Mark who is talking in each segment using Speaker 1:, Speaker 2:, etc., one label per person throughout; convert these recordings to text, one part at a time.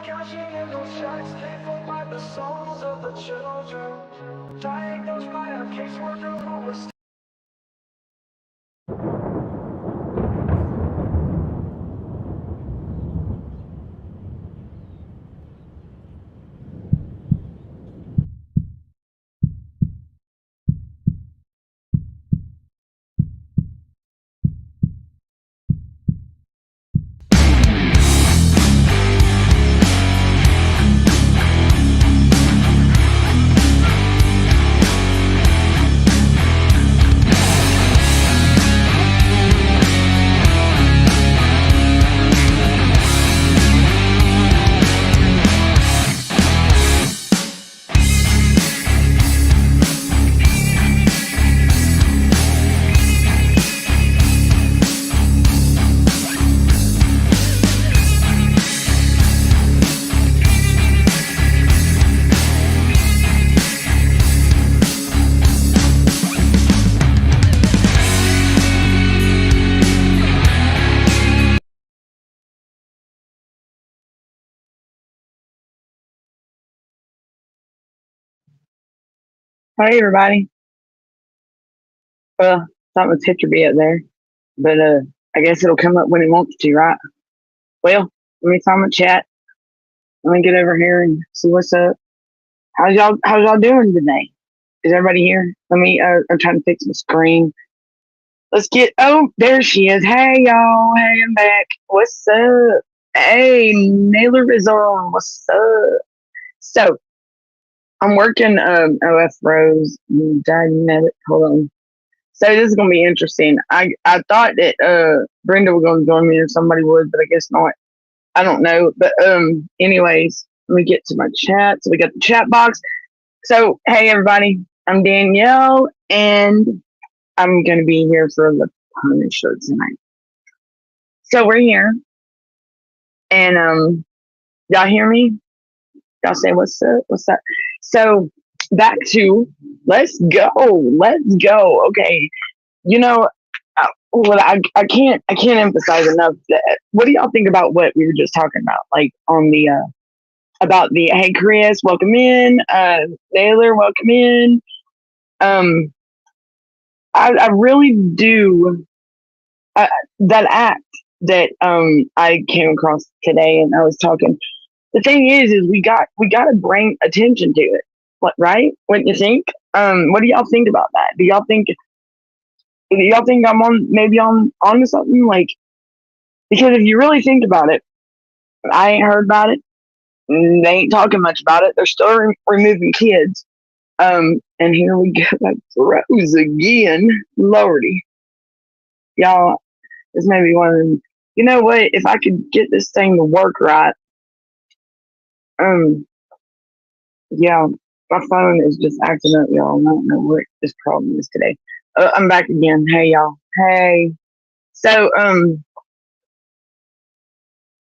Speaker 1: cashing in those checks, they provide the souls of the children. Diagnosed by a caseworker who was
Speaker 2: Hey everybody. Well, thought my picture be up there, but I guess it'll come up when it wants to, right? Well, let me find my chat. Let me get over here and see what's up. How's y'all doing today? Is everybody here? Let me I'm trying to fix the screen. Let's get there she is. Hey y'all, hey I'm back. What's up? Hey, Naylor is on. What's up? So I'm working OF Rose. Dynamic. Hold on. So this is gonna be interesting. I thought that Brenda was gonna join me or somebody would, but I guess not. I don't know. But anyways, let me get to my chat. So we got the chat box. So hey everybody, I'm Danielle and I'm gonna be here for the Punisher tonight. So we're here and y'all hear me? Y'all say what's up? What's up? So back to let's go. Let's go. Okay. You know, well, I can't emphasize enough that. What do y'all think about what we were just talking about? Like on the about the hey Chris, welcome in, Taylor, welcome in. Um, I really do that act that I came across today, and I was talking. The thing is we got to bring attention to it. What right? What you think? What do y'all think about that? Do y'all think I'm on maybe on to something like? Because if you really think about it, I ain't heard about it. They ain't talking much about it. They're still removing kids. And here we go. That's Rose again. Lordy. Y'all, this may be one of them. You know what? If I could get this thing to work right, um, yeah, my phone is just acting up, y'all. I don't know what this problem is today. I'm back again. Hey, y'all. Hey. So,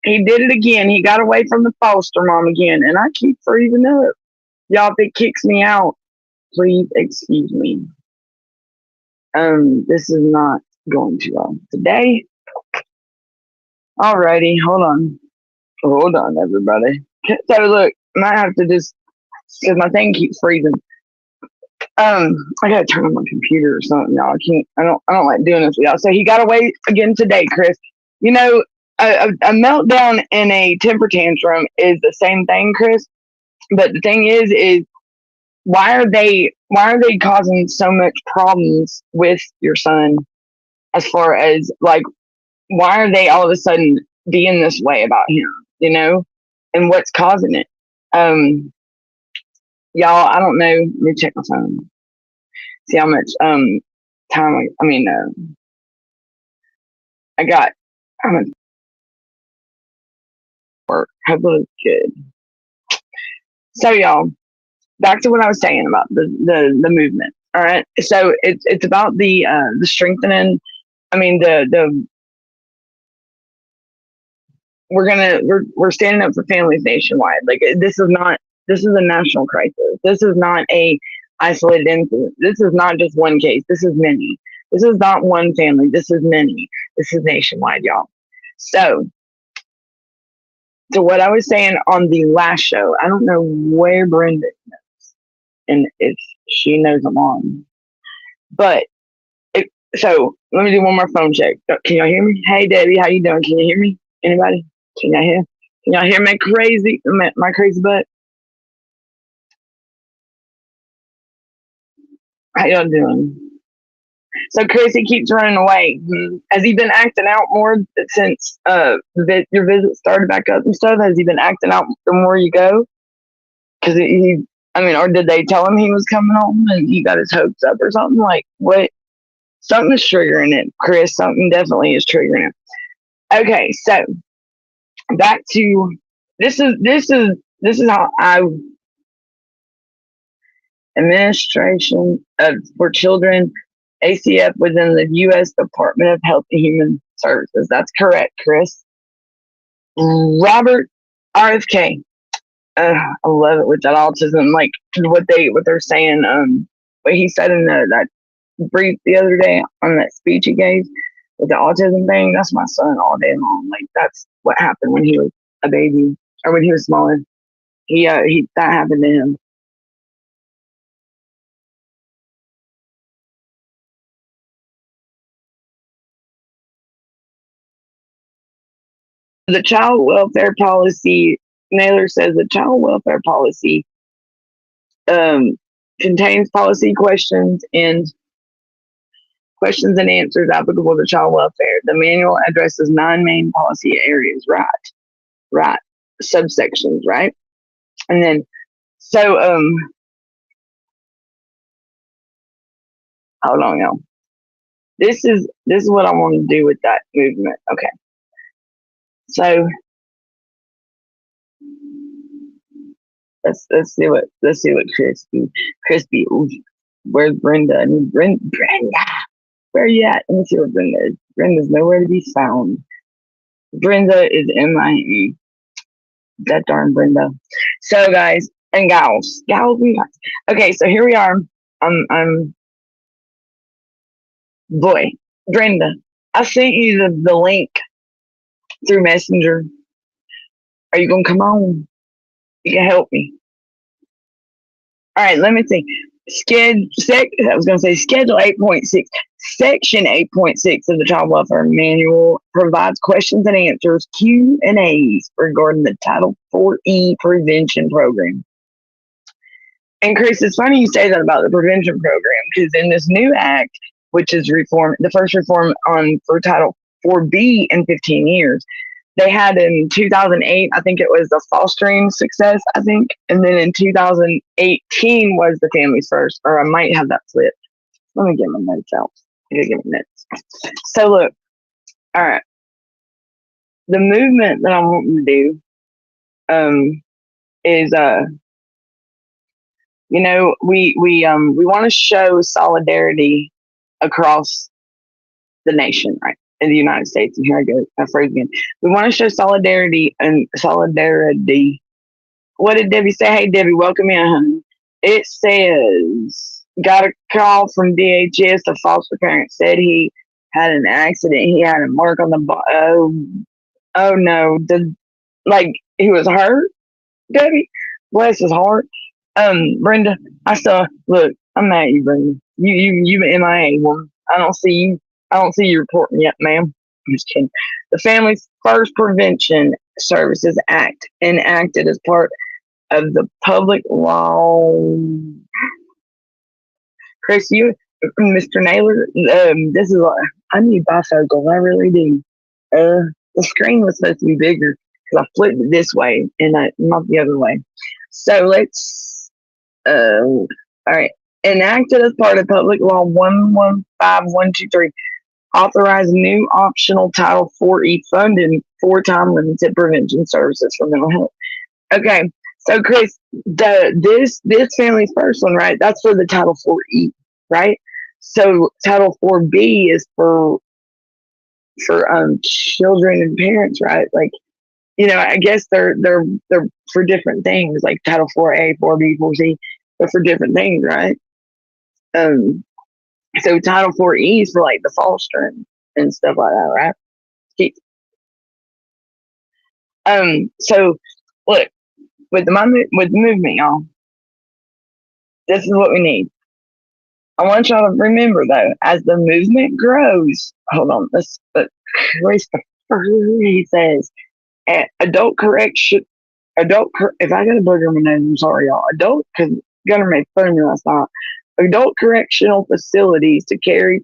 Speaker 2: he did it again. He got away from the foster mom again, and I keep freezing up. Y'all, if it kicks me out, please excuse me. This is not going too well today. Alrighty, hold on, everybody. So look, I might have to just because my thing keeps freezing. I gotta turn on my computer or something, y'all. I can't. I don't like doing this with y'all. So he got away again today, Chris. You know, a meltdown and a temper tantrum is the same thing, Chris. But the thing is why are they causing so much problems with your son as far as like why are they all of a sudden being this way about him, you know, and what's causing it? Um, y'all, I don't know. Let me check my phone. See how much time. I got. I'm gonna work. Hopefully it's good. So y'all, back to what I was saying about the movement. All right. So it's about the strengthening. I mean the we're standing up for families nationwide. Like this is a national crisis. This is not a isolated incident. This is not just one case. This is many. This is not one family. This is many. This is nationwide, y'all. So So what I was saying on the last show, I don't know where Brenda and if she knows I'm on, but so let me do one more phone check. Can y'all hear me? Hey Debbie, how you doing? Can you hear me? Anybody? Can y'all hear? Can y'all hear my crazy butt? How y'all doing? So Chris, he keeps running away. Has he been acting out more since your visit started back up and stuff? Has he been acting out the more you go? Because I mean, or did they tell him he was coming home and he got his hopes up or something? Like what? Something's triggering it, Chris. Something definitely is triggering it. Okay, so back to this is how I administration of for children ACF within the U.S. Department of Health and Human Services. That's correct, Chris. Robert RFK. I love it with that autism, like what they're saying. What he said in that brief the other day on that speech he gave with the autism thing. That's my son all day long. Like that's what happened when he was a baby or when he was smaller. He that happened to him. The child welfare policy, Naylor says the child welfare policy um, contains policy questions and answers applicable to child welfare. The manual addresses 9 main policy areas, right, subsections, right? And then, so, hold on, y'all. This is what I want to do with that movement. Okay, so let's see what Crispy. Ooh, where's Brenda? I need Brenda. Where are you at? Let me see what Brenda is. Brenda's nowhere to be found. Brenda is MIA. That darn Brenda. So guys and gals and guys. Okay, so here we are. I'm boy, Brenda. I sent you the link through Messenger. Are you gonna come on? You can help me. All right, let me see. I was going to say Schedule 8.6, Section 8.6 of the Child Welfare Manual provides questions and answers, Q&As regarding the Title 4E prevention program. And Chris, it's funny you say that about the prevention program because in this new act, which is the first reform for Title 4B in 15 years, they had in 2008, I think it was the fostering success, I think. And then in 2018 was the families first, or I might have that flipped. Let me get my notes out. I gotta get my notes. So look, all right. The movement that I'm wanting to do is we want to show solidarity across the nation, right? In the United States. And here I go, I phrase again. We want to show solidarity. What did Debbie say? Hey, Debbie, welcome in, honey. It says, got a call from DHS. The foster parent said he had an accident. He had a mark on the oh no. Like, he was hurt, Debbie? Bless his heart. Brenda, look, I'm mad at you, Brenda. You MIA woman. I don't see you reporting yet, ma'am. I'm just kidding. The Families First Prevention Services Act, enacted as part of the public law. Chris, Mr. Naylor, this is I need bifocals. I really do. The screen was supposed to be bigger because I flipped it this way and not the other way. So all right. Enacted as part of Public Law 115123, authorize new optional Title 4E funding for time limited prevention services for mental health. Okay, so Chris, this Families First one, right? That's for the Title 4E, right? So Title 4B is for children and parents, right? Like, I guess they're for different things, like Title 4A, 4B, 4C. They're for different things, right? So Title 4E is for like the fostering and stuff like that, right? So look, with the movement, y'all, this is what we need. I want y'all to remember though, as the movement grows, hold on, he says, adult correction, if I got a booger in my nose, I'm sorry, y'all. Because Gunner made fun of me last night. Adult correctional facilities to carry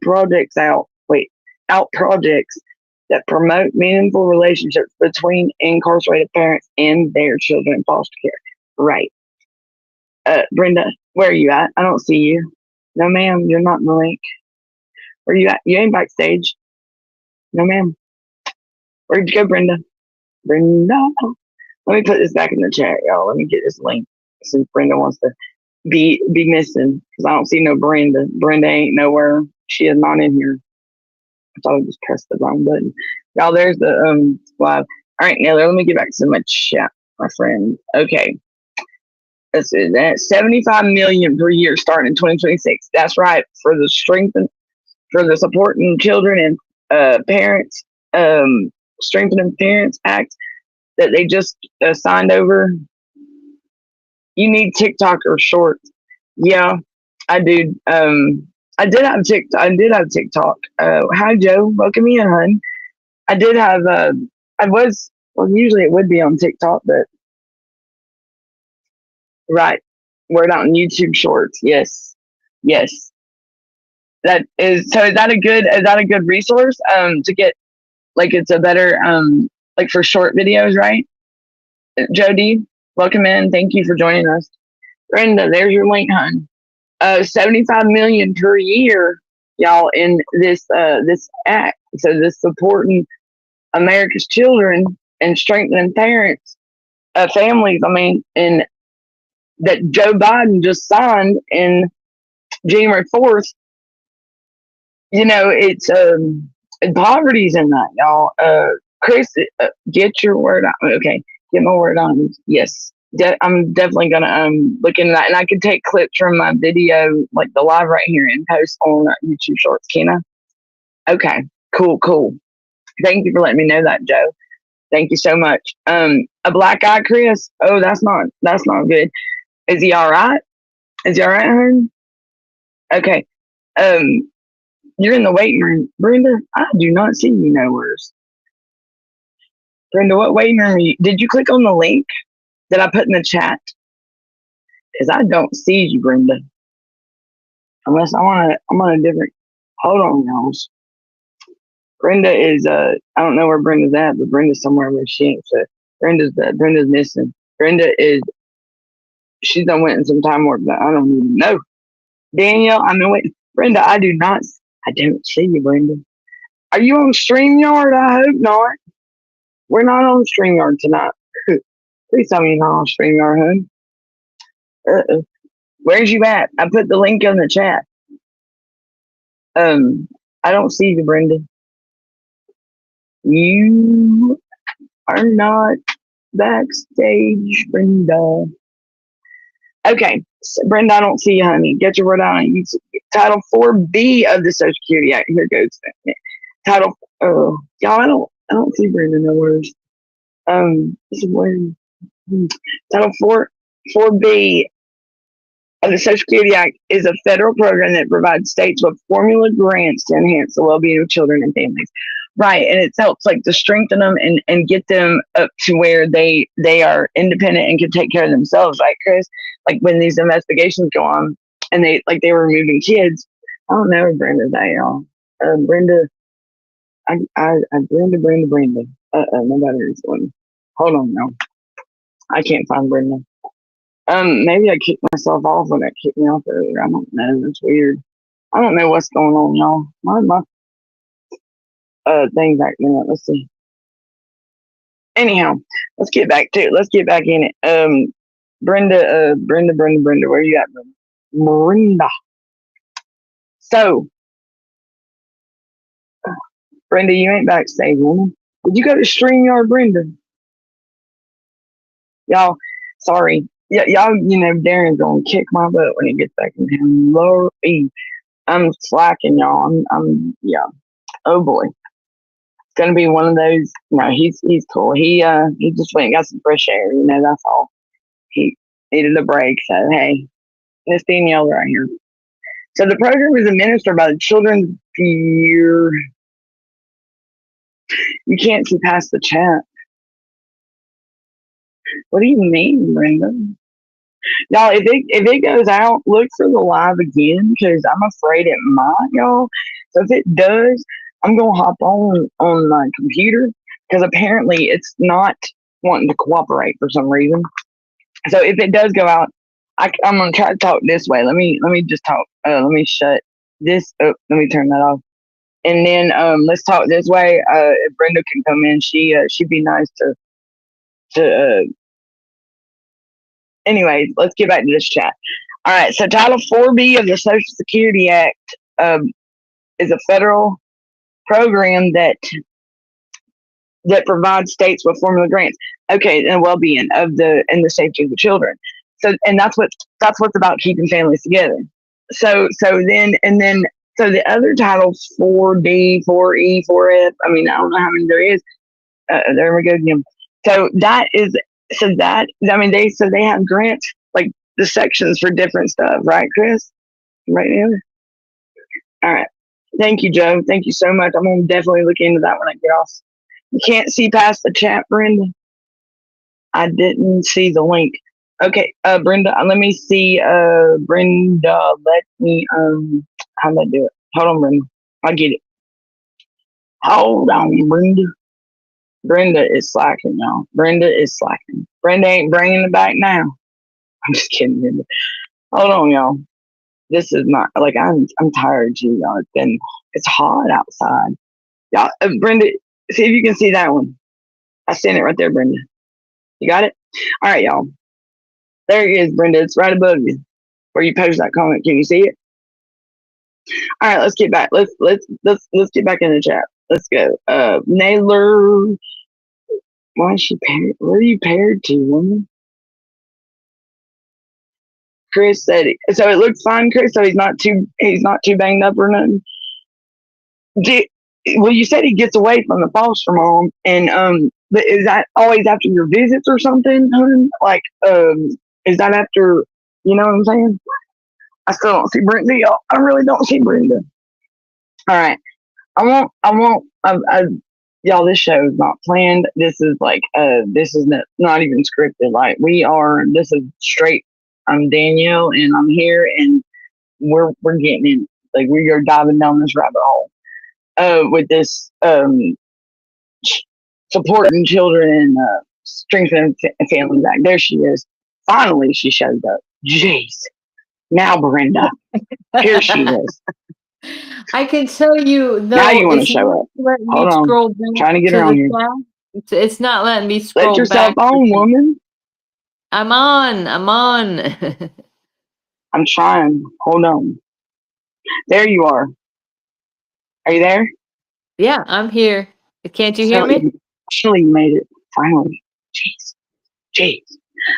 Speaker 2: out projects that promote meaningful relationships between incarcerated parents and their children in foster care. Right. Brenda, where are you at? I don't see you. No, ma'am, you're not in the link. Where you at? You ain't backstage. No, ma'am. Where'd you go, Brenda? Brenda. Let me put this back in the chat, y'all. Let me get this link since Brenda wants to be missing because I don't see no Brenda. Brenda ain't nowhere. She is not in here. I thought I just pressed the wrong button. Y'all, there's the live. All right, Naylor, let me get back to my chat, my friend. Okay. This is that 75 million per year starting in 2026. That's right. For the supporting children and parents, strengthening parents act that they just signed over. You need TikTok or shorts. Yeah, I do. I did have TikTok. Hi Joe, welcome in, hun. I did have. I was. Well, usually it would be on TikTok, but right, word out on YouTube Shorts. Yes, yes. That is. So is that a good? Is that a good resource? To get like it's a better like for short videos, right? Jody, welcome in. Thank you for joining us. Brenda, there's your link, hun. 75 million per year, y'all, in this act. So this supporting America's children and strengthening parents, families. I mean, and that Joe Biden just signed in January 4th. You know, it's poverty's in that, y'all. Chris, get your word out. Okay, get my word on. Yes. I'm definitely gonna look into that, and I could take clips from my video, like the live right here, and post on YouTube Shorts. Can I? Okay, cool. Thank you for letting me know that, Joe. Thank you so much. A black eye, Chris. Oh, that's not good. Is he all right? Is he all right, hon? Okay. Um, you're in the waiting room, Brenda. I do not see you nowhere. Brenda, what waiting room are you? Did you click on the link that I put in the chat? Because I don't see you, Brenda. Unless I'm on a different. Hold on, y'all. Brenda is I don't know where Brenda's at, but Brenda's somewhere where she ain't. So Brenda's missing. Brenda is she's done went in some time work, but I don't even know. Danielle, I'm waiting. Brenda, I don't see you, Brenda. Are you on StreamYard? I hope not. We're not on StreamYard tonight. Please tell me you're not on StreamYard, hon. Where's you at? I put the link in the chat. I don't see you, Brenda. You are not backstage, Brenda. Okay, so Brenda, I don't see you, honey. Get your word out on YouTube. Title 4B of the Social Security Act. Here goes. Title. Oh, y'all, I don't see Brenda nowhere. This is weird. Title 4B of the Social Security Act is a federal program that provides states with formula grants to enhance the well-being of children and families. Right, and it helps like to strengthen them and get them up to where they are independent and can take care of themselves, right, Chris? Like when these investigations go on and they were removing kids. I don't know where Brenda's at, y'all. Brenda, Brenda. Nobody is one. Hold on, now. I can't find Brenda. Maybe I kicked myself off when it kicked me off earlier. I don't know. It's weird. I don't know what's going on, y'all. My thing back there. Let's see. Anyhow, let's get back to it. Let's get back in it. Brenda, where you at, Brenda? Brenda. So, Brenda, you ain't backstage, woman. Did you go to StreamYard, Brenda? Y'all, sorry. Y'all, Darren's gonna kick my butt when he gets back in town. Lord, I'm slacking, y'all. I'm yeah. Oh boy. gonna be one of those. No, he's cool. He just went and got some fresh air. That's all. He needed a break. So hey, Miss Danielle right here. So the program is administered by the Children's Bureau. You can't see past the chat. What do you mean, Brenda? Y'all, if it goes out, look for the live again because I'm afraid it might, y'all. So if it does, I'm gonna hop on my computer because apparently it's not wanting to cooperate for some reason. So if it does go out, I'm gonna try to talk this way. Let me just talk. Let me shut this up. Let me turn that off. And then let's talk this way. If Brenda can come in, she'd be nice to. Anyways, let's get back to this chat. All right. So Title 4B of the Social Security Act is a federal program that provides states with formula grants. Okay, and well-being and the safety of the children. So, and that's what's about keeping families together. So the other titles 4D, 4E, 4F. I mean, I don't know how many there is. There we go again. So that is they have grants like the sections for different stuff, right, Chris? Right now. All right. Thank you, Joe. Thank you so much. I'm gonna definitely look into that when I get off. You can't see past the chat, Brenda. I didn't see the link. Okay, Brenda, let me see. Brenda, let me how do I do it? Hold on, Brenda. I'll get it. Hold on, Brenda. Brenda is slacking, y'all. Brenda is slacking. Brenda ain't bringing it back now. I'm just kidding, Brenda. Hold on, y'all. This is not like I'm tired, y'all. It's hot outside. Y'all, Brenda, see if you can see that one. I sent it right there, Brenda. You got it? All right, y'all. There it is, Brenda. It's right above you where you post that comment. Can you see it? All right, let's get back. Let's get back in the chat. Let's go. Naylor, why is she paired? What are you paired to, woman? Chris said it. So it looks fine, Chris. So he's not too banged up or nothing. Well, you said he gets away from the foster mom, and but is that always after your visits or something, hun? Like, is that after? You know what I'm saying? I still don't see Brenda, y'all. I really don't see Brenda. All right, I won't. Y'all, this show is not planned. This is like, this is not even scripted. Like this is straight. I'm Danielle, and I'm here, and we're getting in. Like we are diving down this rabbit hole. With this supporting children and strengthening families back. There she is. Finally, she showed up. Jeez. Now, Brenda. Here she is.
Speaker 3: I can tell you, though,
Speaker 2: now you want to show up. Hold on.
Speaker 3: Scroll
Speaker 2: I'm trying to get her on here.
Speaker 3: It's not letting me scroll
Speaker 2: Let yourself
Speaker 3: back.
Speaker 2: on, woman.
Speaker 3: I'm on.
Speaker 2: I'm trying. Hold on. There you are. Are you there?
Speaker 3: Yeah, I'm here. Can't you hear me?
Speaker 2: Finally, you made it. Finally. Jeez.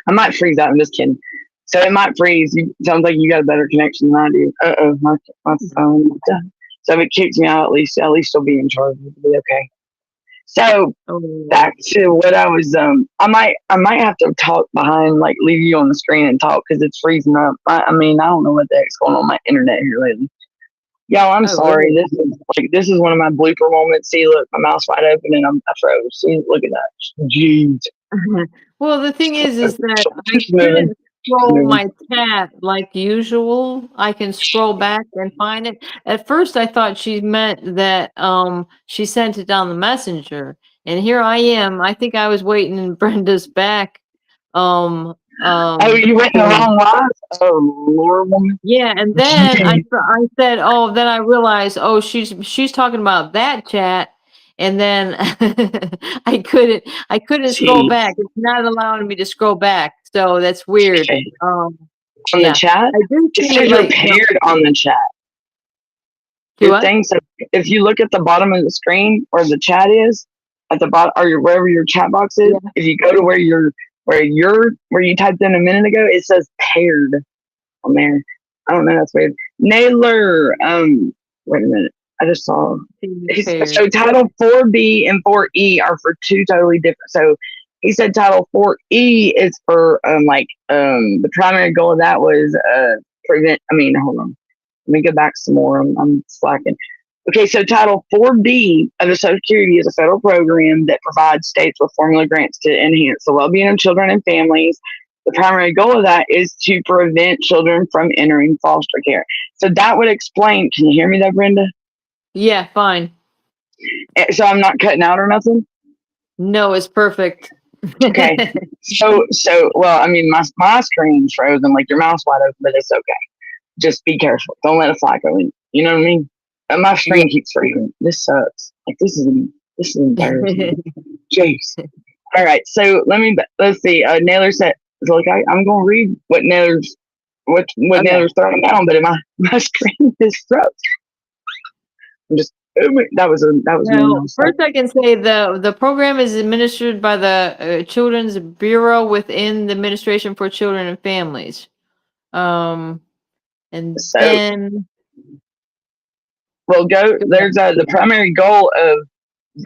Speaker 2: I might freeze out. I'm just kidding. So it might freeze. Sounds like you got a better connection than I do. My phone. So if it kicks me out, at least I'll be in charge. It'll be okay. So back to what I was. I might have to talk behind, like leave you on the screen and talk because it's freezing up. I mean, I don't know what the heck's going on my internet here lately. Y'all, I'm sorry. Really? This is one of my blooper moments. See, look, my mouth's wide open and I froze. See, look at that. Jeez.
Speaker 3: Well, the thing is that I couldn't scroll my chat like usual. I can scroll back and find it. At first, I thought she meant that she sent it down the messenger, and here I am. I think I was waiting in Brenda's back.
Speaker 2: Oh, you went in the wrong line? Oh, Lord, woman.
Speaker 3: Yeah, and then I said, oh, then I realized, oh, she's talking about that chat. And then I couldn't scroll back. It's not allowing me to scroll back. So that's weird.
Speaker 2: Okay. On the chat? It says you're paired on the chat. Good thing. So if you look at the bottom of the screen where the chat is, at the bottom or wherever your chat box is, if you go to where you typed in a minute ago, it says paired on there. I don't know, that's weird. Naylor, wait a minute. I just saw.
Speaker 3: Senior pairs.
Speaker 2: So Title 4B and 4E are for two totally different. So he said Title 4E is for the primary goal of that was prevent. I mean, hold on. Let me go back some more. I'm slacking. Okay, so Title 4B of the Social Security is a federal program that provides states with formula grants to enhance the well-being of children and families. The primary goal of that is to prevent children from entering foster care. So that would explain. Can you hear me, though, Brenda?
Speaker 3: Yeah, fine.
Speaker 2: So I'm not cutting out or nothing.
Speaker 3: No, it's perfect.
Speaker 2: Okay. So well, I mean, my screen's frozen, like your mouth's wide open, but it's okay. Just be careful. Don't let a fly go in. You know what I mean? And my screen keeps freezing. This sucks. Like this is embarrassing. Jeez. All right. So let's see. Naylor said, "Look, I'm going to read what Naylor's Naylor's throwing down, but my screen is frozen." I'm just. That was
Speaker 3: Well, first I can say the program is administered by the Children's Bureau within the Administration for Children and Families. And then
Speaker 2: well, there's the primary goal of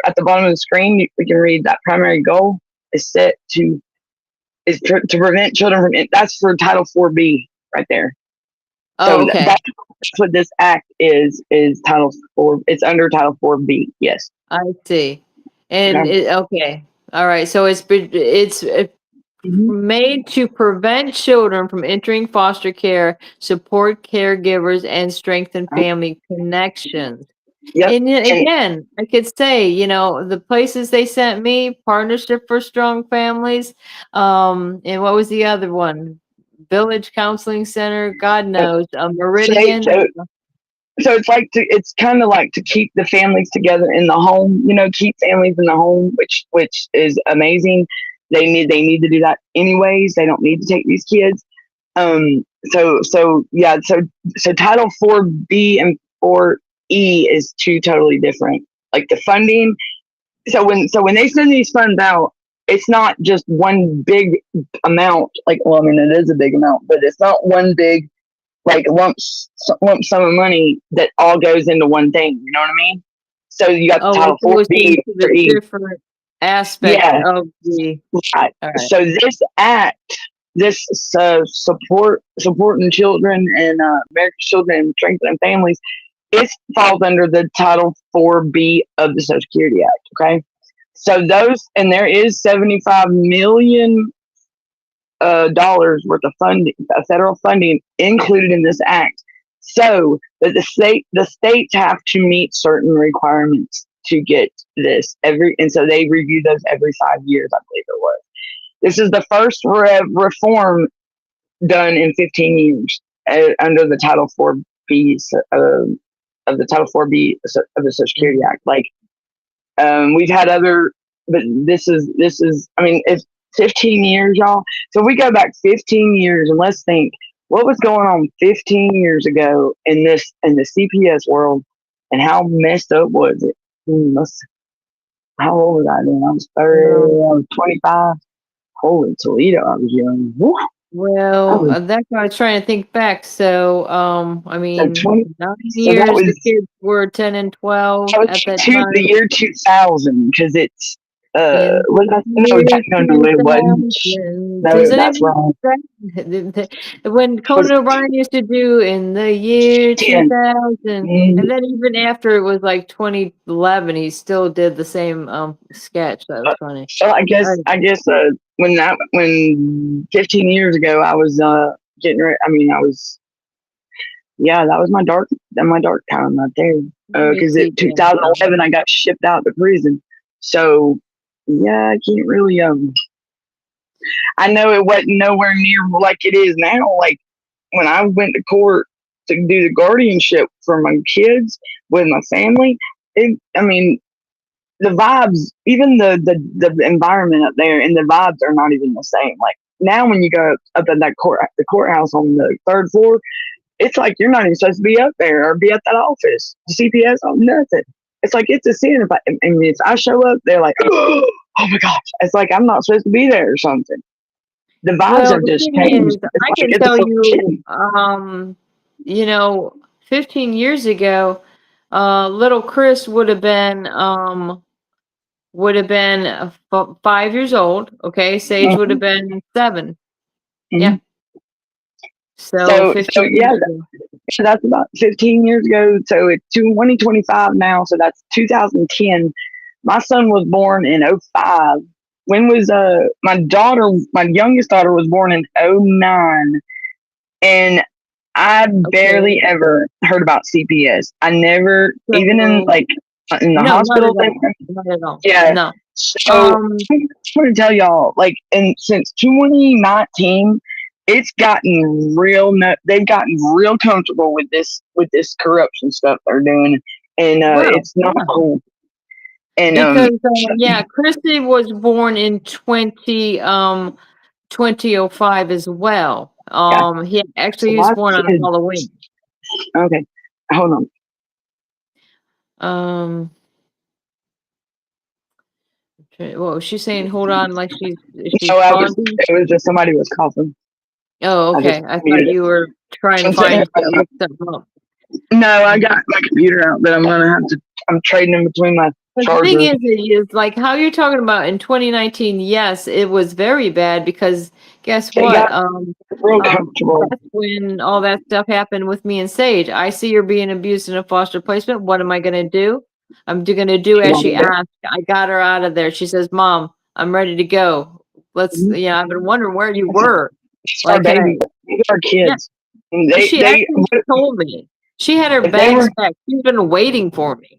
Speaker 2: at the bottom of the screen. We can read that primary goal is set to prevent children from. That's for Title 4B right there.
Speaker 3: Oh, okay.
Speaker 2: That's what this act is Title 4. It's under Title 4B. Yes.
Speaker 3: I see. And okay. All right. So it's made to prevent children from entering foster care, support caregivers, and strengthen family connections.
Speaker 2: Yep.
Speaker 3: And again, I could say, the places they sent me, Partnership for Strong Families, and what was the other one? Village Counseling Center, God knows, Meridian.
Speaker 2: So it's kind of like to keep the families together in the home, keep families in the home, which is amazing. They need to do that anyways. They don't need to take these kids. So Title 4B and 4E is two totally different. Like the funding. So when they send these funds out, it's not just one big amount. Like, well, I mean, it is a big amount, but it's not one big lump sum of money that all goes into one thing. You know what I mean? So you got Title 4B,
Speaker 3: the different aspect of the.
Speaker 2: Right. So this act, this supporting children and American children and strengthening families, it falls under the Title 4B of the Social Security Act. Okay, so there is $75 million worth of funding, federal funding included in this act, so that the states have to meet certain requirements to get this and so they review those every 5 years, I believe it was. This is the first reform done in 15 years under the Title 4B of the Title 4B of the Social Security Act. We've had other, but this is. I mean, it's 15 years, y'all. So we go back 15 years and let's think what was going on 15 years ago in the CPS world and how messed up was it? How old was I then? I was 30, I was 25. Holy Toledo, I was young. Woo.
Speaker 3: Well, that's what I was trying to think back. So, I mean, 9 years, the kids were 10 and 12 at that time.
Speaker 2: The year 2000, because it's, it wasn't. No, that's wrong.
Speaker 3: When Conan O'Brien used to do in the year 2000, and then even after it was like 2011, he still did the same sketch. That was funny.
Speaker 2: So I guess when 15 years ago I was getting ready. I mean, that was my dark time right there. Because in 2011 I got shipped out to prison. So yeah, I can't really I know it wasn't nowhere near like it is now. Like when I went to court to do the guardianship for my kids with my family, I mean, the vibes, even the environment up there and the vibes are not even the same. Like now when you go up at the courthouse on the 3rd floor, it's like you're not even supposed to be up there or be at that office. The CPS, nothing. It's like it's a sin. If I show up, they're like, oh my gosh. It's like I'm not supposed to be there or something. The vibes have just changed.
Speaker 3: I can tell you, 15 years ago, Little Chris would have been 5 years old. Okay, Sage would have been 7. Yeah.
Speaker 2: Mhm.
Speaker 3: So
Speaker 2: So
Speaker 3: 15
Speaker 2: yeah,
Speaker 3: years ago.
Speaker 2: so that's about 15 years ago. So it's 2025 now. So that's 2010. My son was born in '05. When was my youngest daughter was born in '09, and I
Speaker 3: Okay.
Speaker 2: barely ever heard about CPS. I never, even in
Speaker 3: So
Speaker 2: like in the
Speaker 3: no, not
Speaker 2: hospital
Speaker 3: at
Speaker 2: thing.
Speaker 3: all. Not at all.
Speaker 2: Yeah.
Speaker 3: No.
Speaker 2: So
Speaker 3: Um,
Speaker 2: I just want to tell y'all, like, and since 2019, it's gotten real. They've gotten real comfortable with this corruption stuff they're doing, and
Speaker 3: well,
Speaker 2: it's not
Speaker 3: yeah.
Speaker 2: cool. And
Speaker 3: Because yeah, Christy was born in 2005 as well.
Speaker 2: yeah.
Speaker 3: He
Speaker 2: So
Speaker 3: actually was
Speaker 2: my
Speaker 3: born on
Speaker 2: kids.
Speaker 3: Halloween.
Speaker 2: Okay, hold on.
Speaker 3: Um, okay, what was she saying? Hold on, like she's
Speaker 2: No,
Speaker 3: calling you?
Speaker 2: it was just somebody was coughing.
Speaker 3: Oh,
Speaker 2: I just
Speaker 3: okay. I thought
Speaker 2: muted it.
Speaker 3: you were trying to
Speaker 2: I'm sitting here.
Speaker 3: look something up.
Speaker 2: No, I got my computer out, but I'm gonna have to. I'm trading in between my
Speaker 3: But the thing
Speaker 2: chargers.
Speaker 3: is like how you're talking about in 2019, yes, it was very bad because guess
Speaker 2: They
Speaker 3: what?
Speaker 2: got real comfortable.
Speaker 3: That's when all that stuff happened with me and Sage. I see you're being abused in a foster placement. What am I gonna do? I'm gonna do as she asked. I got her out of there. She says, "Mom, I'm ready to go. Let's."
Speaker 2: Mhm.
Speaker 3: Yeah, I've been wondering where you
Speaker 2: It's
Speaker 3: were.
Speaker 2: our
Speaker 3: Like, can I?
Speaker 2: baby. These are
Speaker 3: Yeah,
Speaker 2: kids. And
Speaker 3: she actually told me she had her
Speaker 2: if they
Speaker 3: bags
Speaker 2: were.
Speaker 3: packed. She's been waiting for me.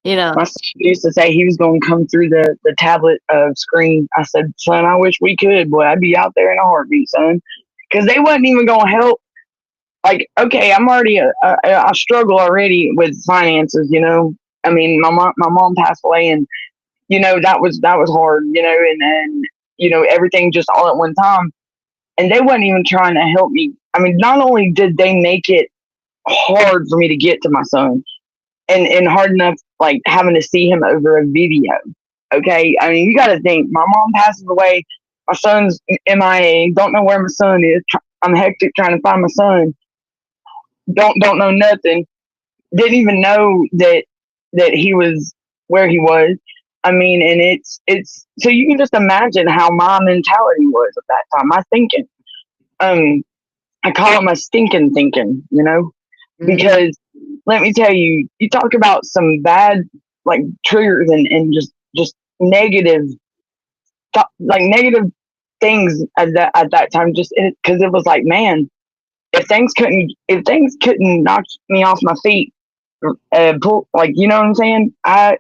Speaker 3: You know.
Speaker 2: My son used to say he was going to come through the tablet screen. I said, son, I wish we could. Boy, I'd be out there in a heartbeat, son. Because they wasn't even going to help. Like, okay, I'm already, I struggle already with finances, you know. I mean, my mom passed away, and that was hard, and everything just all at one time, and they wasn't even trying to help me. I mean, not only did they make it hard for me to get to my son, and hard enough like having to see him over a video. Okay, I mean, you got to think. My mom passes away. My son's MIA. Don't know where my son is. I'm hectic trying to find my son. Don't know nothing. Didn't even know that he was where he was. I mean, and it's so you can just imagine how my mentality was at that time. My thinking. Um, I call it my stinking thinking.
Speaker 3: Mhm.
Speaker 2: Because let me tell you, you talk about some bad like triggers and just negative like negative things at that time, just because it was like, man, if things couldn't knock me off my feet, pull, like, you know what I'm saying, I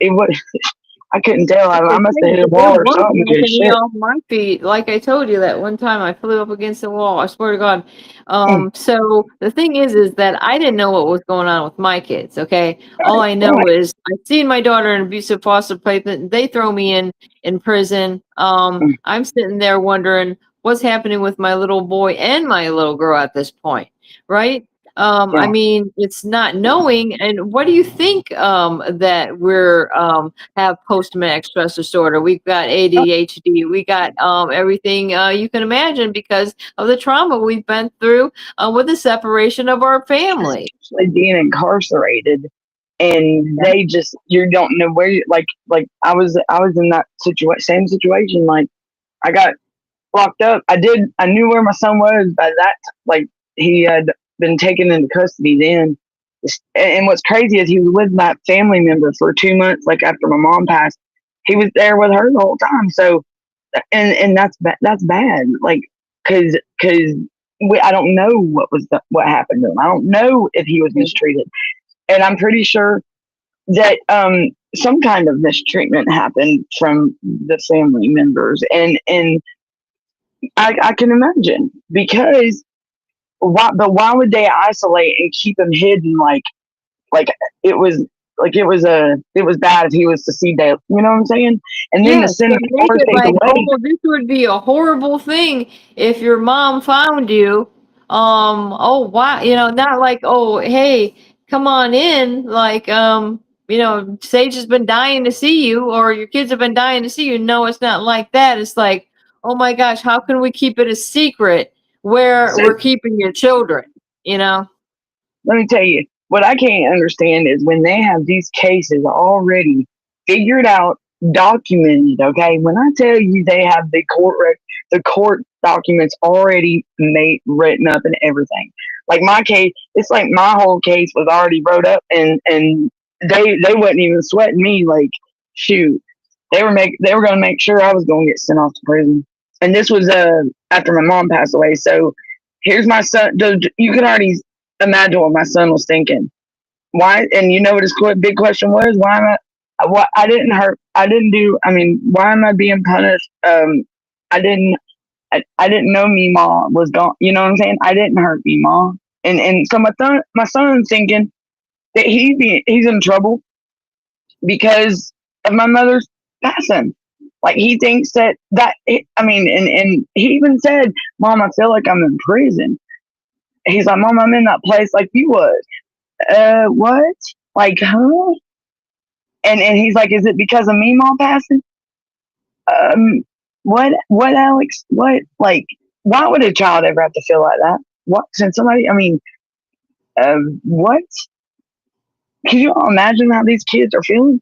Speaker 2: couldn't tell. I must have hit a
Speaker 3: It
Speaker 2: wall or
Speaker 3: was
Speaker 2: something, because
Speaker 3: knocking me
Speaker 2: shit.
Speaker 3: off my feet. Like I told you that one time I flew up against the wall. I swear to God.
Speaker 2: Mm,
Speaker 3: So the thing is that I didn't know what was going on with my kids. Okay. All I know
Speaker 2: right.
Speaker 3: is I seen my daughter in abusive foster placement. They throw me in prison.
Speaker 2: Mm,
Speaker 3: I'm sitting there wondering what's happening with my little boy and my little girl at this point. Right. I
Speaker 2: yeah.
Speaker 3: mean, it's not knowing. And what do you think that we're have post-traumatic stress disorder? We've got ADHD. We got everything you can imagine because of the trauma we've been through with the separation of our family.
Speaker 2: Especially being incarcerated, and
Speaker 3: Yeah.
Speaker 2: they just, you don't know where you, like I was in that same situation. Like, I got locked up. I knew where my son was by that. Like, he had been taken into custody then. And what's crazy is he was with my family member for 2 months. Like, after my mom passed, he was there with her the whole time. So, and that's bad. Like, because I don't know what happened to him. I don't know if he was mistreated, and I'm pretty sure that some kind of mistreatment happened from the family members, and I can imagine, because why would they isolate and keep him hidden, like it was it was bad if he was to see that, you know what I'm saying, and then to
Speaker 3: Yes,
Speaker 2: send
Speaker 3: they
Speaker 2: him
Speaker 3: make
Speaker 2: far
Speaker 3: it
Speaker 2: states
Speaker 3: like,
Speaker 2: away.
Speaker 3: oh, this would be a horrible thing if your mom found you. Oh, why, not like, oh, hey, come on in, like, Sage has been dying to see you, or your kids have been dying to see you. No, it's not like that. It's like, oh my gosh, how can we keep it a secret where
Speaker 2: So
Speaker 3: we're keeping your children, you know?
Speaker 2: let me tell you, what I can't understand is when they have these cases already figured out, documented. Okay, when I tell you they have the court documents already made, written up, and everything. Like my case, it's like my whole case was already wrote up, and they wasn't even sweating me. Like, shoot, they were gonna make sure I was gonna get sent off to prison. And this was after my mom passed away. So here's my son. You can already imagine what my son was thinking. Why? And you know what his big question was? Why am I? What I didn't hurt. I didn't do. I mean, why am I being punished? I didn't. I didn't know Meemaw was gone. You know what I'm saying? I didn't hurt Meemaw. And so my son's thinking that he's in trouble because of my mother's passing. Like he thinks I mean, and he even said, "Mom, I feel like I'm in prison." He's like, "Mom, I'm in that place like you was." What? Like, huh? And he's like, "Is it because of me, mom passing?" What, Alex? What? Like, why would a child ever have to feel like that? What? Since somebody, I mean, what? Can you imagine how these kids are feeling?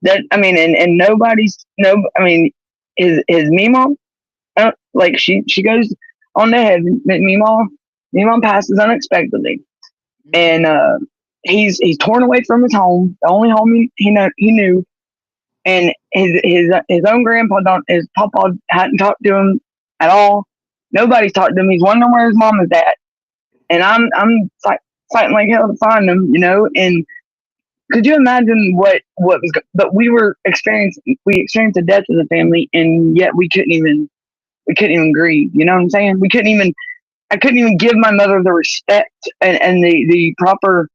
Speaker 2: That I mean, and nobody's no. I mean, his me mom, like she goes on the head. Me mom passes unexpectedly, and he's torn away from his home, the only home he knew, and his own grandpa his papa hadn't talked to him at all. Nobody's talked to him. He's wondering where his mom is at, and I'm fighting like hell to find him, you know. And could you imagine what was? But we experienced the death of the family, and yet we couldn't even grieve. You know what I'm saying? I couldn't even give my mother the respect and the proper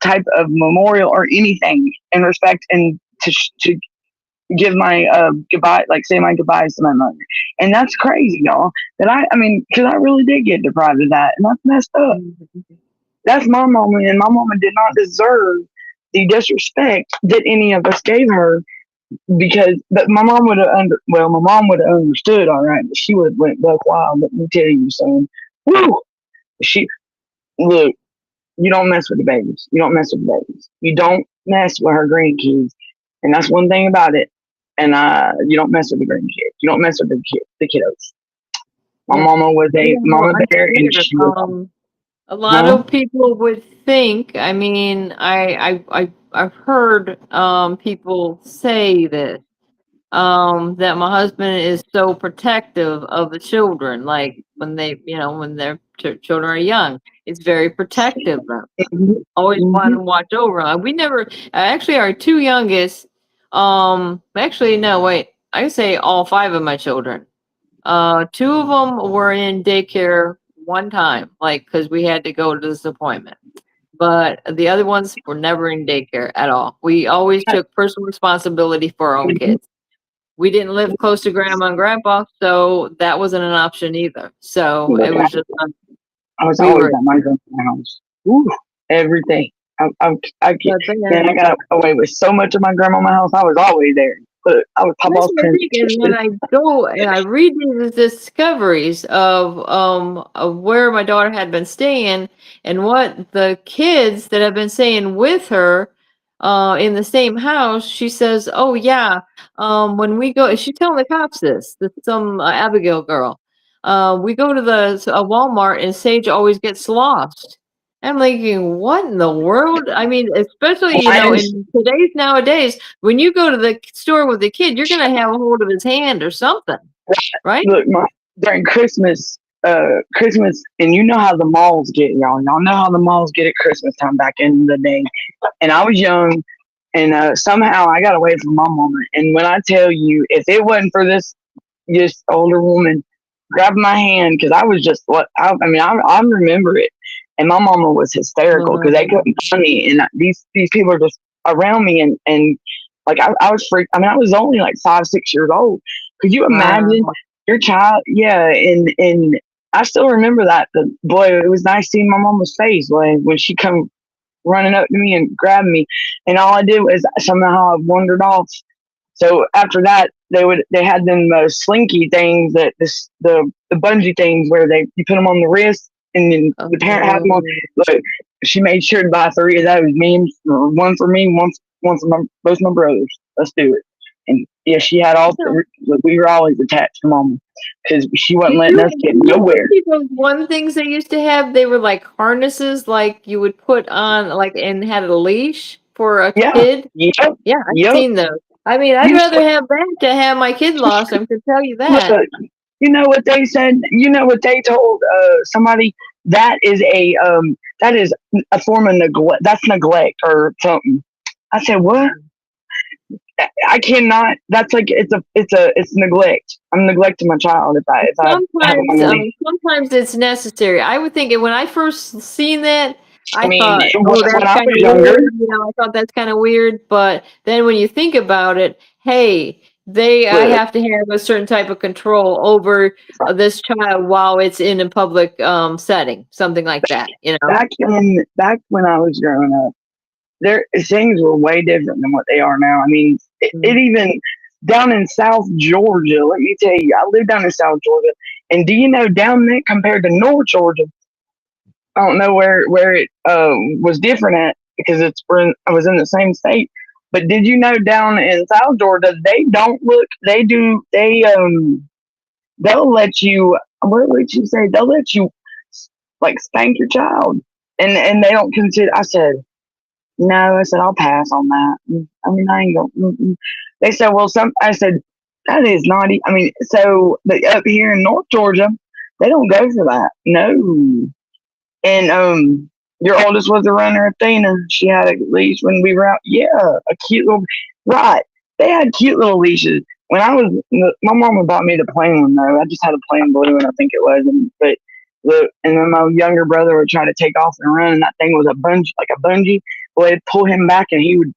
Speaker 2: type of memorial or anything in respect, and to give my goodbye, like say my goodbyes to my mother. And that's crazy, y'all. That I mean, because I really did get deprived of that, and that's messed up. That's my mama, and my mama did not deserve the disrespect that any of us gave her. But my mom would have understood, all right, but she would have went buck wild. Let me tell you, son. Woo! She look. You don't mess with the babies. You don't mess with the babies. You don't mess with her grandkids, and that's one thing about it. And you don't mess with the grandkids. You don't mess with the kiddos. My mama was a mama bear, and she was.
Speaker 3: A lot
Speaker 2: Huh?
Speaker 3: of people would think, I mean, I've heard people say this, that my husband is so protective of the children, like when when their children are young, it's very protective of them. Always want to watch over them. We never, actually, our two youngest, actually, no, wait, I say all five of my children. Two of them were in daycare one time, like, because we had to go to this appointment. But the other ones were never in daycare at all. We always took personal responsibility for our own kids. We didn't live close to grandma and grandpa, so that wasn't an option either. So it was just,
Speaker 2: I was always at my grandma's house. Ooh, every day. I got away with so much of my grandma's house. I was always there. But I was pop off.
Speaker 3: And when I go and I read these discoveries of where my daughter had been staying and what the kids that have been staying with her in the same house, she says, "Oh yeah, when we go," she's telling the cops this some Abigail girl. We go to the Walmart and Sage always gets lost. I'm thinking, what in the world? I mean, especially, in nowadays, when you go to the store with the kid, you're going to have a hold of his hand or something, right?
Speaker 2: Look, during Christmas, and you know how the malls get, y'all. Y'all know how the malls get at Christmas time back in the day. And I was young, and somehow I got away from my mama. And when I tell you, if it wasn't for this older woman grabbing my hand, because I was just I remember it. And my mama was hysterical because they couldn't find me, and these people are just around me, and like I was freaked. I mean, I was only like 5, 6 years old. Could you imagine your child? Yeah, and I still remember that. But boy, it was nice seeing my mama's face when she come running up to me and grabbed me, and all I did was somehow I wandered off. So after that, they had them slinky things, the bungee things where you put them on the wrist. and then the parent had them on. Look, she made sure to buy 3 of those. One for me, one for both my brothers. Let's do it. And yeah, she had all 3. We were always attached to Mama because she wasn't letting us get nowhere.
Speaker 3: Those one things they used to have, they were like harnesses, like you would put on, like, and had a leash for a kid.
Speaker 2: Yep.
Speaker 3: Yeah, I've seen those. I mean, I'd rather have that to have my kid lost. I can tell you that.
Speaker 2: Look, you know what they said? You know what they told somebody? That is a form of neglect. That's neglect or something. I said, what? I cannot. That's like it's neglect. I'm neglecting my child if I
Speaker 3: sometimes it's necessary. I would think when I first seen that, I
Speaker 2: mean,
Speaker 3: thought,
Speaker 2: when
Speaker 3: that's
Speaker 2: I
Speaker 3: kind of
Speaker 2: was younger.
Speaker 3: weird. You know, I thought that's kind of weird. But then when you think about it, hey, I have to have a certain type of control over this child while it's in a public setting, something like that. You know,
Speaker 2: back when I was growing up, things were way different than what they are now. I mean, it even down in South Georgia. Let me tell you, I live down in South Georgia, and do you know down there compared to North Georgia? I don't know where it was different at because I was in the same state. But did you know down in South Georgia they don't look? They'll let you. What would you say? They'll let you like spank your child, and they don't consider. I said. No, I said, I'll pass on that. I mean, I ain't going. They said, well, I said, that is not. I mean, so up here in North Georgia, they don't go for that. No. And your oldest was a runner, Athena. She had a leash when we were out. Yeah, a cute little. Right. They had cute little leashes. When my mama bought me the plain one though. I just had a plain blue one, I think it was. And then my younger brother would try to take off and run, and that thing was a bungee. Well, it'd pull him back, and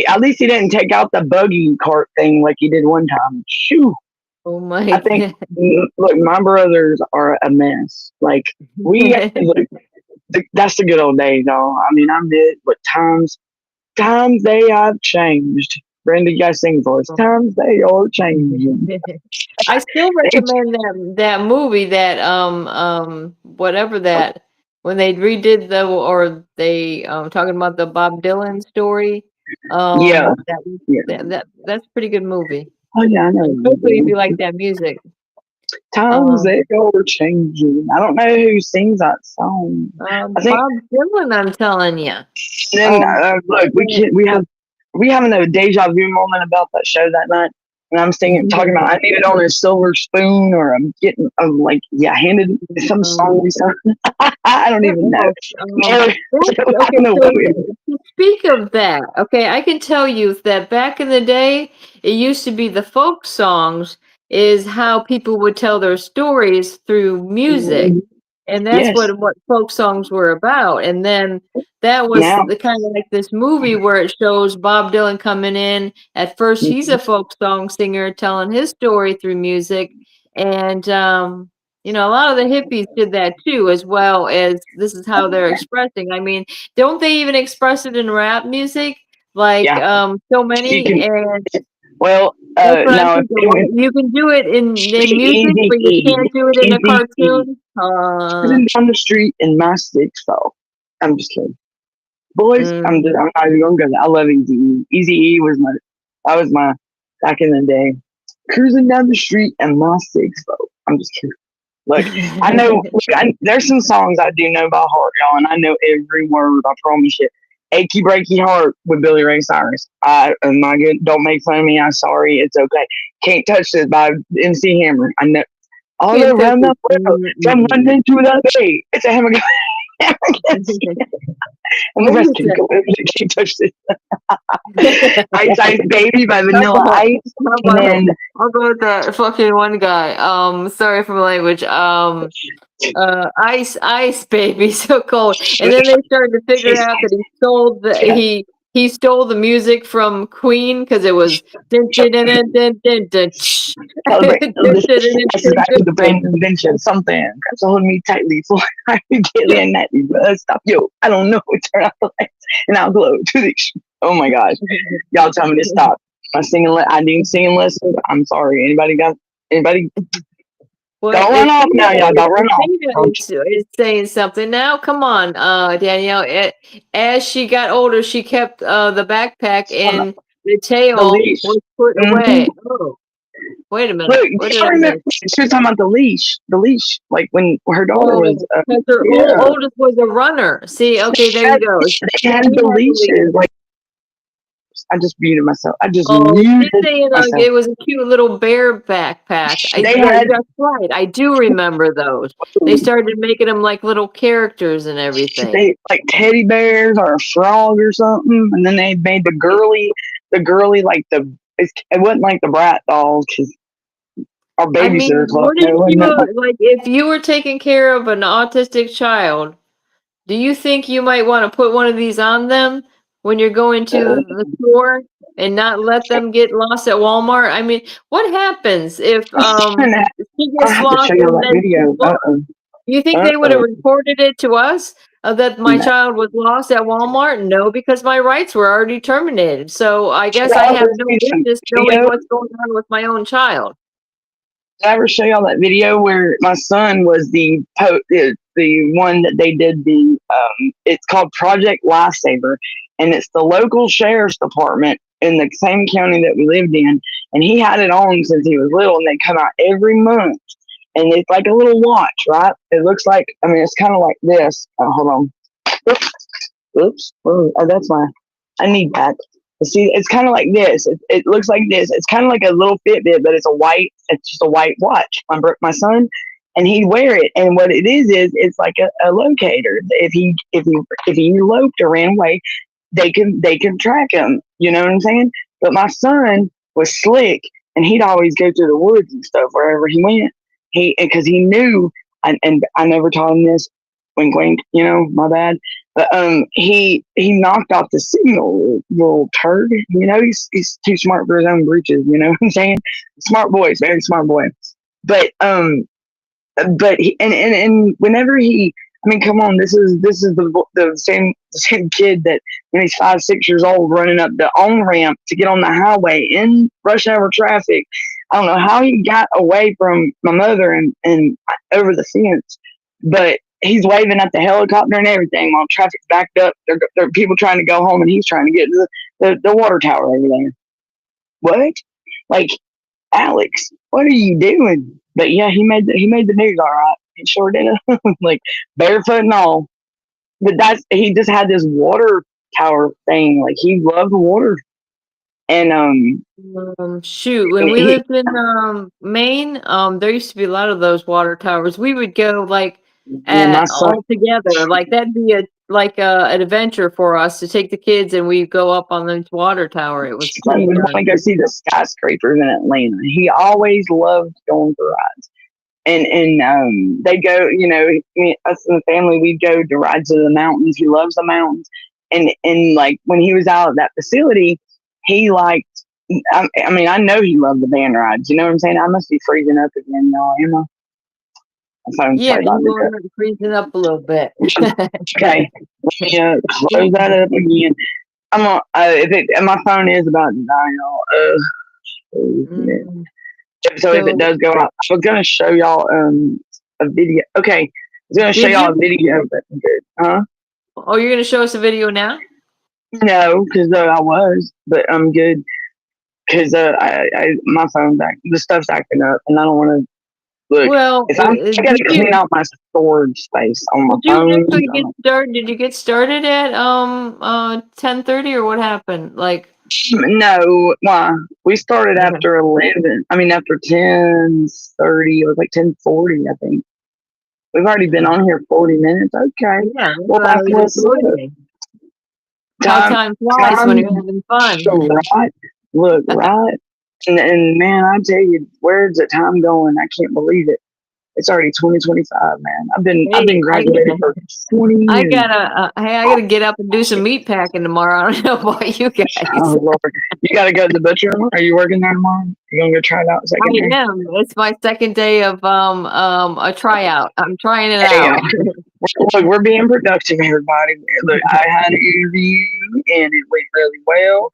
Speaker 2: at least he didn't take out the buggy cart thing like he did one time. Shoo!
Speaker 3: Oh my!
Speaker 2: I think, look, my brothers are a mess. Like that's the good old days, y'all. I mean, I'm dead, but times they have changed. Brenda, you guys sing for us. Times they are changing.
Speaker 3: I still recommend that movie, that whatever that, when they redid talking about the Bob Dylan story. That's a pretty good movie.
Speaker 2: Oh yeah, I know.
Speaker 3: Hopefully if you like that music.
Speaker 2: Times they are changing. I don't know who sings that song.
Speaker 3: I think Bob Dylan, I'm telling you.
Speaker 2: Then look, we having a deja vu moment about that show that night. And I'm talking about I need it on a silver spoon, or I'm getting handed some song. I don't even know.
Speaker 3: To speak of that, okay, I can tell you that back in the day, it used to be the folk songs is how people would tell their stories through music. And that's what folk songs were about. And then that was the kind of like this movie where it shows Bob Dylan coming in. At first, he's a folk song singer telling his story through music. And, a lot of the hippies did that too, as well as this is how they're expressing. I mean, don't they even express it in rap music? Like, so many.
Speaker 2: Well, no,
Speaker 3: you can do it in music, but you can't do it in a cartoon.
Speaker 2: Down the street in my sticks, though. I'm just kidding, boys. I'm not even gonna go there. I love Eazy-E. Eazy-E was my back in the day. Cruising down the street in my sticks, though. I'm just kidding. Look, I know. There's some songs I do know by heart, y'all, and I know every word. I promise you. Achy Breaky Heart with Billy Ray Cyrus. My good, don't make fun of me. I'm sorry. It's okay. Can't Touch This by MC Hammer. I know. All around the world, from London to the Bay. It's a Hammer. And the rest can go. Can't Touch This. Ice Ice Baby by Vanilla Ice. And
Speaker 3: I'll go with the fucking one guy. Sorry for my language. Ice Baby, so cold. And then they started to figure out that he stole the music from Queen because it was
Speaker 2: the brain invention, something. So hold me tightly for I get in that stop. Yo, I don't know. Turn off the lights and I'll glow to the. Oh my gosh, y'all tell me to stop. I need singing lessons. I'm sorry. Anybody?
Speaker 3: Well,
Speaker 2: Don't run off now, y'all. Don't run off.
Speaker 3: Is saying something now. Come on, Danielle. As she got older, she kept the backpack, and the tail
Speaker 2: The leash.
Speaker 3: was put
Speaker 2: Mhm.
Speaker 3: away. Oh, wait a minute.
Speaker 2: Look,
Speaker 3: What
Speaker 2: do
Speaker 3: did
Speaker 2: you
Speaker 3: I
Speaker 2: remember?
Speaker 3: miss?
Speaker 2: She was talking about the leash. The leash, like when her daughter was.
Speaker 3: Oh, because her
Speaker 2: Yeah.
Speaker 3: oldest was a runner. See, okay, there you go.
Speaker 2: They had the leashes. Like, I just muted myself. I just
Speaker 3: Oh, she's
Speaker 2: muted
Speaker 3: saying
Speaker 2: myself.
Speaker 3: it was a cute little bear backpack.
Speaker 2: They had-
Speaker 3: That's right. I do remember those. They started making them like little characters and everything.
Speaker 2: They like teddy bears or a frog or something, and then they made the girly like it wasn't like the Brat dolls because our
Speaker 3: I mean,
Speaker 2: babysitters loved
Speaker 3: wouldn't
Speaker 2: it.
Speaker 3: you, like, if you were taking care of an autistic child, do you think you might want to put one of these on them when you're going to the store and not let them get lost at Walmart? I mean, what happens if she
Speaker 2: I
Speaker 3: gets
Speaker 2: have to
Speaker 3: lost
Speaker 2: show you
Speaker 3: and
Speaker 2: that
Speaker 3: then she's
Speaker 2: video.
Speaker 3: lost? You think they would have reported it to us that my
Speaker 2: No.
Speaker 3: child was lost at Walmart? No, because my rights were already terminated. So I guess
Speaker 2: Did
Speaker 3: I
Speaker 2: I
Speaker 3: have
Speaker 2: ever
Speaker 3: no
Speaker 2: see some
Speaker 3: business knowing
Speaker 2: video?
Speaker 3: what's going on with my own child.
Speaker 2: Did I ever show y'all that video where my son was the one that they did it's called Project Lifesaver, and it's the local sheriff's department in the same county that we lived in, and he had it on since he was little, and they come out every month, and it's like a little watch, right? It looks like, I mean, it's kind of like this. Hold on. Oops. Oh, that's I need that. See, it's kind of like this. It looks like this. It's kind of like a little Fitbit, but it's just a white watch. My son, and he'd wear it. And what it is it's like a locator. If he eloped or ran away, they can track him. You know what I'm saying? But my son was slick, and he'd always go through the woods and stuff wherever he went. Because he knew, and I never taught him this. Wink, wink. You know, my bad. But he knocked off the signal, little turd. You know, he's too smart for his own britches. You know what I'm saying? Smart boy, very smart boy. But he, and whenever I mean, come on, this is the same kid that when he's 5, 6 years old, running up the on ramp to get on the highway in rush hour traffic. I don't know how he got away from my mother and over the fence, but he's waving at the helicopter and everything while traffic's backed up. There are people trying to go home, and he's trying to get to the water tower over there. What? Like, Alex, what are you doing? But yeah, he made the news all right. He sure did. Like barefoot and all. But he just had this water tower thing. Like he loved water. And
Speaker 3: Shoot, when we lived in Maine, there used to be a lot of those water towers. We would go like all together. Like that'd be an adventure for us to take the kids, and we go up on the water tower. It was
Speaker 2: we want to go see the skyscrapers in Atlanta. He always loved going for rides. And they go, you know, us and the family, we'd go to rides to the mountains. He loves the mountains. And like when he was out at that facility, he liked, I mean, I know he loved the van rides. You know what I'm saying? I must be freezing up again, y'all. Am I?
Speaker 3: Yeah, you're freezing up a little bit.
Speaker 2: Okay. Yeah, close that up again. I'm gonna, and my phone is about to die, y'all. So if it does go out, I was gonna show y'all a video. Okay, I was gonna show y'all a video, but good, huh?
Speaker 3: Oh, you're gonna show us a video now?
Speaker 2: No, because I was, but I'm good. Because my phone's the stuff's acting up, and I don't want to look.
Speaker 3: Well,
Speaker 2: I gotta clean out my storage space on my phone.
Speaker 3: Did you get started at 10:30 or what happened? Like.
Speaker 2: No, why? We started after 11. I mean, after 10:30. It was like 10:40, I think. We've already been on here 40 minutes. Okay.
Speaker 3: Yeah.
Speaker 2: Well,
Speaker 3: time flies when you're having fun.
Speaker 2: Right. Look, right. And man, I tell you, where's the time going? I can't believe it. It's already 2025, man. I've been graduated for 20 years.
Speaker 3: I gotta get up and do some meat packing tomorrow. I don't know about you guys.
Speaker 2: Oh Lord, you gotta go to the butcher. Are you working there tomorrow? You gonna go try it out?
Speaker 3: I am. It's my second day of a tryout. I'm trying it out.
Speaker 2: Look, we're being productive, everybody. Look, I had an interview and it went really well.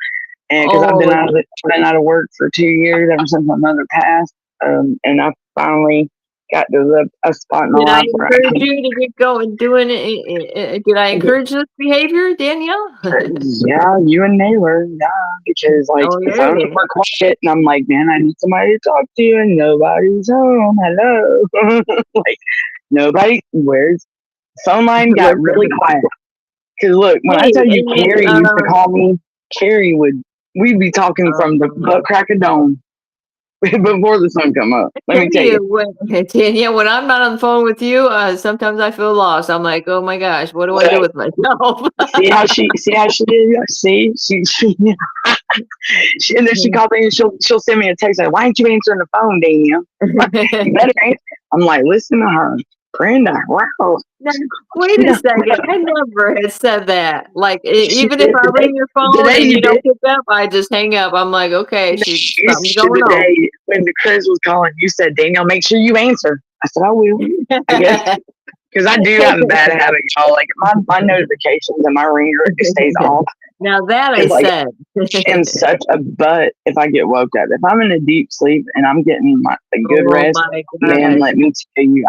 Speaker 2: And because I've been out of work for 2 years ever since my mother passed, and I finally got to a spot in my
Speaker 3: Did I
Speaker 2: life where I
Speaker 3: encourage you to get going doing it? Did I encourage this behavior, Danielle?
Speaker 2: yeah, you and Naylor, yeah, because like
Speaker 3: Oh,
Speaker 2: the phones
Speaker 3: yeah.
Speaker 2: were quiet, and I'm like, man, I need somebody to talk to, and nobody's home. Hello, like nobody. Where's phone line got really quiet? Because look, when I
Speaker 3: Hey,
Speaker 2: tell you,
Speaker 3: and
Speaker 2: Carrie used to call me. Carrie we'd be talking from the
Speaker 3: um,
Speaker 2: butt crack of dawn before the sun come up. Let
Speaker 3: tell
Speaker 2: me tell you.
Speaker 3: you when, Tanya, when I'm not on the phone with you, sometimes I feel lost. I'm like, oh my gosh, what do I do
Speaker 2: Look,
Speaker 3: with myself?
Speaker 2: see how she is. See she and then she calls me and she'll send me a text like, why ain't you answering the phone, Danielle? You better answer. I'm like, listen to her, Brenda. Wow.
Speaker 3: Now, wait a second. I never had said that. Like,
Speaker 2: She
Speaker 3: even if
Speaker 2: did
Speaker 3: I ring your phone
Speaker 2: today.
Speaker 3: and
Speaker 2: You
Speaker 3: you
Speaker 2: did.
Speaker 3: don't pick up, I just hang up. I'm like, okay, something's going on.
Speaker 2: Today when the Chris was calling, you said, Danielle, make sure you answer. I said, I will. I guess because I do have a bad habit, y'all. Like my notifications and my ringer it stays off.
Speaker 3: Now that I
Speaker 2: It's like
Speaker 3: said.
Speaker 2: I'm such a butt if I get woke up. If I'm in a deep sleep and I'm getting a good
Speaker 3: Oh
Speaker 2: rest,
Speaker 3: my
Speaker 2: man,
Speaker 3: gosh.
Speaker 2: let me tell you,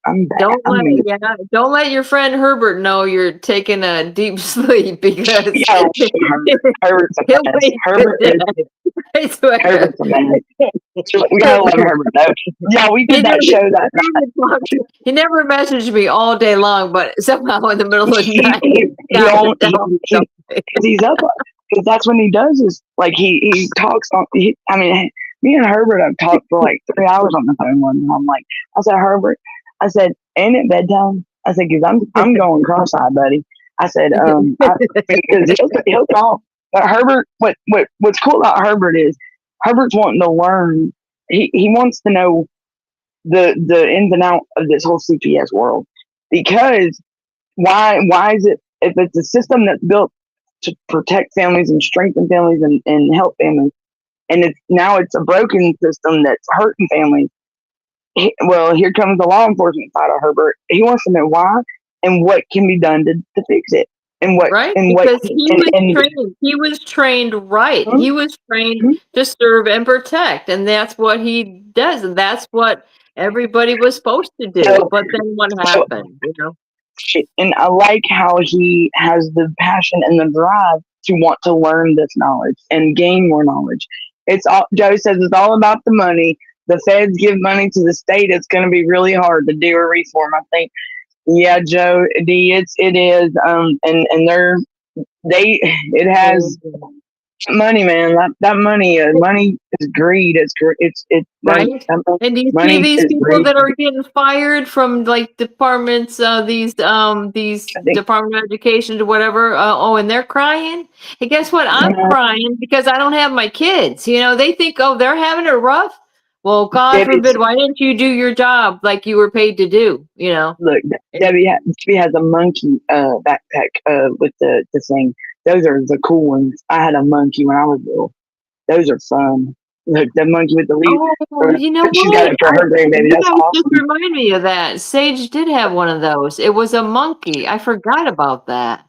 Speaker 2: I'm bad.
Speaker 3: Don't let your friend Herbert know you're taking a deep sleep because
Speaker 2: Yeah, Herbert's a
Speaker 3: he'll
Speaker 2: mess.
Speaker 3: wake
Speaker 2: Herbert
Speaker 3: you
Speaker 2: is
Speaker 3: dead. I swear.
Speaker 2: Herbert's a mess. We gotta let Herbert know. Yeah, we did that show that night.
Speaker 3: He never messaged me all day long, but somehow in the middle of the night,
Speaker 2: He's up because that's when he does is like he talks on. I mean, me and Herbert have talked for like 3 hours on the phone one. And I'm like, I said, Herbert, I said, ain't it bedtime? I said, because I'm going cross-eyed, buddy. I said, because he'll talk. But Herbert, what's cool about Herbert is Herbert's wanting to learn. He wants to know the ins and outs of this whole CPS world because why is it if it's a system that's built to protect families and strengthen families and help families and it's a broken system that's hurting families. Well, here comes the law enforcement side of Herbert. He wants to know why and what can be done to fix it and what
Speaker 3: right?
Speaker 2: and what
Speaker 3: Because he was trained right.
Speaker 2: hmm,
Speaker 3: He was trained
Speaker 2: hmm,
Speaker 3: to serve and protect, and that's what he does, and that's what everybody was supposed to do.
Speaker 2: so,
Speaker 3: But then what
Speaker 2: so
Speaker 3: happened, you know?
Speaker 2: and I like how he has the passion and the drive to want to learn this knowledge and gain more knowledge. It's all Joe says it's all about the money. The feds give money to the state. It's going to be really hard to do a reform. I think. Yeah, Joe, it is. And it has money, man. That money, money is greed. It's
Speaker 3: Right? And do you see
Speaker 2: money
Speaker 3: these
Speaker 2: is
Speaker 3: people
Speaker 2: greed.
Speaker 3: that are getting fired from like departments, these
Speaker 2: I think.
Speaker 3: Department of Education or whatever? And they're crying. And guess what? I'm crying because I don't have my kids. You know, they think, oh, they're having it rough. Well, God
Speaker 2: Debbie's,
Speaker 3: forbid, why didn't you do your job like you were paid to do? You know?
Speaker 2: look, Debbie has a monkey backpack with the thing. Those are the cool ones. I had a monkey when I was little. Those are fun. Look, the monkey with the leaf.
Speaker 3: Oh, you know
Speaker 2: She's got
Speaker 3: what?
Speaker 2: it for her grandbaby.
Speaker 3: You
Speaker 2: That's
Speaker 3: guys just
Speaker 2: awesome.
Speaker 3: remind me of that. Sage did have one of those. It was a monkey. I forgot about that.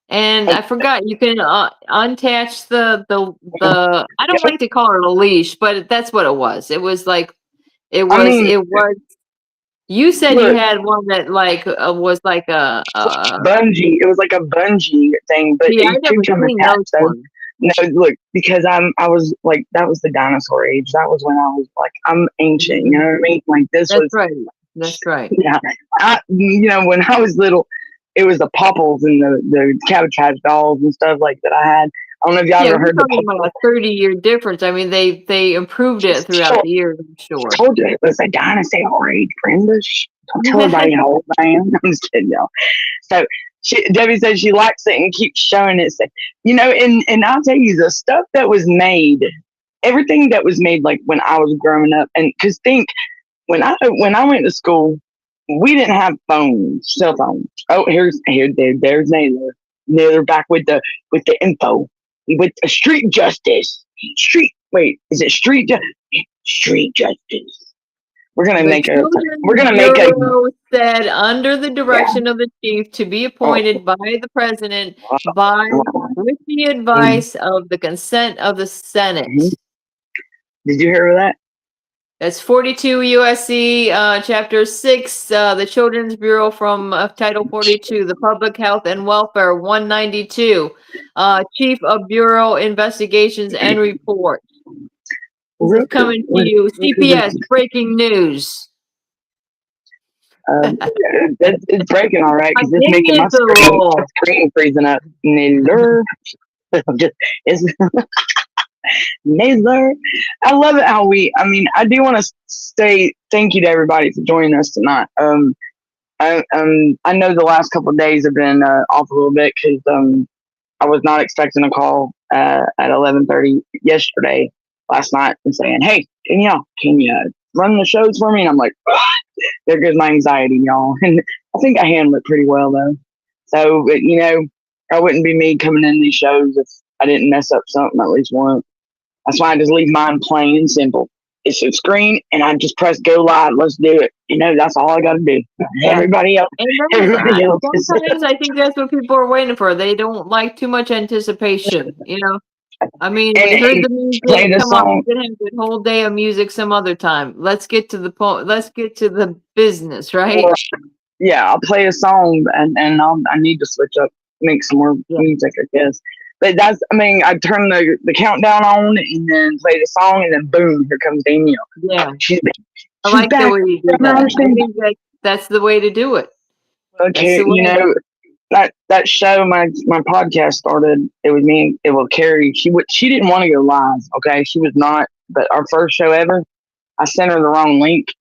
Speaker 3: And I forgot you can unattach the I don't like to call it a leash, but that's what it was. It was like
Speaker 2: I mean,
Speaker 3: it was you said you
Speaker 2: look,
Speaker 3: had one that like was like a
Speaker 2: bungee. It was like a bungee thing, but
Speaker 3: yeah, I
Speaker 2: you
Speaker 3: never
Speaker 2: could come
Speaker 3: seen those
Speaker 2: attached. So
Speaker 3: ones.
Speaker 2: no, look, because I was like that was the dinosaur age. That was when I was like I'm ancient. You know what I mean? Like this
Speaker 3: That's
Speaker 2: was
Speaker 3: right. That's right.
Speaker 2: yeah. When I was little, it was the Popples and the Cabbage Patch dolls and stuff like that. I had. I don't know if y'all
Speaker 3: Yeah,
Speaker 2: ever
Speaker 3: we're
Speaker 2: heard the
Speaker 3: talking about a 30-year difference. I mean, they improved it throughout the years, I'm
Speaker 2: I
Speaker 3: sure.
Speaker 2: told you it was a dinosaur age, Brenda. Don't tell everybody how old I am. I'm just kidding, y'all. So Debbie said she likes it and keeps showing it. So, and I'll tell you the stuff that was made, everything that was made like when I was growing up, and because think when I went to school, we didn't have phones, cell phones. Oh, there's Naylor. Naylor back with the info with the street justice. Is it street justice? We're gonna
Speaker 3: The
Speaker 2: make a. We're
Speaker 3: Children's
Speaker 2: gonna make a.
Speaker 3: Bureau said, under the
Speaker 2: Yeah.
Speaker 3: direction of the chief, to be
Speaker 2: Oh,
Speaker 3: appointed by the president with the
Speaker 2: mhm.
Speaker 3: advice of the consent of the Senate.
Speaker 2: Did you hear that?
Speaker 3: It's 42 USC, Chapter 6, the Children's Bureau from Title 42, the Public Health and Welfare 192, Chief of Bureau Investigations and Report. This is coming to you. CPS, breaking news.
Speaker 2: It's breaking all right because it's
Speaker 3: I
Speaker 2: making my
Speaker 3: think it's a roll.
Speaker 2: screen freezing up. Naylor. It's Naylor. I love it how I do want to say thank you to everybody for joining us tonight. I know the last couple of days have been off a little bit because I was not expecting a call at 11:30 yesterday, last night, and saying, "Hey, can you run the shows for me?" And I'm like, there goes my anxiety, y'all. And I think I handled it pretty well though. So, but, I wouldn't be me coming in these shows if I didn't mess up something at least once. That's why I just leave mine plain and simple. It's a screen, and I just press go live. Let's do it. That's all I got to do.
Speaker 3: Yeah.
Speaker 2: Everybody else.
Speaker 3: Sometimes I think that's what people are waiting for. They don't like too much anticipation. I mean, we heard the music. Come on, we can have a whole day of music some other time. Let's get to the business, right?
Speaker 2: Yeah, I'll play a song, and I need to switch up, make some more music, I guess. But I turn the countdown on and then play the song, and then boom, here comes Danielle.
Speaker 3: Yeah.
Speaker 2: She's
Speaker 3: I like the way you do that. I think that's the way to do it.
Speaker 2: Okay, that show, my podcast started. It was me. Carrie. She didn't want to go live. Okay, she was not. But our first show ever, I sent her the wrong link.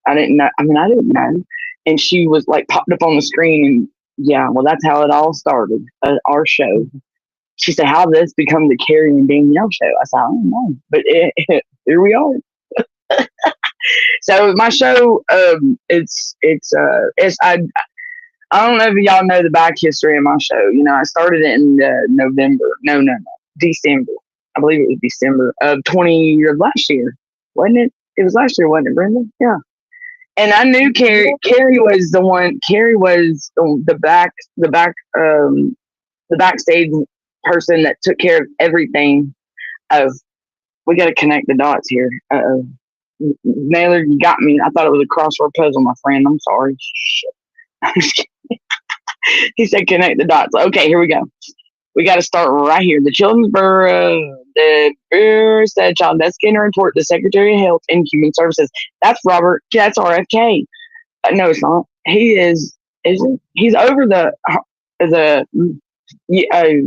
Speaker 2: I didn't know. I didn't know, and she was like popped up on the screen, and yeah, well, that's how it all started. Our show. She said, "How did this become the Carrie and Danielle show?" I said, "I don't know, but here we are." So my show, I don't know if y'all know the back history of my show. I started it in December. I believe it was December of last year, wasn't it? It was last year, wasn't it, Brenda? Yeah. And I knew Carrie. Carrie was the one. Carrie was the backstage person that took care of everything. We got to connect the dots here. Naylor, you got me. I thought it was a crossword puzzle, my friend. I'm sorry. Shit. He said connect the dots. Okay, here we go. We got to start right here. The Children's Bureau, the Bureau said child investigator report, the Secretary of Health and Human Services. That's Robert. That's RFK. No, it's not. He is he's over the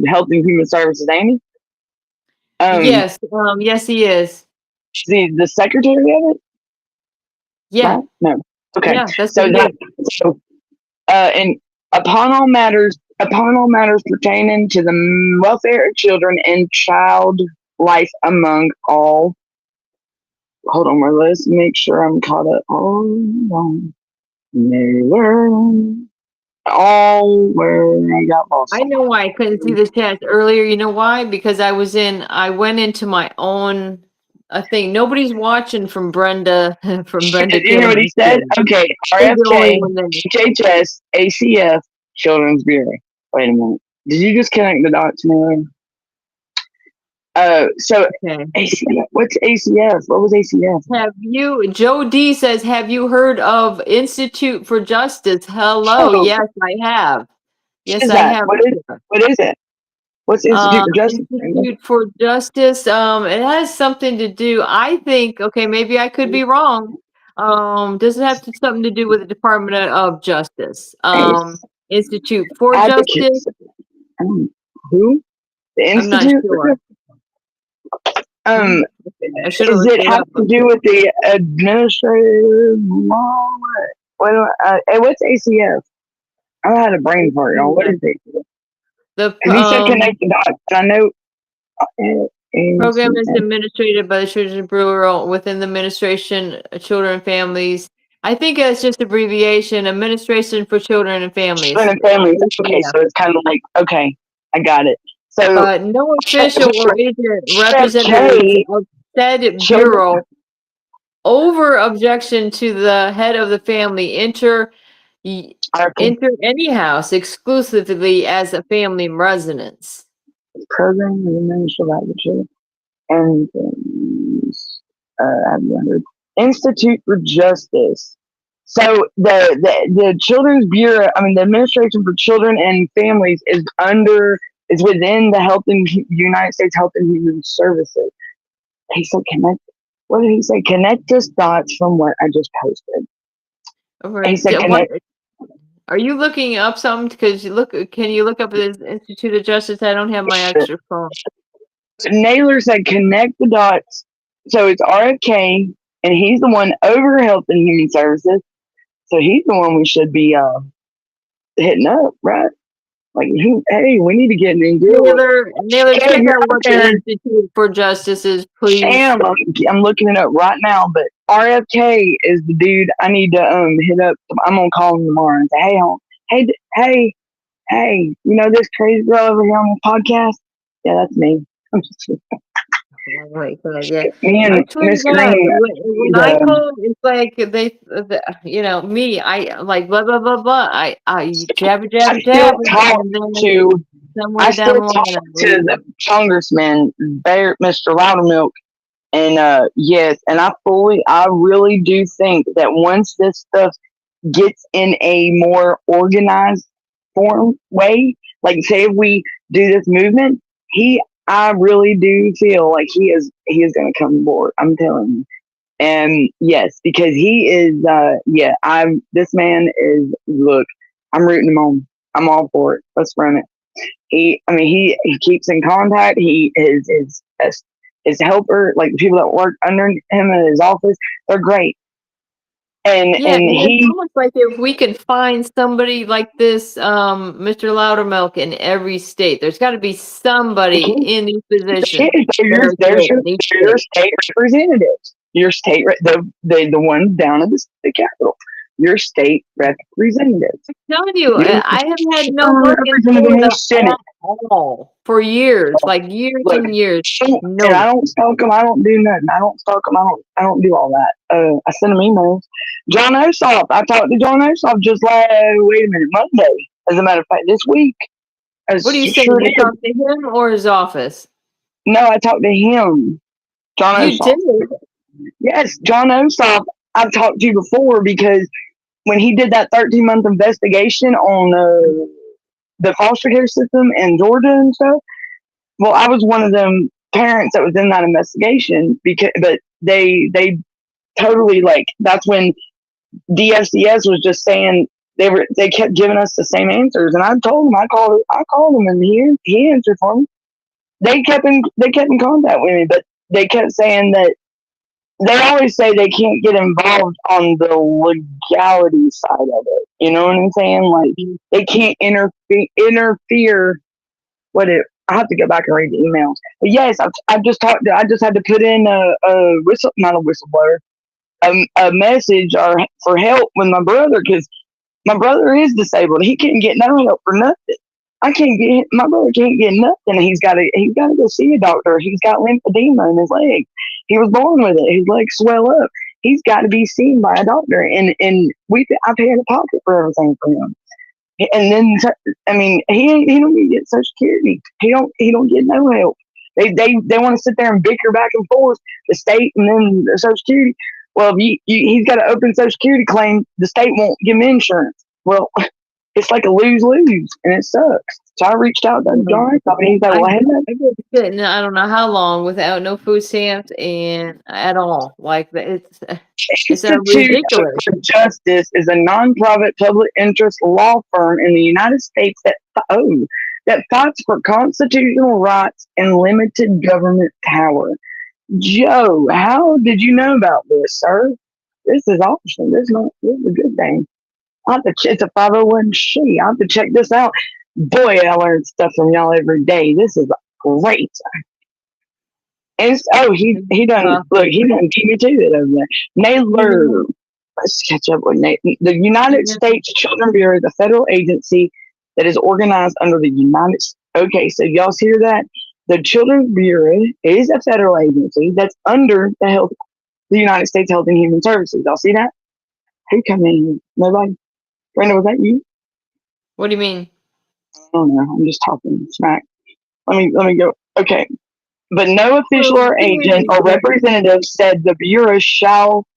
Speaker 2: Health and Human Services, Amy?
Speaker 3: Yes. Yes, he is.
Speaker 2: Is the Secretary of it?
Speaker 3: Yeah.
Speaker 2: No. Okay.
Speaker 3: Yeah, that's
Speaker 2: and upon all matters pertaining to the welfare of children and child life among all. Hold on, let's make sure I'm caught up. Where I got lost.
Speaker 3: I know why I couldn't see the chat earlier. You know why? Because I went into my own thing. Nobody's watching from Brenda.
Speaker 2: You know what he said? Okay, RFK, HHS, ACF, Children's Bureau. Wait a minute. Did you just connect the dots, Mary? ACF. What's ACF? What was ACF?
Speaker 3: Joe D says, have you heard of Institute for Justice? Hello. Oh. Yes, I have. Yes, I have.
Speaker 2: What is it? What's Institute for Justice?
Speaker 3: Institute for Justice. It has something to do, I think, okay, maybe I could be wrong. Does it have something to do with the Department of Justice? Institute for Justice.
Speaker 2: Who? The Institute?
Speaker 3: I'm not sure.
Speaker 2: Does it have to do with the administrative law? What's ACF? I had a brain fart, y'all. What is it?
Speaker 3: He
Speaker 2: said connect the dots. I know.
Speaker 3: Program is administrated by the Children's Bureau within the Administration of Children and Families. I think it's just abbreviation, Administration for Children and Families.
Speaker 2: Children and Families. Okay, yeah. So it's kind of like, okay, I got it. So
Speaker 3: no official or agent representative of said bureau over objection to the head of the family enter any house exclusively as a family residence.
Speaker 2: Program is administered by the children and Institute for Justice. So the Children's Bureau, I mean the Administration for Children and Families is within the United States Health and Human Services. He said connect. What did he say? Connect us dots from what I just posted.
Speaker 3: Right.
Speaker 2: He said connect.
Speaker 3: Are you looking up something? Because can you look up this Institute of Justice? I don't have my extra phone.
Speaker 2: Naylor said connect the dots. So it's RFK, and he's the one over Health and Human Services. So he's the one we should be hitting up, right? Like, hey, we need to get in deal.
Speaker 3: Naylor, check out what the Institute for Justice is, please.
Speaker 2: I'm looking it up right now, but RFK is the dude I need to hit up. I'm gonna call him tomorrow and say, hey, you know this crazy girl over here on the podcast? Yeah, that's me. I'm just
Speaker 3: Right, yeah.
Speaker 2: Me and Miss Green.
Speaker 3: When I call, it's like me. I like blah blah blah blah. I jab.
Speaker 2: I still talk to the congressman, Mr. Loudermilk, and yes, and I really do think that once this stuff gets in a more organized way, like say if we do this movement, I really do feel like he is going to come aboard. I'm telling you. And yes, because he is, this man is, look, I'm rooting him on. I'm all for it. Let's run it. He keeps in contact. His helper, like the people that work under him in his office, they're great. And
Speaker 3: it's almost like if we could find somebody like this, Mr. Loudermilk in every state, there's got to be somebody in these positions.
Speaker 2: There's your state representatives. Your state, the ones down in the Capitol. Your state representatives.
Speaker 3: I'm telling you, I have had no luck in Florida at all for years, and years.
Speaker 2: No. And I don't stalk them. I don't do nothing. I don't stalk them. I don't do all that. I send them emails. John Ossoff. I talked to John Ossoff just Monday. As a matter of fact, this week.
Speaker 3: What do you say? You talked to him or his office?
Speaker 2: No, I talked to him. John Ossoff.
Speaker 3: You did?
Speaker 2: Yes, John Ossoff. I've talked to you before because when he did that 13-month investigation on the foster care system in Georgia and stuff, well, I was one of them parents that was in that investigation but they totally, like, that's when DFCS was just saying they kept giving us the same answers, and I told them I called him and he answered for me. They kept in contact with me, but they kept saying that they always say they can't get involved on the legality side of it. You know what I'm saying? Like they can't interfere. I have to go back and read the emails. But yes, I just had to put in not a whistleblower, a message for help with my brother, because my brother is disabled. He can't get no help for nothing. My brother can't get nothing. He's got to go see a doctor. He's got lymphedema in his leg. He was born with it. His legs swell up. He's got to be seen by a doctor. And I pay out of pocket for everything for him. And then, I mean, he don't even get Social Security. He don't get no help. They want to sit there and bicker back and forth, the state and then the Social Security. Well, if he's got an open Social Security claim, the state won't give him insurance. Well, it's like a lose-lose, and it sucks. So I reached out to John. He's like, well,
Speaker 3: I don't know how long without no food stamps and at all. Like it's
Speaker 2: Institute for Justice is a non-profit public interest law firm in the United States that fights for constitutional rights and limited government power. Joe, how did you know about this, sir? This is awesome. This is a good thing. It's a 501c. I have to check this out. Boy, I learn stuff from y'all every day. This is great. And he done beat me to it over there. Naylor, let's catch up with Nate. The United States Children's Bureau is a federal agency that is organized under the United States. Okay, so y'all hear that? The Children's Bureau is a federal agency that's under the United States Health and Human Services. Y'all see that? Who come in? Nobody? Brenda, was that you?
Speaker 3: What do you mean?
Speaker 2: I don't know. I'm just talking smack. Let me go. Okay. But no official or agent or representative said the Bureau shall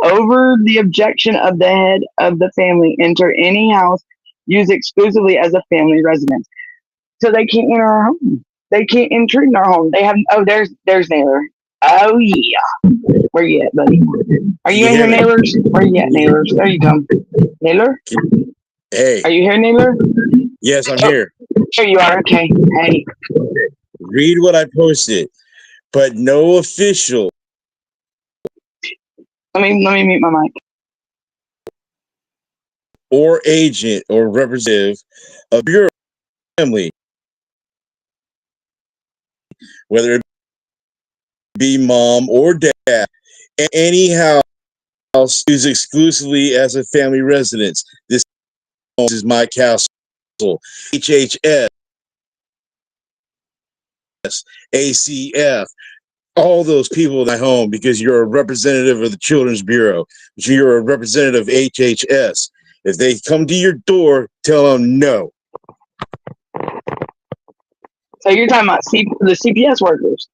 Speaker 2: over the objection of the head of the family, enter any house used exclusively as a family residence. So they can't enter our home. They can't intrude in our home. They have. Oh, there's Naylor. Oh yeah. Where you at, buddy? Are you in here, Naylors? Where you at, Naylors? There you go. Naylor?
Speaker 4: Hey.
Speaker 2: Are you here, Naylor?
Speaker 4: Yes, I'm here.
Speaker 2: Here you are. Okay. Hey.
Speaker 4: Read what I posted, but no official.
Speaker 2: Let me mute my mic.
Speaker 4: Or agent or representative of your family, whether it be mom or dad, any house used exclusively as a family residence. This is my castle. HHS, ACF, all those people in the home, because you're a representative of the Children's Bureau. You're a representative of HHS. If they come to your door, tell them no.
Speaker 2: So you're talking about the CPS workers.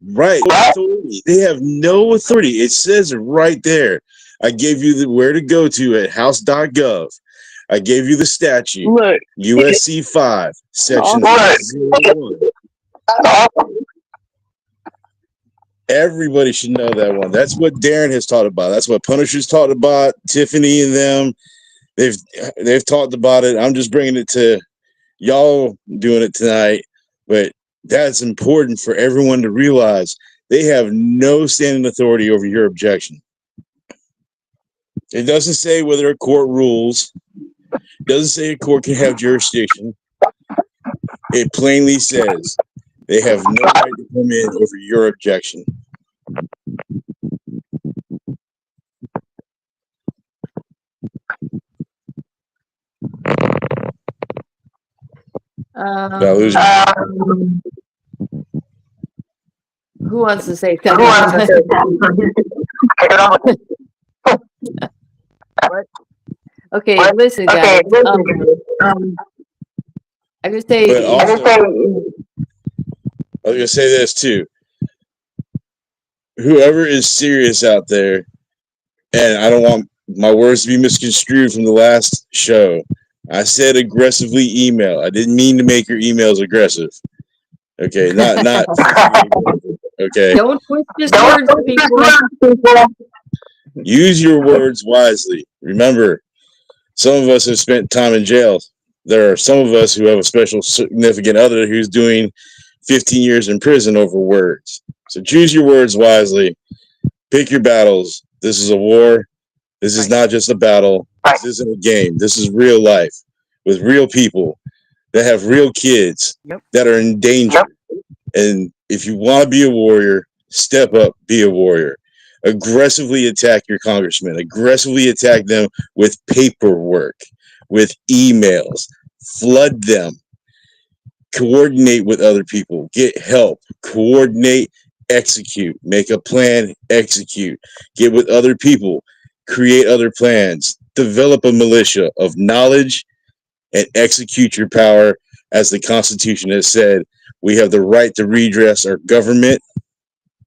Speaker 4: Right. Authority. They have no authority. It says it right there. I gave you where to go to at house.gov. I gave you the statute.
Speaker 2: Look,
Speaker 4: USC 5, section 01. Everybody should know that one. That's what Darren has taught about. That's what Punisher's taught about. Tiffany and them, they've talked about it. I'm just bringing it to y'all doing it tonight. But that's important for everyone to realize. They have no standing authority over your objection. It doesn't say whether a court rules. It doesn't say a court can have jurisdiction. It plainly says they have no right to come in over your objection.
Speaker 3: Who wants to say something? What? Okay, listen, guys. I would say.
Speaker 4: But also, I was gonna say this too. Whoever is serious out there, and I don't want my words to be misconstrued from the last show. I said aggressively email. I didn't mean to make your emails aggressive. Okay, not. Okay.
Speaker 3: Don't twist his words, people.
Speaker 4: Use your words wisely. Remember, some of us have spent time in jail. There are some of us who have a special significant other who's doing 15 years in prison over words. So choose your words wisely. Pick your battles. This is a war. This is not just a battle. This isn't a game. This is real life with real people that have real kids that are in danger. And if you want to be a warrior, step up, be a warrior. Aggressively attack your congressman. Aggressively attack them with paperwork, with emails. Flood them. Coordinate with other people. Get help. Coordinate. Execute. Make a plan. Execute. Get with other people. Create other plans. Develop a militia of knowledge and execute your power. As the Constitution has said, we have the right to redress our government,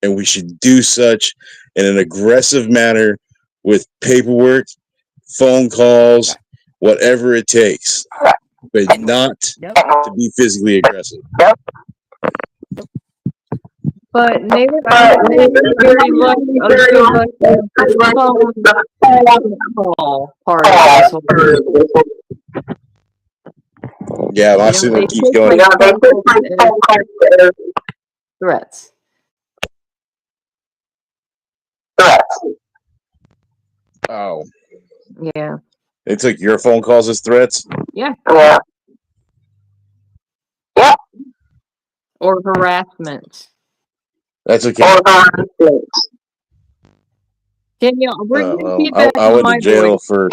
Speaker 4: and we should do such in an aggressive manner with paperwork, phone calls, whatever it takes, but not to be physically aggressive.
Speaker 3: But maybe very much the phone call part of this whole thing.
Speaker 4: Yeah, my signal keeps going.
Speaker 3: Threats.
Speaker 4: Oh.
Speaker 3: Yeah.
Speaker 4: They took your phone calls as threats?
Speaker 3: Yeah. Or harassment.
Speaker 4: That's okay.
Speaker 3: Can you repeat that?
Speaker 4: I went to jail for.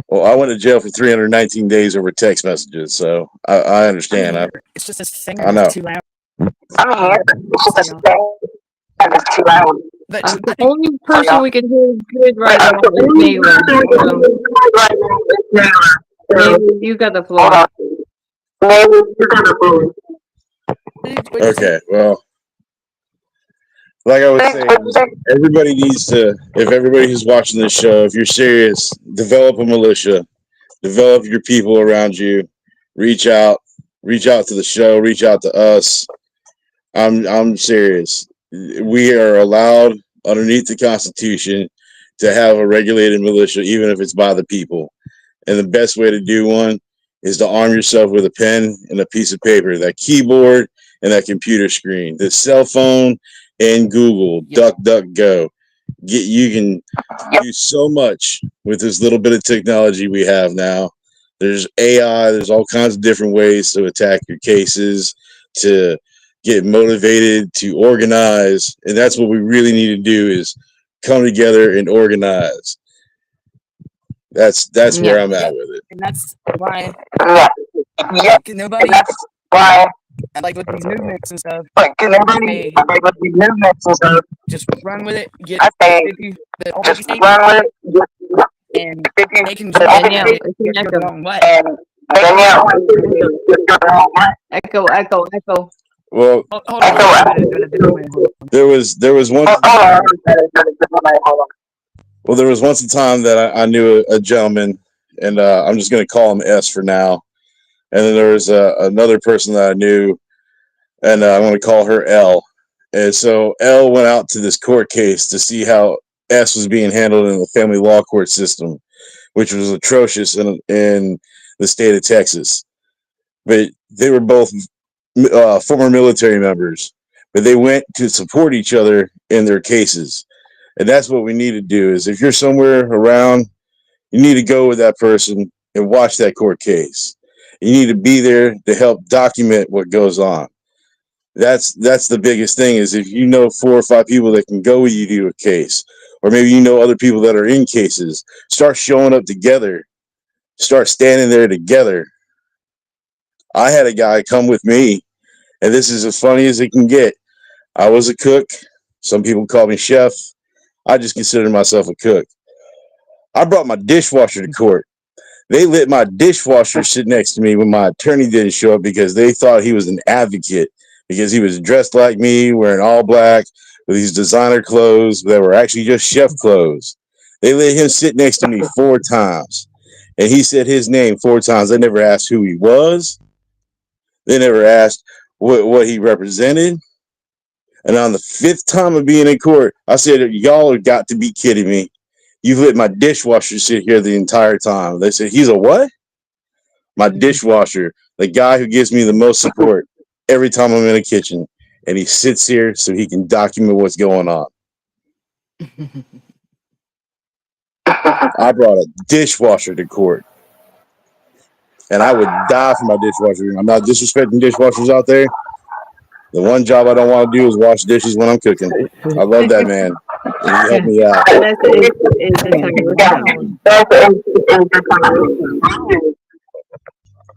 Speaker 4: Well, I went to jail for 319 days over text messages, so I understand.
Speaker 5: It's just this thing.
Speaker 4: I know.
Speaker 5: Too loud.
Speaker 3: It's too loud. The only person we can hear good right now is Naylor. Naylor, you got the floor.
Speaker 4: Okay, well, like I was saying, everybody needs to, if everybody who's watching this show, if you're serious, develop a militia, develop your people around you, reach out, reach out to the show, reach out to us. I'm serious. We are allowed underneath the Constitution to have a regulated militia, even if it's by the people. And the best way to do one is to arm yourself with a pen and a piece of paper, that keyboard and that computer screen, the cell phone and Google, DuckDuckGo. You can do so much with this little bit of technology we have now. There's AI, there's all kinds of different ways to attack your cases, to get motivated, to organize. And that's what we really need to do is come together and organize. That's where I'm at with it.
Speaker 5: And that's why
Speaker 2: Yeah.
Speaker 5: nobody,
Speaker 2: That's why,
Speaker 5: like with these movements and stuff,
Speaker 2: like, nobody, like, with these movements and stuff,
Speaker 5: just run with it, get
Speaker 2: I say,
Speaker 5: 50, the
Speaker 2: just
Speaker 5: 50 states,
Speaker 2: run with it,
Speaker 5: and they can
Speaker 2: the
Speaker 5: just
Speaker 2: only
Speaker 3: Danielle,
Speaker 2: thing-
Speaker 3: it's an
Speaker 5: go
Speaker 3: echo.
Speaker 5: their own way.
Speaker 2: and Danielle,
Speaker 3: Echo, echo, echo.
Speaker 4: Well,
Speaker 5: Hold on, I'm gonna do it a different way. Hold on.
Speaker 4: there was one.
Speaker 2: hold on.
Speaker 4: Well, there was once a time that I knew a gentleman, and I'm just going to call him S for now. And then there was another person that I knew, and I'm going to call her L. And so L went out to this court case to see how S was being handled in the family law court system, which was atrocious in the state of Texas. But they were both former military members, but they went to support each other in their cases. And that's what we need to do is if you're somewhere around, you need to go with that person and watch that court case. You need to be there to help document what goes on. That's the biggest thing is if you know 4 or 5 people that can go with you to a case, or maybe you know other people that are in cases, start showing up together, start standing there together. I had a guy come with me, and this is as funny as it can get. I was a cook. Some people call me chef. I just consider myself a cook. I brought my dishwasher to court. They let my dishwasher sit next to me when my attorney didn't show up because they thought he was an advocate because he was dressed like me, wearing all black with these designer clothes that were actually just chef clothes. They let him sit next to me 4 times, and he said his name 4 times. They never asked who he was. They never asked what he represented. And on the 5th time of being in court, I said, y'all have got to be kidding me. You've let my dishwasher sit here the entire time. They said, he's a what? My dishwasher, the guy who gives me the most support every time I'm in the kitchen. And he sits here so he can document what's going on. I brought a dishwasher to court. And I would die for my dishwasher. I'm not disrespecting dishwashers out there. The one job I don't want to do is wash dishes when I'm cooking. I love that man. He helped me out.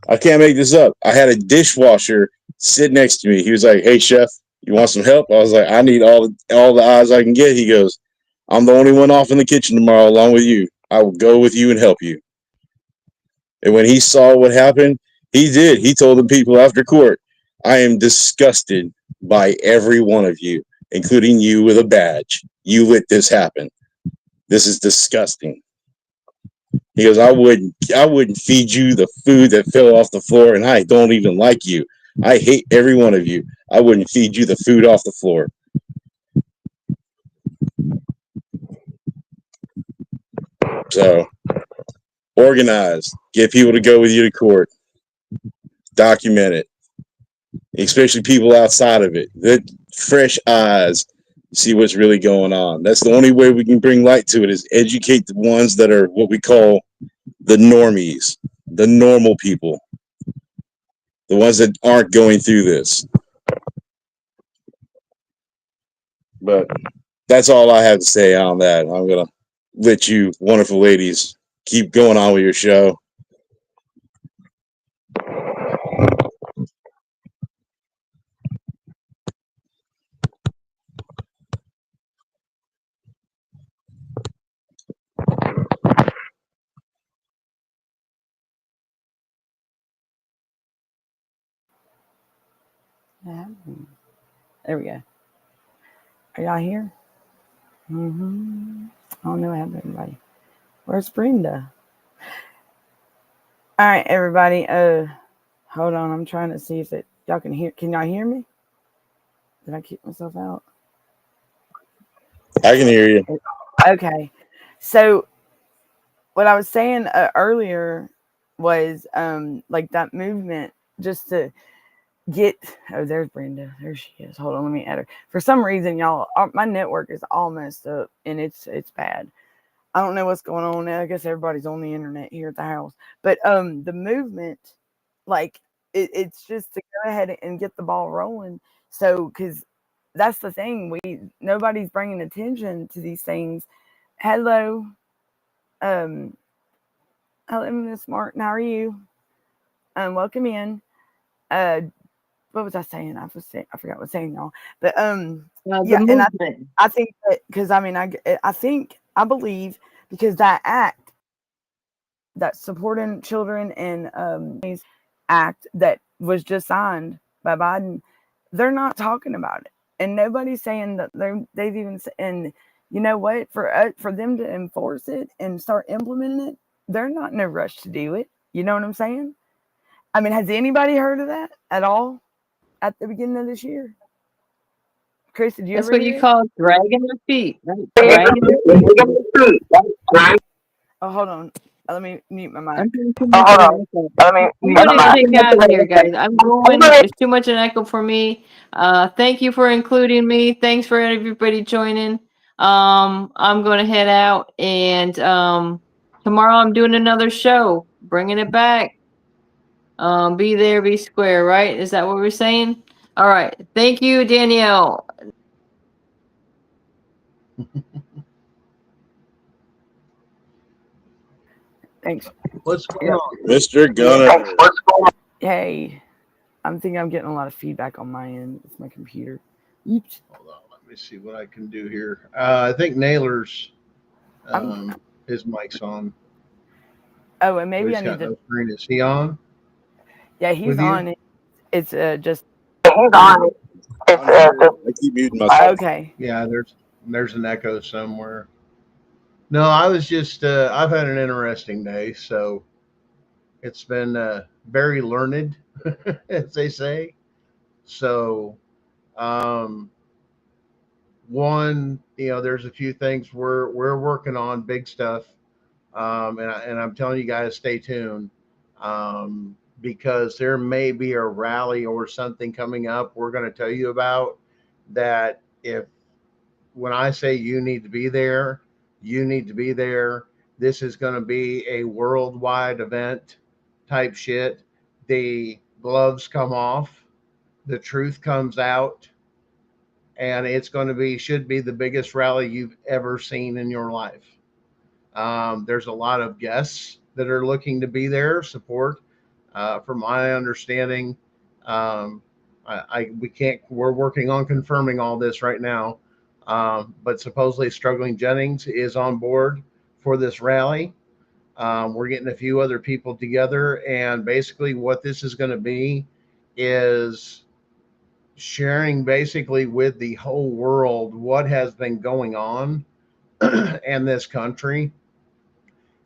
Speaker 4: I can't make this up. I had a dishwasher sit next to me. He was like, "Hey, chef, you want some help?" I was like, "I need all the eyes I can get." He goes, "I'm the only one off in the kitchen tomorrow along with you. I will go with you and help you." And when he saw what happened, he did. He told the people after court, "I am disgusted by every one of you, including you with a badge. You let this happen. This is disgusting." He goes, I wouldn't feed you the food that fell off the floor, and I don't even like you. I hate every one of you. I wouldn't feed you the food off the floor. So, organize. Get people to go with you to court. Document it. Especially people outside of it. Let fresh eyes see what's really going on. That's the only way we can bring light to it is educate the ones that are what we call the normies, the normal people, the ones that aren't going through this. But that's all I have to say on that. I'm going to let you wonderful ladies keep going on with your show.
Speaker 2: There we go. Are y'all here? I don't know what happened to everybody. Where's Brenda? All right, everybody. Hold on. I'm trying to see if y'all can hear. Can y'all hear me? Did I kick myself out?
Speaker 4: I can hear you.
Speaker 2: Okay. So what I was saying earlier was like that movement just to get. Oh, there's Brenda. There she is. Hold on, let me add her. For some reason, y'all, my network is all messed up and it's bad. I don't know what's going on. I guess everybody's on the internet here at the house. But the movement, like it's just to go ahead and get the ball rolling. So because that's the thing, nobody's bringing attention to these things. Hello, hello, Miss Martin. How are you? Welcome in. What was I saying? I forgot what I was saying, y'all. But yeah, and I think that because I mean I believe because that act, that supporting children and act that was just signed by Biden, they're not talking about it, and nobody's saying that they've even. And you know what? For them to enforce it and start implementing it, they're not in a rush to do it. You know what I'm saying? I mean, has anybody heard of that at all at the beginning of this year? Chris, did you
Speaker 3: That's
Speaker 2: ever
Speaker 3: what
Speaker 2: hear
Speaker 3: you
Speaker 2: it?
Speaker 3: call dragging their feet, right? Dragging their feet.
Speaker 2: Oh, hold on. Let me mute my
Speaker 3: I'm
Speaker 2: mic.
Speaker 3: getting too much of an echo. I'm gonna take out of here, guys. I'm going. It's too much an echo for me. Thank you for including me. Thanks for everybody joining. I'm gonna head out, and tomorrow I'm doing another show, bringing it back. Be there, be square, right? Is that what we're saying? All right. Thank you, Danielle.
Speaker 2: Thanks.
Speaker 6: What's going on?
Speaker 4: Mr. Gunner.
Speaker 2: Hey, I'm thinking I'm getting a lot of feedback on my end. It's my computer. Oops.
Speaker 6: Hold on, let me see what I can do here. I think Naylor's his mic's on.
Speaker 2: Oh, and
Speaker 6: But
Speaker 2: maybe I
Speaker 6: he's
Speaker 2: need
Speaker 6: got
Speaker 2: to.
Speaker 6: no screen. Is he on
Speaker 2: Yeah, he's
Speaker 6: with you?
Speaker 2: on. It's just
Speaker 4: He's on. I keep muting myself.
Speaker 2: okay.
Speaker 6: Yeah, there's an echo somewhere. No, I was just I've had an interesting day, so it's been very learned, as they say. So, um, one, there's a few things we're working on, big stuff, and I'm telling you guys, stay tuned, because there may be a rally or something coming up. We're going to tell you about that. If when I say you need to be there, you need to be there. This is going to be a worldwide event type shit. The gloves come off, the truth comes out, and it's going to should be the biggest rally you've ever seen in your life. There's a lot of guests that are looking to be there, support. From my understanding, we can't. We're working on confirming all this right now, but supposedly Struggling Jennings is on board for this rally. We're getting a few other people together, and basically, what this is going to be is sharing basically with the whole world what has been going on in this country,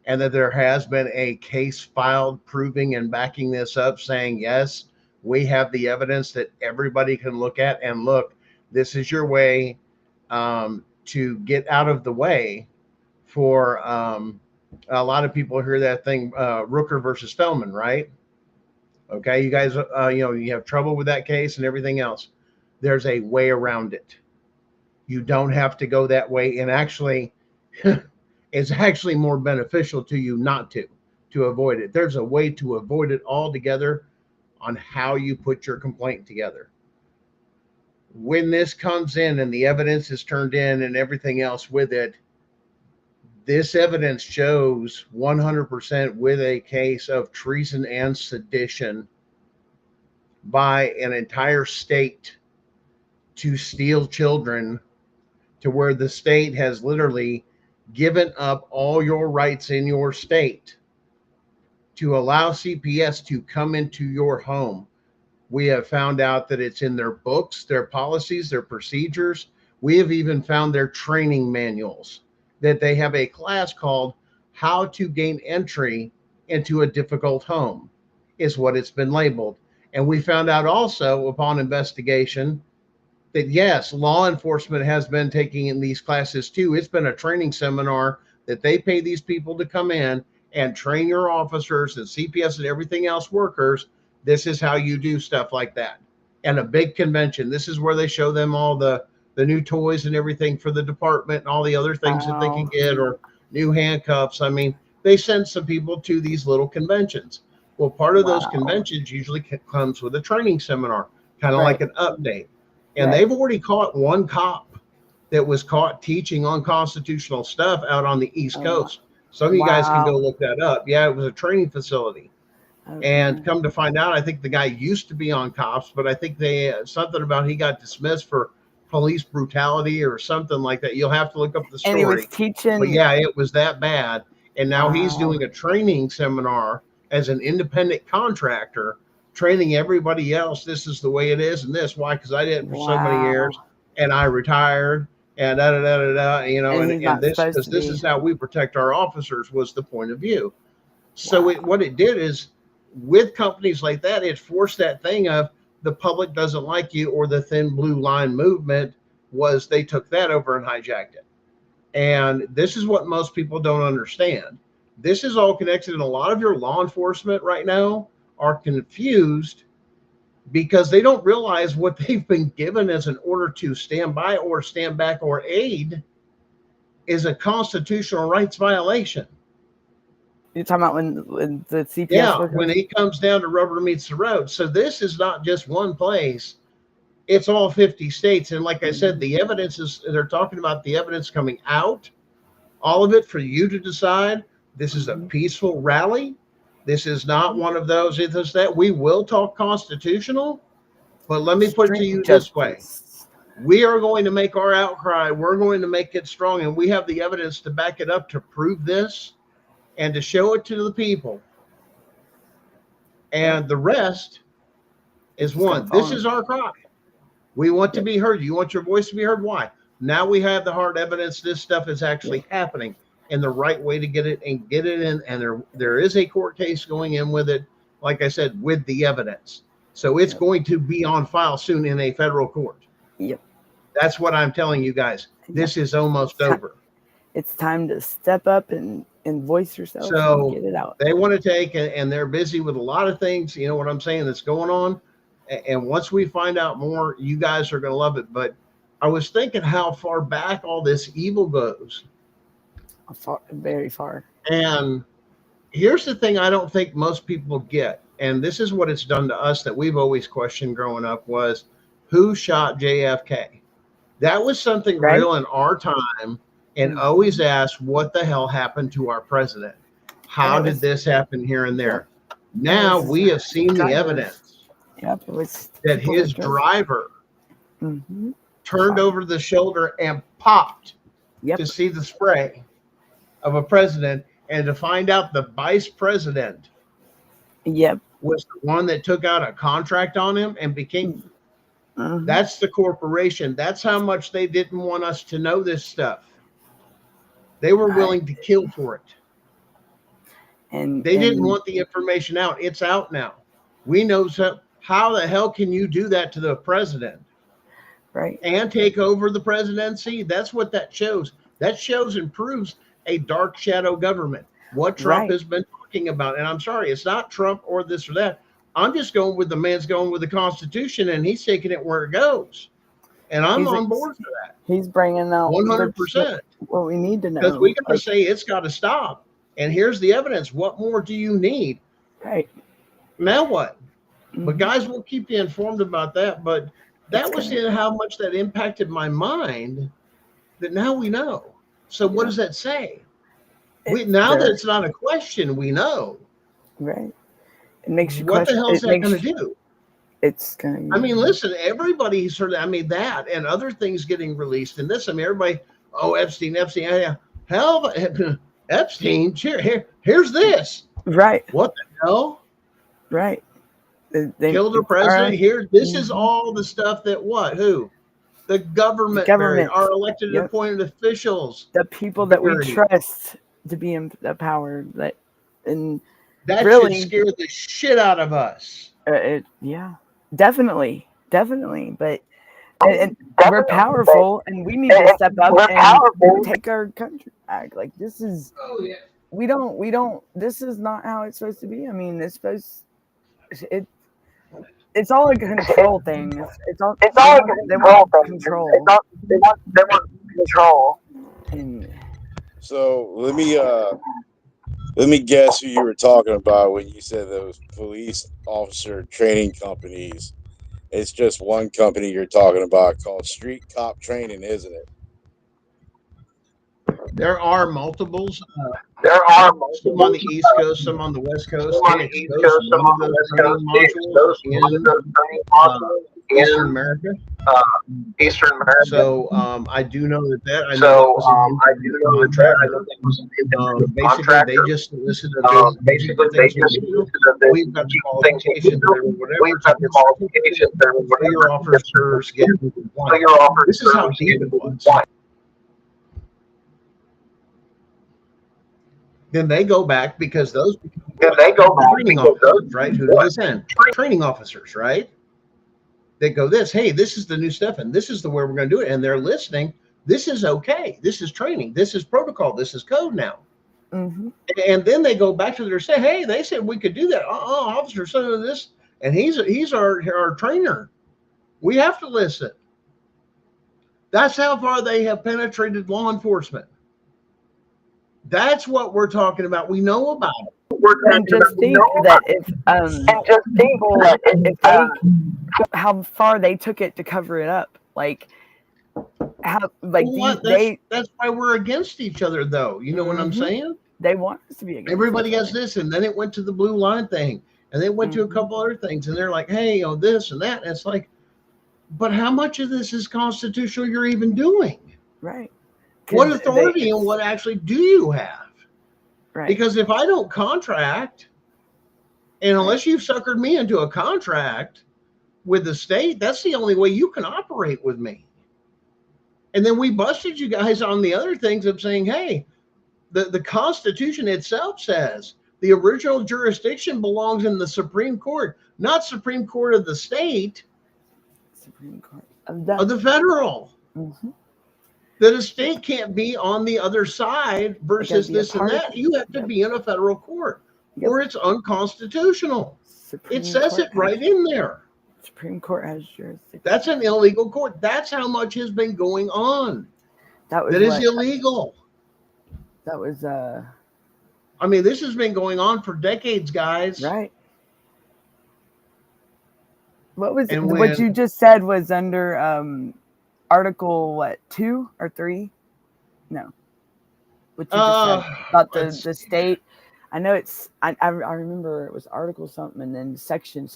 Speaker 6: and that there has been a case filed proving and backing this up, saying, yes, we have the evidence that everybody can look at, and look, this is your way to get out of the way for a lot of people hear that thing, Rooker versus Feldman, right? Okay, you guys, you have trouble with that case and everything else. There's a way around it. You don't have to go that way, and actually, it's actually more beneficial to you not to avoid it. There's a way to avoid it altogether on how you put your complaint together. When this comes in and the evidence is turned in and everything else with it, this evidence shows 100% with a case of treason and sedition by an entire state to steal children, to where the state has literally given up all your rights in your state to allow CPS to come into your home. We have found out that it's in their books, their policies, their procedures. We have even found their training manuals, that they have a class called How to Gain Entry into a Difficult Home, is what it's been labeled. And we found out also upon investigation that yes, law enforcement has been taking in these classes too. It's been a training seminar that they pay these people to come in and train your officers and CPS and everything else workers. This is how you do stuff like that. And a big convention. This is where they show them all the new toys and everything for the department and all the other things that they can get, or new handcuffs. I mean, they send some people to these little conventions. Well, part of those conventions usually comes with a training seminar, kind of like an update. And they've already caught one cop that was caught teaching unconstitutional stuff out on the East Coast. Some of you guys can go look that up. Yeah, it was a training facility. And come to find out, I think the guy used to be on cops, but I think they something about he got dismissed for police brutality or something like that. You'll have to look up the story.
Speaker 5: And he was teaching.
Speaker 6: But yeah, it was that bad. And now he's doing a training seminar as an independent contractor, training everybody else. This is the way it is, and this. Why? Because I did it for so many years, and I retired, and you know, and this, because this is how we protect our officers, was the point of view. So what it did is, with companies like that, it forced that thing of the public doesn't like you, or the thin blue line movement was, they took that over and hijacked it. And this is what most people don't understand. This is all connected, and a lot of your law enforcement right now are confused because they don't realize what they've been given as an order to stand by or stand back or aid is a constitutional rights violation.
Speaker 5: You're talking about when the CPS?
Speaker 6: Yeah, when it comes down to rubber meets the road. So this is not just one place. It's all 50 states. And like I said, the evidence is, they're talking about the evidence coming out, all of it for you to decide. This is a peaceful rally. This is not one of those, it's that. We will talk constitutional, but let me put it to you this way. We are going to make our outcry. We're going to make it strong, and we have the evidence to back it up, to prove this and to show it to the people. And the rest is one. This is our cry. We want to be heard. You want your voice to be heard. Why? Now we have the hard evidence this stuff is actually happening, and the right way to get it and get it in. And there is a court case going in with it, like I said, with the evidence. So it's going to be on file soon in a federal court.
Speaker 5: Yep.
Speaker 6: That's what I'm telling you guys. This is almost over.
Speaker 5: It's time to step up and voice yourself and get it out.
Speaker 6: They want to take, and they're busy with a lot of things, you know what I'm saying, that's going on. And once we find out more, you guys are going to love it. But I was thinking how far back all this evil goes.
Speaker 5: Very far.
Speaker 6: And here's the thing I don't think most people get, and this is what it's done to us that we've always questioned growing up, was who shot JFK? That was something real in our time, and always asked, what the hell happened to our president? How did this happen here and there? Now we have seen the evidence that his driver turned over the shoulder and popped to see the spray of a president, and to find out the vice president was the one that took out a contract on him and became that's the corporation. That's how much they didn't want us to know this stuff. They were willing to kill for it, and they didn't want the information out. It's out now. We know. So how the hell can you do that to the president, and take over the presidency? That's what that shows. That shows and proves a dark shadow government, what Trump has been talking about. And I'm sorry, it's not Trump or this or that. I'm just going with the man's going with the Constitution, and he's taking it where it goes. And I'm on board for that.
Speaker 5: He's bringing out
Speaker 6: 100%.
Speaker 5: What we need to know.
Speaker 6: Because we got to say it's got to stop. And here's the evidence. What more do you need? Now what? But guys, we'll keep you informed about that. But that was how much that impacted my mind, that now we know. So what does that say? Now that it's not a question, we know.
Speaker 5: It makes you
Speaker 6: what
Speaker 5: question.
Speaker 6: The hell is that going to do?
Speaker 5: It's going to.
Speaker 6: I mean, listen, everybody's heard. I mean, that and other things getting released in this. I mean, everybody, Epstein. Hell, Epstein. Here's this.
Speaker 5: What
Speaker 6: the hell? Killed a president. Here, this is all the stuff that what? Who? The government, our elected and appointed officials,
Speaker 5: the people that we trust to be in the power. That
Speaker 6: really should scare the shit out of us.
Speaker 5: Yeah, definitely. But we're powerful, and we need to step up and take our country back. Like this is.
Speaker 6: Oh yeah.
Speaker 5: We don't. This is not how it's supposed to be. I mean, it's supposed. It's all a control thing. It's all a control thing. Control. They want control.
Speaker 4: So let me guess who you were talking about when you said those police officer training companies. It's just one company you're talking about called Street Cop Training, isn't it?
Speaker 6: There are multiples. Some on the East Coast, some on the West Coast. Eastern America. So I do know that. I know basically they just solicited those. We've got the qualifications or whatever. Your officers get. This is how deep it was. Then they go back because those training officers, right? Who do they send? Training officers, right? They go hey, this is the new stuff, and this is the way we're going to do it. And they're listening. This is okay. This is training. This is protocol. This is code now.
Speaker 5: Mm-hmm.
Speaker 6: And then they go back to their say, hey, they said we could do that. Officer said this, and he's our trainer. We have to listen. That's how far they have penetrated law enforcement. That's what we're talking about. We know about it.
Speaker 5: And just think that how far they took it to cover it up, that's
Speaker 6: why we're against each other, though. You know what I'm saying?
Speaker 5: They want us to be against.
Speaker 6: Everybody has this, and then it went to the blue line thing, and they went to a couple other things, and they're like, hey, this and that. And it's like, but how much of this is constitutional you're even doing?
Speaker 5: Right.
Speaker 6: What authority and what actually do you have?
Speaker 5: Right.
Speaker 6: Because if I don't contract, and unless you've suckered me into a contract with the state, that's the only way you can operate with me. And then we busted you guys on the other things of saying, hey, the Constitution itself says the original jurisdiction belongs in the Supreme Court, not Supreme Court of the state,
Speaker 5: Supreme Court
Speaker 6: of the federal.
Speaker 5: Mm-hmm.
Speaker 6: That a state can't be on the other side versus this and that. You have to be in a federal court, or it's unconstitutional. It says it right in there.
Speaker 5: Supreme Court has jurisdiction.
Speaker 6: That's an illegal court. That's how much has been going on. That is illegal.
Speaker 5: That was
Speaker 6: I mean, this has been going on for decades, guys.
Speaker 5: Right. What you just said was under Article 2 or 3? No. What you just said about the state. I know it's I remember it was Article something and then subsection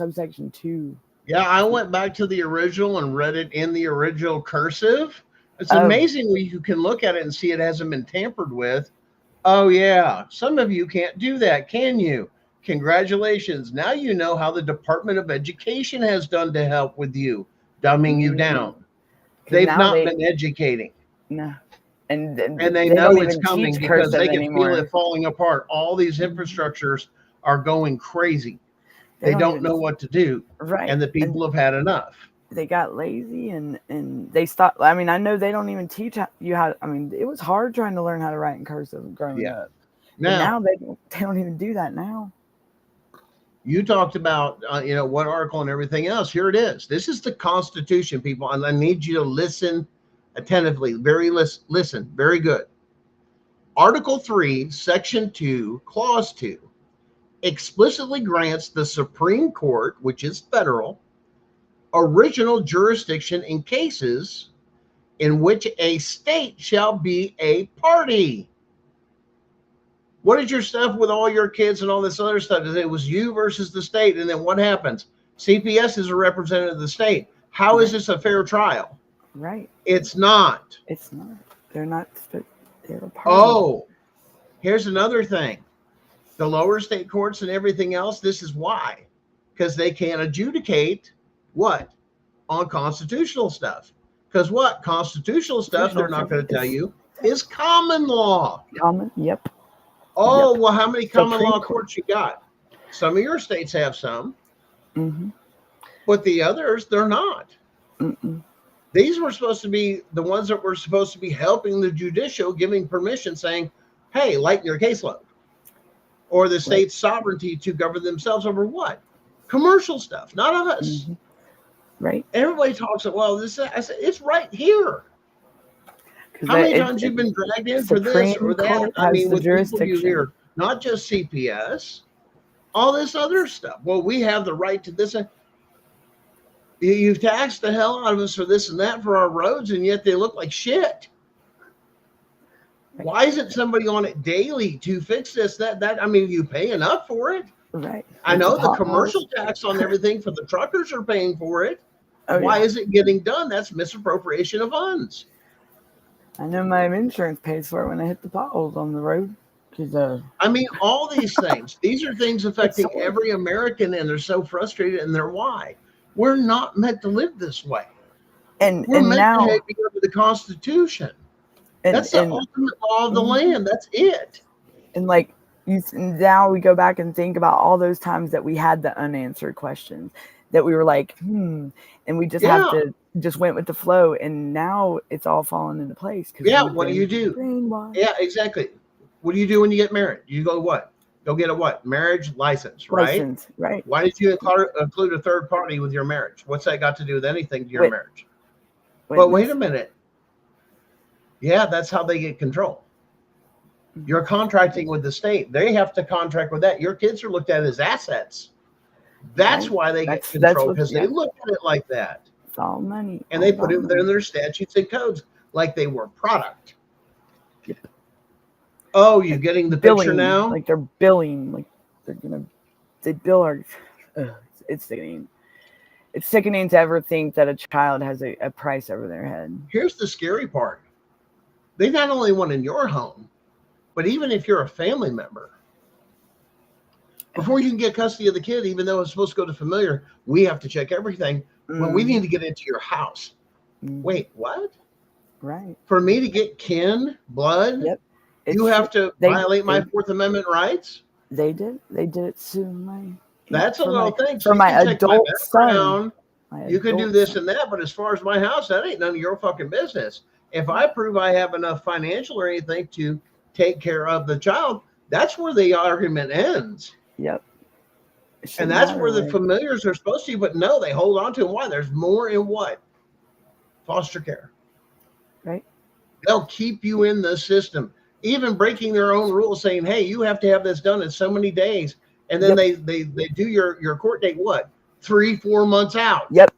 Speaker 5: 2.
Speaker 6: Yeah, I went back to the original and read it in the original cursive. It's amazing when you can look at it and see it hasn't been tampered with. Oh yeah, some of you can't do that, can you? Congratulations. Now you know how the Department of Education has done to help with you, dumbing you down. They've not been educating.
Speaker 5: No. And
Speaker 6: they know it's coming because they can feel it falling apart. All these infrastructures are going crazy. They don't know what to do.
Speaker 5: Right.
Speaker 6: And the people have had enough.
Speaker 5: They got lazy and they stopped. I mean, I know they don't even teach you how. I mean, it was hard trying to learn how to write in cursive growing up. Now they don't even do that now.
Speaker 6: You talked about, what article and everything else. Here it is. This is the Constitution, people. And I need you to listen attentively. Listen. Very good. Article 3, Section 2, Clause 2 explicitly grants the Supreme Court, which is federal, original jurisdiction in cases in which a state shall be a party. What is your stuff with all your kids and all this other stuff? It was you versus the state. And then what happens? CPS is a representative of the state. How is this a fair trial?
Speaker 5: Right.
Speaker 6: It's not.
Speaker 5: It's not. They're not. They're a party.
Speaker 6: Oh, here's another thing. The lower state courts and everything else, this is why. because they can't adjudicate what? On constitutional stuff. Because what? Constitutional stuff, they're not going to tell you, is common law.
Speaker 5: Common, yep.
Speaker 6: Oh,
Speaker 5: Yep.
Speaker 6: well, how many common
Speaker 5: Supreme
Speaker 6: law
Speaker 5: Court.
Speaker 6: courts you got? Some of your states have some,
Speaker 5: Mm-hmm.
Speaker 6: but the others, they're not.
Speaker 5: Mm-mm.
Speaker 6: These were supposed to be the ones that were supposed to be helping the judicial, giving permission, saying, hey, lighten your caseload. Or the state's sovereignty to govern themselves over what? Commercial stuff, not of us.
Speaker 5: Mm-hmm. Right.
Speaker 6: Everybody talks about, well, this, I said, it's right here. How many times you've been dragged in for this or that? I mean, with people you hear, not just CPS, all this other stuff. Well, we have the right to this. You've taxed the hell out of us for this and that for our roads, and yet they look like shit. Why isn't somebody on it daily to fix this? That I mean, you pay enough for it.
Speaker 5: Right.
Speaker 6: I know the commercial tax on everything for the truckers are paying for it.
Speaker 5: Oh,
Speaker 6: Why
Speaker 5: yeah.
Speaker 6: is it getting done? That's misappropriation of funds.
Speaker 5: I know my insurance pays for it when I hit the potholes on the road. Because
Speaker 6: I mean, all these things. These are things affecting
Speaker 5: so-
Speaker 6: every American, and they're so frustrated. And they're why we're not meant to live this way.
Speaker 5: and
Speaker 6: We're meant
Speaker 5: now
Speaker 6: to be under the Constitution.
Speaker 5: and,
Speaker 6: That's the
Speaker 5: and,
Speaker 6: ultimate law of the
Speaker 5: Mhm.
Speaker 6: land. That's it.
Speaker 5: and like now we go back and think about all those times that we had the unanswered questions that we were like, and we just have to just went with the flow, and now it's all falling into place.
Speaker 6: Yeah. What do you do?
Speaker 5: Brainwashed.
Speaker 6: Yeah, exactly. What do you do when you get married? You go what? Go get a what? Marriage license, right?
Speaker 5: License, right?
Speaker 6: Why did you include a third party with your marriage? What's that got to do with anything to your
Speaker 5: Wait.
Speaker 6: marriage? But wait a minute. Yeah, that's how they get control. You're contracting with the state. They have to contract with that. Your kids are looked at as assets. That's
Speaker 5: Right.
Speaker 6: why they get
Speaker 5: That's
Speaker 6: control,
Speaker 5: what-
Speaker 6: because
Speaker 5: yeah.
Speaker 6: they look at it like that.
Speaker 5: It's all money.
Speaker 6: And they
Speaker 5: all
Speaker 6: put it
Speaker 5: about
Speaker 6: in their statutes and codes like they were product. Oh, you getting the picture
Speaker 5: billing,
Speaker 6: now?
Speaker 5: like they're billing, like they bill our. It's sickening. It's sickening to ever think that a child has a price over their head.
Speaker 6: Here's the scary part. They not only want in your home, but even if you're a family member, before you can get custody of the kid, even though it's supposed to go to familiar, we have to check everything. Well, we need to get into your house.
Speaker 5: Mm.
Speaker 6: Wait, what?
Speaker 5: Right.
Speaker 6: For me to get kin, blood,
Speaker 5: Yep.
Speaker 6: you have to violate my Fourth Amendment rights?
Speaker 5: They did it to my.
Speaker 6: That's a
Speaker 5: for
Speaker 6: little
Speaker 5: my-
Speaker 6: thing.
Speaker 5: for
Speaker 6: you
Speaker 5: my
Speaker 6: can check
Speaker 5: adult
Speaker 6: background.
Speaker 5: my
Speaker 6: You can do
Speaker 5: adult
Speaker 6: this
Speaker 5: son.
Speaker 6: and that, but as far as my house, that ain't none of your fucking business. If I prove I have enough financial or anything to take care of the child, that's where the argument ends.
Speaker 5: Yep.
Speaker 6: And that's where the familiars are supposed to, but no, they hold on to them. Why? There's more in what? Foster care.
Speaker 5: Right.
Speaker 6: They'll keep you in the system, even breaking their own rules, saying, hey, you have to have this done in so many days. And then they do your court date, what? 3-4 months out.
Speaker 5: Yep.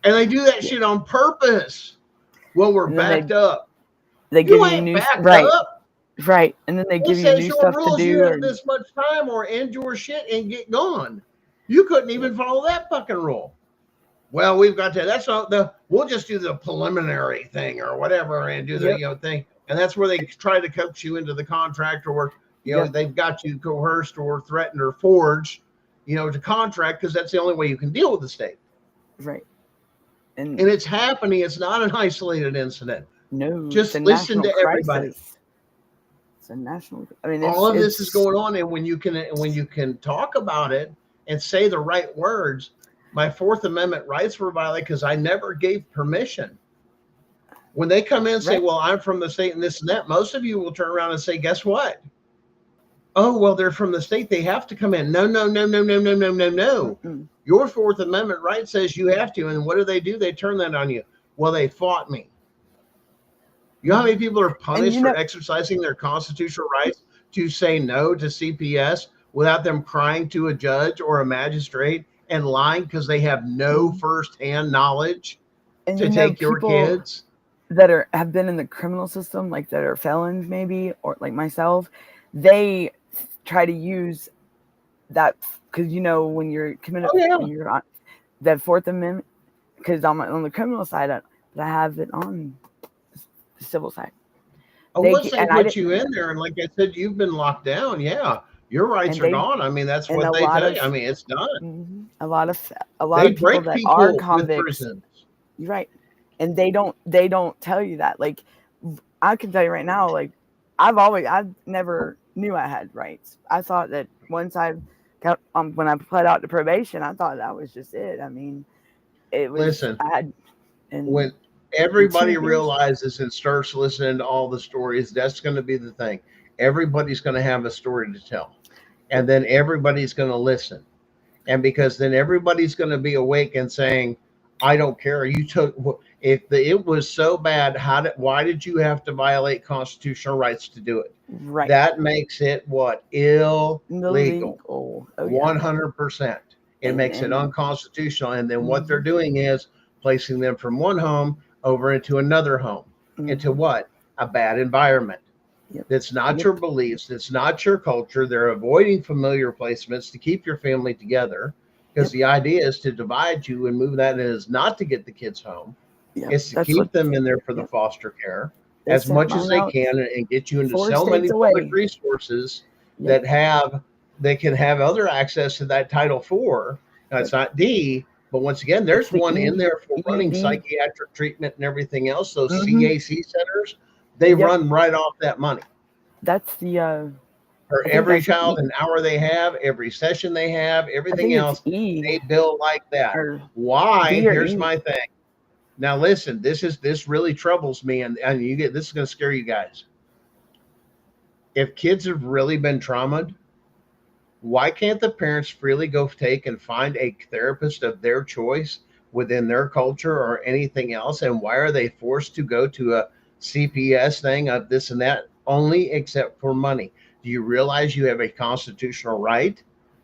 Speaker 6: And they do that shit on purpose. Well, we're
Speaker 5: And then
Speaker 6: backed up.
Speaker 5: They give
Speaker 6: You
Speaker 5: you
Speaker 6: ain't
Speaker 5: new
Speaker 6: backed
Speaker 5: right,
Speaker 6: up.
Speaker 5: right, and then they
Speaker 6: It
Speaker 5: give you
Speaker 6: says
Speaker 5: new
Speaker 6: your
Speaker 5: stuff to
Speaker 6: rules, you
Speaker 5: do.
Speaker 6: have this much time or end your shit and get gone. You couldn't even follow that fucking rule. Well, we've got to. That's not the. We'll just do the preliminary thing or whatever and do the thing. And that's where they try to coax you into the contract, or they've got you coerced or threatened or forged, to contract, because that's the only way you can deal with the state.
Speaker 5: Right.
Speaker 6: And it's happening. It's not an isolated incident.
Speaker 5: No,
Speaker 6: Just
Speaker 5: it's a
Speaker 6: listen to
Speaker 5: national
Speaker 6: everybody.
Speaker 5: crisis. It's a national. I mean,
Speaker 6: All of this is going on, and when you can talk about it and say the right words, my Fourth Amendment rights were violated because I never gave permission. When they come in and say,
Speaker 5: Right.
Speaker 6: well, I'm from the state and this and that, most of you will turn around and say, guess what? Oh, well, they're from the state. They have to come in. No.
Speaker 5: Mm-mm.
Speaker 6: Your Fourth Amendment right says you have to. And what do? They turn that on you. Well, they fought me. You know how many people are punished for exercising their constitutional rights to say no to CPS without them crying to a judge or a magistrate and lying because they have no firsthand knowledge to take your kids?
Speaker 5: That have been in the criminal system, like that are felons maybe, or like myself, they try to use that because when you're committed, when you're on that Fourth Amendment, because on the criminal side, but I have it on the civil side.
Speaker 6: Once they put you in there, and like I said, you've been locked down, your rights
Speaker 5: And
Speaker 6: are
Speaker 5: they
Speaker 6: gone. I mean, that's
Speaker 5: and
Speaker 6: what
Speaker 5: a
Speaker 6: they
Speaker 5: lot
Speaker 6: tell
Speaker 5: of
Speaker 6: you. I mean, it's done.
Speaker 5: a lot of
Speaker 6: They
Speaker 5: people
Speaker 6: break
Speaker 5: that are
Speaker 6: people with
Speaker 5: convicts,
Speaker 6: prisons.
Speaker 5: you're right, and they don't tell you that. Like, I can tell you right now, like, I've never knew I had rights. I thought that once I got when I put out the probation, I thought that was just it. I mean, it was
Speaker 6: Listen,
Speaker 5: I had and
Speaker 6: when everybody
Speaker 5: 2 years.
Speaker 6: realizes and starts listening to all the stories, that's going to be the thing. Everybody's going to have a story to tell, and then everybody's going to listen. And because then everybody's going to be awake and saying, I don't care. You took, it was so bad. Why did you have to violate constitutional rights to do it?
Speaker 5: Right.
Speaker 6: That makes it what? Illegal.
Speaker 5: Oh, yeah.
Speaker 6: 100%. It makes it unconstitutional. And then what they're doing is placing them from one home over into another home. Into what? A bad environment.
Speaker 5: Yep.
Speaker 6: That's not your beliefs. That's not your culture. They're avoiding familiar placements to keep your family together, because the idea is to divide you and move that is not to get the kids home. It's to keep them in there for the foster care as much as they can and get you into so many public resources that can have other access to that Title IV. Now, it's not D, but once again, there's one in there for running psychiatric treatment and everything else. Those CAC centers, they run right off that money.
Speaker 5: That's the
Speaker 6: for every child, an hour they have, every session they have, everything else, they bill like that. Why? Here's my thing. Now listen, this really troubles me, and you get this is going to scare you guys. If kids have really been traumatized, why can't the parents freely go take and find a therapist of their choice within their culture or anything else? And why are they forced to go to a CPS thing of this and that only except for money? Do you realize you have a constitutional right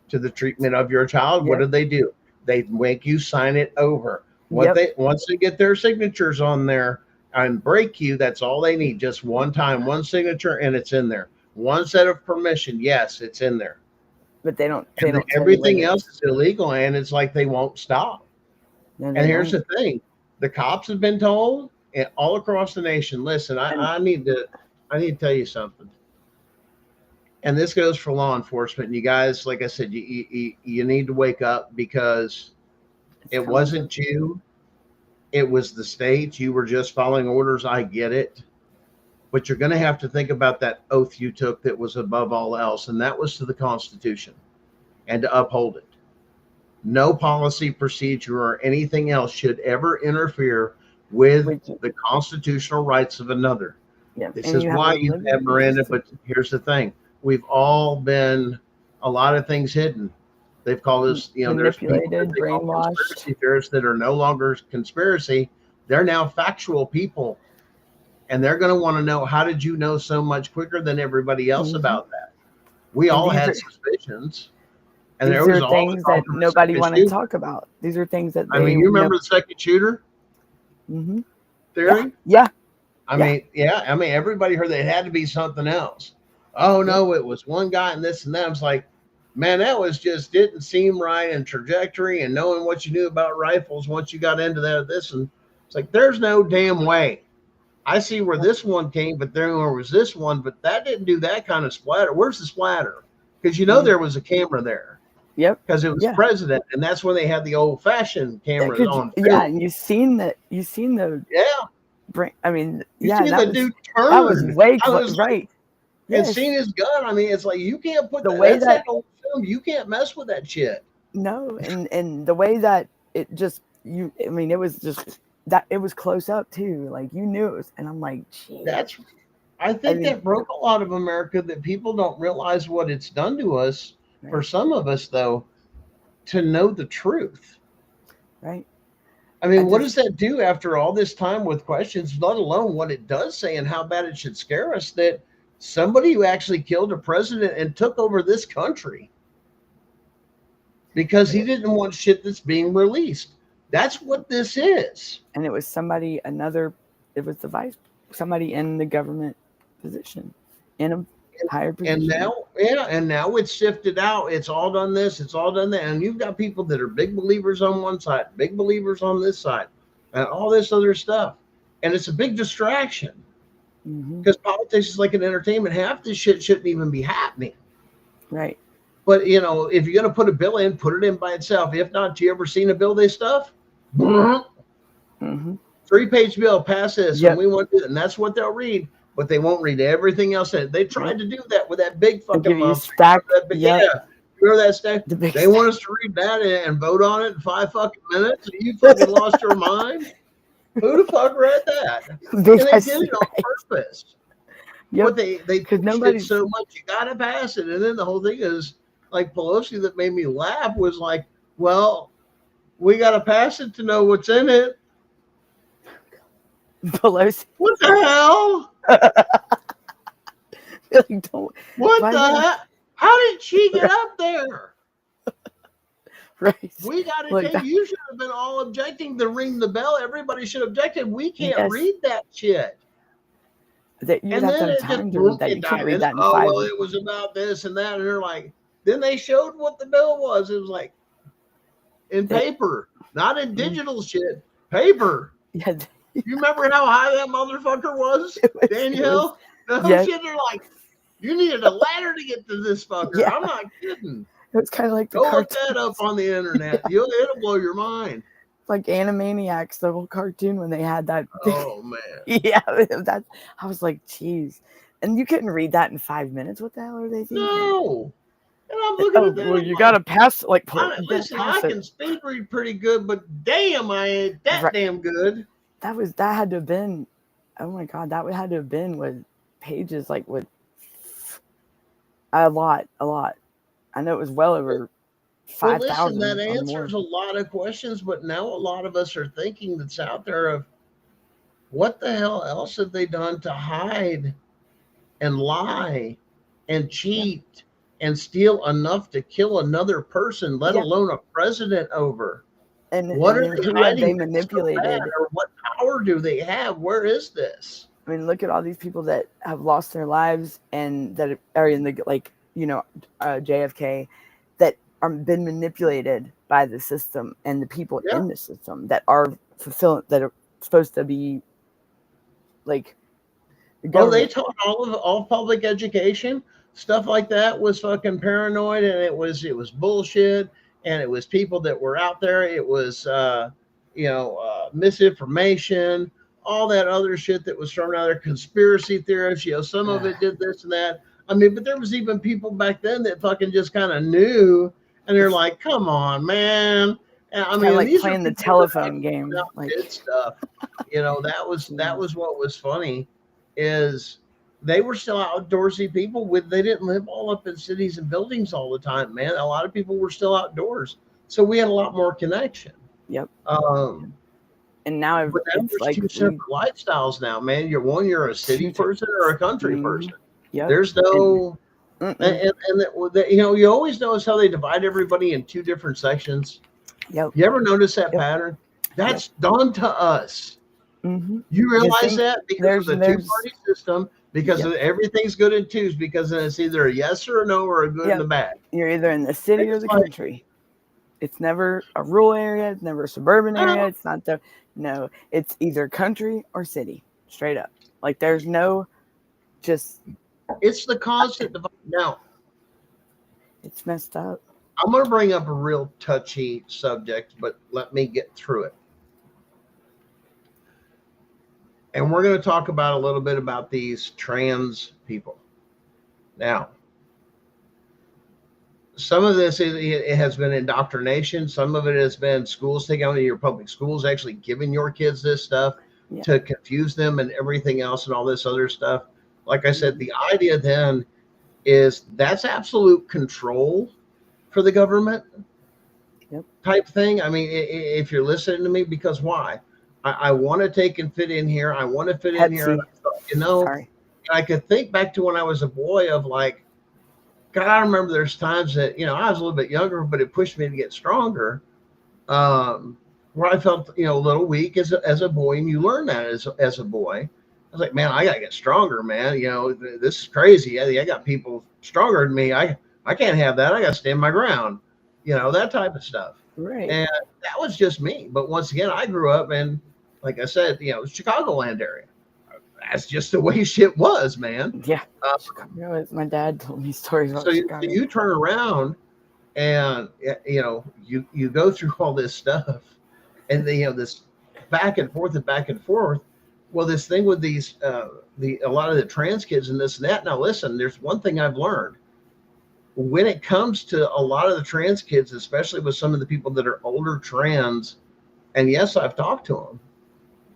Speaker 6: to the treatment of your child? Yep. What do? They make you sign it over. Once they get their signatures on there and break you, that's all they need. Just one time, one signature, and it's in there. One set of permission, yes, it's in there.
Speaker 5: But they don't.
Speaker 6: Everything else is illegal, and it's like they won't stop. And here's the thing: the cops have been told, and all across the nation. Listen, I need to tell you something. And this goes for law enforcement. And you guys, like I said, you need to wake up, because it wasn't you. It was the state. You were just following orders. I get it. But you're going to have to think about that oath you took that was above all else. And that was to the Constitution and to uphold it. No policy, procedure, or anything else should ever interfere with the constitutional rights of another. Yeah. This is why you have Miranda. But here's the thing. We've all been a lot of things hidden. They've called us,
Speaker 5: manipulated, brainwashed.
Speaker 6: Conspiracy theorists that are no longer conspiracy. They're now factual people. And they're going to want to know, how did you know so much quicker than everybody else about that? We all had suspicions. And there was
Speaker 5: things that nobody wanted to talk about. These are things that
Speaker 6: you remember the second shooter theory?
Speaker 5: Yeah.
Speaker 6: I mean, everybody heard that it had to be something else. Oh no, it was one guy and this and that. I was like, man, that was just didn't seem right, and trajectory and knowing what you knew about rifles once you got into this, and it's like, there's no damn way. I see where this one came, but there was this one, but that didn't do that kind of splatter. Where's the splatter? Because there was a camera there.
Speaker 5: Yep.
Speaker 6: Because it was president, and that's when they had the old-fashioned cameras on.
Speaker 5: Yeah, and you've seen the. I mean,
Speaker 6: the dude turned.
Speaker 5: That was way close, right?
Speaker 6: And seeing his gun, I mean, it's like, you can't put the way that old film. You can't mess with that shit.
Speaker 5: No, and the way that it just I mean, it was just that it was close up too. Like, you knew it was, and I'm like, geez.
Speaker 6: I think that broke a lot of America, that people don't realize what it's done to us. Right. For some of us, though, to know the truth.
Speaker 5: Right.
Speaker 6: I mean, what does that do after all this time with questions, let alone what it does say and how bad it should scare us, that somebody who actually killed a president and took over this country because he didn't want shit that's being released. That's what this is.
Speaker 5: And it was somebody in the government position, in a higher position.
Speaker 6: And now it's sifted out. It's all done this, it's all done that. And you've got people that are big believers on one side, big believers on this side, and all this other stuff. And it's a big distraction. Because politics is like an entertainment. Half this shit shouldn't even be happening.
Speaker 5: Right.
Speaker 6: But you know, if you're going to put a bill in, put it in by itself. If not, you ever seen a bill they stuff?
Speaker 5: Mm-hmm.
Speaker 6: 3-page bill, pass this,
Speaker 5: Yep.
Speaker 6: and we want it, and that's what they'll read. But they won't read everything else. They tried to do that with that big
Speaker 5: They'll
Speaker 6: fucking
Speaker 5: give you
Speaker 6: monster.
Speaker 5: stack.
Speaker 6: Yeah, remember that stack?
Speaker 5: The big
Speaker 6: They want us to read that and vote on it in 5 fucking minutes. And you fucking lost your mind. Who the fuck read that? And they did it on purpose.
Speaker 5: Yep.
Speaker 6: But they pushed
Speaker 5: nobody
Speaker 6: it so much, you gotta pass it. And then the whole thing is like Pelosi that made me laugh was like, well, we gotta pass it to know what's in it.
Speaker 5: Pelosi.
Speaker 6: What the hell?
Speaker 5: Like, don't.
Speaker 6: What
Speaker 5: Why
Speaker 6: the
Speaker 5: not?
Speaker 6: hell? How did she get up there?
Speaker 5: Right.
Speaker 6: We got to
Speaker 5: Like
Speaker 6: take. You should have been all objecting to ring the bell. Everybody should have objected. We can't
Speaker 5: Yes.
Speaker 6: read that shit.
Speaker 5: That you
Speaker 6: And
Speaker 5: have to
Speaker 6: then
Speaker 5: have
Speaker 6: it
Speaker 5: time
Speaker 6: just
Speaker 5: to read that.
Speaker 6: broke
Speaker 5: You
Speaker 6: it
Speaker 5: can't
Speaker 6: down.
Speaker 5: read that in
Speaker 6: Oh,
Speaker 5: 5
Speaker 6: well, it was about this and that. And they're like, then they showed what the bill was. It was like in paper, not in digital shit. Paper.
Speaker 5: Yeah.
Speaker 6: You remember how high that motherfucker was, Danielle? No
Speaker 5: yes.
Speaker 6: shit. They're like, you needed a ladder to get to this fucker.
Speaker 5: Yeah.
Speaker 6: I'm not kidding.
Speaker 5: It was kind of like the
Speaker 6: Go look
Speaker 5: cartoon.
Speaker 6: that up on the internet. It'll blow your mind.
Speaker 5: Like Animaniacs, the whole cartoon when they had that.
Speaker 6: Oh man.
Speaker 5: Yeah, that I was like, geez. And you couldn't read that in 5 minutes. What the hell are they thinking?
Speaker 6: No. And I'm looking at that.
Speaker 5: Well,
Speaker 6: I'm
Speaker 5: you
Speaker 6: like,
Speaker 5: gotta pass. Like,
Speaker 6: listen, I can speed read pretty good, but damn, I ain't that
Speaker 5: Right.
Speaker 6: damn good.
Speaker 5: That had to have been. Oh my god, that had to have been with pages like with a lot. I know it was well over
Speaker 6: Well,
Speaker 5: 5,000.
Speaker 6: listen, that
Speaker 5: or
Speaker 6: answers
Speaker 5: more.
Speaker 6: a lot of questions, but now a lot of us are thinking that's out there of what the hell else have they done to hide and lie and cheat and steal enough to kill another person, let
Speaker 5: Yeah.
Speaker 6: alone a president over?
Speaker 5: And
Speaker 6: What
Speaker 5: and
Speaker 6: are
Speaker 5: who
Speaker 6: they
Speaker 5: have
Speaker 6: hiding?
Speaker 5: they
Speaker 6: that's so
Speaker 5: manipulated?
Speaker 6: bad? Or what power do they have? Where is this?
Speaker 5: I mean, look at all these people that have lost their lives and that are in the JFK that are been manipulated by the system and the people
Speaker 6: Yeah.
Speaker 5: in the system that are that are supposed to be like. The
Speaker 6: Oh, they
Speaker 5: government.
Speaker 6: taught all public education stuff like that was fucking paranoid, and it was bullshit, and it was people that were out there. It was misinformation, all that other shit that was thrown out there, conspiracy theorists. Some of it did this and that. I mean, but there was even people back then that fucking just kind of knew, and they're like, "Come on, man." And, I mean,
Speaker 5: like
Speaker 6: these are
Speaker 5: playing the
Speaker 6: people that
Speaker 5: telephone game.
Speaker 6: like did stuff. That was what was funny. Is they were still outdoorsy people they didn't live all up in cities and buildings all the time, man. A lot of people were still outdoors. So we had a lot more connection.
Speaker 5: Yep.
Speaker 6: And
Speaker 5: now
Speaker 6: but there's
Speaker 5: like
Speaker 6: two separate lifestyles now, man. You're a city person or a country person.
Speaker 5: Yep.
Speaker 6: There's no and you always notice how they divide everybody in two different sections.
Speaker 5: Yep.
Speaker 6: You ever notice that pattern? That's done to us.
Speaker 5: Mm-hmm.
Speaker 6: You realize that because of the two-party system, because of everything's good in twos, because it's either a yes or a no or a good and a bad.
Speaker 5: You're either in the city or the country. It's never a rural area. It's never a suburban area. It's not no. It's either country or city, straight up. Like there's no, just.
Speaker 6: It's the constant divide. Now,
Speaker 5: it's messed up.
Speaker 6: I'm going to bring up a real touchy subject, but let me get through it. And we're going to talk about a little bit about these trans people. Now, some of this it has been indoctrination. Some of it has been schools taking out of your public schools, actually giving your kids this stuff to confuse them and everything else and all this other stuff. Like I said, the idea then is that's absolute control for the government type thing. I mean, if you're listening to me, because why? I want to take and fit in here. I want to fit in here.
Speaker 5: Sorry.
Speaker 6: I could think back to when I was a boy of like, God, I remember there's times that, I was a little bit younger, but it pushed me to get stronger. Where I felt, a little weak as a boy, and you learn that as a boy. I was like, man, I got to get stronger, man. This is crazy. I got people stronger than me. I can't have that. I got to stand my ground, that type of stuff.
Speaker 5: Right.
Speaker 6: And that was just me. But once again, I grew up in, like I said, Chicagoland area. that's just the way shit was, man.
Speaker 5: Yeah. Chicago, my dad told me stories about
Speaker 6: So
Speaker 5: Chicago.
Speaker 6: you turn around and you go through all this stuff, and this back and forth. Well, this thing with these a lot of the trans kids and this and that. Now listen, there's one thing I've learned. When it comes to a lot of the trans kids, especially with some of the people that are older trans, and yes, I've talked to them,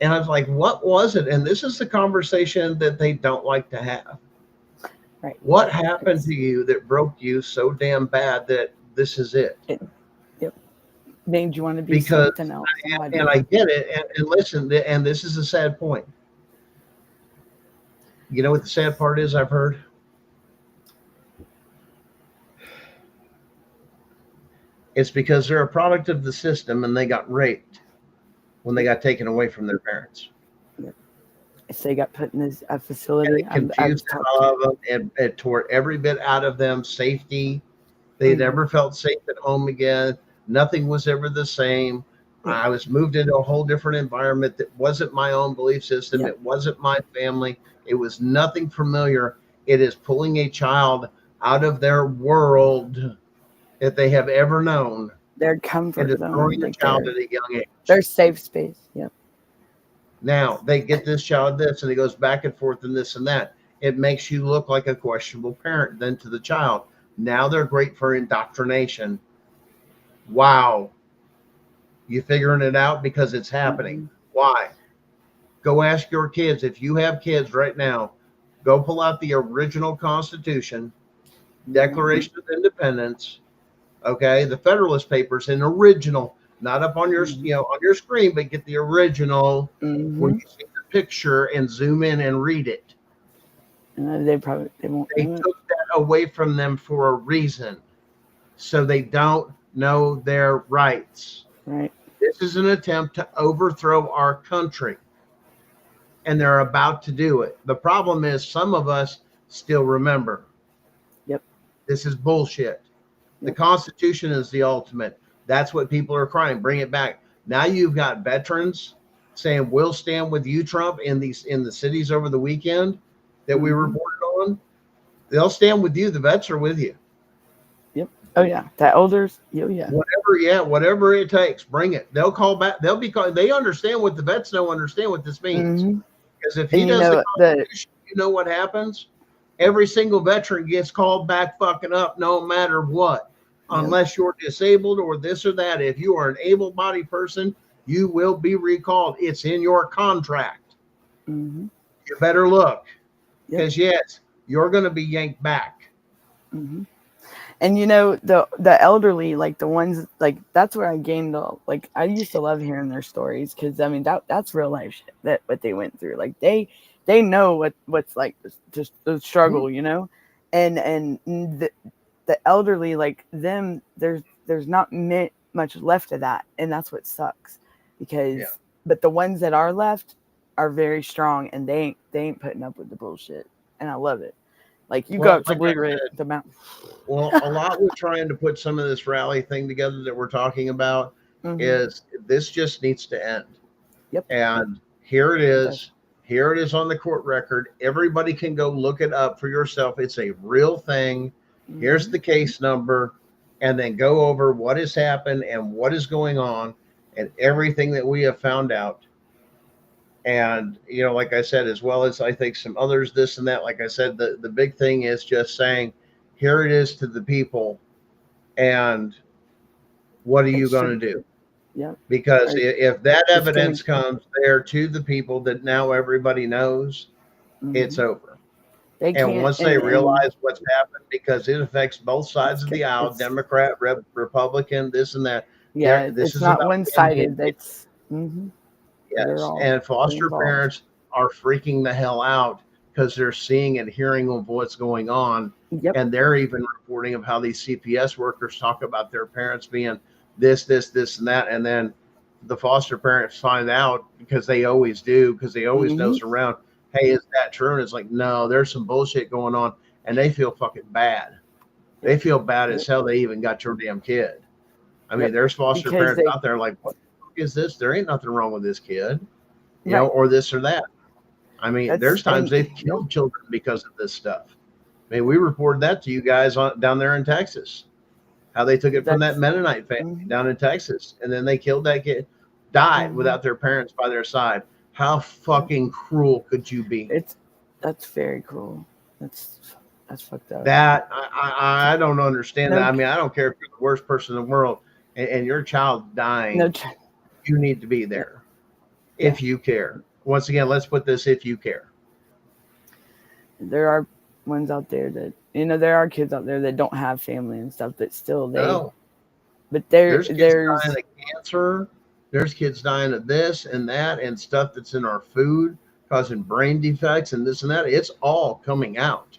Speaker 6: and I was like, what was it? And this is the conversation that they don't like to have.
Speaker 5: Right.
Speaker 6: What happened to you that broke you so damn bad that this is it?
Speaker 5: Yep. Made you want to be something else.
Speaker 6: And I get it. And listen, and this is a sad point. You know what the sad part is, I've heard? It's because they're a product of the system and they got raped when they got taken away from their parents.
Speaker 5: If they got put in a facility,
Speaker 6: and it confused all of them, and it tore every bit out of them. Safety. They never felt safe at home again. Nothing was ever the same. I was moved into a whole different environment that wasn't my own belief system. It wasn't my family. It was nothing familiar. It is pulling a child out of their world that they have ever known.
Speaker 5: Their comfort zone.
Speaker 6: And destroying the child at a young age.
Speaker 5: Their safe space. Yep.
Speaker 6: Now they get this child this, and he goes back and forth and this and that. It makes you look like a questionable parent then to the child. Now they're great for indoctrination. Wow. You figuring it out because it's happening. Why? Go ask your kids. If you have kids right now, go pull out the original Constitution, Declaration of Independence, okay, the Federalist Papers, in original, not up on your on your screen, but get the original where you see the picture and zoom in and read it.
Speaker 5: They won't.
Speaker 6: They took that away from them for a reason, so they don't know their rights.
Speaker 5: Right.
Speaker 6: This is an attempt to overthrow our country, and they're about to do it. The problem is some of us still remember.
Speaker 5: Yep.
Speaker 6: This is bullshit. The Constitution is the ultimate. That's what people are crying. Bring it back. Now you've got veterans saying, we'll stand with you, Trump, in the cities over the weekend that we reported on. They'll stand with you. The vets are with you.
Speaker 5: Yep. Oh yeah. The elders. Yeah.
Speaker 6: Whatever it takes, bring it. They'll call back. They'll be called. They understand what the vets don't understand what this means. Because if he does the Constitution, you know what happens? Every single veteran gets called back fucking up no matter what. Unless you're disabled or this or that. If you are an able-bodied person, you will be recalled. It's in your contract. You better look. Because yes, you're going to be yanked back.
Speaker 5: And the elderly, like the ones, like that's where I gained I used to love hearing their stories, because I mean that's real life shit, that what they went through. Like they know what's like just the struggle, and the elderly, like them, there's not much left of that, and that's what sucks. Because but the ones that are left are very strong, and they ain't putting up with the bullshit, and I love it. Like you go up to Blue Ridge, the mountain.
Speaker 6: Well, a lot with trying to put some of this rally thing together that we're talking about is this just needs to end.
Speaker 5: Yep.
Speaker 6: And here it is. Here it is on the court record. Everybody can go look it up for yourself. It's a real thing. Here's the case number, and then go over what has happened and what is going on and everything that we have found out. And, like I said, as well as I think some others, this and that, like I said, the big thing is just saying, here it is to the people. And what are you going to do?
Speaker 5: Yeah.
Speaker 6: Because if that evidence comes there to the people that now everybody knows, it's over. And once they realize what's happened, because it affects both sides of the aisle, Democrat, Republican, this and that.
Speaker 5: Yeah, this is not one-sided. That's
Speaker 6: yes. And foster parents are freaking the hell out because they're seeing and hearing of what's going on. And they're even reporting of how these CPS workers talk about their parents being this, and that. And then the foster parents find out, because they always do, because they always nose around. Hey, is that true? And it's like, no, there's some bullshit going on. And they feel fucking bad. They feel bad as hell they even got your damn kid. I mean, there's foster parents out there like, what the fuck is this? There ain't nothing wrong with this kid, or this or that. I mean,
Speaker 5: That's-
Speaker 6: there's times
Speaker 5: and-
Speaker 6: they've killed children because of this stuff. I mean, we reported that to you guys down there in Texas, how they took it from that
Speaker 5: That's-
Speaker 6: Mennonite family
Speaker 5: Mhm.
Speaker 6: down in Texas, and then they killed that kid, died
Speaker 5: Mhm.
Speaker 6: without their parents by their side. How fucking cruel could you be?
Speaker 5: That's very cruel. That's fucked up.
Speaker 6: That I don't understand
Speaker 5: No.
Speaker 6: that. I mean, I don't care if you're the worst person in the world and your child dying.
Speaker 5: No,
Speaker 6: You need to be there if you care. Once again, let's put this: if you care.
Speaker 5: there are ones out there that there are kids out there that don't have family and stuff, but still
Speaker 6: No,
Speaker 5: but
Speaker 6: there's
Speaker 5: there's
Speaker 6: kids dying of cancer. There's kids dying of this and that and stuff that's in our food, causing brain defects and this and that. It's all coming out.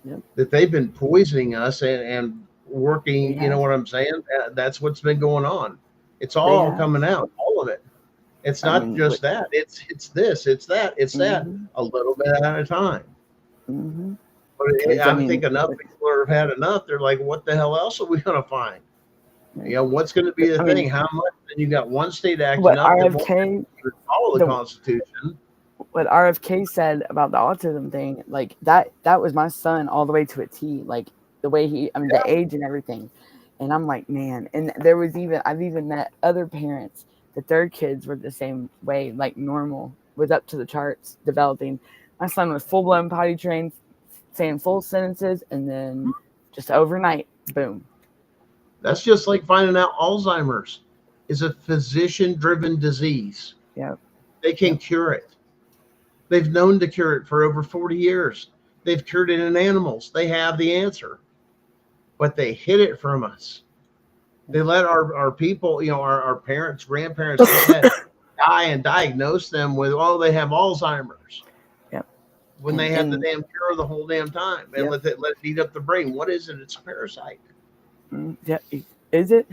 Speaker 5: Yep.
Speaker 6: That they've been poisoning us and working.
Speaker 5: They
Speaker 6: You know
Speaker 5: have.
Speaker 6: what I'm saying? That's what's been going on. It's all
Speaker 5: have.
Speaker 6: coming out, all of it. It's
Speaker 5: I
Speaker 6: not
Speaker 5: mean,
Speaker 6: just that. It's this. It's that. It's that.
Speaker 5: Mhm.
Speaker 6: A little bit at a time.
Speaker 5: Mm-hmm.
Speaker 6: But
Speaker 5: I
Speaker 6: I
Speaker 5: mean,
Speaker 6: think enough people have had enough. They're like, what the hell else are we going to find?
Speaker 5: Right.
Speaker 6: You know, what's going to be the
Speaker 5: I mean,
Speaker 6: thing? How much? And you got one state acting
Speaker 5: What
Speaker 6: up that won't
Speaker 5: RFK
Speaker 6: even follow the
Speaker 5: the-
Speaker 6: Constitution.
Speaker 5: what RFK said about the autism thing, like that was my son all the way to a T, like the way the age and everything. And I'm like, man, and I've even met other parents that their kids were the same way, like normal, was up to the charts, developing. My son was full blown potty trained, saying full sentences, and then just overnight, boom.
Speaker 6: That's just like finding out Alzheimer's is a physician-driven disease.
Speaker 5: Yep.
Speaker 6: They can cure it. They've known to cure it for over 40 years. They've cured it in animals. They have the answer. But they hid it from us. They let our people, our parents, grandparents die and diagnose them with, they have Alzheimer's.
Speaker 5: Yep.
Speaker 6: When they have the
Speaker 5: And-
Speaker 6: damn cure the whole damn time and
Speaker 5: Yep.
Speaker 6: let it eat up the brain. What is it? It's a parasite.
Speaker 5: Yeah, is it?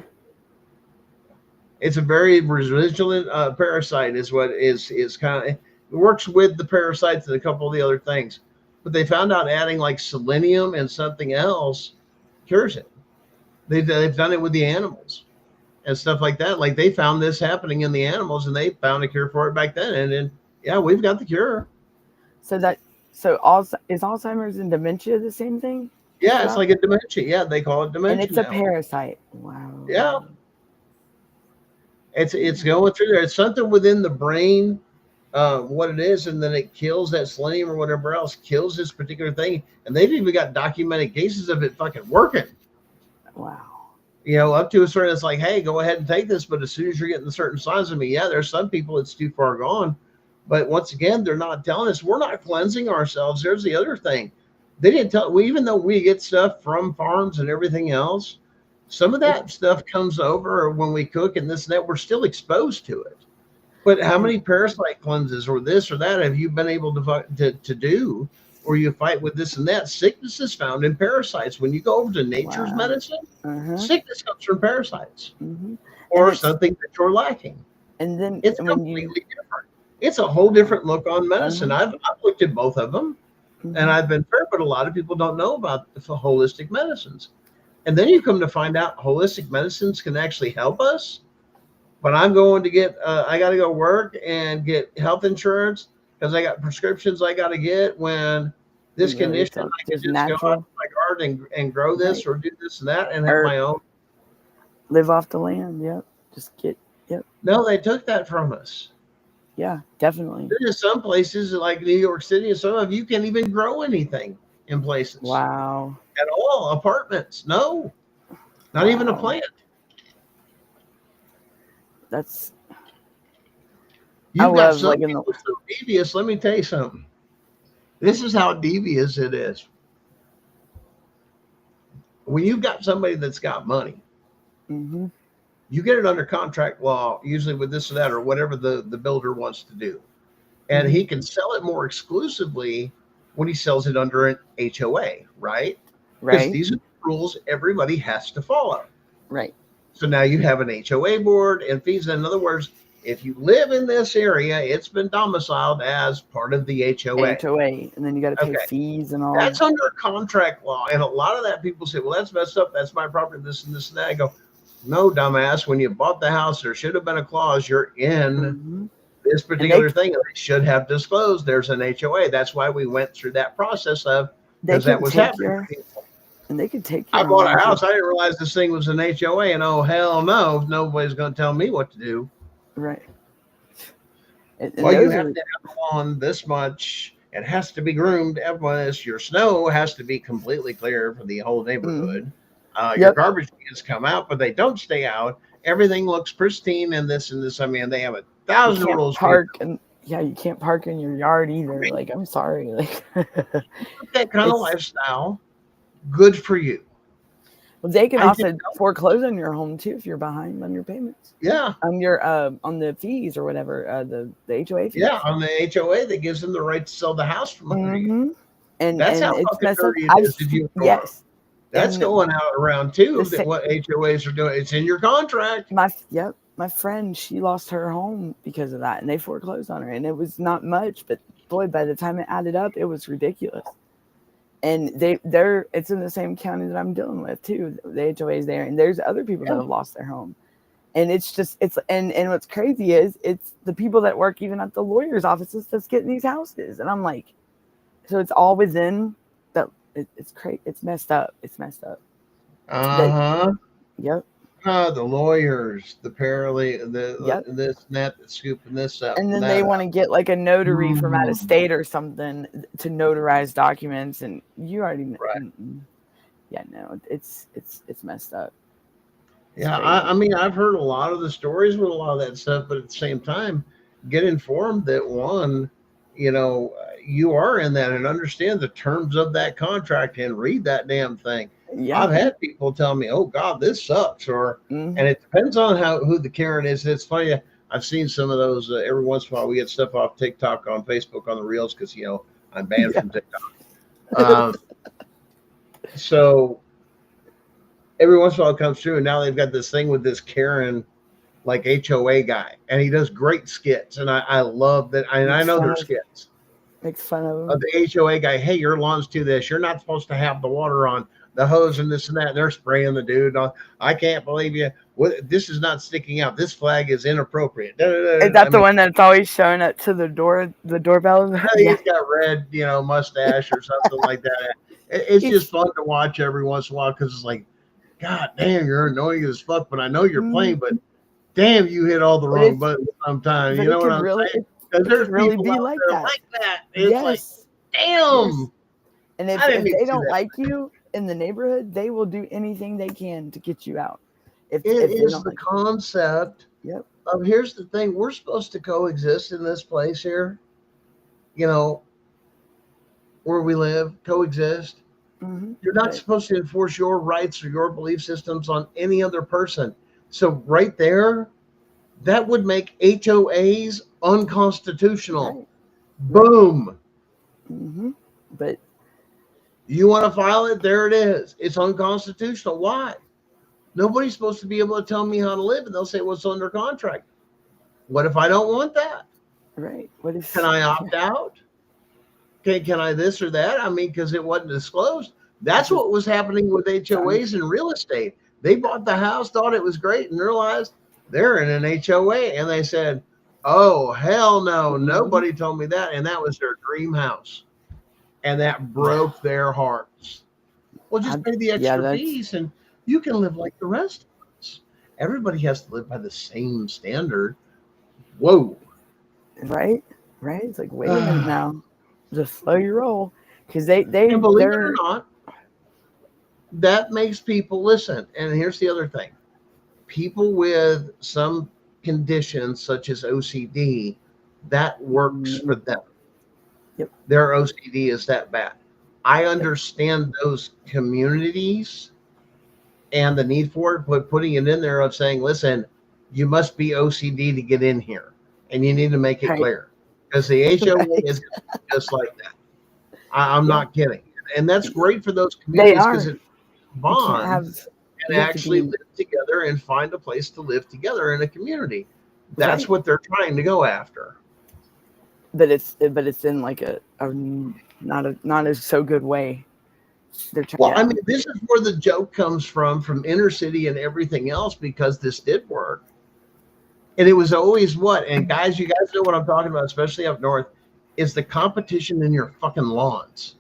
Speaker 6: It's a very resilient parasite is what is kind of, it works with the parasites and a couple of the other things, but they found out adding like selenium and something else cures it. They've done it with the animals and stuff like that. Like they found this happening in the animals and they found a cure for it back then. And then, yeah, we've got the cure.
Speaker 5: So is Alzheimer's and dementia the same thing?
Speaker 6: Yeah, it's like a dementia. Yeah, they call it dementia.
Speaker 5: And it's a
Speaker 6: now.
Speaker 5: parasite. Wow.
Speaker 6: Yeah. It's going through there. It's something within the brain, what it is, and then it kills that selenium or whatever else, kills this particular thing. And they've even got documented cases of it fucking working.
Speaker 5: Wow.
Speaker 6: Up to a certain, it's like, hey, go ahead and take this. But as soon as you're getting certain signs of me, yeah, there's some people it's too far gone. But once again, they're not telling us. We're not cleansing ourselves. There's the other thing. They didn't tell. Even though we get stuff from farms and everything else, some of that stuff comes over when we cook and this and that. We're still exposed to it. But how many parasite cleanses or this or that have you been able to do, or you fight with this and that? Sickness is found in parasites. When you go over to nature's
Speaker 5: Wow.
Speaker 6: medicine,
Speaker 5: Uh-huh.
Speaker 6: sickness comes from parasites
Speaker 5: Hmm.
Speaker 6: or
Speaker 5: it's-
Speaker 6: something that you're lacking.
Speaker 5: And then
Speaker 6: It's
Speaker 5: when
Speaker 6: completely different. It's a whole different look on medicine. I've looked at both of them.
Speaker 5: Mhm.
Speaker 6: And I've been fair, but a lot of people don't know about the holistic medicines. And then you come to find out holistic medicines can actually help us. But I'm going to get, I got to go work and get health insurance because I got prescriptions I got to get when this
Speaker 5: Yeah,
Speaker 6: condition,
Speaker 5: it's
Speaker 6: I can
Speaker 5: just
Speaker 6: just
Speaker 5: natural.
Speaker 6: go out to my garden and grow this or do this and that and have
Speaker 5: Or-
Speaker 6: my own.
Speaker 5: live off the land. Yep. Just get. Yep.
Speaker 6: No, they took that from us.
Speaker 5: Yeah. Definitely.
Speaker 6: There's some places like New York City and some of you can't even grow anything in places.
Speaker 5: Wow.
Speaker 6: At all. Apartments. No. Not even a
Speaker 5: Wow.
Speaker 6: plant.
Speaker 5: That's.
Speaker 6: You've got
Speaker 5: love,
Speaker 6: some
Speaker 5: like, in the-
Speaker 6: people so devious. Let me tell you something. This is how devious it is. When you've got somebody that's got money,
Speaker 5: Hmm.
Speaker 6: you get it under contract law, usually with this or that, or whatever the builder wants to do. And he can sell it more exclusively when he sells it under an HOA, right? Because
Speaker 5: Right.
Speaker 6: these are the rules everybody has to follow.
Speaker 5: Right.
Speaker 6: So now you have an HOA board and fees. In other words, if you live in this area, it's been domiciled as part of the HOA.
Speaker 5: HOA, and then you got to pay
Speaker 6: Okay.
Speaker 5: fees and all.
Speaker 6: That's under contract law. And a lot of that people say, well, that's messed up. That's my property, this and this and that. I go, no, dumbass. When you bought the house, there should have been a clause. You're in
Speaker 5: Mhm.
Speaker 6: this particular thing, they should have disclosed there's an HOA. That's why we went through that process of, because that was happening.
Speaker 5: And they could take
Speaker 6: I bought a house. I didn't realize this thing was an HOA, and oh hell no, nobody's going to tell me what to do.
Speaker 5: Right.
Speaker 6: Well, you have to have on this much. It has to be groomed. Your snow has to be completely clear for the whole neighborhood. Your garbage cans come out, but they don't stay out. Everything looks pristine and this and this. I mean, they have 1,000 rules.
Speaker 5: You can't park in your yard either. Right. Like, I'm sorry. Like
Speaker 6: that kind of lifestyle, good for you.
Speaker 5: Well, they can also foreclose on your home too if you're behind on your payments.
Speaker 6: Yeah.
Speaker 5: On your on the fees or whatever, the HOA fees.
Speaker 6: Yeah, on the HOA that gives them the right to sell the house from under you.
Speaker 5: And
Speaker 6: that's how fucking dirty it is.
Speaker 5: Yes.
Speaker 6: That's going out around too. What HOAs are doing. It's in your contract.
Speaker 5: My friend, she lost her home because of that, and they foreclosed on her. And it was not much, but boy, by the time it added up, it was ridiculous. And it's in the same county that I'm dealing with too. The HOA is there, and there's other people that have lost their home. And it's and what's crazy is it's the people that work even at the lawyer's offices that's getting these houses. And I'm like, so it's all within that. It's crazy. It's messed up. It's messed up. Yep.
Speaker 6: The lawyers, the paralegal, this and that, scooping this up.
Speaker 5: And then they want to get like a notary from out of state or something to notarize documents, and you already know. Right. Yeah, no, it's messed up.
Speaker 6: Yeah, I mean, I've heard a lot of the stories with a lot of that stuff, but at the same time, get informed that you are in that and understand the terms of that contract and read that damn thing. Yeah. I've had people tell me, "Oh God, this sucks," and it depends on who the Karen is. It's funny. I've seen some of those every once in a while. We get stuff off TikTok on Facebook on the reels because I'm banned from TikTok. So every once in a while it comes through, and now they've got this thing with this Karen like HOA guy, and he does great skits, and I love that. And I know they're skits.
Speaker 5: Makes fun of
Speaker 6: the HOA guy. Hey, your lawn's too this. You're not supposed to have the water on the hose and this and that. And they're spraying the dude. I can't believe you. This is not sticking out. This flag is inappropriate.
Speaker 5: Is that the one that's always showing up to the doorbell?
Speaker 6: He's got red, mustache or something like that. It's just fun to watch every once in a while because it's like, God damn, you're annoying as fuck. But I know you're playing. But damn, you hit all the wrong buttons sometimes. You know what I'm saying? Because there's
Speaker 5: really
Speaker 6: people
Speaker 5: be like
Speaker 6: that. It's like, damn.
Speaker 5: Yes. And if they don't like you in the neighborhood, they will do anything they can to get you out.
Speaker 6: It is the concept of, here's the thing, we're supposed to coexist in this place here, where we live, coexist. You're not supposed to enforce your rights or your belief systems on any other person. So right there, that would make HOAs unconstitutional. Right. Boom.
Speaker 5: But
Speaker 6: you want to file it? There it is. It's unconstitutional. Why? Nobody's supposed to be able to tell me how to live, and they'll say, well, it's under contract. What if I don't want that?
Speaker 5: Right.
Speaker 6: Can I opt out? Can I this or that? I mean, because it wasn't disclosed. That's what was happening with HOAs in real estate. They bought the house, thought it was great, and realized they're in an HOA. And they said, oh, hell no, nobody told me that. And that was their dream house. And that broke their hearts. Well, just pay the extra fees and you can live like the rest of us. Everybody has to live by the same standard. Whoa.
Speaker 5: Right? It's like, wait a minute now. Just slow your roll. Because they
Speaker 6: and believe it or not, that makes people listen. And here's the other thing. People with some conditions such as OCD, that works for them.
Speaker 5: Yep.
Speaker 6: Their OCD is that bad. I understand those communities and the need for it, but putting it in there of saying, listen, you must be OCD to get in here, and you need to make it clear. Because the HOA is just like that. I'm not kidding. And that's great for those communities because it bonds and actually live together and find a place to live together in a community. That's what they're trying to go after.
Speaker 5: But it's in like a not a so good way.
Speaker 6: I mean, this is where the joke comes from inner city and everything else, because this did work. And it was always what? And guys, you guys know what I'm talking about, especially up north, is the competition in your fucking lawns.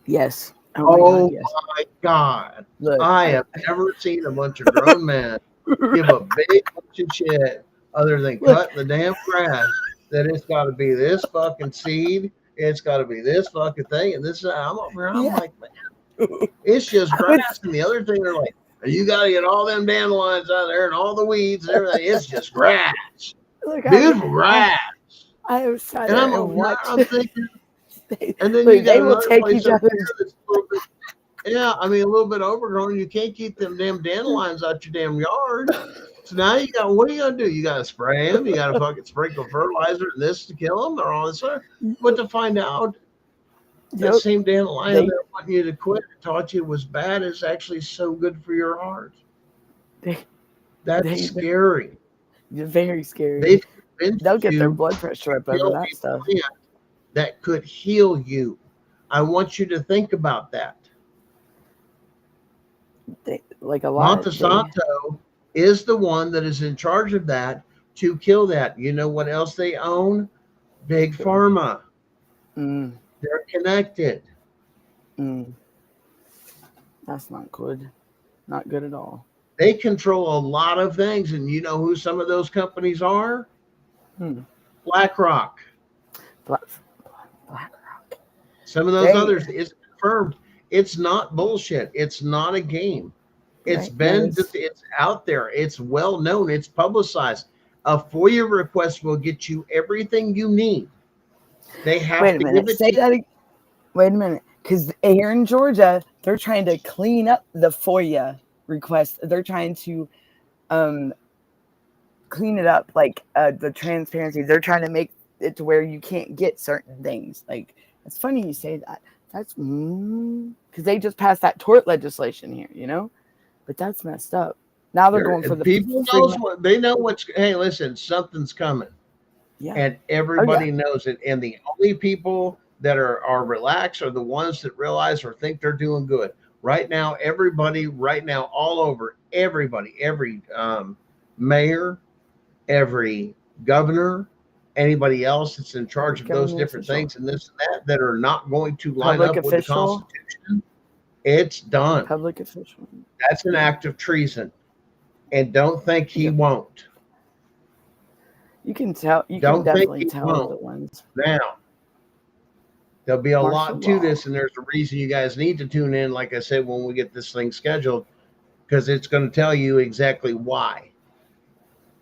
Speaker 5: Yes.
Speaker 6: Oh
Speaker 5: yes.
Speaker 6: my God.
Speaker 5: Look,
Speaker 6: I have never seen a bunch of grown men give a big bunch of shit other than cutting the damn grass, that it's got to be this fucking seed, it's got to be this fucking thing, and this. I'm over here, I'm like, man, it's just grass. And the other thing, they're like, you got to get all them dandelions out there and all the weeds and everything. It's just grass.
Speaker 5: Look,
Speaker 6: Beautiful grass.
Speaker 5: I was sat
Speaker 6: And
Speaker 5: there
Speaker 6: I'm
Speaker 5: and
Speaker 6: over
Speaker 5: watched.
Speaker 6: here, I'm thinking, and then
Speaker 5: Look,
Speaker 6: you got
Speaker 5: they will
Speaker 6: another
Speaker 5: take
Speaker 6: place
Speaker 5: each
Speaker 6: up
Speaker 5: other.
Speaker 6: here that's a little bit, yeah, I mean, a little bit overgrown. You can't keep them damn dandelions out your damn yard. So now you got, what are you gonna do? You gotta spray them. You gotta fucking sprinkle fertilizer and this to kill them, or all this other. But to find out that same dandelion that wanting you to quit, taught you was bad, is actually so good for your heart. That's scary.
Speaker 5: Very scary. They'll get their blood pressure up over that stuff.
Speaker 6: That could heal you. I want you to think about that.
Speaker 5: Like a lot.
Speaker 6: Monsanto is the one that is in charge of that to kill that. You know what else they own? Big Pharma. They're connected.
Speaker 5: That's not good. Not good at all.
Speaker 6: They control a lot of things, and you know who some of those companies are? BlackRock.
Speaker 5: BlackRock.
Speaker 6: Some of those others, it's confirmed. It's not bullshit. It's not a game. It's it's out there. It's well known. It's publicized. A FOIA request will get you everything you need. They have to give it to you.
Speaker 5: Wait a minute. Because here in Georgia, they're trying to clean up the FOIA request. They're trying to clean it up, like the transparency. They're trying to make it to where you can't get certain things. Like, it's funny you say that. That's because they just passed that tort legislation here, you know? But that's messed up. Now they're going for the
Speaker 6: people knows what they know. What's, hey, listen, something's coming. Yeah. And everybody knows it. And the only people that are relaxed are the ones that realize or think they're doing good. Right now, everybody, right now, all over, everybody, every mayor, every governor, anybody else that's in charge of those different things and this and that are not going to line up with the Constitution, it's done.
Speaker 5: Public official.
Speaker 6: That's an act of treason. And don't think he won't.
Speaker 5: You can tell. You can definitely tell the ones.
Speaker 6: Now, there'll be a lot to this, and there's a reason you guys need to tune in, like I said, when we get this thing scheduled, because it's going to tell you exactly why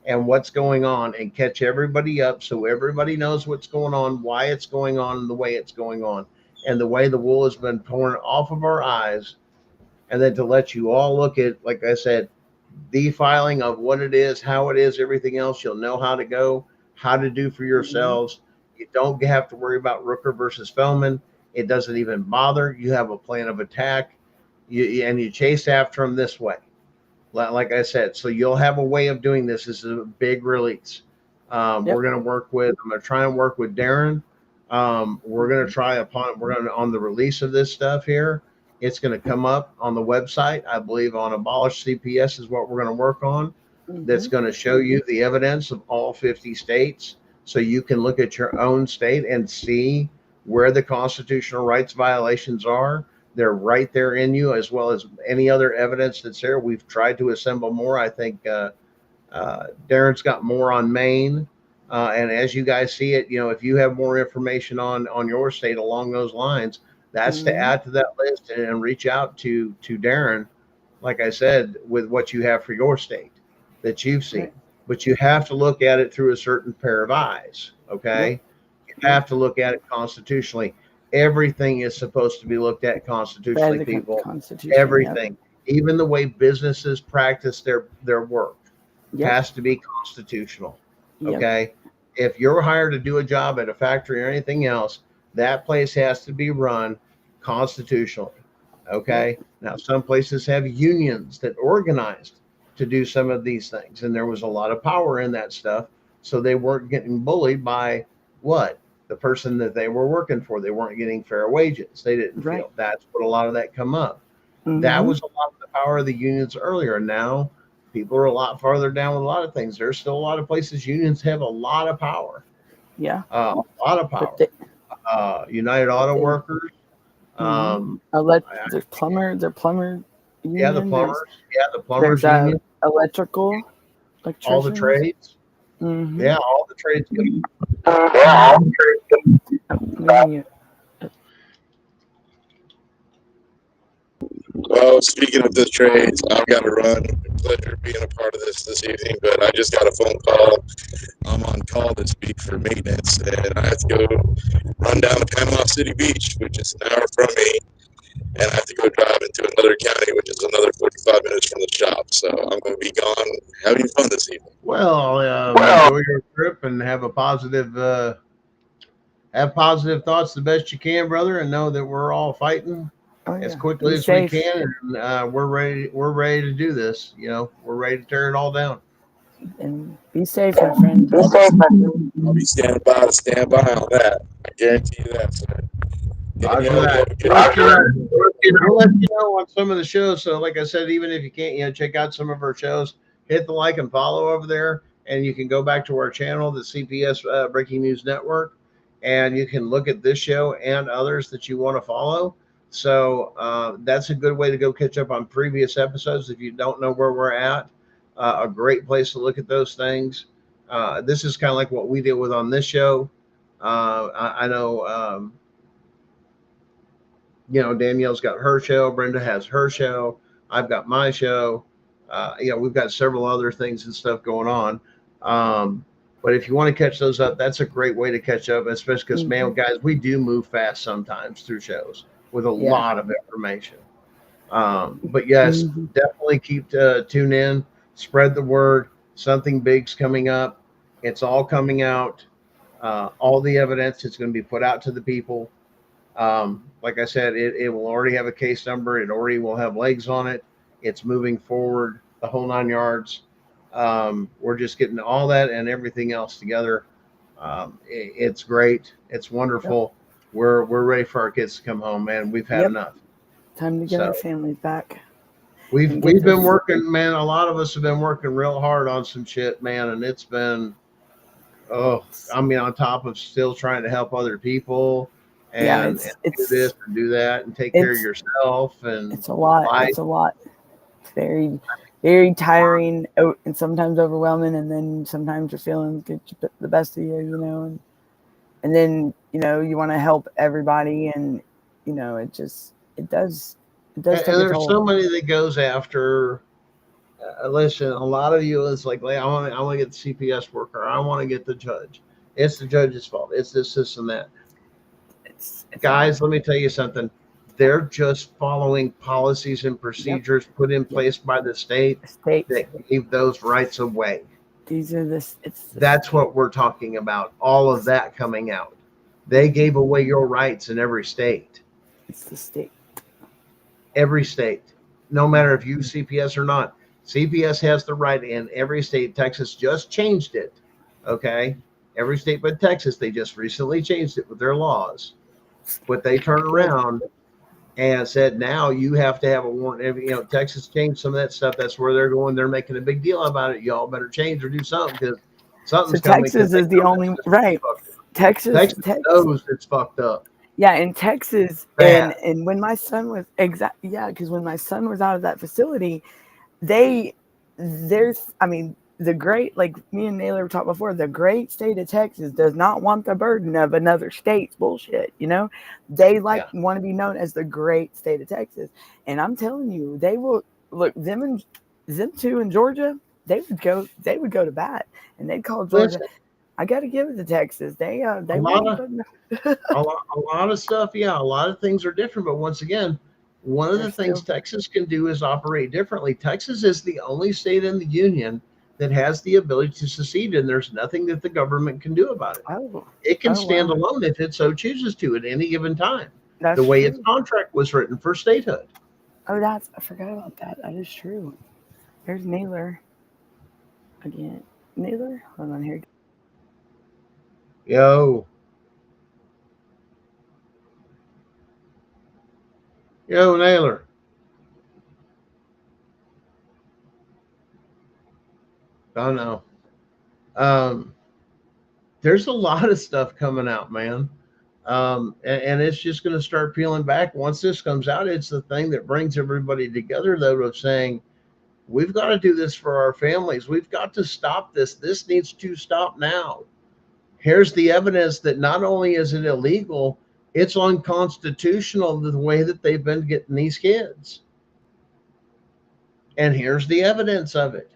Speaker 6: and what's going on and catch everybody up so everybody knows what's going on, why it's going on, and the way it's going on, and the way the wool has been torn off of our eyes, and then to let you all look at, like I said, the filing of what it is, how it is, everything else. You'll know how to go, how to do for yourselves. You don't have to worry about Rooker versus Feldman. It doesn't even bother. You have a plan of attack, and you chase after them this way. Like I said, so you'll have a way of doing this. This is a big release. We're going to work with, I'm going to try and work with Darren. We're going to try on the release of this stuff here. It's going to come up on the website. I believe on Abolish CPS is what we're going to work on. That's going to show you the evidence of all 50 states. So you can look at your own state and see where the constitutional rights violations are. They're right there in you, as well as any other evidence that's there. We've tried to assemble more. I think Darren's got more on Maine. And as you guys see it, you know, if you have more information on your state along those lines, that's to add to that list and reach out to Darren, like I said, with what you have for your state that you've seen. Right. But you have to look at it through a certain pair of eyes, okay? You have to look at it constitutionally. Everything is supposed to be looked at constitutionally, people. Everything. Even the way businesses practice their work has to be constitutional, okay? If you're hired to do a job at a factory or anything else, that place has to be run constitutionally, okay? Now, some places have unions that organized to do some of these things, and there was a lot of power in that stuff, so they weren't getting bullied by what? The person that they were working for. They weren't getting fair wages. They didn't feel. That's what a lot of that come up. That was a lot of the power of the unions earlier. Now People are a lot farther down with a lot of things. There's still a lot of places unions have a lot of power.
Speaker 5: Yeah.
Speaker 6: A lot of power. United Auto Workers.
Speaker 5: There's plumber. They're plumber. Union.
Speaker 6: Yeah, the plumbers. The plumbers union.
Speaker 5: Electrical.
Speaker 6: All the trades.
Speaker 5: Mm-hmm.
Speaker 6: Yeah, all the trades.
Speaker 4: Well, speaking of the trades, I've got to run. Pleasure being a part of this evening, but I just got a phone call. I'm on call this week for maintenance, and I have to go run down to Panama City Beach, which is an hour from me, and I have to go drive into another county, which is another 45 minutes from the shop. So I'm going to be gone having fun this evening.
Speaker 6: Well, enjoy your trip and have positive thoughts the best you can, brother, and know that we're all fighting as quickly as we can, and we're ready to do this. We're ready to tear it all down.
Speaker 5: And be safe, my friend.
Speaker 4: I'll be standing by on that. I guarantee you that, sir.
Speaker 6: We'll let you know on some of the shows. So, like I said, even if you can't, check out some of our shows. Hit the like and follow over there, and you can go back to our channel, the CPS Breaking News Network, and you can look at this show and others that you want to follow. So that's a good way to go catch up on previous episodes if you don't know where we're at. A great place to look at those things. This is kind of like what we deal with on this show. I know, Danielle's got her show. Brenda has her show. I've got my show. We've got several other things and stuff going on. But if you want to catch those up, that's a great way to catch up, especially because, man, guys, we do move fast sometimes through shows with a lot of information. But yes, definitely keep tune in, spread the word. Something big's coming up. It's all coming out. All the evidence is going to be put out to the people. Like I said, it will already have a case number. It already will have legs on it. It's moving forward, the whole 9 yards. We're just getting all that and everything else together. It's great. It's wonderful. Yep. We're ready for our kids to come home, man. We've had enough.
Speaker 5: Time to get our families back.
Speaker 6: We've been working, man. A lot of us have been working real hard on some shit, man, and it's been on top of still trying to help other people and do this and do that and take care of yourself. And
Speaker 5: it's a lot. It's a lot. It's very, very tiring and sometimes overwhelming, and then sometimes you're feeling the best of you, and then you want to help everybody, and it does. It does.
Speaker 6: And there's somebody that goes after. Listen, a lot of you is like, I want to get the CPS worker. I want to get the judge. It's the judge's fault. It's this, and that. Guys, let me tell you something. They're just following policies and procedures put in place by the state that gave those rights away. That's what we're talking about. All of that coming out. They gave away your rights in every state.
Speaker 5: It's the state.
Speaker 6: Every state. No matter if you CPS or not. CPS has the right in every state. Texas just changed it. Okay? Every state but Texas, they just recently changed it with their laws. But they turned around and said, now you have to have a warrant. Texas changed some of that stuff. That's where they're going. They're making a big deal about it. Y'all better change or do something because something's coming.
Speaker 5: Texas is the only right. Texas
Speaker 6: knows it's fucked up.
Speaker 5: Yeah, in Texas, and when my son was because when my son was out of that facility, the great, like me and Naylor were talking before, the great state of Texas does not want the burden of another state's bullshit. They want to be known as the great state of Texas, and I'm telling you, they will look them two in Georgia. They would go to bat, and they'd call Georgia. I got to give it to Texas. They a lot
Speaker 6: of stuff. Yeah, a lot of things are different, but once again, one of the things Texas can do is operate differently. Texas is the only state in the union that has the ability to secede, and there's nothing that the government can do about it. It can stand alone if it so chooses to at any given time. The way its contract was written for statehood.
Speaker 5: I forgot about that. That is true. There's Naylor again. Naylor, hold on here.
Speaker 6: Yo, Naylor. I know. There's a lot of stuff coming out, man. And it's just going to start peeling back. Once this comes out, it's the thing that brings everybody together, though, of saying, we've got to do this for our families. We've got to stop this. This needs to stop now. Here's the evidence that not only is it illegal, it's unconstitutional the way that they've been getting these kids. And here's the evidence of it.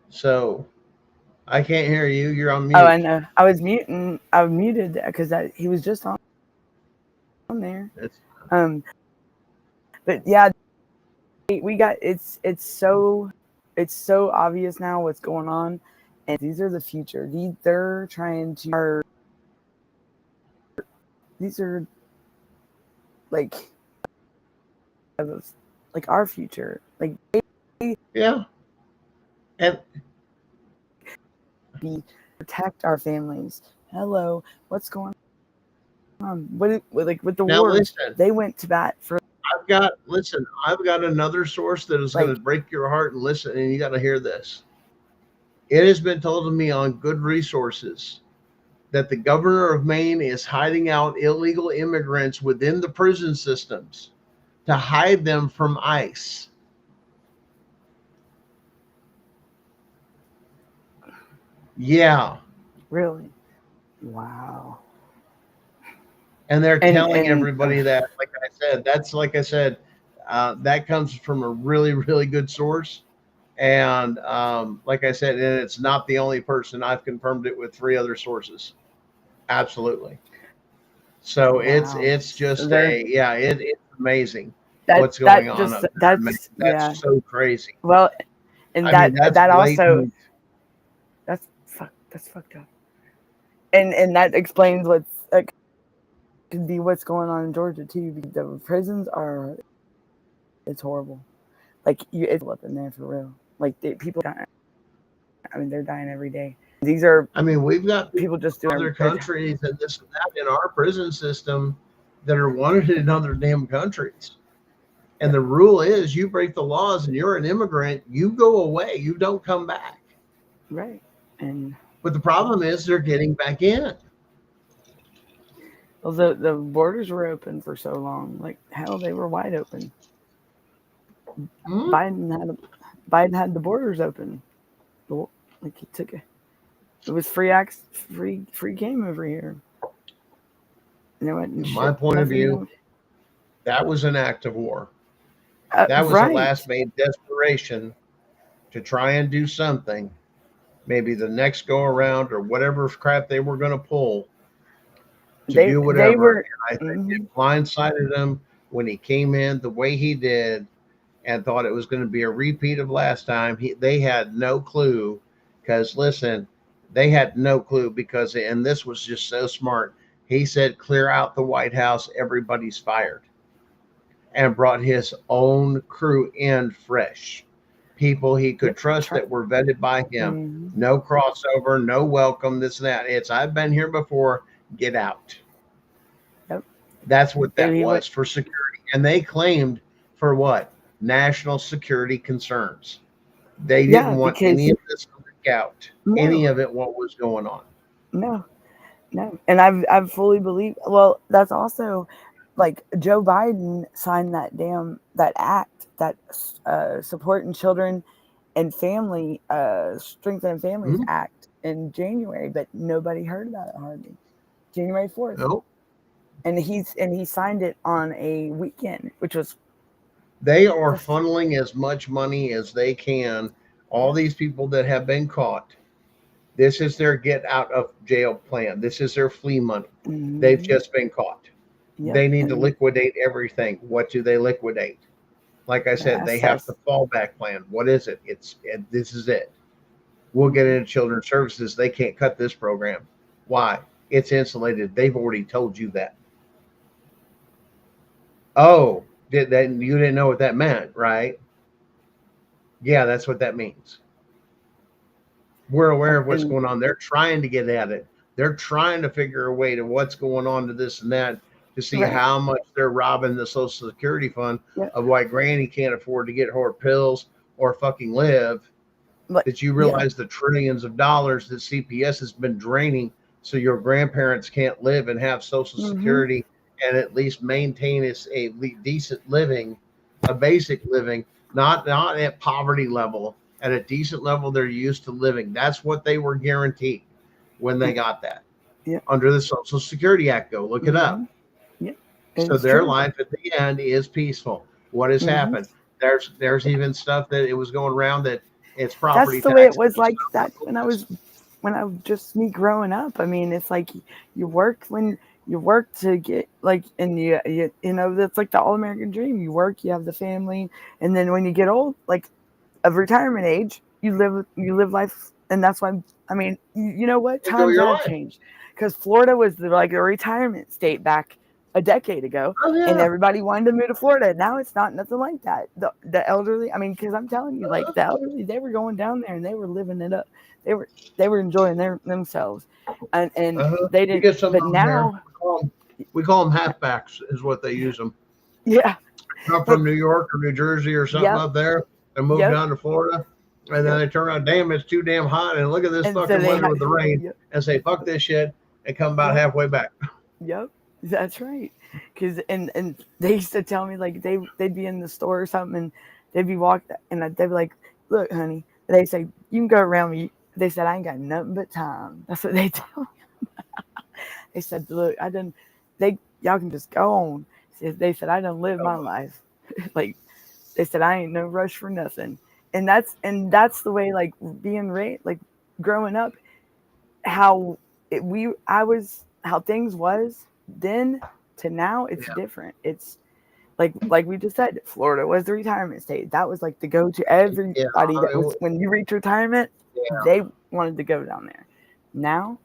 Speaker 6: So I can't hear you. You're on mute.
Speaker 5: Oh, I know. I was muted because he was just on there. But yeah, we got it's so obvious now what's going on, and these are the future. They're trying to. These are like our future. Like
Speaker 6: yeah, and
Speaker 5: protect our families. Hello, what's going on? With the
Speaker 6: now
Speaker 5: war?
Speaker 6: Listen,
Speaker 5: they went to bat for.
Speaker 6: I've got another source that is going to break your heart, and listen, and you got to hear this. It has been told to me on good resources that the governor of Maine is hiding out illegal immigrants within the prison systems to hide them from ICE. Yeah.
Speaker 5: Really? Wow.
Speaker 6: And they're telling everybody that, like I said, that comes from a really, really good source. And like I said, and it's not the only person. I've confirmed it with 3 other sources. Absolutely. So wow. it's just it's amazing what's going on. That's so crazy.
Speaker 5: Well, and that also that's fucked up. And that explains what's could be what's going on in Georgia too. Because the prisons it's horrible. Like it's up in there for real. Like people dying. I mean, they're dying every day. These are. I
Speaker 6: mean, we've got
Speaker 5: people just doing
Speaker 6: other countries and this and that in our prison system that are wanted in other damn countries. And the rule is, you break the laws and you're an immigrant, you go away. You don't come back.
Speaker 5: Right.
Speaker 6: But the problem is they're getting back in.
Speaker 5: Well, the borders were open for so long. Like hell, they were wide open. Mm-hmm. Biden had the borders open. Like he took it. It was free game over here. And
Speaker 6: from my point of view, that was an act of war. That was a last made desperation to try and do something. Maybe the next go around or whatever crap they were going to pull to do whatever. I think it blindsided him when he came in the way he did and thought it was going to be a repeat of last time. They had no clue because, listen, they had no clue because, and this was just so smart. He said, clear out the White House. Everybody's fired. And brought his own crew in fresh. People he could trust that were vetted by him. Mm-hmm. No crossover, no welcome, this and that. I've been here before. Get out.
Speaker 5: Yep.
Speaker 6: That's what that was for security. And they claimed for what? National security concerns. They didn't want any of this to leak out. No. Any of it, what was going on.
Speaker 5: No. And I've fully believed. Well, that's also like Joe Biden signed that act, that supporting children and family, strengthening families act in January, but nobody heard about it hardly. January 4th.
Speaker 6: Nope.
Speaker 5: And he signed it on a weekend, which was.
Speaker 6: They are funneling as much money as they can. All these people that have been caught. This is their get out of jail plan. This is their flea money. Mm-hmm. They've just been caught. Yep. They need to liquidate everything. What do they liquidate? Like I said, they have the fallback plan. What is it? This is it. We'll get into children's services. They can't cut this program. Why? It's insulated. They've already told you that. Oh, you didn't know what that meant, right? Yeah, that's what that means. We're aware of what's going on. They're trying to get at it. They're trying to figure a way to what's going on to this and that to see how much they're robbing the Social Security fund of why Granny can't afford to get her pills or fucking live That you realize the trillions of dollars that CPS has been draining, so your grandparents can't live and have Social Security and at least maintain a decent living, a basic living, not at poverty level, at a decent level they're used to living. That's what they were guaranteed when they got that.
Speaker 5: Yeah.
Speaker 6: Under the Social Security Act, go look it up.
Speaker 5: Yeah.
Speaker 6: So their life at the end is peaceful. What has happened? There's even stuff that it was going around that it's property.
Speaker 5: That's the way it was like that when I was just me growing up. I mean, it's like you work to get like, and you know, that's like the all-American dream. You work, you have the family, and then when you get old, like of retirement age, you live life, and that's why. I mean, you know what? Times have changed because Florida was like a retirement state back a decade ago, and everybody wanted to move to Florida. Now it's not nothing like that. The elderly, I mean, because I'm telling you, like the elderly, they were going down there and they were living it up. They were enjoying themselves, and they didn't. But now
Speaker 6: we call them halfbacks, is what they use them.
Speaker 5: Yeah,
Speaker 6: come from New York or New Jersey or something up there and move down to Florida, and then they turn around, damn, it's too damn hot, and look at this fucking weather with the rain, and say fuck this shit, and come about halfway back.
Speaker 5: Yep. That's right. Cause and they used to tell me like they'd be in the store or something and they'd be walking and they'd be like, look, honey, they say, you can go around me. They said, I ain't got nothing but time. That's what they tell me. They said, look, y'all can just go on. They said, I done lived my life. Like they said, I ain't no rush for nothing. And that's the way, like being raised, like growing up, how things was then to now, it's different. It's like we just said, Florida was the retirement state. That was like the go to everybody. That was when you reach retirement, they wanted to go down there. Now,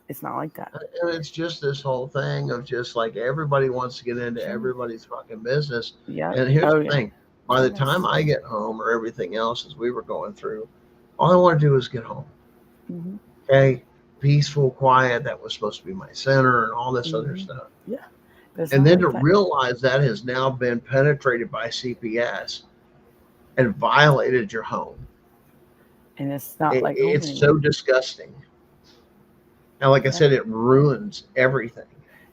Speaker 5: it's not like that.
Speaker 6: And it's just this whole thing of just like everybody wants to get into everybody's fucking business.
Speaker 5: Yeah.
Speaker 6: And here's the thing: by the time I get home or everything else as we were going through, all I want to do is get home.
Speaker 5: Mm-hmm.
Speaker 6: Okay. Peaceful, quiet, that was supposed to be my center and all this other stuff.
Speaker 5: Yeah.
Speaker 6: And then to realize that has now been penetrated by CPS and violated your home.
Speaker 5: And it's not like
Speaker 6: it's so disgusting. And like I said, it ruins everything.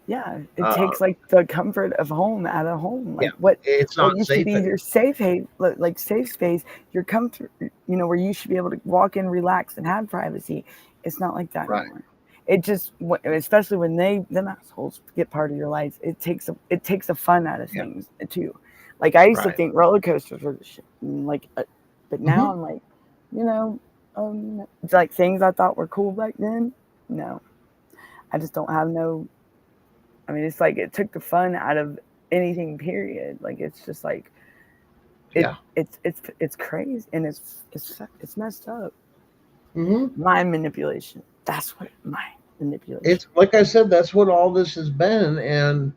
Speaker 5: Yeah. It takes like the comfort of home out of home. Like
Speaker 6: it's not
Speaker 5: used
Speaker 6: safe
Speaker 5: to be your safe haven, like safe space, your comfort, you know, where you should be able to walk in, relax, and have privacy. It's not like that anymore. It just, especially when them assholes get part of your life, it takes the fun out of things too. Like I used to think roller coasters were the shit, like, but now I'm like, you know, it's like things I thought were cool back then. No, I just don't have no. I mean, it's like it took the fun out of anything. Period. Like it's just like, it's crazy and it's messed up. Mind manipulation. That's what mind manipulation.
Speaker 6: It's like I said, that's what all this has been, and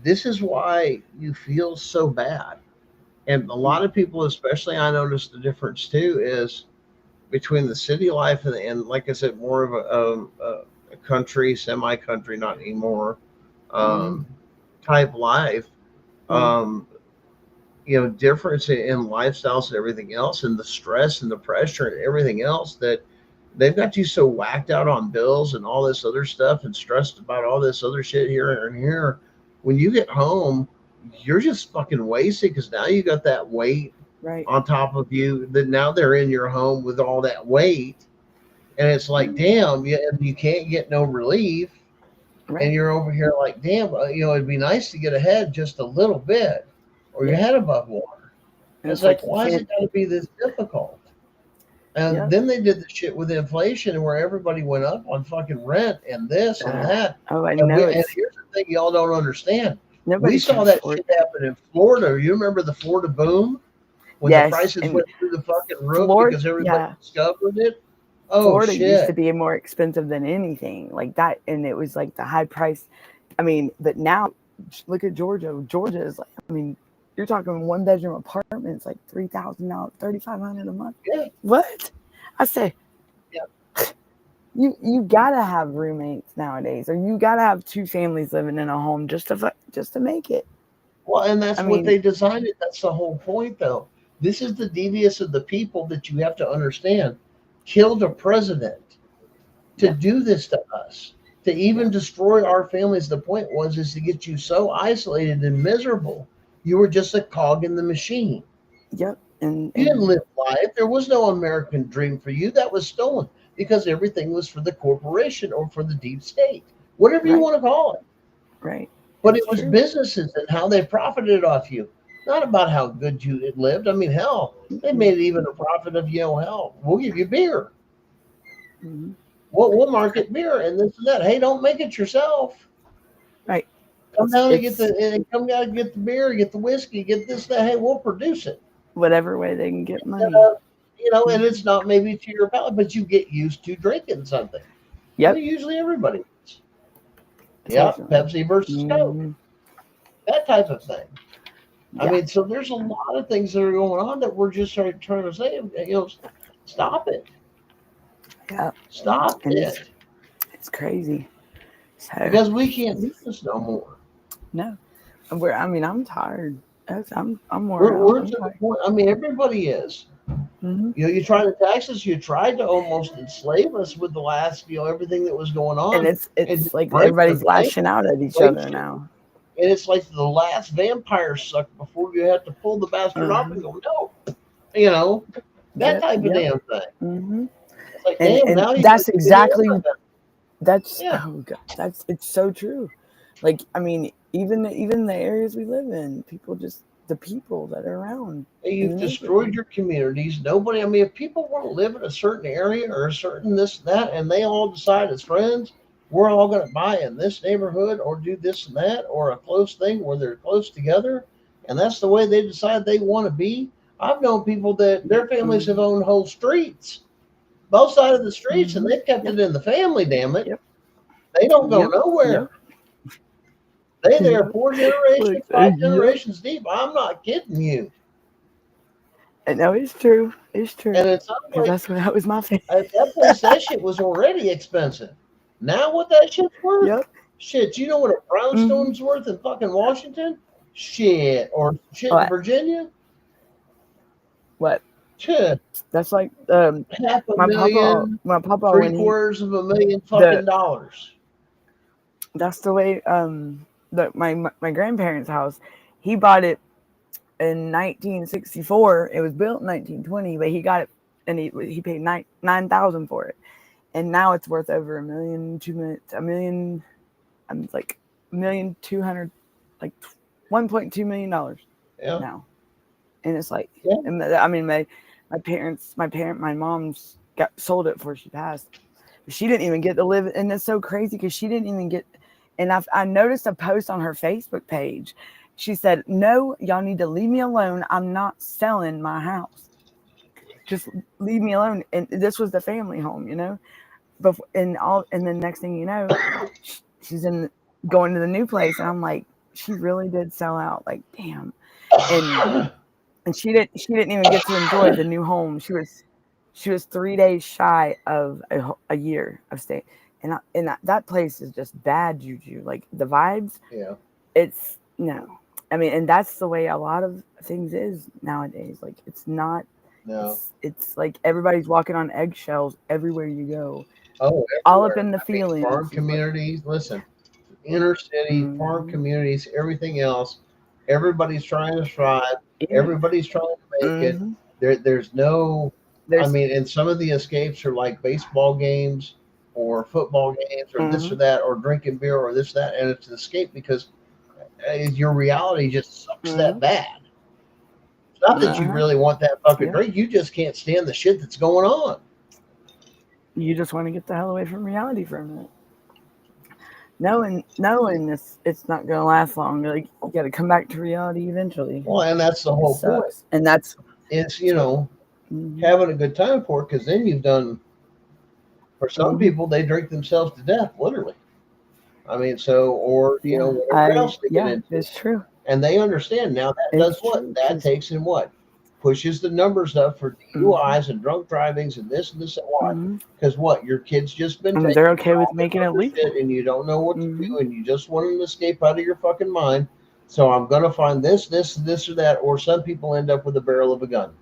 Speaker 6: this is why you feel so bad. And a lot of people, especially, I noticed the difference too, is between the city life and like I said, more of a country, semi-country, not anymore, type life. You know, difference in lifestyles and everything else, and the stress and the pressure and everything else that they've got you so whacked out on bills and all this other stuff and stressed about all this other shit here and here. When you get home, you're just fucking wasted because now you got that weight on top of you that now they're in your home with all that weight. And it's like, damn, you can't get no relief. And you're over here like, damn, you know, it'd be nice to get ahead just a little bit. Or your head above water. And it's like, why is it got to be this difficult? And then they did the shit with inflation where everybody went up on fucking rent and this and that.
Speaker 5: Oh, I know.
Speaker 6: And here's the thing y'all don't understand. We saw that shit happen in Florida. You remember the Florida boom? When the prices went through the fucking roof because everybody discovered it? Oh,
Speaker 5: Florida
Speaker 6: shit.
Speaker 5: used to be more expensive than anything like that. And it was like the high price. I mean, but now look at Georgia. Georgia is like, I mean, you're talking one bedroom apartments like $3,000, $3,500 a month.
Speaker 6: Yeah.
Speaker 5: What? I say, you gotta have roommates nowadays, or you gotta have two families living in a home just to make it.
Speaker 6: Well, and that's what they designed it. That's the whole point, though. This is the devious of the people that you have to understand. Killed a president to do this to us, to even destroy our families. The point is to get you so isolated and miserable. You were just a cog in the machine.
Speaker 5: Yep. And
Speaker 6: You didn't live life. There was no American dream for you. That was stolen because everything was for the corporation or for the deep state, whatever you
Speaker 5: Right.
Speaker 6: want to call it.
Speaker 5: right.
Speaker 6: But
Speaker 5: It's
Speaker 6: it was
Speaker 5: true.
Speaker 6: businesses and how they profited off you, not about how good you had lived. I mean, hell, they made even a profit of you. Hell, we'll give you beer.
Speaker 5: Mhm.
Speaker 6: We'll market beer and this and that. Hey, don't make it yourself.
Speaker 5: Right.
Speaker 6: Come down and
Speaker 5: It's
Speaker 6: come down and get the beer, get the whiskey, get this, that. Hey, we'll produce it.
Speaker 5: whatever way they can get money.
Speaker 6: And it's not maybe to your palate, but you get used to drinking something.
Speaker 5: Yep.
Speaker 6: Well, usually everybody is. Yeah,
Speaker 5: Definitely.
Speaker 6: Pepsi versus Coke,
Speaker 5: Mhm.
Speaker 6: that type of thing. I
Speaker 5: Yeah.
Speaker 6: mean, so there's a lot of things that are going on that we're just trying to say, stop it.
Speaker 5: Yeah.
Speaker 6: Stop
Speaker 5: And
Speaker 6: it.
Speaker 5: It's crazy. So
Speaker 6: Because we can't do this no more.
Speaker 5: no, I'm tired. I'm worn out.
Speaker 6: We're
Speaker 5: I'm
Speaker 6: to the
Speaker 5: tired.
Speaker 6: point. I mean, everybody is.
Speaker 5: Mhm.
Speaker 6: You try to tax us. You tried to almost enslave us with the last, everything that was going on.
Speaker 5: And it's
Speaker 6: And
Speaker 5: like
Speaker 6: break the
Speaker 5: everybody's
Speaker 6: bank,
Speaker 5: lashing out at each
Speaker 6: break
Speaker 5: other
Speaker 6: shit.
Speaker 5: now.
Speaker 6: And it's like the last vampire suck before you have to pull the bastard off and go, no. That
Speaker 5: Yep,
Speaker 6: type of
Speaker 5: yep.
Speaker 6: damn thing.
Speaker 5: Mm-hmm.
Speaker 6: It's like,
Speaker 5: And
Speaker 6: damn, now you
Speaker 5: that's
Speaker 6: gotta give me
Speaker 5: exactly
Speaker 6: everything.
Speaker 5: that's
Speaker 6: Yeah.
Speaker 5: oh god, it's so true. Like I mean, even the areas we live in, the people that are around.
Speaker 6: You've
Speaker 5: in the
Speaker 6: destroyed
Speaker 5: neighborhood.
Speaker 6: your communities. Nobody, I mean, if people want to live in a certain area or a certain this, that, and they all decide as friends, we're all going to buy in this neighborhood or do this and that or a close thing where they're close together, and that's the way they decide they want to be. I've known people that their families have owned whole streets, both sides of the streets, and they've kept it in the family, damn it.
Speaker 5: Yep.
Speaker 6: They don't go
Speaker 5: Yep.
Speaker 6: nowhere.
Speaker 5: Yep.
Speaker 6: They're 4 generations,
Speaker 5: Look,
Speaker 6: 5
Speaker 5: yep.
Speaker 6: generations deep. I'm not kidding you.
Speaker 5: No, it's true. It's true.
Speaker 6: And it's not
Speaker 5: Because
Speaker 6: like
Speaker 5: that was my family.
Speaker 6: at that place, that shit was already expensive. Now what that shit's worth?
Speaker 5: Yep.
Speaker 6: Shit, you know what a brownstone's worth in fucking Washington? Shit, or shit in
Speaker 5: What?
Speaker 6: Virginia?
Speaker 5: What?
Speaker 6: Shit,
Speaker 5: That's like
Speaker 6: half a million,
Speaker 5: my papa
Speaker 6: three
Speaker 5: when he
Speaker 6: quarters of a million fucking dollars.
Speaker 5: that's the way my grandparents' house, he bought it in 1964. It was built in 1920, but he got it and he paid $9,000 for it, and now it's worth over $1.2 million. I'm like $1,200,000, like $1.2 million now, and it's like, and I mean my mom's sold it before she passed. She didn't even get to live, and it's so crazy because she didn't even get. And I noticed a post on her Facebook page. She said, "No, y'all need to leave me alone. I'm not selling my house. Just leave me alone." And this was the family home, and then next thing you know, she's going to the new place, and I'm like, she really did sell out. Like, damn. And she didn't even get to enjoy the new home. She was 3 days shy of a year of stay, and that place is just bad juju. Like the vibes.
Speaker 6: Yeah.
Speaker 5: It's no. I mean, and that's the way a lot of things is nowadays. Like it's not.
Speaker 6: No.
Speaker 5: It's like everybody's walking on eggshells everywhere you go.
Speaker 6: Oh,
Speaker 5: all up in the feelings.
Speaker 6: Farm communities, listen, inner city, farm communities, everything else. Everybody's trying to strive. Everybody's trying to make it. There's no. I mean, and some of the escapes are like baseball games or football games or this or that or drinking beer or this, that. And it's an escape because your reality just sucks that bad. It's not that you really want that fucking drink. You just can't stand the shit that's going on.
Speaker 5: You just want to get the hell away from reality for a minute. Knowing it's not going to last long. Like, you got to come back to reality eventually.
Speaker 6: Well, and that's the whole point.
Speaker 5: And
Speaker 6: it's having a good time for it, because then you've done. For some people, they drink themselves to death, literally. I mean, or whatever else they get into.
Speaker 5: It's true.
Speaker 6: And they understand now that does what? That takes in what? Pushes the numbers up for DUIs and drunk drivings and this and what? Because what? Your kid's just been.
Speaker 5: And they're okay with making it legal,
Speaker 6: and you don't know what to do, and you just want an escape out of your fucking mind. So I'm going to find this, or that, or some people end up with a barrel of a gun.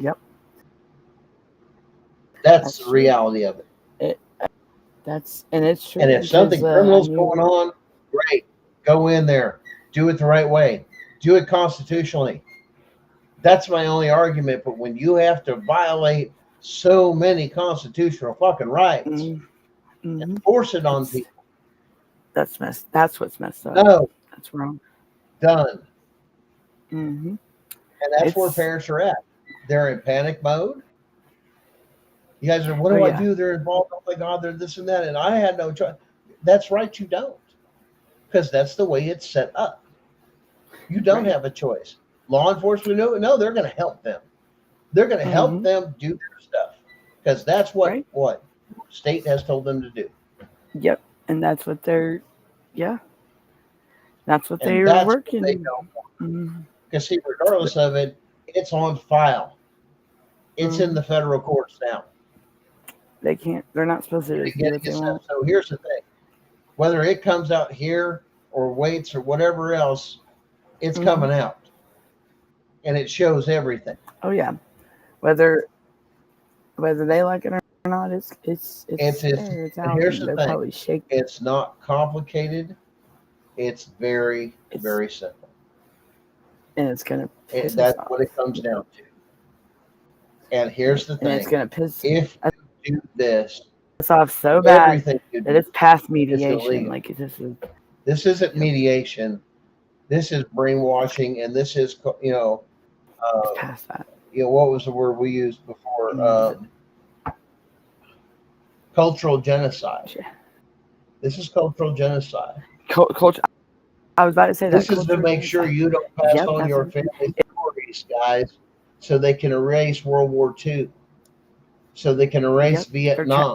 Speaker 5: Yep.
Speaker 6: That's the reality of it.
Speaker 5: And it's true.
Speaker 6: And if something criminal's going on, great. Go in there. Do it the right way. Do it constitutionally. That's my only argument. But when you have to violate so many constitutional fucking rights and force it on people.
Speaker 5: That's what's messed up.
Speaker 6: No.
Speaker 5: That's wrong.
Speaker 6: Done.
Speaker 5: And
Speaker 6: that's where parents are at. They're in panic mode. You guys are, what do I do? They're involved. Oh my God, they're this and that. And I had no choice. That's right, you don't. Because that's the way it's set up. You don't have a choice. Law enforcement, no, they're going to help them. They're going to help them do their stuff. Because that's what state has told them to do.
Speaker 5: Yep. And that's what they're, that's what they're working.
Speaker 6: Because see, regardless of it, it's on file. It's in the federal courts now.
Speaker 5: They're not supposed to do what they want.
Speaker 6: So here's the thing. Whether it comes out here or waits or whatever else, it's coming out. And it shows everything.
Speaker 5: Oh yeah. Whether they like it or not, it's there. It's out.
Speaker 6: Here's the thing. It's not complicated. It's very, very simple.
Speaker 5: And it's gonna piss
Speaker 6: that's
Speaker 5: us
Speaker 6: what
Speaker 5: off.
Speaker 6: it comes down to. And here's the thing.
Speaker 5: And it's gonna piss
Speaker 6: if you do this,
Speaker 5: it's off so bad that it's past mediation. Like this
Speaker 6: isn't mediation. This is brainwashing, and this is
Speaker 5: past that.
Speaker 6: What was the word we used before? Cultural genocide. This is cultural genocide.
Speaker 5: Culture. I was about to say that.
Speaker 6: This is to make sure you don't pass on your family stories, guys, so they can erase World War II, so they can erase Vietnam,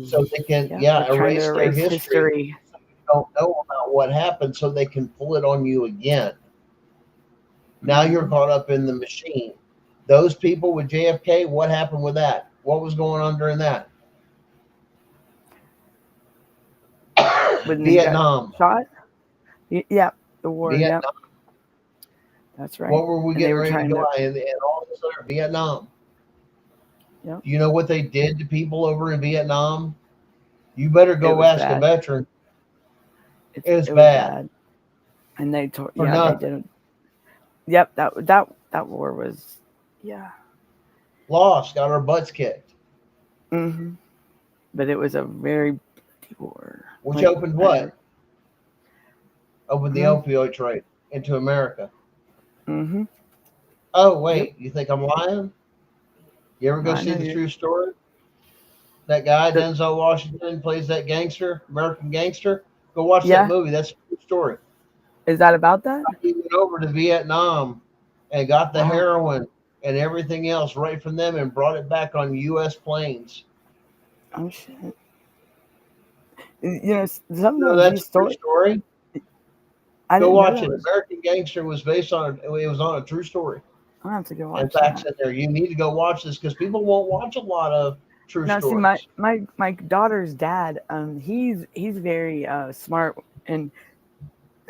Speaker 6: so they can erase their history. So you don't know about what happened, so they can pull it on you again. Now you're caught up in the machine. Those people with JFK, what happened with that? What was going on during that? Vietnam.
Speaker 5: Shot? Yeah, the war.
Speaker 6: Vietnam.
Speaker 5: Yep. That's right.
Speaker 6: What were we getting ready to go and all this other Vietnam?
Speaker 5: Yep.
Speaker 6: Do you know what they did to people over in Vietnam? You better go ask a veteran. It was bad.
Speaker 5: And they told they didn't. Yep, that war was
Speaker 6: lost, got our butts kicked.
Speaker 5: But it was a very bloody war.
Speaker 6: Which opened what? Opened the opioid trade into America. Oh, wait, you think I'm lying? You ever go see the true story? That guy, Denzel Washington, plays that gangster, American Gangster. Go watch that movie. That's a true story.
Speaker 5: Is that about that?
Speaker 6: He went over to Vietnam and got the heroin and everything else right from them and brought it back on U.S. planes.
Speaker 5: Oh, shit. Some of
Speaker 6: that's a true story. Go watch it.
Speaker 5: Was.
Speaker 6: American Gangster was based on it was on a true story.
Speaker 5: I have to go watch.
Speaker 6: And facts in there. You need to go watch this because people won't watch a lot of true stories.
Speaker 5: See, my daughter's dad, he's very smart and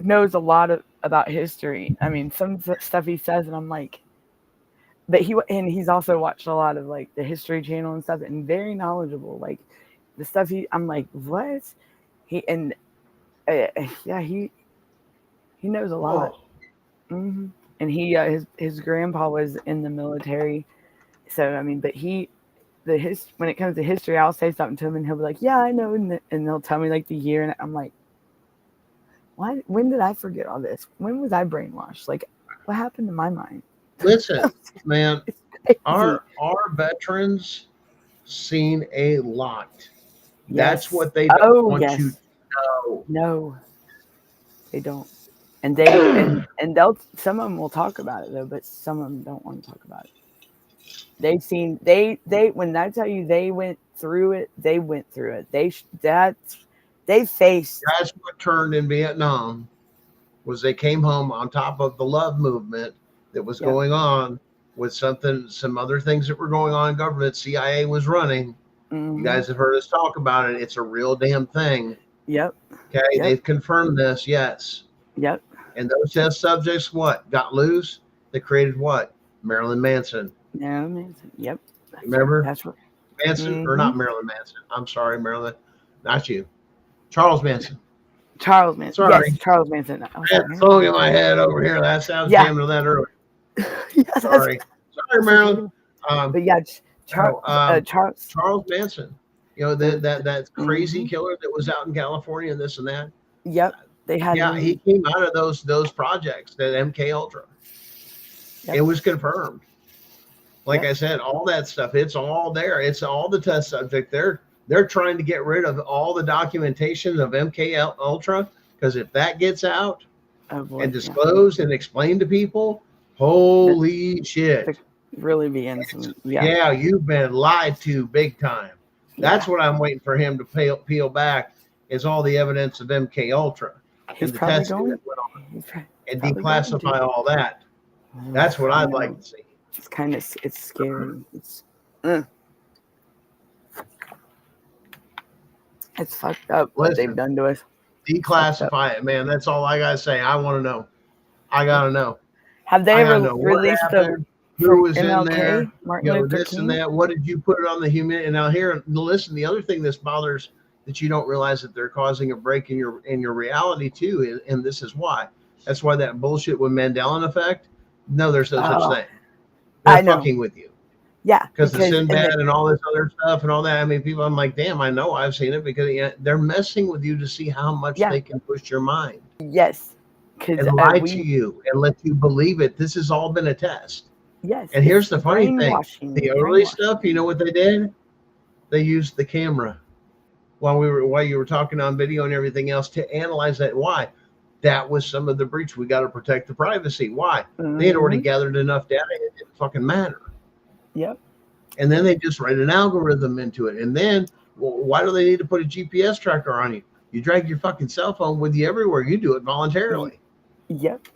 Speaker 5: knows a lot about history. I mean, some stuff he says, and I'm like, but he's also watched a lot of like the History Channel and stuff, and very knowledgeable. Like the stuff I'm like, what? He knows a lot. And he his grandpa was in the military, so I mean, but when it comes to history, I'll say something to him, and he'll be like, "Yeah, I know," and he'll tell me like the year, and I'm like, "Why? When did I forget all this? When was I brainwashed? Like, what happened to my mind?"
Speaker 6: Listen, man, our veterans seen a lot. Yes. That's what they don't want you to know.
Speaker 5: No, they don't. And they'll some of them will talk about it though, but some of them don't want to talk about it. They've seen they when I tell you they went through it, they went through it. They faced.
Speaker 6: That's what turned in Vietnam was they came home on top of the love movement that was going on with some other things that were going on in government. CIA was running. You guys have heard us talk about it. It's a real damn thing.
Speaker 5: Yep.
Speaker 6: Okay. They've confirmed this. Yes.
Speaker 5: Yep.
Speaker 6: And those test subjects, what? Got loose. They created what? Marilyn Manson.
Speaker 5: Marilyn Manson. Yep.
Speaker 6: Remember?
Speaker 5: That's what.
Speaker 6: Manson, or not Marilyn Manson. I'm sorry, Marilyn. Not you. Charles Manson.
Speaker 5: Charles Manson.
Speaker 6: Sorry.
Speaker 5: Yes, Charles Manson.
Speaker 6: I had a song in my head over here. I was jamming to that earlier.
Speaker 5: Yes,
Speaker 6: Sorry, Marilyn.
Speaker 5: But yeah,
Speaker 6: Charles Manson. You know that crazy killer that was out in California and this and that.
Speaker 5: Yep, they had.
Speaker 6: Yeah, he came out of those projects, that MK Ultra. Yep. It was confirmed. Like I said, all that stuff, it's all there. It's all the test subject. They're trying to get rid of all the documentation of MK Ultra, because if that gets out and disclosed and explained to people, holy shit.
Speaker 5: Really be in some,
Speaker 6: yeah, you've been lied to big time. That's what I'm waiting for him to peel back, is all the evidence of MK Ultra and the testing that went on, and declassify all that. That's what I'd like to see.
Speaker 5: It's scary. It's fucked up what they've done to us.
Speaker 6: Declassify it, man. That's all I gotta say. I want to know. I gotta know.
Speaker 5: Have they ever released
Speaker 6: who was
Speaker 5: MLK,
Speaker 6: in there?
Speaker 5: Martin Luther
Speaker 6: this
Speaker 5: King?
Speaker 6: And that. What did you put it on the human? And now here, listen. The other thing that bothers that you don't realize that they're causing a break in your reality too, and this is why. That's why that bullshit with Mandela effect. No, there's no such thing. They're fucking with you.
Speaker 5: Yeah,
Speaker 6: because the Sinbad and all this other stuff and all that. I mean, people, I'm like, damn, I know I've seen it, because they're messing with you to see how much they can push your mind.
Speaker 5: Yes.
Speaker 6: And lie to you and let you believe it. This has all been a test.
Speaker 5: Yes.
Speaker 6: And here's the funny thing. The early stuff, you know what they did? They used the camera while you were talking on video and everything else to analyze that. Why? That was some of the breach. We got to protect the privacy. Why? They had already gathered enough data. It didn't fucking matter.
Speaker 5: Yep.
Speaker 6: And then they just write an algorithm into it. And then, why do they need to put a GPS tracker on you? You drag your fucking cell phone with you everywhere. You do it voluntarily.
Speaker 5: Yep.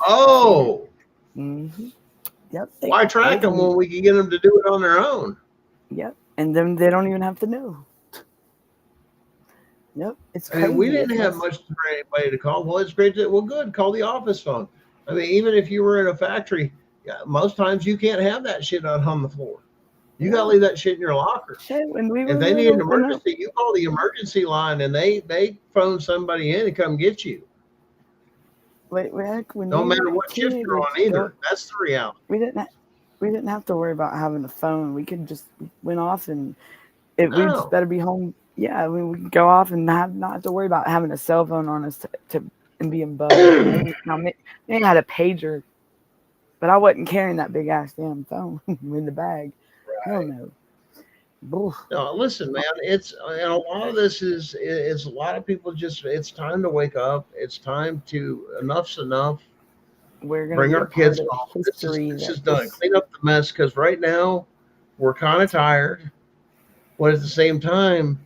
Speaker 6: Oh.
Speaker 5: Yep.
Speaker 6: Why track them when we can get them to do it on their own?
Speaker 5: Yep. And then they don't even have to know. Yep. It's crazy.
Speaker 6: I mean, we didn't have much for anybody to call. Well, it's great. Good. Call the office phone. I mean, even if you were in a factory, most times you can't have that shit out on the floor. You got to leave that shit in your locker. If they need an emergency, you call the emergency line and they phone somebody in and come get you. No matter what shift you're on either. That's the reality.
Speaker 5: We didn't have to worry about having a phone. We could just went off and we just better be home. Yeah, we could go off and not have to worry about having a cell phone on us and being bugged. Now, they had a pager, but I wasn't carrying that big ass damn phone in the bag. Hell no.
Speaker 6: No, listen, man. It's and a lot of this is a lot of people just. It's time to wake up. It's time to enough's enough.
Speaker 5: We're gonna
Speaker 6: bring our kids home. This is done. Clean up the mess, because right now we're kind of tired. But at the same time,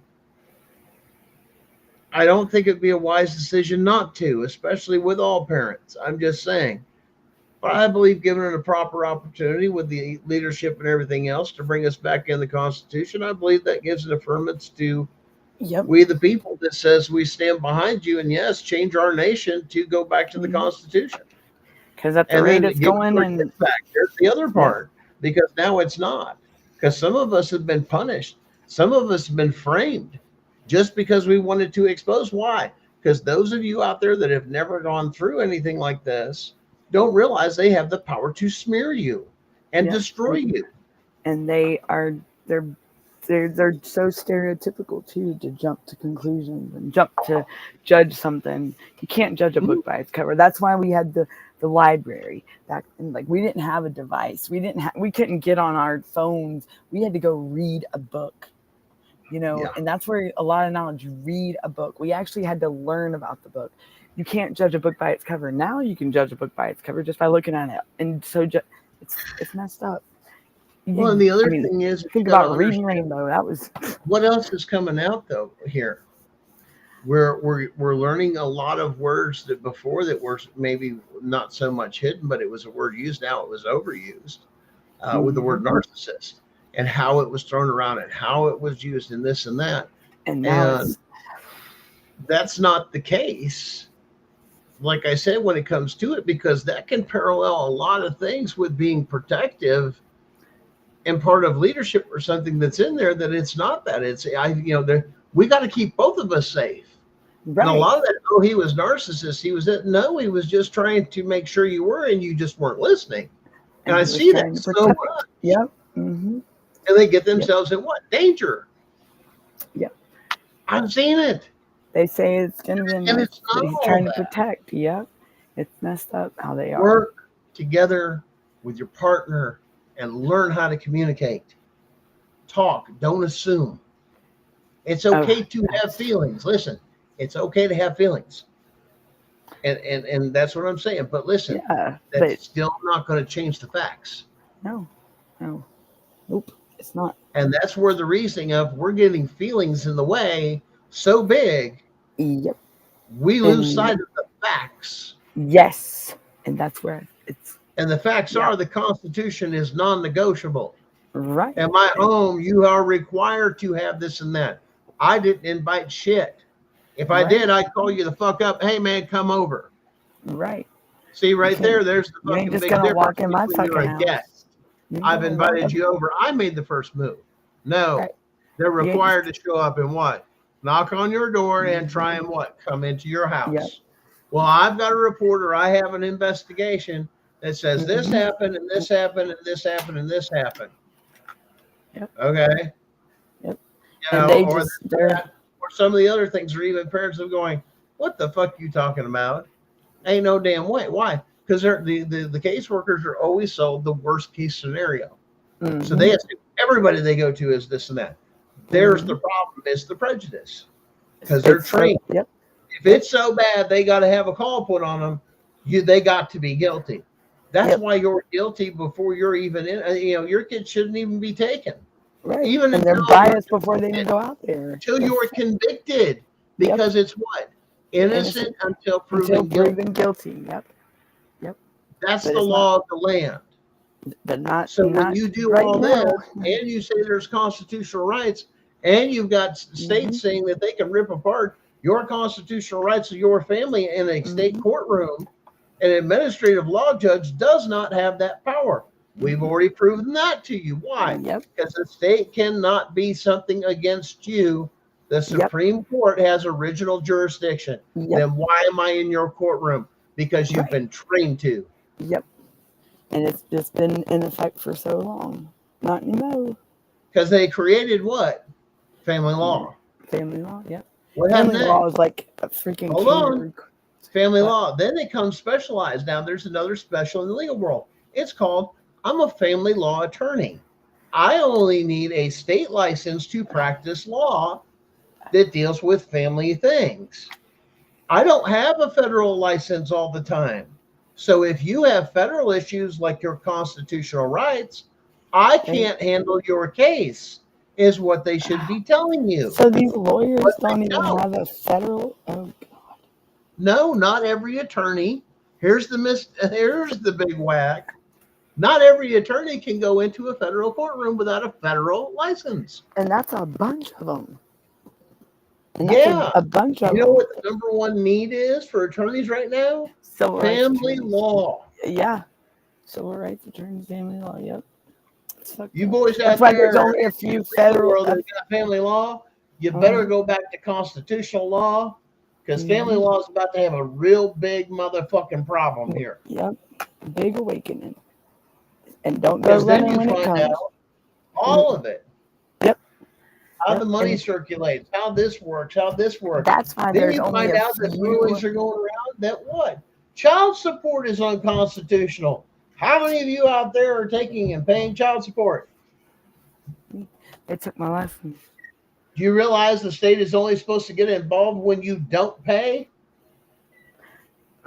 Speaker 6: I don't think it'd be a wise decision not to, especially with all parents. I'm just saying. But I believe given it a proper opportunity with the leadership and everything else to bring us back in the Constitution, I believe that gives an affirmance to we the people that says we stand behind you, and yes, change our nation to go back to the Constitution.
Speaker 5: Because at the rate it's going, and
Speaker 6: there's the other part, because now it's not. Because some of us have been punished. Some of us have been framed just because we wanted to expose. Why? Because those of you out there that have never gone through anything like this don't realize they have the power to smear you and destroy you.
Speaker 5: And they're so stereotypical too, to jump to conclusions and jump to judge something. You can't judge a book by its cover. That's why we had the library back, and like we didn't have a device. We couldn't get on our phones. We had to go read a book. And that's where a lot of knowledge. Read a book. We actually had to learn about the book. You can't judge a book by its cover. Now you can judge a book by its cover just by looking at it. And so it's messed up.
Speaker 6: Well, and the other thing is,
Speaker 5: think about Reading Rainbow. That was
Speaker 6: what else is coming out though here. We're learning a lot of words that before that were maybe not so much hidden, but it was a word used. Now it was overused with the word narcissist, and how it was thrown around and how it was used in this and that.
Speaker 5: And now
Speaker 6: that's not the case. like I said, when it comes to it, because that can parallel a lot of things with being protective and part of leadership or something that's in there, that it's not that. It's, we got to keep both of us safe.
Speaker 5: Right.
Speaker 6: And a lot of that, oh, he was narcissist. He was that. No, he was just trying to make sure you were, and you just weren't listening. And I see that so much.
Speaker 5: Yep. Mm-hmm.
Speaker 6: And they get themselves in what? Danger.
Speaker 5: Yep.
Speaker 6: I've seen it.
Speaker 5: They say it's going to be
Speaker 6: And it's not
Speaker 5: he's
Speaker 6: all
Speaker 5: trying to
Speaker 6: that.
Speaker 5: protect. Yep. It's messed up how they are.
Speaker 6: Work together with your partner and learn how to communicate. Talk. Don't assume. It's okay to have feelings. Listen, it's okay to have feelings. And that's what I'm saying. But listen, that's still not going to change the facts.
Speaker 5: No. Nope. It's not.
Speaker 6: And that's where the reasoning of we're getting feelings in the way so big.
Speaker 5: Yep.
Speaker 6: We lose sight of the facts.
Speaker 5: Yes. And that's where it's.
Speaker 6: And the facts are the Constitution is non-negotiable.
Speaker 5: Right.
Speaker 6: At my home, you are required to have this and that. I didn't invite shit. If I did, I'd call you the fuck up. Hey, man, come over.
Speaker 5: Right.
Speaker 6: See, right there's the fucking big difference.
Speaker 5: Walk in my
Speaker 6: You're a guest. I've invited you over. I made the first move. No, they're required to show up and what? Knock on your door and try and what? Come into your house.
Speaker 5: Yep.
Speaker 6: Well, I've got a report or I have an investigation that says this happened and this happened and this happened and this happened.
Speaker 5: Yep.
Speaker 6: Okay.
Speaker 5: Yep.
Speaker 6: You know, or some of the other things are even parents are going, what the fuck you talking about? Ain't no damn way. Why? Because the caseworkers are always sold the worst case scenario. Mm-hmm. So they assume everybody they go to is this and that. There's the problem is the prejudice. Because they're trained.
Speaker 5: Yep.
Speaker 6: If it's so bad they got to have a call put on them, they got to be guilty. That's why you're guilty before you're even in. Your kid shouldn't even be taken.
Speaker 5: Right.
Speaker 6: Even
Speaker 5: and they're biased before they even go out there.
Speaker 6: Until you're convicted. Because it's what? Innocent until proven
Speaker 5: guilty. Yep.
Speaker 6: That's the law of the land.
Speaker 5: But not
Speaker 6: so when you do all that, and you say there's constitutional rights, and you've got states saying that they can rip apart your constitutional rights of your family in a state courtroom, an administrative law judge does not have that power. We've already proven that to you. Why? Because the state cannot be something against you. The Supreme Court has original jurisdiction. Then why am I in your courtroom? Because you've been trained to.
Speaker 5: Yep. And it's just been in effect for so long. Not anymore.
Speaker 6: Because they created what? Family law.
Speaker 5: Family law, yep.
Speaker 6: What happened
Speaker 5: Family law is like a freaking
Speaker 6: Hold on. Family law. Then they come specialized. Now there's another special in the legal world. It's called, I'm a family law attorney. I only need a state license to practice law that deals with family things. I don't have a federal license all the time. So if you have federal issues like your constitutional rights, I can't handle your case, is what they should be telling you.
Speaker 5: So these lawyers don't even have a federal. Oh God.
Speaker 6: No, not every attorney. Here's the big whack. Not every attorney can go into a federal courtroom without a federal license.
Speaker 5: And that's a bunch of them.
Speaker 6: A
Speaker 5: bunch of them.
Speaker 6: You know what the number one need is for attorneys right now? Family law.
Speaker 5: Yeah. Civil rights attorneys, family law. Yep.
Speaker 6: You boys out
Speaker 5: there. That's why there's only a few federal.
Speaker 6: That got family law. You better go back to constitutional law, because family law is about to have a real big motherfucking problem here.
Speaker 5: Yep. Big awakening. And don't go running when it comes.
Speaker 6: All of it.
Speaker 5: Yep.
Speaker 6: How the money circulates, how this works.
Speaker 5: That's why
Speaker 6: then you find out that rulings are going around that what? Child support is unconstitutional. How many of you out there are taking and paying child support?
Speaker 5: They took my license.
Speaker 6: Do you realize the state is only supposed to get involved when you don't pay?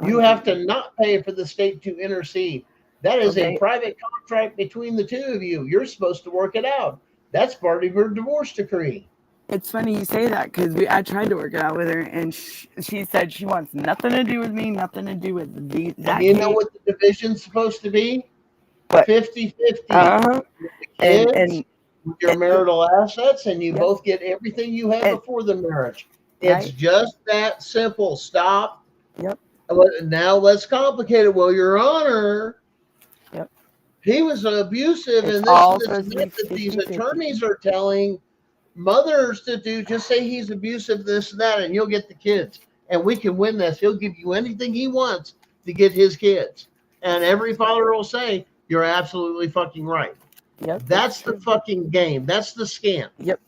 Speaker 6: You have to not pay for the state to intercede. That is a private contract between the two of you. You're supposed to work it out. That's part of your divorce decree.
Speaker 5: It's funny you say that, because I tried to work it out with her, and she said she wants nothing to do with me, nothing to do with that.
Speaker 6: You know what the division's supposed to be? 50-50.
Speaker 5: Uh-huh.
Speaker 6: And with your marital assets, and you both get everything you had before the marriage. It's just that simple. Stop Now let's complicate it. Well, Your Honor,
Speaker 5: Yep.
Speaker 6: he was abusive,
Speaker 5: It's
Speaker 6: and
Speaker 5: all
Speaker 6: this
Speaker 5: supposed to be
Speaker 6: that these
Speaker 5: 50-50.
Speaker 6: attorneys are telling mothers to do. Just say he's abusive, this and that, and you'll get the kids, and we can win this. He'll give you anything he wants to get his kids, and every father will say, "You're absolutely fucking right."
Speaker 5: Yep.
Speaker 6: That's the
Speaker 5: true.
Speaker 6: fucking game. That's the scam.
Speaker 5: Yep.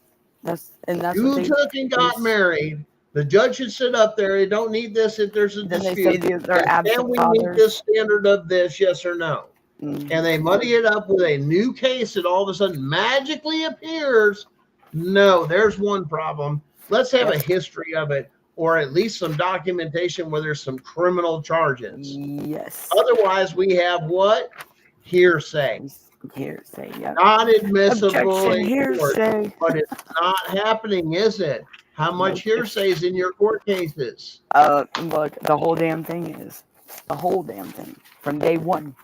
Speaker 5: That's what
Speaker 6: You
Speaker 5: they
Speaker 6: took and got married. The judge should sit up there. They don't need this if there's a
Speaker 5: Then they say
Speaker 6: dispute.
Speaker 5: they're
Speaker 6: Can
Speaker 5: absent
Speaker 6: we meet
Speaker 5: fathers.
Speaker 6: this standard of this? Yes or no?
Speaker 5: Mhm.
Speaker 6: And they muddy it up with a new case that all of a sudden magically appears. No, there's one problem. Let's have a history of it, or at least some documentation where there's some criminal charges.
Speaker 5: Yes.
Speaker 6: Otherwise, we have what? Hearsay.
Speaker 5: Hearsay. Yeah.
Speaker 6: Not admissible
Speaker 5: Objection.
Speaker 6: in court.
Speaker 5: Hearsay.
Speaker 6: But it's not happening, is it? How much hearsay is in your court cases?
Speaker 5: Look, the whole damn thing is the whole damn thing from day one.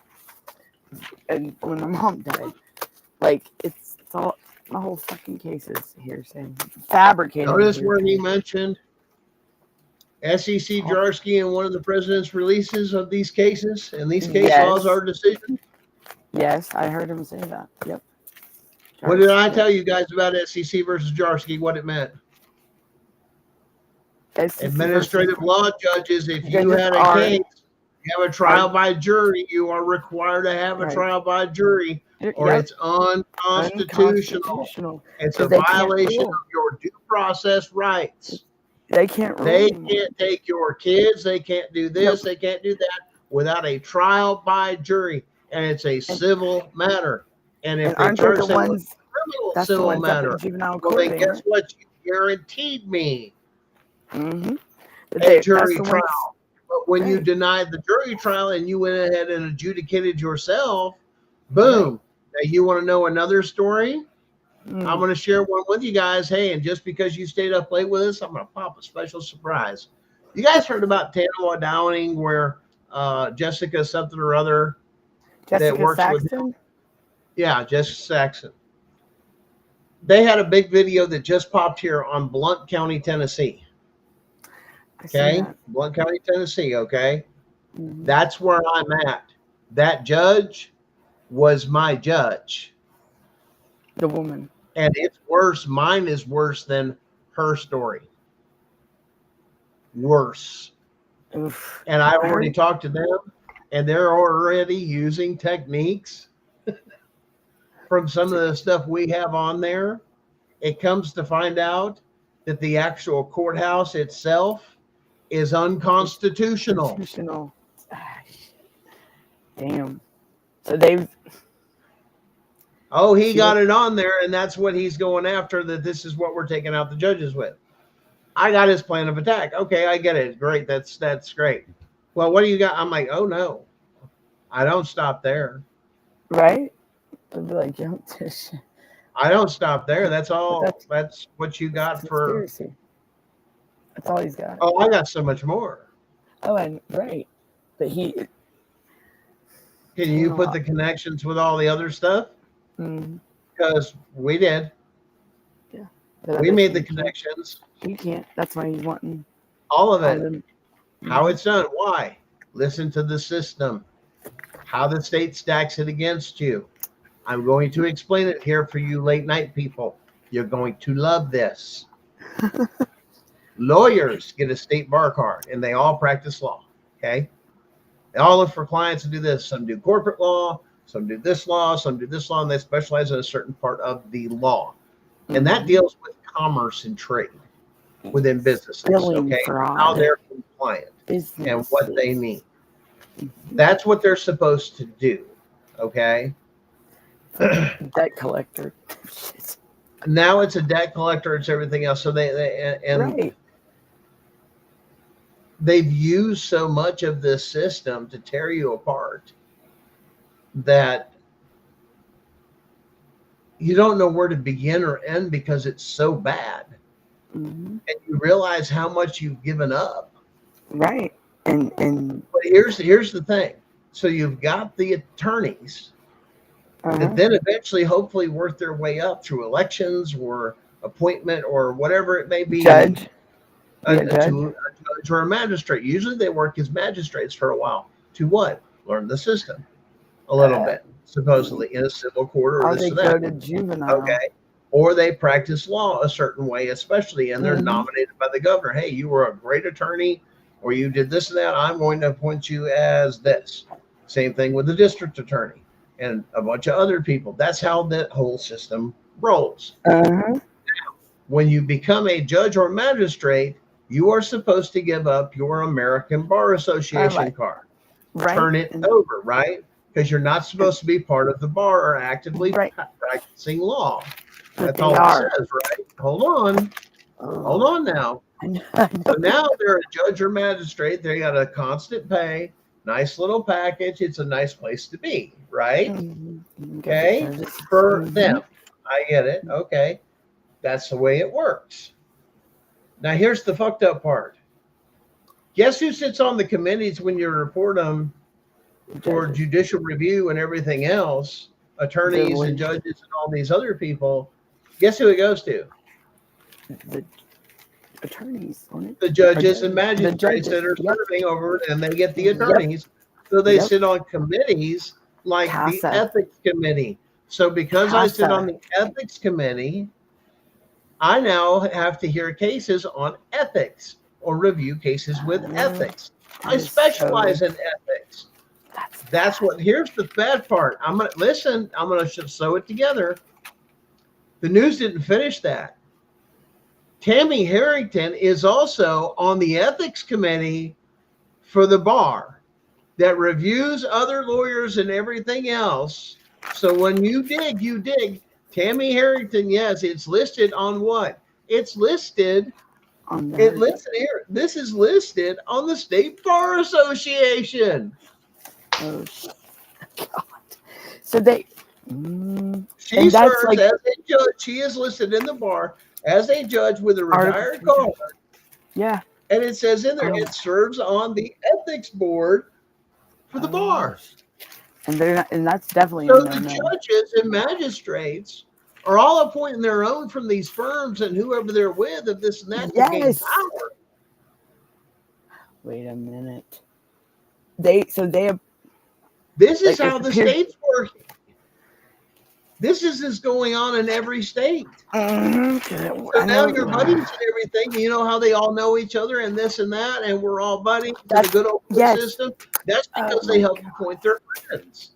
Speaker 5: And when my mom died, like it's all the whole fucking case is hearsay, fabricated.
Speaker 6: Notice
Speaker 5: hearsay.
Speaker 6: where he mentioned SEC Jarsky in one of the president's releases of these cases, and these case
Speaker 5: Yes.
Speaker 6: laws are decisions.
Speaker 5: Yes, I heard him say that. Yep.
Speaker 6: What did I tell you guys about SEC versus Jarsky? What it meant? Administrative law judges, if you had a case, you have a trial by jury, you are required to have a trial by jury, or it's unconstitutional. It's a violation of your due process rights.
Speaker 5: They can't.
Speaker 6: They can't take your kids. They can't do this. They can't do that without a trial by jury, and it's a civil matter. And if they charge them with a criminal civil matter, well, then guess what? You guaranteed me
Speaker 5: Mm-hmm.
Speaker 6: a jury trial. But when you denied the jury trial and you went ahead and adjudicated yourself, boom. Now you want to know another story? I'm going to share one with you guys. Hey, and just because you stayed up late with us, I'm going to pop a special surprise. You guys heard about Tanoa Downing, where Jessica something or other that works with him? Yeah, Jessica Saxon. They had a big video that just popped here on Blount County, Tennessee. Okay, Blount County, Tennessee. Okay, that's where I'm at. That judge was my judge.
Speaker 5: The woman.
Speaker 6: And it's worse. Mine is worse than her story. Worse.
Speaker 5: Oof.
Speaker 6: And I've already talked to them, and they're already using techniques from some of the stuff we have on there. It comes to find out that the actual courthouse itself is unconstitutional.
Speaker 5: Damn. So they've.
Speaker 6: Oh, he got it on there, and that's what he's going after, that this is what we're taking out the judges with. I got his plan of attack. Okay, I get it. Great. That's great. Well, what do you got? I'm like, oh, no. I don't stop there.
Speaker 5: Right? I'd be like, jump to shit.
Speaker 6: I don't stop there. That's all. That's what you got for.
Speaker 5: Conspiracy. That's all he's got.
Speaker 6: Oh, I got so much more.
Speaker 5: Oh, and right. But he.
Speaker 6: Can you put the connections with all the other stuff? Because we did.
Speaker 5: Yeah.
Speaker 6: We made the connections.
Speaker 5: He can't. That's why he's wanting.
Speaker 6: All of it. How it's done. Why? Listen to the system. How the state stacks it against you. I'm going to explain it here for you late night people. You're going to love this. Lawyers get a state bar card, and they all practice law. Okay? They all look for clients to do this. Some do corporate law. Some do this law. Some do this law. And they specialize in a certain part of the law. And that deals with commerce and trade within businesses. Okay? How they're compliant and what they need. That's what they're supposed to do. Okay?
Speaker 5: Debt collector.
Speaker 6: Now it's a debt collector. It's everything else. So they've used so much of this system to tear you apart that you don't know where to begin or end because it's so bad. And you realize how much you've given up.
Speaker 5: Right. And
Speaker 6: but here's the thing. So you've got the attorneys that then eventually hopefully work their way up through elections or appointment or whatever it may be.
Speaker 5: Judge. Be a judge?
Speaker 6: to a judge or a magistrate. Usually they work as magistrates for a while. To what? Learn the system a little bit, supposedly in a civil court or
Speaker 5: Or
Speaker 6: this
Speaker 5: they
Speaker 6: or
Speaker 5: go
Speaker 6: that.
Speaker 5: to juvenile.
Speaker 6: Okay. Or they practice law a certain way, especially, and they're
Speaker 5: Mhm.
Speaker 6: nominated by the governor. Hey, you were a great attorney, or you did this and that. I'm going to appoint you as this. Same thing with the district attorney and a bunch of other people. That's how that whole system rolls.
Speaker 5: Uh-huh.
Speaker 6: When you become a judge or magistrate, you are supposed to give up your American Bar Association
Speaker 5: Right.
Speaker 6: card.
Speaker 5: Right.
Speaker 6: Turn it over, right? Because you're not supposed to be part of the bar or actively
Speaker 5: Right.
Speaker 6: practicing law.
Speaker 5: But
Speaker 6: That's
Speaker 5: they
Speaker 6: all
Speaker 5: are.
Speaker 6: it says, right? Hold on now.
Speaker 5: I know.
Speaker 6: So now they're a judge or magistrate. They got a constant pay, nice little package. It's a nice place to be, right?
Speaker 5: Mhm.
Speaker 6: Okay, for them. I get it. Okay, that's the way it works. Now here's the fucked up part. Guess who sits on the committees when you report them for
Speaker 5: Judges.
Speaker 6: judicial review and everything else? Attorneys and judges and all these other people. Guess who it goes to?
Speaker 5: The attorneys on it.
Speaker 6: The judges and
Speaker 5: The
Speaker 6: magistrates
Speaker 5: judges,
Speaker 6: that are
Speaker 5: yep.
Speaker 6: serving over it, and they get the
Speaker 5: Yep.
Speaker 6: attorneys. So they
Speaker 5: Yep.
Speaker 6: sit on committees like the
Speaker 5: CASA.
Speaker 6: ethics committee. So because I sit
Speaker 5: CASA.
Speaker 6: on the ethics committee, I now have to hear cases on ethics or review cases with ethics. I
Speaker 5: That is
Speaker 6: specialize
Speaker 5: so-
Speaker 6: in ethics.
Speaker 5: That's
Speaker 6: What here's the bad part. I'm gonna sew it together. The news didn't finish that. Tammy Harrington is also on the ethics committee for the bar that reviews other lawyers and everything else. So when you dig. Tammy Harrington, yes, it's listed on what? It's listed.
Speaker 5: on the
Speaker 6: It listed here. This is listed on the State Bar Association.
Speaker 5: Oh, God. So they.
Speaker 6: She
Speaker 5: And that's
Speaker 6: serves
Speaker 5: like-
Speaker 6: as a judge. She is listed in the bar as a judge with a retired guard.
Speaker 5: Yeah.
Speaker 6: And it says in there,
Speaker 5: Oh.
Speaker 6: it serves on the ethics board for the bar.
Speaker 5: And they're not, and that's definitely
Speaker 6: So
Speaker 5: a
Speaker 6: the
Speaker 5: no-no.
Speaker 6: judges and magistrates are all appointing their own from these firms and whoever they're with of this and that to gain
Speaker 5: Yes.
Speaker 6: power.
Speaker 5: Wait a minute. They have.
Speaker 6: This is
Speaker 5: Like,
Speaker 6: how
Speaker 5: it
Speaker 6: the
Speaker 5: appears-
Speaker 6: state's working. This is going on in every state. So now your buddies and everything, you know how they all know each other and this and that, and we're all buddies in the
Speaker 5: That's-
Speaker 6: good old
Speaker 5: yes.
Speaker 6: system. That's
Speaker 5: Oh
Speaker 6: because
Speaker 5: my
Speaker 6: they help
Speaker 5: God.
Speaker 6: appoint their friends.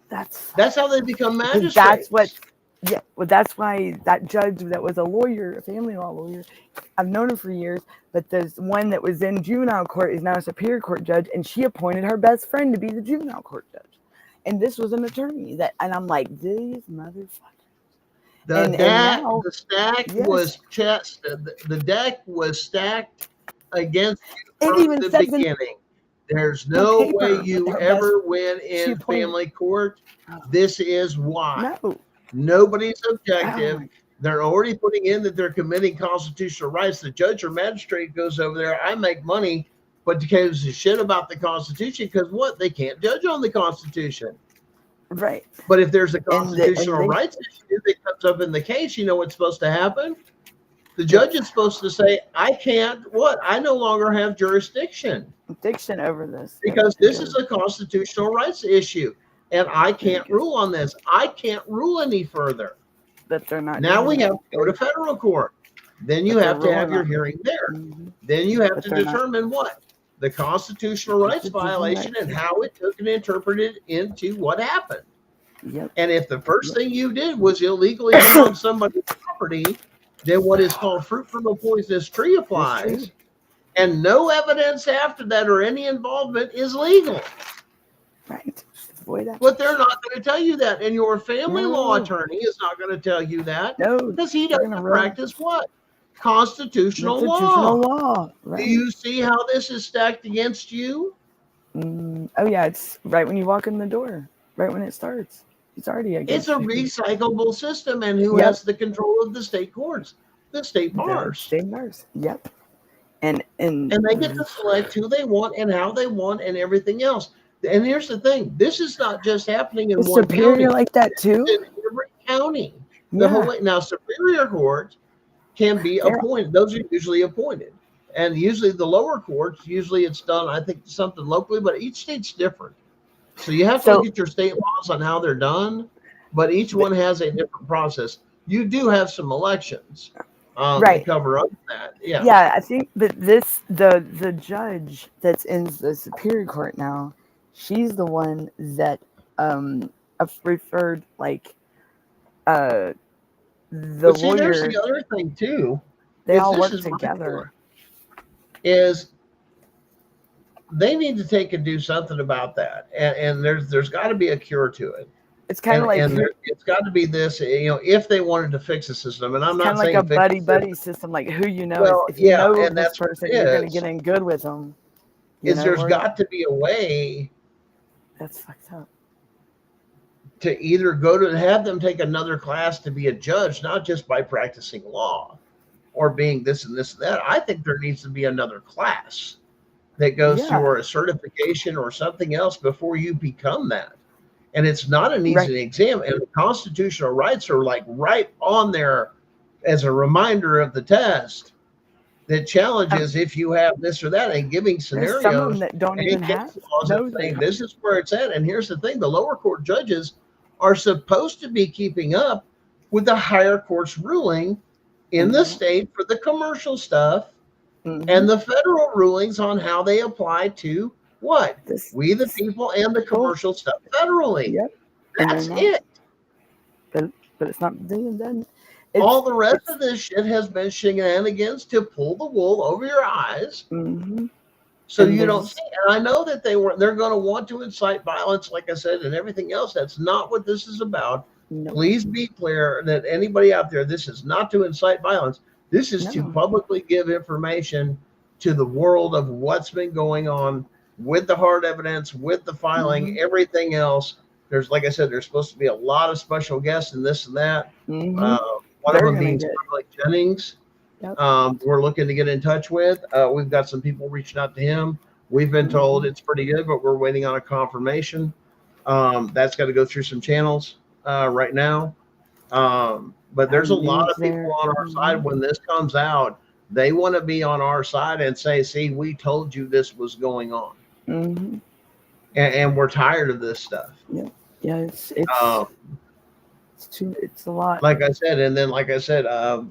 Speaker 5: That's
Speaker 6: how they become
Speaker 5: because
Speaker 6: magistrates.
Speaker 5: that's what. Yeah, well, that's why that judge that was a lawyer, a family law lawyer, I've known him for years. But there's one that was in juvenile court is now a superior court judge, and she appointed her best friend to be the juvenile court judge. And this was an attorney and I'm like, these motherfuckers.
Speaker 6: The
Speaker 5: And
Speaker 6: deck,
Speaker 5: now-
Speaker 6: the stack
Speaker 5: Yes.
Speaker 6: was the deck was stacked against you
Speaker 5: It
Speaker 6: from
Speaker 5: even
Speaker 6: the
Speaker 5: says in
Speaker 6: beginning. There's no
Speaker 5: paper
Speaker 6: way
Speaker 5: that
Speaker 6: you
Speaker 5: her
Speaker 6: ever win in
Speaker 5: appointed-
Speaker 6: family court.
Speaker 5: Oh.
Speaker 6: This is why.
Speaker 5: No.
Speaker 6: Nobody's objective.
Speaker 5: Oh my-
Speaker 6: They're already putting in that they're committing constitutional rights. The judge or magistrate goes over there. I make money, but gives a shit about the Constitution because what? They can't judge on the Constitution.
Speaker 5: Right.
Speaker 6: But if there's a
Speaker 5: and
Speaker 6: constitutional
Speaker 5: they-
Speaker 6: rights issue that comes up in the case, you know what's supposed to happen? The judge is supposed to say, I can't, what? I no longer have jurisdiction
Speaker 5: Diction over this.
Speaker 6: because this is a constitutional rights issue and I can't rule on this. I can't rule any further.
Speaker 5: that they're not.
Speaker 6: Now we
Speaker 5: doing
Speaker 6: have to go to federal court. Then you
Speaker 5: But
Speaker 6: have
Speaker 5: they're
Speaker 6: to have your
Speaker 5: ruling on
Speaker 6: hearing there.
Speaker 5: Mhm.
Speaker 6: Then you have
Speaker 5: But
Speaker 6: to
Speaker 5: they're not.
Speaker 6: determine what? The constitutional rights
Speaker 5: Constitutional
Speaker 6: violation
Speaker 5: rights.
Speaker 6: and how it took and interpreted into what happened.
Speaker 5: Yep.
Speaker 6: And if the first thing you did was illegally come on somebody's property, then what is called fruit from a poisonous tree applies. And no evidence after that or any involvement is legal.
Speaker 5: Right. Avoid that.
Speaker 6: But they're not going to tell you that. And your family law
Speaker 5: No.
Speaker 6: attorney is not going to tell you that
Speaker 5: No.
Speaker 6: because he
Speaker 5: they're
Speaker 6: doesn't
Speaker 5: gonna run-
Speaker 6: practice what? Constitutional
Speaker 5: Constitutional
Speaker 6: law.
Speaker 5: law.
Speaker 6: Do
Speaker 5: Right.
Speaker 6: you see how this is stacked against you?
Speaker 5: Oh yeah, it's right when you walk in the door. Right when it starts. It's already
Speaker 6: It's
Speaker 5: against
Speaker 6: a
Speaker 5: you.
Speaker 6: recyclable system. And who
Speaker 5: Yep.
Speaker 6: has the control of the state courts? The state bars.
Speaker 5: State bars. Yep. And
Speaker 6: And they get to select who they want and how they want and everything else. And here's the thing: this is not just happening in
Speaker 5: is
Speaker 6: one
Speaker 5: superior
Speaker 6: county.
Speaker 5: like that too.
Speaker 6: It's in every county. The
Speaker 5: Yeah.
Speaker 6: whole now Superior Court can be
Speaker 5: They're-
Speaker 6: appointed. Those are usually appointed. And usually the lower courts, usually it's done, I think, something locally, but each state's different. So you have to look at your state laws on how they're done, but each one has a different process. You do have some elections to cover up that. Yeah.
Speaker 5: Yeah, I think that the judge that's in the Superior Court now, she's the one that referred like the lawyer.
Speaker 6: There's the other thing too.
Speaker 5: They all work together.
Speaker 6: Is they need to take and do something about that, and there's got to be a cure to it.
Speaker 5: It's kind of like
Speaker 6: it's got to be this, if they wanted to fix the system, and I'm not saying
Speaker 5: like a buddy system, like who you know. If you know this person, you're going to get in good with them.
Speaker 6: There's got to be a way.
Speaker 5: That's fucked up.
Speaker 6: To either go to have them take another class to be a judge, not just by practicing law or being this and this and that. I think there needs to be another class that goes through a certification or something else before you become that. And it's not an easy exam. And the constitutional rights are like right on there as a reminder of the test that challenges if you have this or that, and giving scenarios.
Speaker 5: Some of them that don't even have
Speaker 6: saying, this is where it's at. And here's the thing, the lower court judges are supposed to be keeping up with the higher court's ruling in the state for the commercial stuff and the federal rulings on how they apply to what? We the people and the commercial stuff federally.
Speaker 5: Yep.
Speaker 6: That's it.
Speaker 5: But it's not being done.
Speaker 6: All the rest of this shit has been shenanigans to pull the wool over your eyes. So you don't see. And I know that they're going to want to incite violence, like I said, and everything else. That's not what this is about. Please be clear that anybody out there, this is not to incite violence. This is to publicly give information to the world of what's been going on with the hard evidence, with the filing, everything else. There's, like I said, there's supposed to be a lot of special guests and this and that. One of them being Sterling Jennings. We're looking to get in touch with. We've got some people reaching out to him. We've been told it's pretty good, but we're waiting on a confirmation. That's got to go through some channels right now. But there's a lot of people on our side. When this comes out, they want to be on our side and say, see, we told you this was going on. And we're tired of this stuff.
Speaker 5: It's a lot.
Speaker 6: Like I said, and then like I said,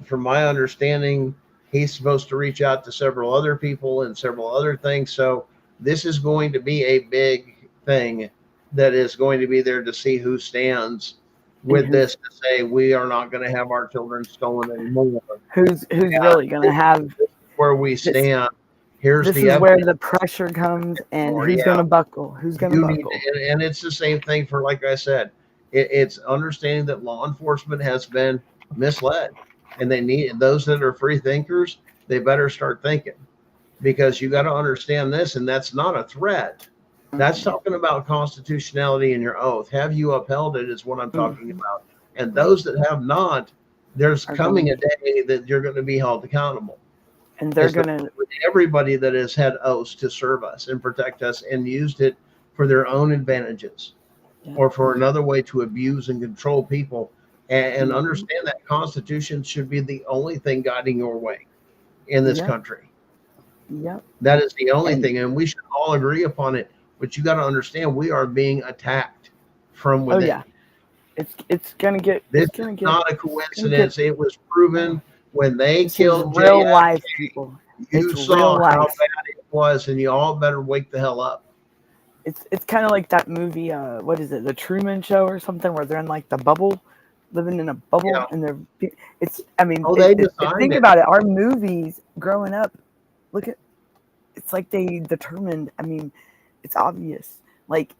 Speaker 6: from my understanding, he's supposed to reach out to several other people and several other things. So this is going to be a big thing that is going to be there to see who stands with this, to say we are not going to have our children stolen anymore.
Speaker 5: Who's really going to have
Speaker 6: where we stand? Here's
Speaker 5: this
Speaker 6: the
Speaker 5: is where the pressure comes, and who's going to buckle? Who's going to buckle?
Speaker 6: And it's the same thing for, like I said, it's understanding that law enforcement has been misled, and they need those that are free thinkers. They better start thinking, because you got to understand this, and that's not a threat. That's talking about constitutionality in your oath. Have you upheld it is what I'm talking about. And those that have not, there's coming a day that you're going to be held accountable.
Speaker 5: And they're going to,
Speaker 6: everybody that has had oaths to serve us and protect us and used it for their own advantages or for another way to abuse and control people, and understand that Constitution should be the only thing guiding your way in this country. That is the only thing. And we should all agree upon it. But you got to understand, we are being attacked from within.
Speaker 5: It's going to get.
Speaker 6: This is not a coincidence. It was proven when they killed
Speaker 5: real life people.
Speaker 6: You saw how bad it was, and you all better wake the hell up.
Speaker 5: It's kind of like that movie. What is it? The Truman Show or something, where they're in like the bubble, living in a bubble, and they're. It's. I mean, think about it. Our movies growing up, look at. It's like they determined. I mean, it's obvious. Like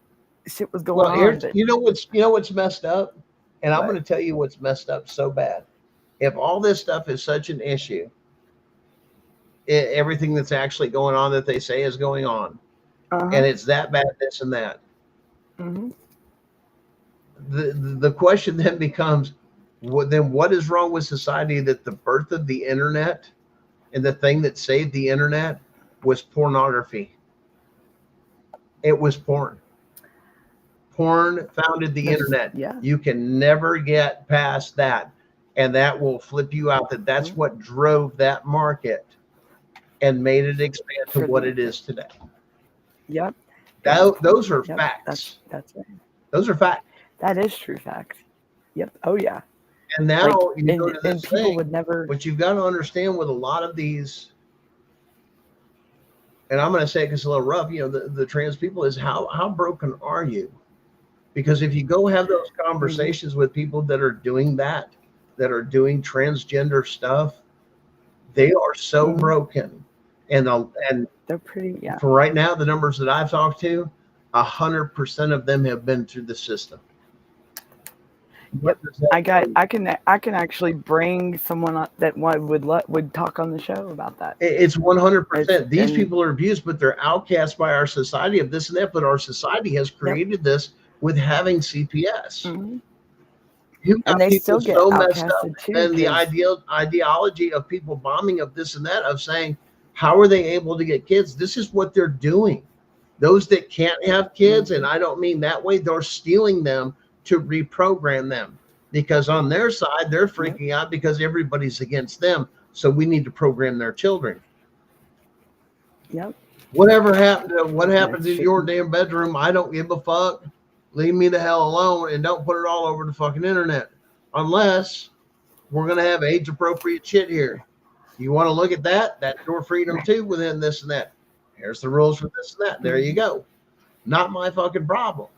Speaker 5: shit was going on.
Speaker 6: You know what's messed up, and I'm going to tell you what's messed up so bad. If all this stuff is such an issue, everything that's actually going on that they say is going on, and it's that bad, this and that. The question then becomes, what is wrong with society that the birth of the internet and the thing that saved the internet was pornography? It was porn. Porn founded the internet. You can never get past that. And that will flip you out. That's what drove that market. and made it expand to
Speaker 5: For
Speaker 6: what
Speaker 5: the-
Speaker 6: it is today.
Speaker 5: Yep.
Speaker 6: Those are
Speaker 5: Yep,
Speaker 6: facts.
Speaker 5: That's right.
Speaker 6: Those are facts.
Speaker 5: That is true facts. Yep. Oh yeah.
Speaker 6: And now
Speaker 5: Like,
Speaker 6: you go to
Speaker 5: and
Speaker 6: this
Speaker 5: people
Speaker 6: thing,
Speaker 5: would never.
Speaker 6: what you've got to understand with a lot of these, and I'm going to say it because it's a little rough, the trans people, is how broken are you? Because if you go have those conversations with people that are doing that are doing transgender stuff, they are so broken. And
Speaker 5: They're pretty. Yeah.
Speaker 6: for right now, the numbers that I've talked to, 100% of them have been through the system.
Speaker 5: Yep. I can actually bring someone on that would talk on the show about that.
Speaker 6: It's 100%. These
Speaker 5: and-
Speaker 6: people are abused, but they're outcast by our society of this and that. But our society has created this with having CPS.
Speaker 5: Mhm.
Speaker 6: You got
Speaker 5: And they
Speaker 6: people
Speaker 5: still get
Speaker 6: so messed up,
Speaker 5: outcasted too.
Speaker 6: and the
Speaker 5: 'cause-
Speaker 6: ideology of people bombing of this and that, of saying, how are they able to get kids? This is what they're doing. Those that can't have kids, and I don't mean that way, they're stealing them to reprogram them, because on their side they're freaking out because everybody's against them. So we need to program their children.
Speaker 5: Yep.
Speaker 6: What happened
Speaker 5: That's
Speaker 6: in
Speaker 5: true.
Speaker 6: your damn bedroom? I don't give a fuck. Leave me the hell alone, and don't put it all over the fucking internet, unless we're gonna have age appropriate shit here. You want to look at that? That's your freedom too within this and that. Here's the rules for this and that. There you go. Not my fucking problem.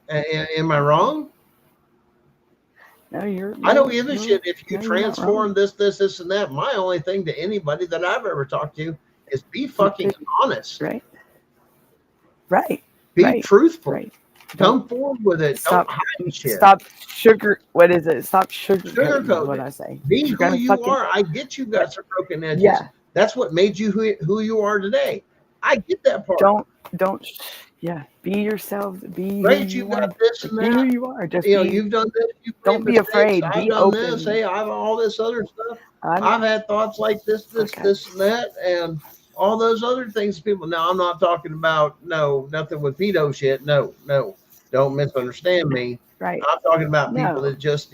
Speaker 6: Am I wrong?
Speaker 5: No, you're.
Speaker 6: I don't give a
Speaker 5: you're-
Speaker 6: shit if you
Speaker 5: no, you're not
Speaker 6: transform this, and that. My only thing to anybody that I've ever talked to is be fucking honest.
Speaker 5: Right. Right.
Speaker 6: Be
Speaker 5: right,
Speaker 6: truthful.
Speaker 5: Right.
Speaker 6: Come forward with it.
Speaker 5: Stop.
Speaker 6: Don't hide shit.
Speaker 5: Stop sugar. What is it? Stop sugarcoating.
Speaker 6: Sugarcoating
Speaker 5: Is what I say.
Speaker 6: Be
Speaker 5: You're
Speaker 6: who
Speaker 5: gonna
Speaker 6: you
Speaker 5: fucking-
Speaker 6: are. I get you got some broken edges.
Speaker 5: Yeah.
Speaker 6: That's what made you who you are today. I get that part.
Speaker 5: Don't. Yeah. Be yourself. Be
Speaker 6: Great,
Speaker 5: who
Speaker 6: you
Speaker 5: you
Speaker 6: got
Speaker 5: are.
Speaker 6: this and
Speaker 5: Be who
Speaker 6: that.
Speaker 5: you are. Just
Speaker 6: You know,
Speaker 5: be.
Speaker 6: you've done this. You've
Speaker 5: Don't
Speaker 6: made
Speaker 5: be
Speaker 6: mistakes.
Speaker 5: afraid.
Speaker 6: I've
Speaker 5: Be
Speaker 6: done
Speaker 5: open.
Speaker 6: this. Hey, I've all this other stuff.
Speaker 5: I'm-
Speaker 6: I've had thoughts like this,
Speaker 5: Okay.
Speaker 6: this, and that, and all those other things. People. Now, I'm not talking about nothing with pedo shit. No, don't misunderstand me.
Speaker 5: Right.
Speaker 6: I'm talking about people
Speaker 5: No.
Speaker 6: that just,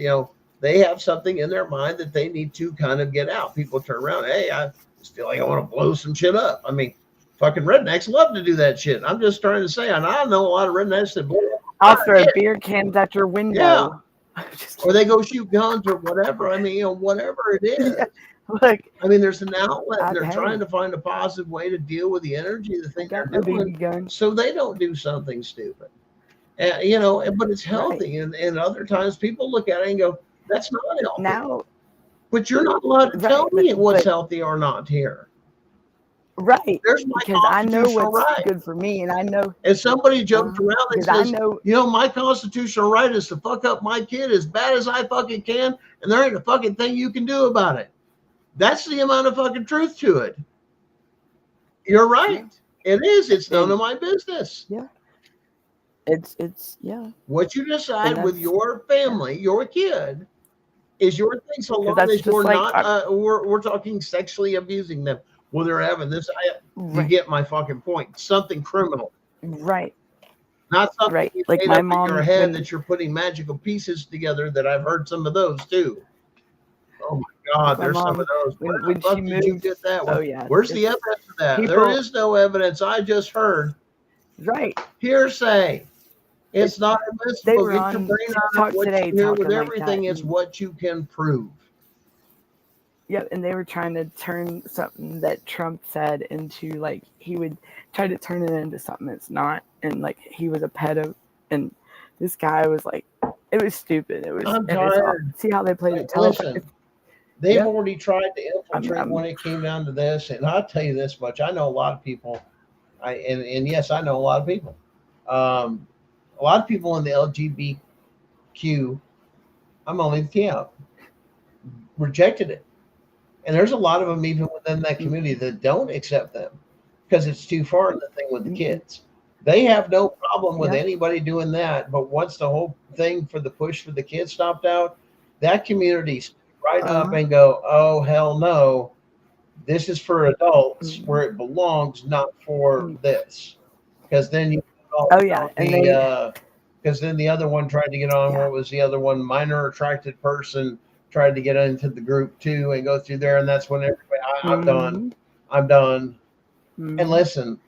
Speaker 6: they have something in their mind that they need to kind of get out. People turn around, hey, I just feel like I want to blow some shit up. I mean, fucking rednecks love to do that shit. I'm just trying to say, and I know a lot of rednecks that blow up.
Speaker 5: I'll throw beer cans at your window. Just
Speaker 6: Or they go shoot guns or whatever. I mean, whatever it is.
Speaker 5: Yeah. Look,
Speaker 6: I mean, there's an outlet. They're
Speaker 5: Hey.
Speaker 6: trying to find a positive way to deal with the energy, the thing they're
Speaker 5: got a
Speaker 6: doing,
Speaker 5: BB gun.
Speaker 6: so they don't do something stupid. But it's healthy. And other times people look at it and go, that's not healthy.
Speaker 5: Now,
Speaker 6: But you're not allowed to
Speaker 5: Right,
Speaker 6: tell me
Speaker 5: but-
Speaker 6: what's
Speaker 5: but-
Speaker 6: healthy or not here.
Speaker 5: right.
Speaker 6: There's my
Speaker 5: Because I know
Speaker 6: constitutional
Speaker 5: what's
Speaker 6: right.
Speaker 5: good for me, and I know
Speaker 6: And somebody joked around and
Speaker 5: because I
Speaker 6: says,
Speaker 5: know.
Speaker 6: my constitutional right is to fuck up my kid as bad as I fucking can, and there ain't a fucking thing you can do about it. That's the amount of fucking truth to it. You're right. It is. It's none of my business.
Speaker 5: It's yeah.
Speaker 6: What you decide
Speaker 5: And
Speaker 6: with
Speaker 5: that's-
Speaker 6: your family, your kid, is your thing. So long
Speaker 5: that's
Speaker 6: as
Speaker 5: just
Speaker 6: you're
Speaker 5: like
Speaker 6: not, we're talking sexually abusing them. Well, they're having this. You
Speaker 5: Right.
Speaker 6: get my fucking point. Something criminal,
Speaker 5: Right.
Speaker 6: not something
Speaker 5: Right.
Speaker 6: you
Speaker 5: Like
Speaker 6: made
Speaker 5: my
Speaker 6: up in
Speaker 5: mom
Speaker 6: your head
Speaker 5: when-
Speaker 6: that you're putting magical pieces together. That I've heard some of those too. Oh my God,
Speaker 5: My
Speaker 6: there's some
Speaker 5: mom,
Speaker 6: of those.
Speaker 5: when-
Speaker 6: Where the
Speaker 5: when
Speaker 6: fuck
Speaker 5: she
Speaker 6: did you
Speaker 5: moved-
Speaker 6: get that?
Speaker 5: Oh yeah.
Speaker 6: Where's the
Speaker 5: it's-
Speaker 6: evidence of that? There
Speaker 5: people-
Speaker 6: is no evidence. I just heard
Speaker 5: Right.
Speaker 6: hearsay. It's not
Speaker 5: They
Speaker 6: admissible.
Speaker 5: were
Speaker 6: Get your
Speaker 5: on
Speaker 6: brain out
Speaker 5: TikTok
Speaker 6: of what
Speaker 5: today
Speaker 6: you hear with
Speaker 5: talking like
Speaker 6: everything.
Speaker 5: that.
Speaker 6: It's what you can prove.
Speaker 5: Yep, and they were trying to turn something that Trump said into like he would try to turn it into something it's not, and like he was a pedo, and this guy was like, it was stupid. It was.
Speaker 6: I'm
Speaker 5: and it's all-
Speaker 6: tired.
Speaker 5: see how they played it.
Speaker 6: Listen, they've
Speaker 5: Yeah.
Speaker 6: already tried to infiltrate
Speaker 5: I'm-
Speaker 6: when it came down to this, and I'll tell you this much: I know a lot of people. And yes, I know a lot of people. A lot of people in the LGBTQ, I'm only the camp, rejected it. And there's a lot of them even within that community that don't accept them because it's too far in the thing with the kids. They have no problem with
Speaker 5: Yeah.
Speaker 6: anybody doing that. But once the whole thing for the push for the kids stopped out, that community stood right up and go, oh, hell no. This is for adults where it belongs, not for this. Because then you
Speaker 5: Oh, yeah, and
Speaker 6: because then the other one tried to get on.
Speaker 5: Yeah.
Speaker 6: What was the other one? Minor attracted person tried to get into the group too and go through there, and that's when everybody. I'm done. I'm done.
Speaker 5: Mhm.
Speaker 6: And listen,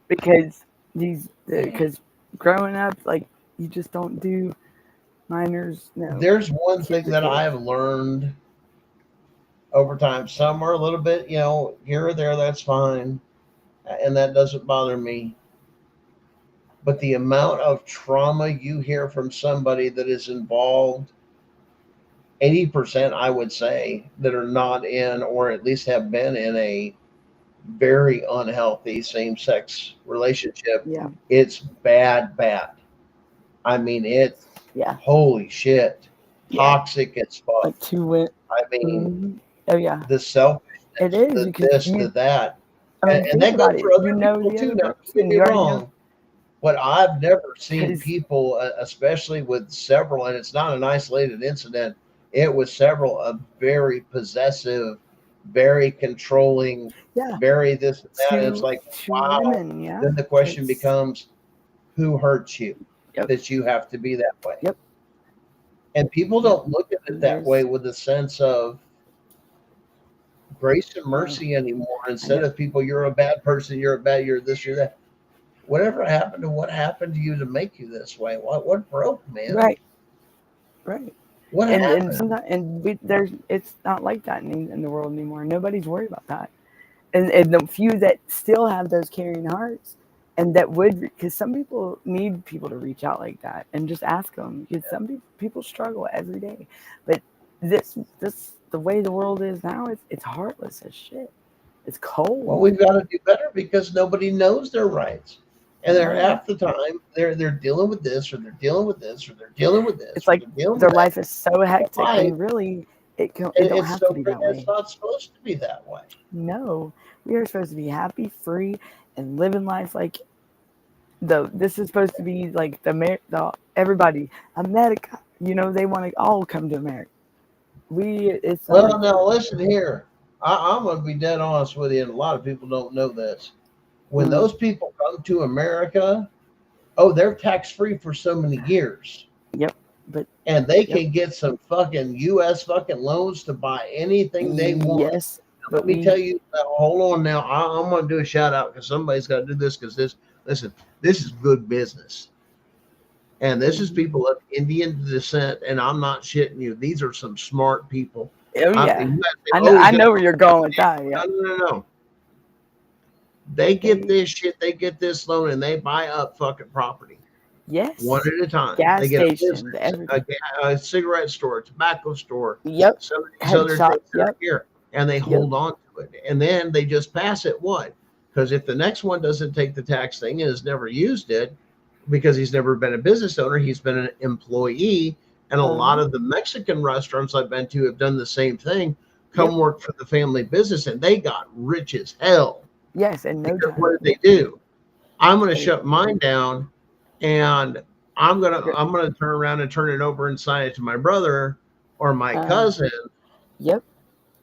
Speaker 5: because growing up, like, you just don't do minors. No,
Speaker 6: there's one
Speaker 5: kids
Speaker 6: thing
Speaker 5: are
Speaker 6: that
Speaker 5: kids.
Speaker 6: I have learned over time. Some are a little bit, here or there, that's fine. And that doesn't bother me. But the amount of trauma you hear from somebody that is involved, 80%, I would say, that are not in, or at least have been in, a very unhealthy same sex relationship,
Speaker 5: Yeah,
Speaker 6: it's bad, bad. I mean, it's
Speaker 5: yeah,
Speaker 6: holy shit,
Speaker 5: yeah.
Speaker 6: toxic as fuck.
Speaker 5: Like two went.
Speaker 6: I mean,
Speaker 5: Mhm. Oh yeah,
Speaker 6: the selfishness,
Speaker 5: it is
Speaker 6: the
Speaker 5: because
Speaker 6: this, the that.
Speaker 5: I mean,
Speaker 6: And
Speaker 5: think
Speaker 6: that goes
Speaker 5: about it.
Speaker 6: for
Speaker 5: You
Speaker 6: other
Speaker 5: know
Speaker 6: people
Speaker 5: the
Speaker 6: too.
Speaker 5: other
Speaker 6: Now, don't get
Speaker 5: person.
Speaker 6: me
Speaker 5: You already know.
Speaker 6: wrong, but I've never seen
Speaker 5: 'Cause-
Speaker 6: people, especially with several, and it's not an isolated incident. It was several of very possessive, very controlling,
Speaker 5: Yeah,
Speaker 6: very this and that. And it's
Speaker 5: two
Speaker 6: like,
Speaker 5: two
Speaker 6: wow.
Speaker 5: women. Yeah.
Speaker 6: Then the question
Speaker 5: It's-
Speaker 6: becomes, who hurt you
Speaker 5: Yep.
Speaker 6: that you have to be that way?
Speaker 5: Yep.
Speaker 6: And people
Speaker 5: Yep.
Speaker 6: don't look at it that
Speaker 5: There's-
Speaker 6: way with a sense of grace and mercy anymore. Instead of people, you're a bad person, you're this, you're that. Whatever happened to what happened to you to make you this way? What broke, man?
Speaker 5: Right. Right.
Speaker 6: What
Speaker 5: And
Speaker 6: happened?
Speaker 5: sometimes it's not like that in the world anymore. Nobody's worried about that. And the few that still have those caring hearts, and that would, because some people need people to reach out like that and just ask them, because some people struggle every day. But this the way the world is now, it's heartless as shit. It's cold.
Speaker 6: Well, we've got to do better because nobody knows their rights. And they're half the time they're dealing with this, or they're dealing with this, or they're dealing with this.
Speaker 5: It's like their life is so hectic, and really, it don't have to be that way.
Speaker 6: It's not supposed to be that way.
Speaker 5: No, we are supposed to be happy, free, and living life like this is supposed to be like the everybody America. They want to all come to America.
Speaker 6: Well, now listen here. I'm going to be dead honest with you, and a lot of people don't know this. When those people come to America, they're tax-free for so many years.
Speaker 5: Yep.
Speaker 6: And they can get some fucking U.S. fucking loans to buy anything they want.
Speaker 5: Yes.
Speaker 6: Let me tell you, hold on now. I'm going to do a shout out because somebody's got to do this, because this is good business. And this is people of Indian descent, and I'm not shitting you. These are some smart people.
Speaker 5: Oh, yeah. I know where you're going with that. Yeah.
Speaker 6: No. They get this shit, they get this loan, and they buy up fucking property.
Speaker 5: Yes.
Speaker 6: One at a time.
Speaker 5: Gas
Speaker 6: they get
Speaker 5: stations,
Speaker 6: a cigarette store, tobacco store.
Speaker 5: Yep.
Speaker 6: Some of these other
Speaker 5: shop,
Speaker 6: things that are here. And they hold on to it. And then they just pass it. What? Because if the next one doesn't take the tax thing and has never used it, because he's never been a business owner, he's been an employee. And a lot of the Mexican restaurants I've been to have done the same thing. Come work for the family business, and they got rich as hell.
Speaker 5: Yes, and
Speaker 6: what did they do? I'm going to shut mine down, and I'm gonna turn around and turn it over and sign it to my brother or my cousin.
Speaker 5: Yep.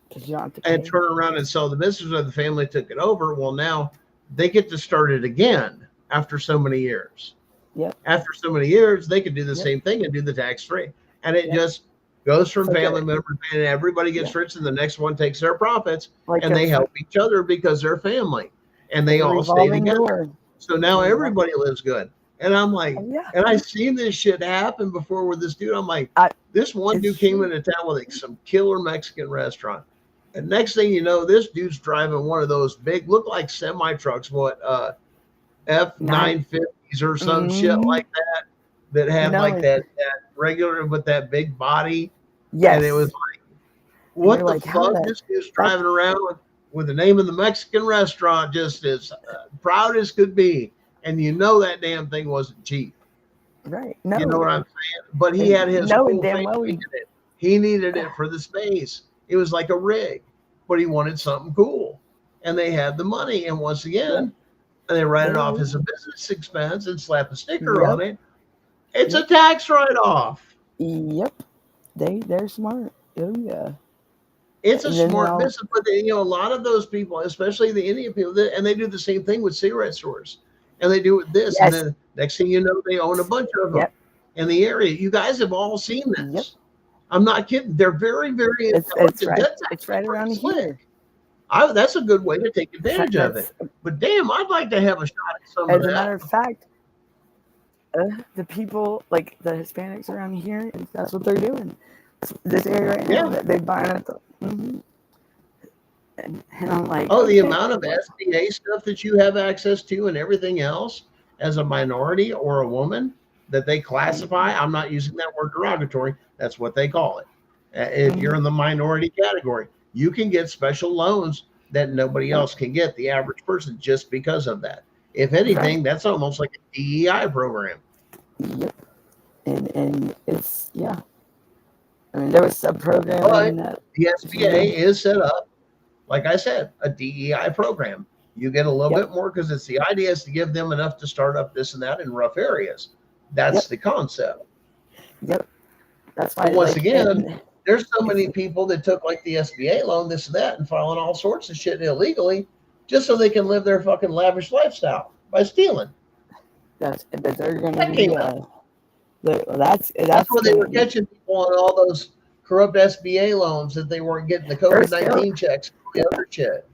Speaker 5: Because you don't have to
Speaker 6: and turn around and sell the business, or the family took it over. Well, now they get to start it again after so many years.
Speaker 5: Yep.
Speaker 6: After so many years, they could do the same thing and do the tax-free. And it just goes from family members, and everybody gets rich, and the next one takes their profits, and they help each other because they're family, and they all stay together. So now everybody lives good. And I'm like, and I've seen this shit happen before with this dude. I'm like, this one dude came into town with like some killer Mexican restaurant. And next thing you know, this dude's driving one of those big, look like semi trucks, F-950s or some shit like that had like that regular with that big body.
Speaker 5: Yes.
Speaker 6: And it was like, what the fuck? This dude's driving around with the name of the Mexican restaurant just as proud as could be. And that damn thing wasn't cheap.
Speaker 5: Right. No.
Speaker 6: You know what I'm saying? But he had his whole thing. He needed it for the space. It was like a rig, but he wanted something cool. And they had the money. And once again, they write it off as a business expense and slap a sticker on it. It's a tax write-off.
Speaker 5: Yep. They're smart. Oh yeah.
Speaker 6: It's a smart business, but a lot of those people, especially the Indian people, and they do the same thing with cigarette stores, and they do it this, and then next thing you know, they own a bunch of them in the area. You guys have all seen this. Yep. I'm not kidding. They're very, very
Speaker 5: intelligent. It's right around here.
Speaker 6: That's a good way to take advantage of it. But damn, I'd like to have a shot at some of
Speaker 5: As a
Speaker 6: that.
Speaker 5: matter of fact, the people, like the Hispanics around here, that's what they're doing. This area right now, that they're buying up. And I'm like,
Speaker 6: oh, the amount of SBA stuff that you have access to and everything else as a minority or a woman that they classify. I'm not using that word derogatory. That's what they call it. If you're in the minority category, you can get special loans that nobody else can get, the average person, just because of that. If anything, that's almost like a DEI program.
Speaker 5: Yep. And it's, yeah. I mean, there was some program that
Speaker 6: the SBA is set up, like I said, a DEI program. You get a little bit more because it's the idea is to give them enough to start up this and that in rough areas. That's the concept.
Speaker 5: Yep. That's why.
Speaker 6: But once again, there's so many people that took like the SBA loan, this and that, and filing all sorts of shit illegally just so they can live their fucking lavish lifestyle by stealing.
Speaker 5: But they're going to be. That's
Speaker 6: where they were catching people on all those corrupt SBA loans that they weren't getting the COVID-19 checks and the other shit.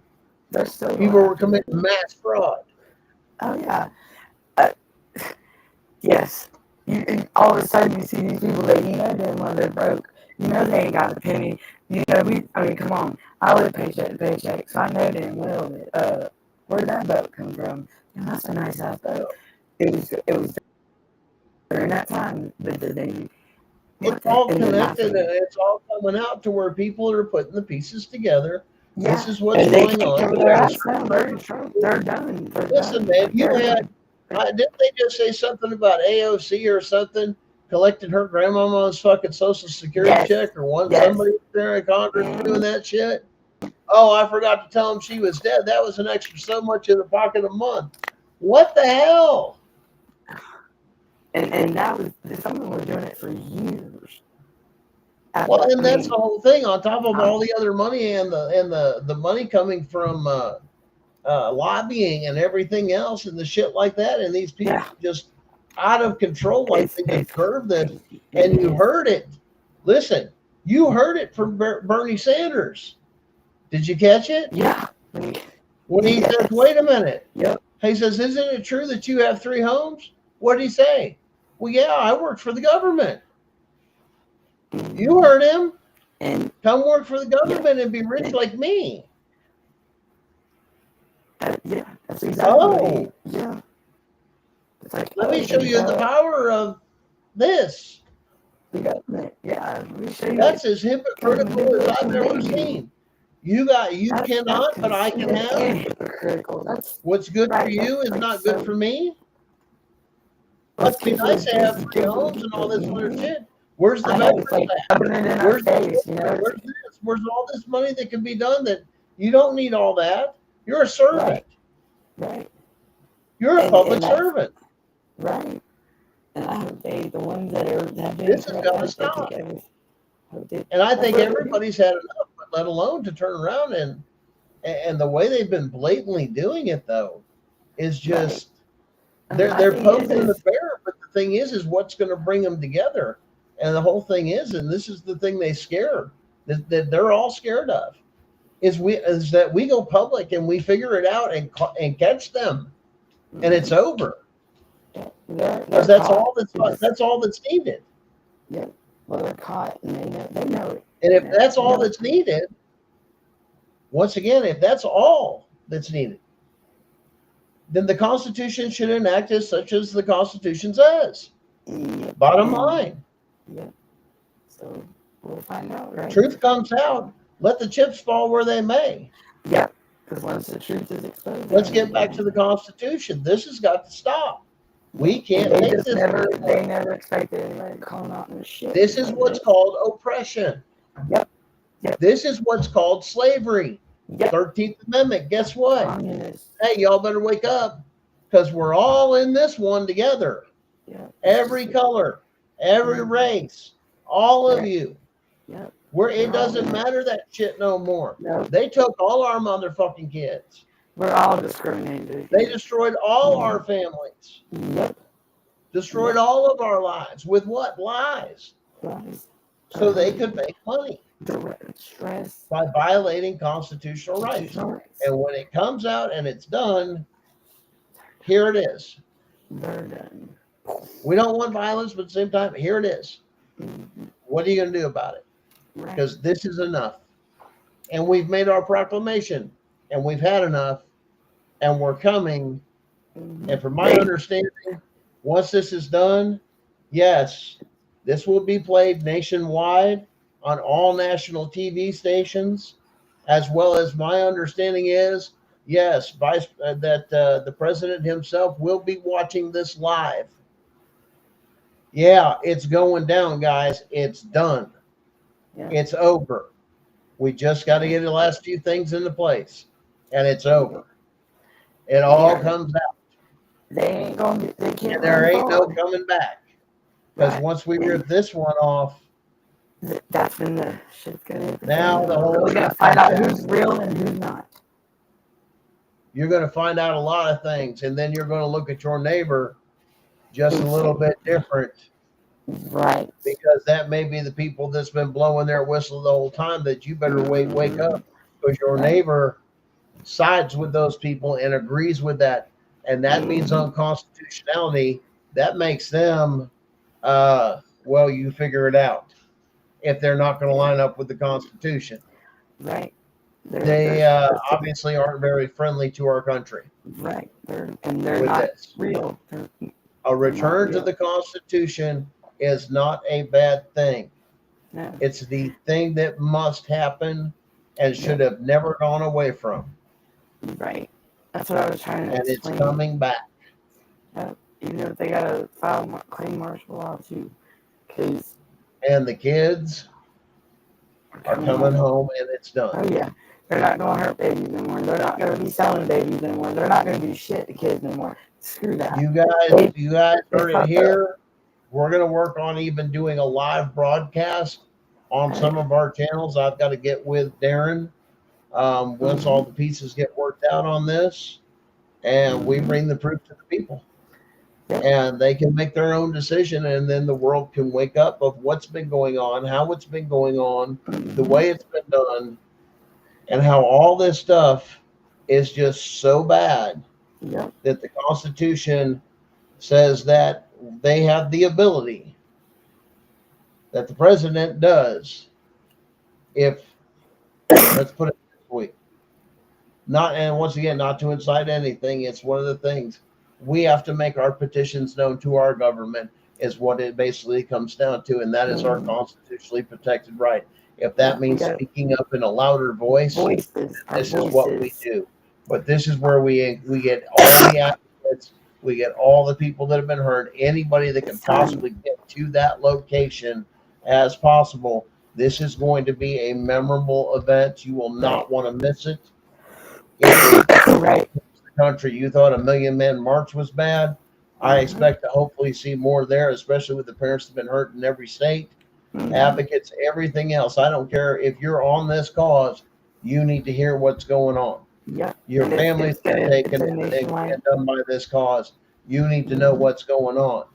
Speaker 6: People were committing mass fraud.
Speaker 5: Oh yeah. Yes. All of a sudden you see these people that damn well they're broke. They ain't got a penny. I mean, come on. I live paycheck to paycheck, so I know damn well that where'd that boat come from? That's a nice ass boat. It was during that time that they.
Speaker 6: It's all connected and it's all coming out to where people are putting the pieces together. Yeah. This is what's going on.
Speaker 5: They're done.
Speaker 6: Listen, man, didn't they just say something about AOC or something collecting her grandmama's fucking social security check or somebody there in Congress doing that shit? Oh, I forgot to tell him she was dead. That was an extra so much in the pocket a month. What the hell?
Speaker 5: And that was someone was doing it for years.
Speaker 6: Well, and that's the whole thing. On top of all the other money and the money coming from lobbying and everything else and the shit like that, and these people just out of control, like they can curve this. And you heard it. Listen, you heard it from Bernie Sanders. Did you catch it?
Speaker 5: Yeah.
Speaker 6: When he says, "Wait a minute," he says, "Isn't it true that you have 3 homes?" What did he say? Well, yeah, I work for the government. You heard him.
Speaker 5: And
Speaker 6: come work for the government and be rich like me.
Speaker 5: Yeah, that's exactly. Yeah. It's like,
Speaker 6: let me show you the power of this.
Speaker 5: Yeah,
Speaker 6: that's as hypocritical as I've ever seen. You cannot, but I can have. What's good for you is not good for me. Must be nice to have 3 homes and all this other shit. Where's the veterans at? Where's all this money that can be done that you don't need all that? You're a servant.
Speaker 5: Right.
Speaker 6: You're a public servant.
Speaker 5: Right. And I hope the ones that have been.
Speaker 6: This has got to stop. And I think everybody's had enough, but let alone to turn around and the way they've been blatantly doing it though is just they're poking the bear. But the thing is what's going to bring them together. And the whole thing is, and this is the thing they scared that they're all scared of, is that we go public and we figure it out and catch them, and it's over. Because that's all that's needed.
Speaker 5: Yeah, well, they're caught and they know it.
Speaker 6: And if that's all that's needed, once again, if that's all that's needed, then the Constitution should enact as such as the Constitution says. Bottom line.
Speaker 5: Yeah. So we'll find out, right?
Speaker 6: Truth comes out. Let the chips fall where they may.
Speaker 5: Yeah. Because once the truth is exposed.
Speaker 6: Let's get back to the Constitution. This has got to stop. We can't take this.
Speaker 5: They never expected anybody to call out this shit.
Speaker 6: This is what's called oppression.
Speaker 5: Yep.
Speaker 6: This is what's called slavery. 13th Amendment. Guess what? Hey, y'all better wake up because we're all in this one together.
Speaker 5: Yeah.
Speaker 6: Every color. Every race, all of you.
Speaker 5: Yeah.
Speaker 6: It doesn't matter that shit no more.
Speaker 5: No.
Speaker 6: They took all our motherfucking kids.
Speaker 5: We're all discriminated.
Speaker 6: They destroyed all our families.
Speaker 5: Yep.
Speaker 6: Destroyed all of our lives. With what? Lies.
Speaker 5: Lies.
Speaker 6: so they could make money
Speaker 5: Stress.
Speaker 6: by violating constitutional rights. And when it comes out and it's done, here it is.
Speaker 5: They're done.
Speaker 6: We don't want violence, but at the same time, here it is. What are you going to do about it?
Speaker 5: Right.
Speaker 6: Because this is enough. And we've made our proclamation, and we've had enough, and we're coming. And from my understanding, once this is done, yes, this will be played nationwide on all national TV stations, as well as my understanding is, yes, the president himself will be watching this live. Yeah, it's going down, guys. It's done.
Speaker 5: Yeah.
Speaker 6: It's over. We just got to get the last few things into place, and it's over. It all comes out.
Speaker 5: They ain't gonna. They can't.
Speaker 6: There ain't no
Speaker 5: forward.
Speaker 6: coming back. Because once we rip this one off,
Speaker 5: that's when the shit's gonna.
Speaker 6: Now the whole
Speaker 5: we're gonna find out who's real and who's not.
Speaker 6: You're going to find out a lot of things, and then you're going to look at your neighbor just a little bit different.
Speaker 5: Right.
Speaker 6: Because that may be the people that's been blowing their whistle the whole time that you better wake up, because your neighbor sides with those people and agrees with that. And that means unconstitutionality. That makes them, well, you figure it out if they're not going to line up with the Constitution.
Speaker 5: Right.
Speaker 6: They obviously aren't very friendly to our country.
Speaker 5: Right. They're not real.
Speaker 6: A return to the Constitution is not a bad thing.
Speaker 5: No.
Speaker 6: It's the thing that must happen and should have never gone away from.
Speaker 5: Right. That's what I was trying to
Speaker 6: explain. And
Speaker 5: explain.
Speaker 6: it's coming back.
Speaker 5: Even if they gotta file claim martial law too, because.
Speaker 6: And the kids are coming home, and it's done.
Speaker 5: Oh yeah, they're not gonna hurt babies anymore. They're not gonna be selling babies anymore. They're not gonna do shit to kids anymore. Screw that.
Speaker 6: You guys heard it here. We're gonna work on even doing a live broadcast on some of our channels. I've got to get with Darren once all the pieces get worked out on this, and we bring the proof to the people. And they can make their own decision, and then the world can wake up of what's been going on, how it's been going on, the way it's been done, and how all this stuff is just so bad that the Constitution says that they have the ability, that the president does, if, let's put it this way, and once again, not to incite anything, it's one of the things. We have to make our petitions known to our government is what it basically comes down to. And that is our constitutionally protected right. If that means speaking up in a louder voice, this is what we do. But this is where we get all the advocates, we get all the people that have been hurt, anybody that can possibly get to that location as possible. This is going to be a memorable event. You will not want to miss it. Right. Country, you thought a Million Man March was bad. I expect to hopefully see more there, especially with the parents that have been hurt in every state, advocates, everything else. I don't care if you're on this cause, you need to hear what's going on.
Speaker 5: Yeah,
Speaker 6: your family's been taken and done by this cause. You need to know what's going on.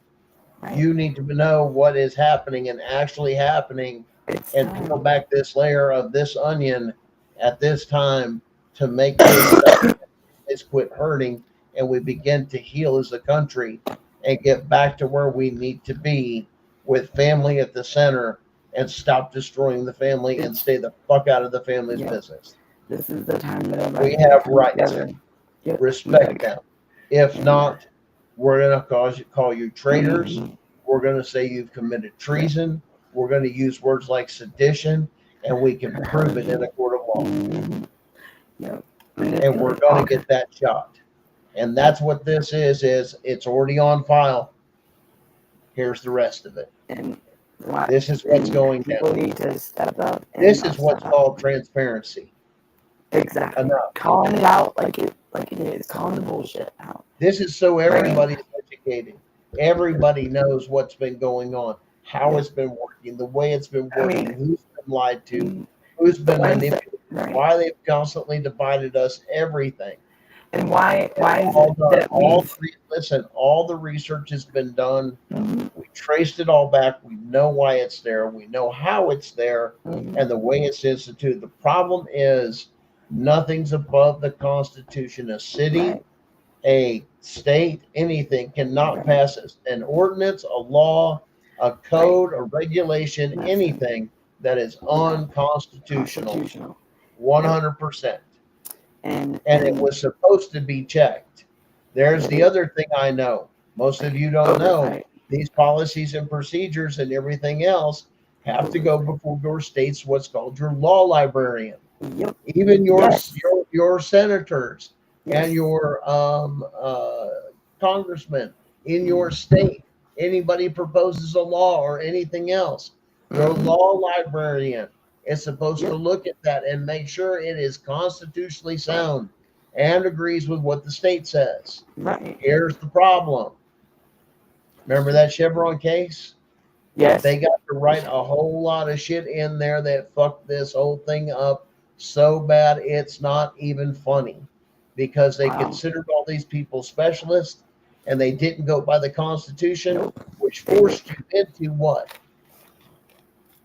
Speaker 6: Right. You need to know what is happening and actually happening, and peel back this layer of this onion at this time to make this stuff quit hurting, and we begin to heal as a country and get back to where we need to be with family at the center, and stop destroying the family and stay the fuck out of the family's business.
Speaker 5: This is the time that
Speaker 6: we have rights. Respect them. If not, we're gonna call you traitors. We're gonna say you've committed treason. We're gonna use words like sedition, and we can prove it in a court of law. And we're going to get that shot. And that's what this is it's already on file. Here's the rest of it. And this is what's going down.
Speaker 5: People need to step up.
Speaker 6: This is what's called transparency.
Speaker 5: Exactly. Enough. Calling it out like it is. Calling the bullshit out.
Speaker 6: This is so everybody's educated. Everybody knows what's been going on, how it's been working, the way it's been working, who's been lied to, who's been manipulated. Right. Why they've constantly divided us, everything.
Speaker 5: And why is
Speaker 6: All
Speaker 5: it
Speaker 6: done.
Speaker 5: that
Speaker 6: Listen, all the research has been done.
Speaker 5: Mhm.
Speaker 6: We traced it all back. We know why it's there. We know how it's there
Speaker 5: Mhm.
Speaker 6: and the way it's instituted. The problem is nothing's above the Constitution. A city,
Speaker 5: Right.
Speaker 6: a state, anything cannot
Speaker 5: Right.
Speaker 6: pass an ordinance, a law, a code, a regulation,
Speaker 5: Nothing.
Speaker 6: anything that is unconstitutional.
Speaker 5: Constitutional.
Speaker 6: 100%.
Speaker 5: And
Speaker 6: It was supposed to be checked. There's the other thing I know. Most of you don't know.
Speaker 5: oversight.
Speaker 6: These policies and procedures and everything else have to go before your state's what's called your law librarian.
Speaker 5: Yep.
Speaker 6: Even your
Speaker 5: Yes.
Speaker 6: your senators
Speaker 5: Yes.
Speaker 6: and your congressmen in your state. Anybody proposes a law or anything else, your
Speaker 5: Mhm.
Speaker 6: law librarian is supposed
Speaker 5: Yep.
Speaker 6: to look at that and make sure it is constitutionally sound and agrees with what the state says.
Speaker 5: Right.
Speaker 6: Here's the problem. Remember that Chevron case?
Speaker 5: Yes.
Speaker 6: They got to write a whole lot of shit in there that fucked this whole thing up so bad it's not even funny, because they
Speaker 5: Wow.
Speaker 6: considered all these people specialists and they didn't go by the Constitution,
Speaker 5: Nope.
Speaker 6: which forced you into what?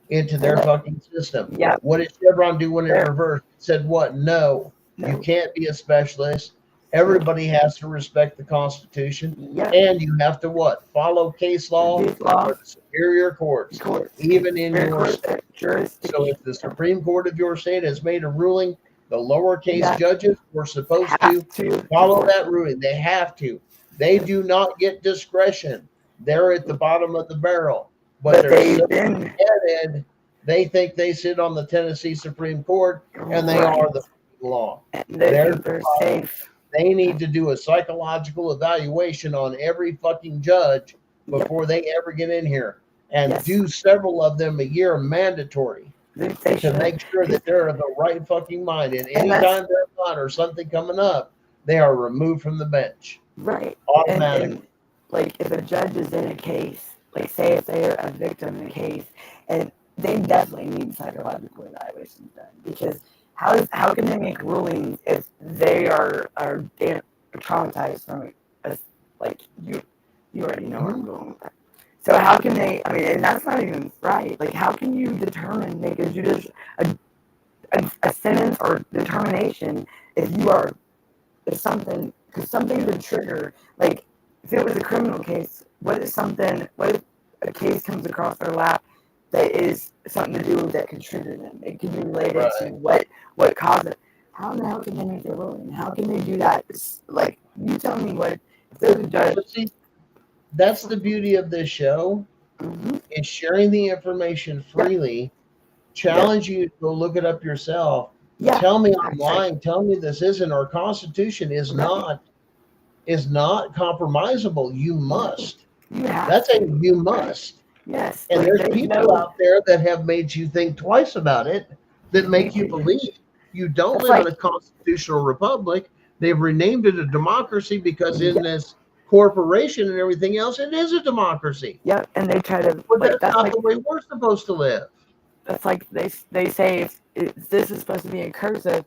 Speaker 6: Into their fucking system.
Speaker 5: Yeah.
Speaker 6: What did Chevron do when it
Speaker 5: Yeah.
Speaker 6: reversed? It said what? No, you
Speaker 5: No.
Speaker 6: can't be a specialist. Everybody has to respect the Constitution,
Speaker 5: Yeah.
Speaker 6: and you have to what? Follow case law
Speaker 5: Case law.
Speaker 6: or the superior courts,
Speaker 5: Court.
Speaker 6: even in
Speaker 5: Very
Speaker 6: your
Speaker 5: court,
Speaker 6: state.
Speaker 5: jurisdiction.
Speaker 6: So if the Supreme Court of your state has made a ruling, the lower case
Speaker 5: Yeah.
Speaker 6: judges were supposed
Speaker 5: have
Speaker 6: to
Speaker 5: to
Speaker 6: follow that ruling. They have to. They do not get discretion. They're at the bottom of the barrel, but they're
Speaker 5: they've
Speaker 6: so
Speaker 5: been
Speaker 6: headed. They think they sit on the Tennessee Supreme Court, and they
Speaker 5: right.
Speaker 6: are the law.
Speaker 5: And they
Speaker 6: There's
Speaker 5: think they're
Speaker 6: the problem.
Speaker 5: safe.
Speaker 6: They need to do a psychological evaluation on every fucking judge before they ever get in here, and
Speaker 5: Yes.
Speaker 6: do several of them a year mandatory
Speaker 5: They
Speaker 6: to
Speaker 5: should.
Speaker 6: make sure that they're in the right fucking mind. And
Speaker 5: And that's-
Speaker 6: anytime they're not or something coming up, they are removed from the bench
Speaker 5: Right.
Speaker 6: automatically.
Speaker 5: And like if a judge is in a case, like say if they're a victim in a case, and they definitely need psychological evaluations done, because how can they make rulings if they are traumatized from us? Like you already know where I'm going with that. So how can they? I mean, and that's not even right. Like how can you make a judicial a sentence or determination if you are if something would trigger, like if it was a criminal case, what if a case comes across their lap that is something to do that could trigger them? It could be related to what caused it. How the hell can they make their ruling? How can they do that? It's like, you tell me what, if there's a judge.
Speaker 6: But see, that's the beauty of this show, is sharing the information freely. Challenge you to go look it up yourself.
Speaker 5: Yeah.
Speaker 6: Tell me I'm lying. Tell me this isn't. Our Constitution is not compromisable. You must.
Speaker 5: You have
Speaker 6: That's a you must.
Speaker 5: Yes.
Speaker 6: And
Speaker 5: like,
Speaker 6: there's
Speaker 5: they
Speaker 6: people
Speaker 5: know-
Speaker 6: out there that have made you think twice about it, that make you believe you don't
Speaker 5: That's
Speaker 6: live in
Speaker 5: like-
Speaker 6: a constitutional republic. They've renamed it a democracy because in this corporation and everything else, it is a democracy.
Speaker 5: Yep, and they try to.
Speaker 6: But
Speaker 5: Like,
Speaker 6: that's
Speaker 5: that's
Speaker 6: not
Speaker 5: like
Speaker 6: the way we're supposed to live.
Speaker 5: that's like they say this is supposed to be in cursive,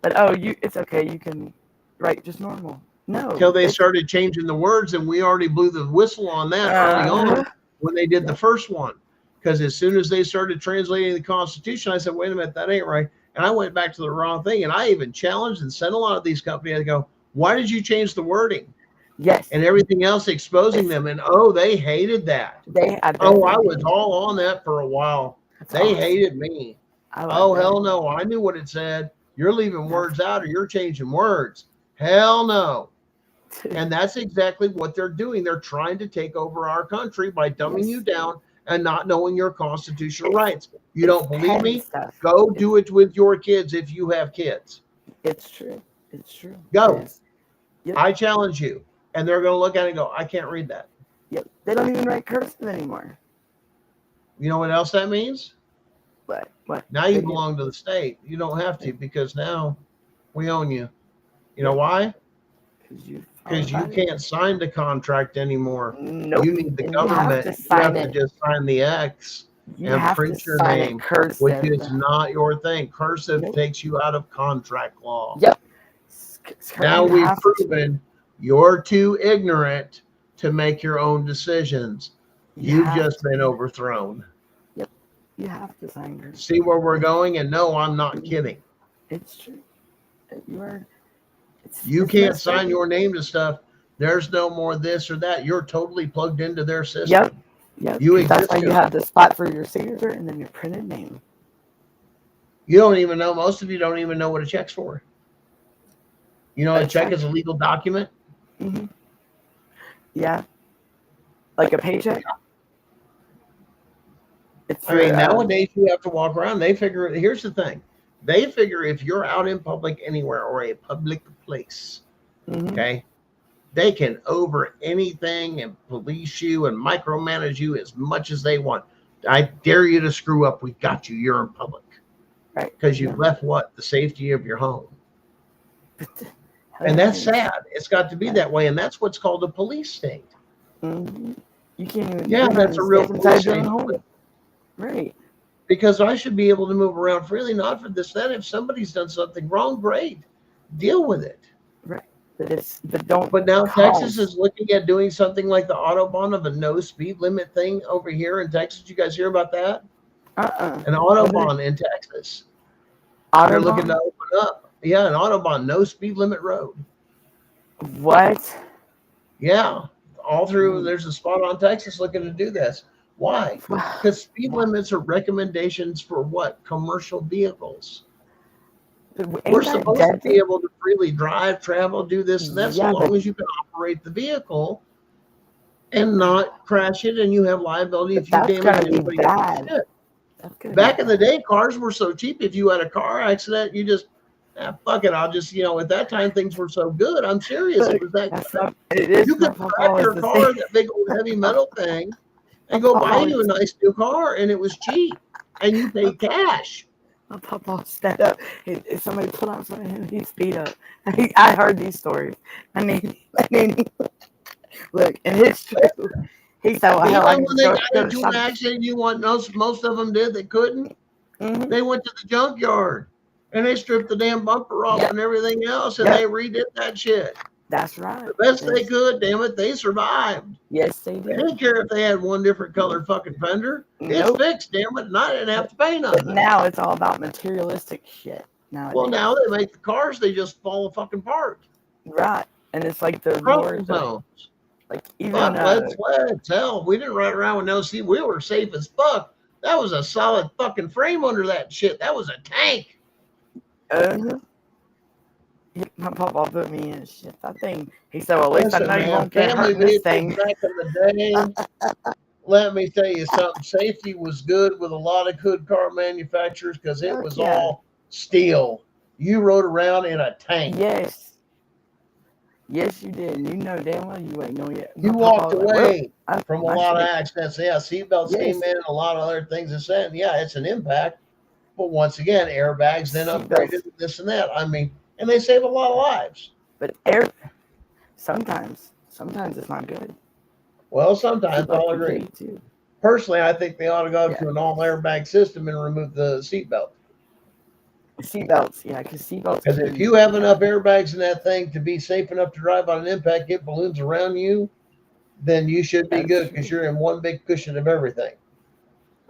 Speaker 5: but it's okay, you can write just normal. No.
Speaker 6: Until they started changing the words, and we already blew the whistle on that early on when they did the first one. Because as soon as they started translating the Constitution, I said, wait a minute, that ain't right. And I went back to the wrong thing. And I even challenged and sent a lot of these companies to go, why did you change the wording?
Speaker 5: Yes.
Speaker 6: And everything else exposing them. And they hated that. I was all on that for a while. They hated me. Hell no. I knew what it said. You're leaving words out or you're changing words. Hell no. And that's exactly what they're doing. They're trying to take over our country by dumbing you down and not knowing your constitutional rights. You don't believe me? Go do it with your kids if you have kids.
Speaker 5: It's true. It's true.
Speaker 6: Go.
Speaker 5: Yep.
Speaker 6: I challenge you. And they're going to look at it and go, I can't read that.
Speaker 5: Yep. They don't even write cursive anymore.
Speaker 6: You know what else that means?
Speaker 5: What?
Speaker 6: Now you belong to the state. You don't have to, because now we own you. You know why? Because you can't sign the contract anymore.
Speaker 5: Nope.
Speaker 6: You need the
Speaker 5: And
Speaker 6: government. You have to just sign the X and print your name, which is not your thing. Cursive takes you out of contract law.
Speaker 5: Yep.
Speaker 6: Now we've proven you're too ignorant to make your own decisions. You've just been overthrown.
Speaker 5: Yep. You have to sign her.
Speaker 6: See where we're going? And no, I'm not kidding.
Speaker 5: It's true.
Speaker 6: You can't sign your name to stuff. There's no more this or that. You're totally plugged into their system.
Speaker 5: Yep.
Speaker 6: You
Speaker 5: That's why you have the spot for your signature and then your printed name.
Speaker 6: You don't even know. Most of you don't even know what a check's for. You know, a check is a legal document.
Speaker 5: Mm-hmm. Yeah. Like a paycheck.
Speaker 6: I mean, nowadays you have to walk around. They figure, here's the thing. They figure if you're out in public anywhere or a public place, okay, they can over anything and police you and micromanage you as much as they want. I dare you to screw up. We got you. You're in public.
Speaker 5: Right.
Speaker 6: Because you've left what? The safety of your home. And that's sad. It's got to be that way. And that's what's called a police state.
Speaker 5: You can't even.
Speaker 6: Yeah, that's a real police state.
Speaker 5: Right.
Speaker 6: Because I should be able to move around freely, not for this, that. If somebody's done something wrong, great. Deal with it.
Speaker 5: Right. But
Speaker 6: now Texas is looking at doing something like the Autobahn of a no speed limit thing over here in Texas. You guys hear about that? An Autobahn in Texas. They're looking to open up. Yeah, an Autobahn, no speed limit road.
Speaker 5: What?
Speaker 6: Yeah. All through, there's a spot on Texas looking to do this. Why? Because speed limits are recommendations for what? Commercial vehicles. We're supposed to be able to freely drive, travel, do this and that, so long as you can operate the vehicle and not crash it, and you have liability if you damage anybody else's shit. Back in the day, cars were so cheap. If you had a car accident, you just fuck it. I'll just, at that time things were so good. I'm serious. It was that good. You could drive your car, that big old heavy metal thing, and go buy you a nice new car, and it was cheap, and you paid cash.
Speaker 5: My papa stand up. If somebody put on something him, he'd speed up. I heard these stories. I mean, look, and it's true. He said, "Well, hell,
Speaker 6: when they got into an accident, most of them did. They couldn't. They went to the junkyard and they stripped the damn bumper off and everything else, and they redid that shit.
Speaker 5: That's right.
Speaker 6: The best they could. Damn it, they survived.
Speaker 5: Yes, they did.
Speaker 6: They didn't care if they had one different colored fucking fender. It's fixed. Damn it, and I didn't have to pay nothing.
Speaker 5: But now it's all about materialistic shit.
Speaker 6: Well, now they make the cars. They just fall fucking apart.
Speaker 5: Right, and it's like the
Speaker 6: zones.
Speaker 5: Like even
Speaker 6: let's hell, we didn't ride around with no seat. We were safe as fuck. That was a solid fucking frame under that shit. That was a tank.
Speaker 5: My papa put me in shit. That thing. He said, "Well, at least I know you won't get hurt in this thing."
Speaker 6: Back in the day, let me tell you something. Safety was good with a lot of good car manufacturers because it was all steel. You rode around in a tank.
Speaker 5: Yes, you did. You know damn well you ain't know yet.
Speaker 6: You walked away from a lot of accidents. Yeah, seatbelts came in, a lot of other things and said, yeah, it's an impact. But once again, airbags then upgraded this and that. I mean, and they save a lot of lives.
Speaker 5: But sometimes it's not good.
Speaker 6: Well, sometimes I'll agree. Personally, I think they ought to go to an all airbag system and remove the seatbelt.
Speaker 5: Seatbelts, because seatbelts.
Speaker 6: Because if you have enough airbags in that thing to be safe enough to drive on an impact, get balloons around you, then you should be good because you're in one big cushion of everything.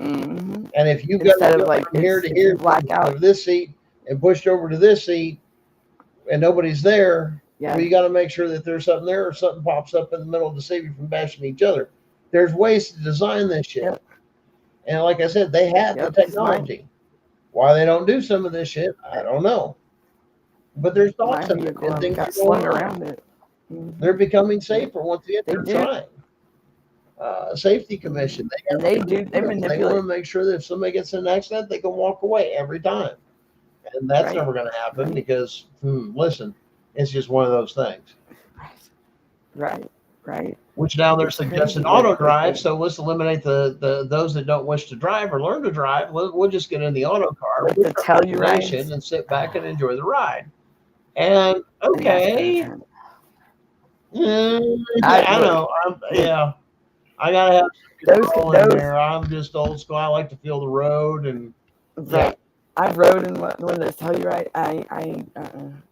Speaker 6: And if you've got to go from here to here, to this seat, and pushed over to this seat, and nobody's there, well, you got to make sure that there's something there, or something pops up in the middle to save you from bashing each other. There's ways to design this shit, and like I said, they have the technology. Why they don't do some of this shit, I don't know. But there's thoughts of it and things going around it. They're becoming safer once again. They're trying. Safety Commission. They want to make sure that if somebody gets in an accident, they can walk away every time. And that's never going to happen because, listen, it's just one of those things.
Speaker 5: Right.
Speaker 6: Which now they're suggesting auto drive, so let's eliminate the those that don't wish to drive or learn to drive. We'll just get in the auto car and sit back and enjoy the ride. And okay, I know. I gotta have control in there. I'm just old school. I like to feel the road and
Speaker 5: I rode in one of those Telluride.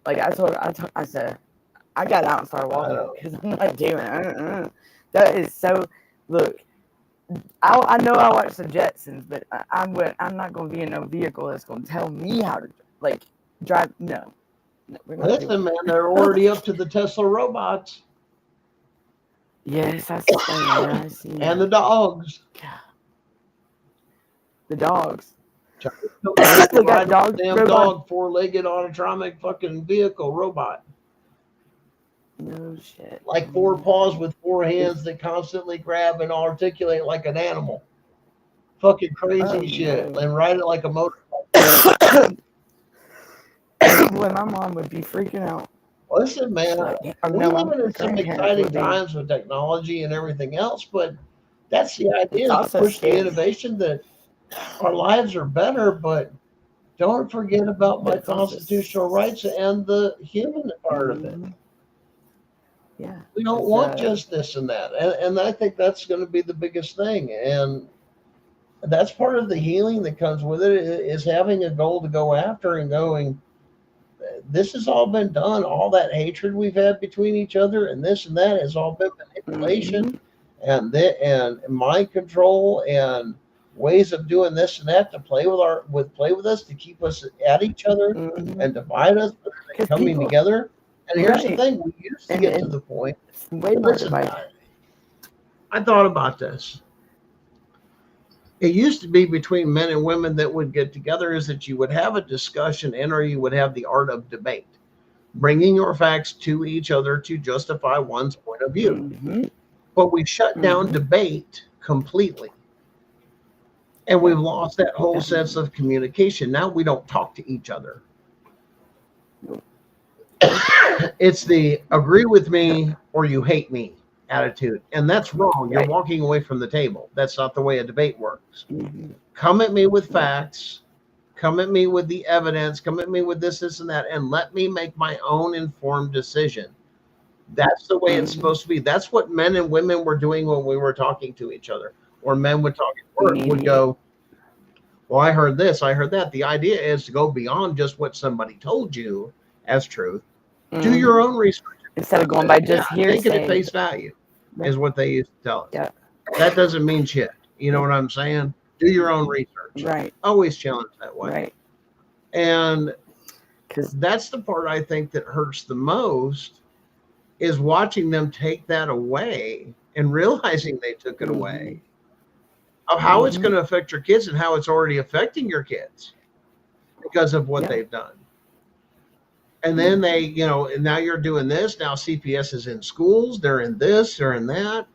Speaker 5: Like I said, I got out and started walking because I'm not doing it. That is so. Look, I know I watched the Jetsons, but I'm not going to be in no vehicle that's going to tell me how to like drive. No, we're not doing
Speaker 6: Listen, man, they're already up to the Tesla robots.
Speaker 5: Yes, that's the thing. Yeah, I see.
Speaker 6: And the dogs.
Speaker 5: The dogs.
Speaker 6: They
Speaker 5: got dogs.
Speaker 6: Damn dog, 4-legged autonomic fucking vehicle robot.
Speaker 5: No shit.
Speaker 6: Like 4 paws with 4 hands that constantly grab and articulate like an animal. Fucking crazy shit.
Speaker 5: No.
Speaker 6: And ride it like a motorcycle.
Speaker 5: Boy, my mom would be freaking out.
Speaker 6: Listen, man, we live in some exciting times with technology and everything else, but that's the idea, to push the innovation that our lives are better, but don't forget about my constitutional rights and the human part of it.
Speaker 5: Yeah.
Speaker 6: We don't want just this and that. And I think that's going to be the biggest thing. And that's part of the healing that comes with it, is having a goal to go after and going, this has all been done. All that hatred we've had between each other and this and that has all been manipulation and mind control and ways of doing this and that to play with us, to keep us at each other and divide us, coming together. And here's the thing: we used to get to the point. Listen, I thought about this. It used to be between men and women that would get together, is that you would have a discussion or you would have the art of debate, bringing your facts to each other to justify one's point of view. But we shut down debate completely. And we've lost that whole sense of communication. Now we don't talk to each other. It's the agree with me or you hate me attitude. And that's wrong. You're walking away from the table. That's not the way a debate works. Come at me with facts. Come at me with the evidence. Come at me with this, and that. And let me make my own informed decision. That's the way it's supposed to be. That's what men and women were doing when we were talking to each other. Or men would talk at work, would go, well, I heard this, I heard that. The idea is to go beyond just what somebody told you as truth. Do your own research.
Speaker 5: Instead of going by just hearsay.
Speaker 6: Take it at face value is what they used to tell us. Yeah. That doesn't mean shit. You know what I'm saying? Do your own research.
Speaker 5: Right.
Speaker 6: Always challenge that way.
Speaker 5: Right.
Speaker 6: And because that's the part I think that hurts the most, is watching them take that away and realizing they took it away, of how it's going to affect your kids and how it's already affecting your kids because of what they've done. And then they, you know, now you're doing this. Now CPS is in schools. They're in this, they're in that.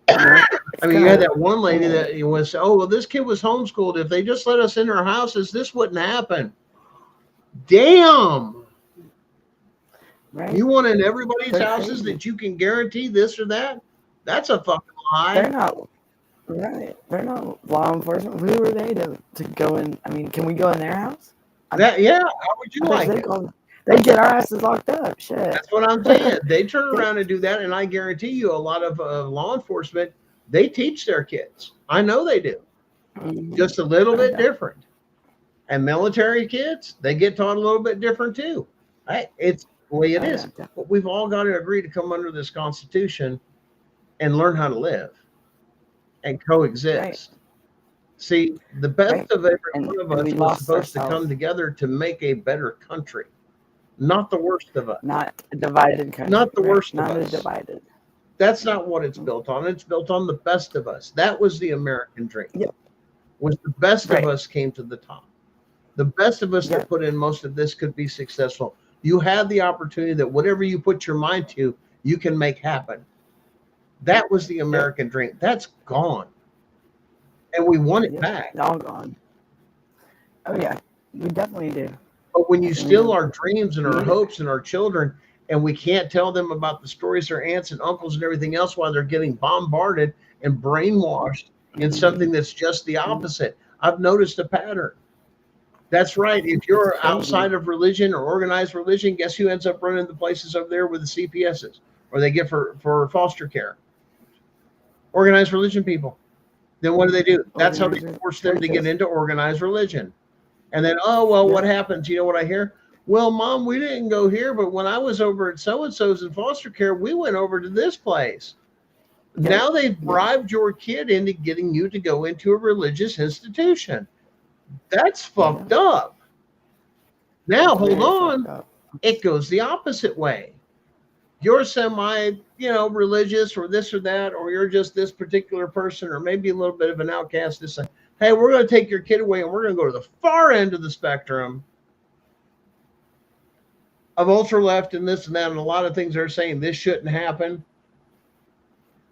Speaker 6: I mean, you had that one lady that was, oh, well, this kid was homeschooled. If they just let us in our houses, this wouldn't happen. Damn. Right. You want in everybody's houses that you can guarantee this or that? That's a fucking lie.
Speaker 5: They're not. Right. They're not law enforcement. Who are they to go in? I mean, can we go in their house?
Speaker 6: How would you like it?
Speaker 5: They get our asses locked up. Shit.
Speaker 6: That's what I'm saying. They turn around and do that, and I guarantee you, a lot of law enforcement, they teach their kids. I know they do, just a little bit different. And military kids, they get taught a little bit different too. It's the way it is. But we've all got to agree to come under this Constitution and learn how to live and coexist. Right. See, the best of every one of us was supposed to come together to make a better country, not the worst of us.
Speaker 5: Not a divided country.
Speaker 6: Not the worst of us.
Speaker 5: Not divided.
Speaker 6: That's not what it's built on. It's built on the best of us. That was the American dream.
Speaker 5: Yep.
Speaker 6: Was the best of us came to the top. The best of us that put in most of this could be successful. You had the opportunity that whatever you put your mind to, you can make happen. That was the American dream. That's gone. And we want it back.
Speaker 5: It's all gone. Oh, yeah. We definitely do.
Speaker 6: But when you steal our dreams and our hopes and our children, and we can't tell them about the stories their aunts and uncles and everything else while they're getting bombarded and brainwashed in something that's just the opposite. I've noticed a pattern. That's right. If you're outside of religion or organized religion, guess who ends up running the places over there with the CPSs or they get for foster care? Organized religion people. Then what do? That's how they force them to get into organized religion. And then, oh, well, what happens? You know what I hear? Well, Mom, we didn't go here, but when I was over at so-and-so's in foster care, we went over to this place. Yeah. Now they've bribed your kid into getting you to go into a religious institution. That's fucked up. Now, hold on. It goes the opposite way. You're semi, religious or this or that, or you're just this particular person, or maybe a little bit of an outcast. This, hey, we're going to take your kid away and we're going to go to the far end of the spectrum of ultra left and this and that. And a lot of things they're saying this shouldn't happen.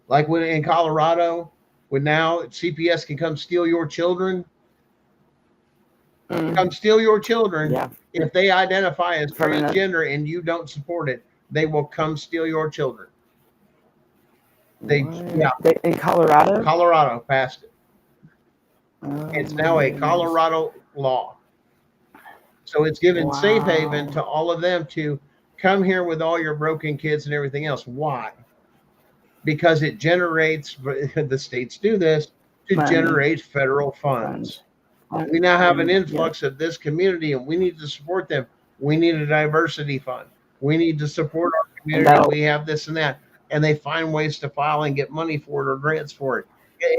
Speaker 6: Like when in Colorado, when now CPS can come steal your children. Come steal your children. Yeah. If they identify as transgender and you don't support it, they will come steal your children. In
Speaker 5: Colorado?
Speaker 6: Colorado passed it. It's now a Colorado law. So it's given safe haven to all of them to come here with all your broken kids and everything else. Why? Because it generates, the states do this, to generate federal funds. We now have an influx of this community and we need to support them. We need a diversity fund. We need to support our community. We have this and that. And they find ways to file and get money for it or grants for it.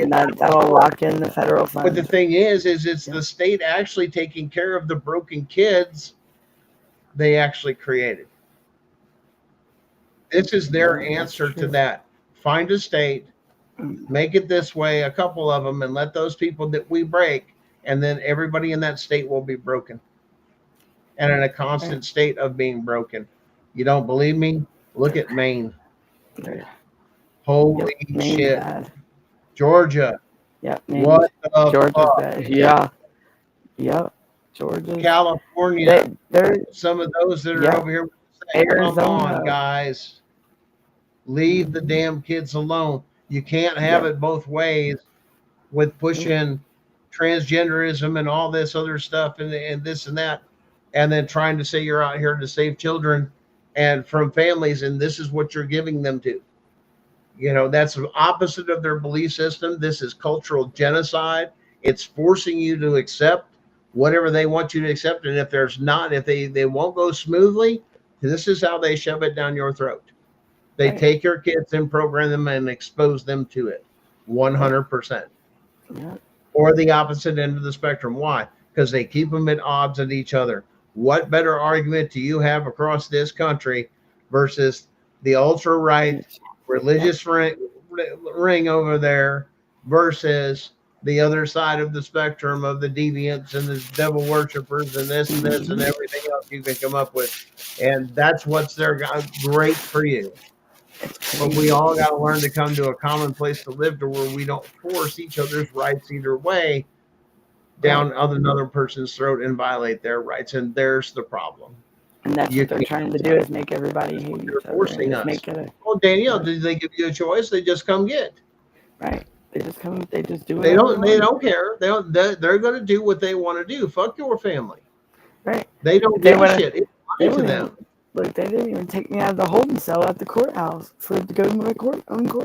Speaker 5: And that'll lock in the federal funds.
Speaker 6: But the thing is it's the state actually taking care of the broken kids they actually created. This is their answer to that. Find a state, make it this way, a couple of them, and let those people that we break, and then everybody in that state will be broken and in a constant state of being broken. You don't believe me? Look at Maine. Holy shit. Bad. Georgia.
Speaker 5: Yep.
Speaker 6: What the
Speaker 5: Georgia
Speaker 6: fuck?
Speaker 5: Bad. Yeah. Yep. Georgia.
Speaker 6: California. Some of those that are over here.
Speaker 5: Arizona.
Speaker 6: Come on, guys. Leave the damn kids alone. You can't have it both ways with pushing transgenderism and all this other stuff and this and that, and then trying to say you're out here to save children and from families, and this is what you're giving them to. That's the opposite of their belief system. This is cultural genocide. It's forcing you to accept whatever they want you to accept, and if they won't go smoothly, this is how they shove it down your throat. They take your kids and program them and expose them to it 100%.
Speaker 5: Yeah.
Speaker 6: Or the opposite end of the spectrum. Why? Because they keep them at odds at each other. What better argument do you have across this country versus the ultra right religious ring over there versus the other side of the spectrum of the deviants and the devil worshipers and this and this and everything else you can come up with? And that's what's great for you. But we all got to learn to come to a common place to live to where we don't force each other's rights either way down another person's throat and violate their rights. And there's the problem.
Speaker 5: And that's what they're trying to do, is make everybody hate each other.
Speaker 6: Forcing us. Well, Danielle, did they give you a choice? They just come get.
Speaker 5: Right. They just do it.
Speaker 6: They don't care. They're going to do what they want to do. Fuck your family.
Speaker 5: Right.
Speaker 6: They don't give a shit. It's fine to them.
Speaker 5: Look, they didn't even take me out of the holding cell at the courthouse to go to my court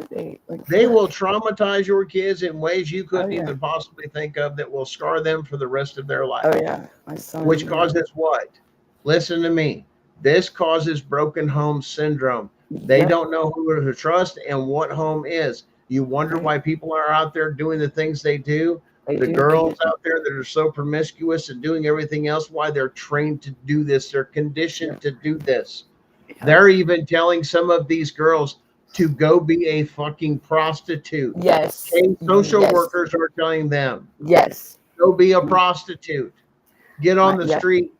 Speaker 5: date.
Speaker 6: They will traumatize your kids in ways you couldn't even possibly think of that will scar them for the rest of their life.
Speaker 5: Oh yeah, my son.
Speaker 6: Which causes what? Listen to me. This causes broken home syndrome. They don't know who to trust and what home is. You wonder why people are out there doing the things they do. The girls out there that are so promiscuous and doing everything else, why they're trained to do this. They're conditioned to do this. They're even telling some of these girls to go be a fucking prostitute.
Speaker 5: Yes.
Speaker 6: Social workers are telling them.
Speaker 5: Yes.
Speaker 6: Go be a prostitute. Get on the streets.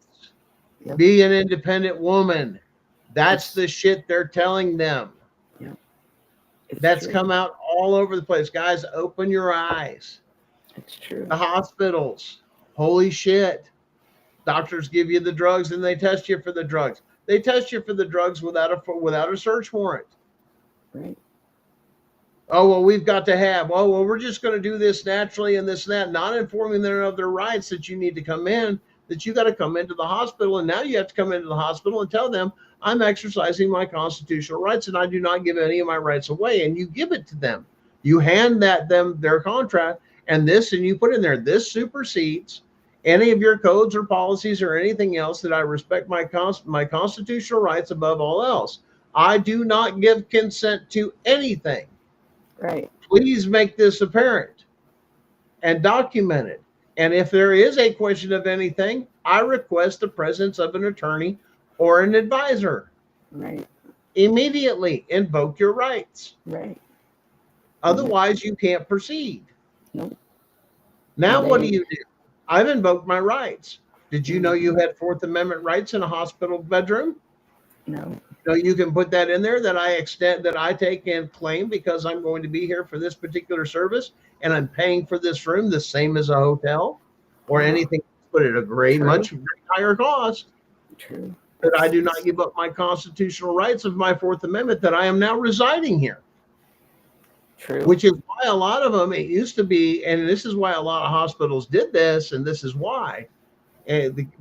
Speaker 6: Yep. Be an independent woman. That's the shit they're telling them.
Speaker 5: Yep.
Speaker 6: That's come out all over the place. Guys, open your eyes.
Speaker 5: It's true.
Speaker 6: The hospitals. Holy shit. Doctors give you the drugs and they test you for the drugs. They test you for the drugs without a search warrant.
Speaker 5: Right.
Speaker 6: Oh, well, we've got to have. Oh, well, we're just going to do this naturally and this and that, not informing them of their rights that you need to come in, that you got to come into the hospital. And now you have to come into the hospital and tell them, I'm exercising my constitutional rights and I do not give any of my rights away. And you give it to them. You hand them their contract and you put in there, this supersedes any of your codes or policies or anything else, that I respect my constitutional rights above all else. I do not give consent to anything.
Speaker 5: Right.
Speaker 6: Please make this apparent and document it. And if there is a question of anything, I request the presence of an attorney or an advisor.
Speaker 5: Right.
Speaker 6: Immediately invoke your rights.
Speaker 5: Right.
Speaker 6: Otherwise, you can't proceed.
Speaker 5: Nope.
Speaker 6: Now, what do? I've invoked my rights. Did you know
Speaker 5: Mm-hmm.
Speaker 6: you had Fourth Amendment rights in a hospital bedroom?
Speaker 5: No.
Speaker 6: So you can put that in there, that I take and claim because I'm going to be here for this particular service and I'm paying for this room the same as a hotel or anything, but at a much higher cost.
Speaker 5: True.
Speaker 6: That I do not give up my constitutional rights of my Fourth Amendment, that I am now residing here.
Speaker 5: True.
Speaker 6: Which is why a lot of them, it used to be, and this is why a lot of hospitals did this, and this is why,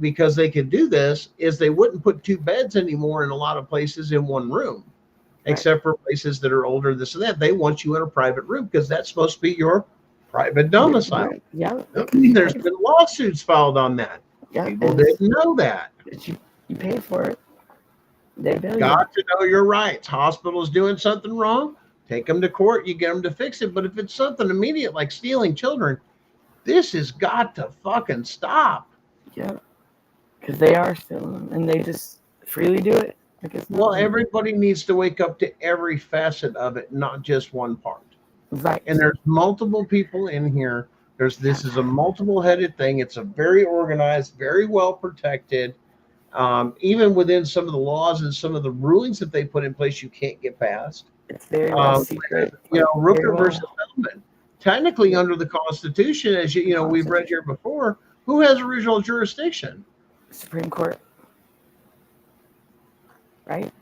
Speaker 6: because they could do this, is they wouldn't put 2 beds anymore in a lot of places in one room, except for places that are older, this and that. They want you in a private room because that's supposed to be your private domicile.
Speaker 5: Yeah.
Speaker 6: There's been lawsuits filed on that.
Speaker 5: Yeah.
Speaker 6: People didn't know that.
Speaker 5: You pay for it. They bill you.
Speaker 6: Got to know your rights. Hospitals doing something wrong, take them to court, you get them to fix it. But if it's something immediate like stealing children, this has got to fucking stop.
Speaker 5: Yeah. Because they are stealing and they just freely do it. Like it's
Speaker 6: Well, everybody needs to wake up to every facet of it, not just one part.
Speaker 5: Right.
Speaker 6: And there's multiple people in here. This is a multiple-headed thing. It's a very organized, very well protected. Even within some of the laws and some of the rulings that they put in place, you can't get past.
Speaker 5: It's very secret.
Speaker 6: You know, Rooker versus Feldman. Technically, under the Constitution, as we've read here before, who has original jurisdiction?
Speaker 5: Supreme Court. Right?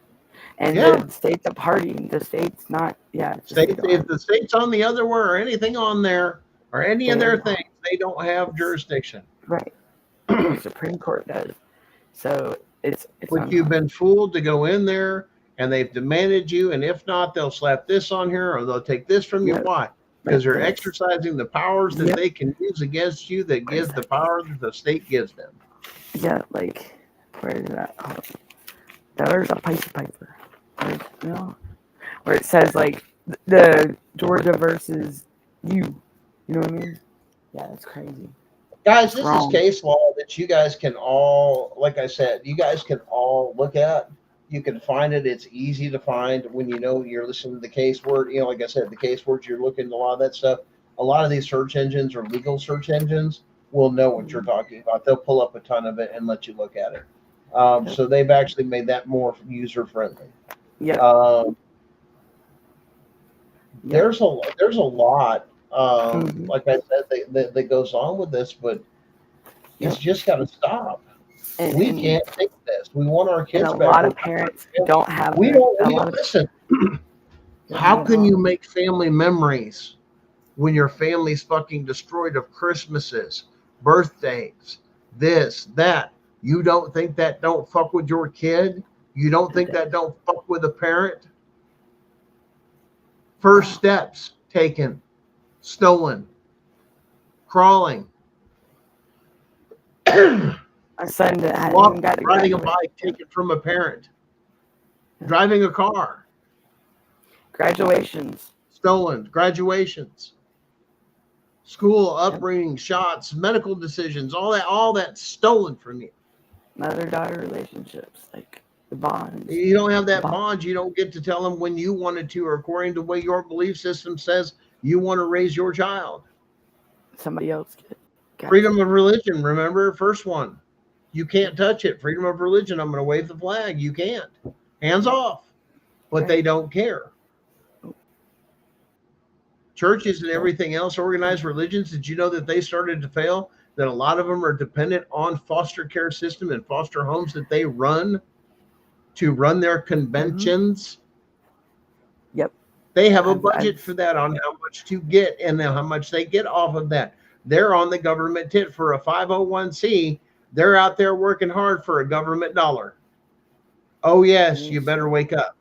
Speaker 5: And the state's a party. The state's not. Yeah.
Speaker 6: If the state's on the other word or anything on there or any of their things, they don't have jurisdiction.
Speaker 5: Right. The Supreme Court does. So it's
Speaker 6: But you've been fooled to go in there and they've demanded you, and if not, they'll slap this on here or they'll take this from you. Why? Because they're exercising the powers that they can use against you, that gives the power that the state gives them.
Speaker 5: Yeah, like where is that? There's a paper. Where it says like the Georgia versus you. You know what I mean? Yeah, that's crazy.
Speaker 6: Guys, this is case law that you guys can all, like I said, you guys can all look at. You can find it. It's easy to find when you're listening to the case word. Like I said, the case words, you're looking at a lot of that stuff. A lot of these search engines or legal search engines will know what you're talking about. They'll pull up a ton of it and let you look at it. So they've actually made that more user friendly.
Speaker 5: Yeah.
Speaker 6: There's a lot. Like I said, that goes on with this, but it's just got to stop. We can't take this. We want our kids
Speaker 5: back. A
Speaker 6: back.
Speaker 5: lot of parents don't have.
Speaker 6: Listen. How can you make family memories when your family's fucking destroyed of Christmases, birthdays, this, that? You don't think that don't fuck with your kid? You don't think that don't fuck with a parent? First steps taken, stolen, crawling.
Speaker 5: My son hadn't got
Speaker 6: riding a bike taken from a parent, driving a car,
Speaker 5: graduations,
Speaker 6: stolen, graduations, school upbringing, shots, medical decisions, all that stolen from you.
Speaker 5: Mother-daughter relationships, like the bonds.
Speaker 6: You don't have that bond. You don't get to tell them when you wanted to, or according to the way your belief system says you want to raise your child.
Speaker 5: Somebody else get
Speaker 6: freedom of religion. Remember, first one. You can't touch it. Freedom of religion. I'm going to wave the flag. You can't. Hands off. But they don't care. Churches and everything else, organized religions, did you know that they started to fail? That a lot of them are dependent on foster care system and foster homes that they run to run their conventions.
Speaker 5: Yep.
Speaker 6: They have a budget for that, on how much to get and how much they get off of that. They're on the government tit for a 501c. They're out there working hard for a government dollar. Oh, yes, you better wake up.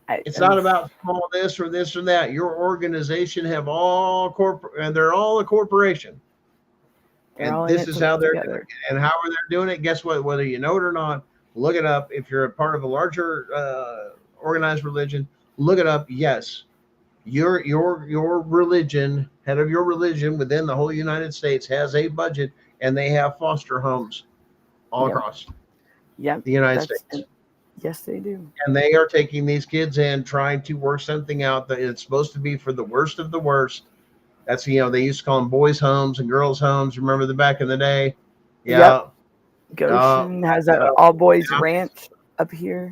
Speaker 6: It's not about small this or that. Your organization have all corporate, and they're all a corporation. And this is how they're doing it. And how are they doing it? Guess what? Whether you know it or not, look it up. If you're a part of a larger organized religion, look it up. Yes, your religion, head of your religion within the whole United States has a budget, and they have foster homes all across the United States.
Speaker 5: Yes, they do.
Speaker 6: And they are taking these kids in, trying to work something out that it's supposed to be for the worst of the worst. That's, they used to call them boys' homes and girls' homes. Remember the back in the day? Yeah.
Speaker 5: Yep. Goshen has an all-boys ranch up here.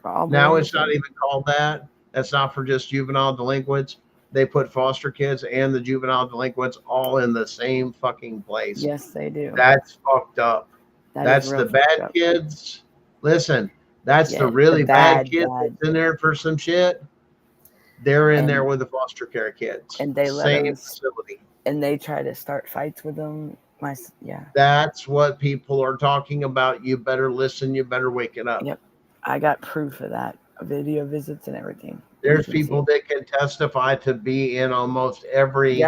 Speaker 6: Now it's not even called that. That's not for just juvenile delinquents. They put foster kids and the juvenile delinquents all in the same fucking place.
Speaker 5: Yes, they do.
Speaker 6: That's fucked up. That's the bad kids. Listen, that's the really bad kids that's in there for some shit. They're in there with the foster care kids.
Speaker 5: And they
Speaker 6: same facility.
Speaker 5: And they try to start fights with them.
Speaker 6: That's what people are talking about. You better listen. You better wake it up.
Speaker 5: Yep. I got proof of that. Video visits and everything.
Speaker 6: There's people that can testify to be in almost every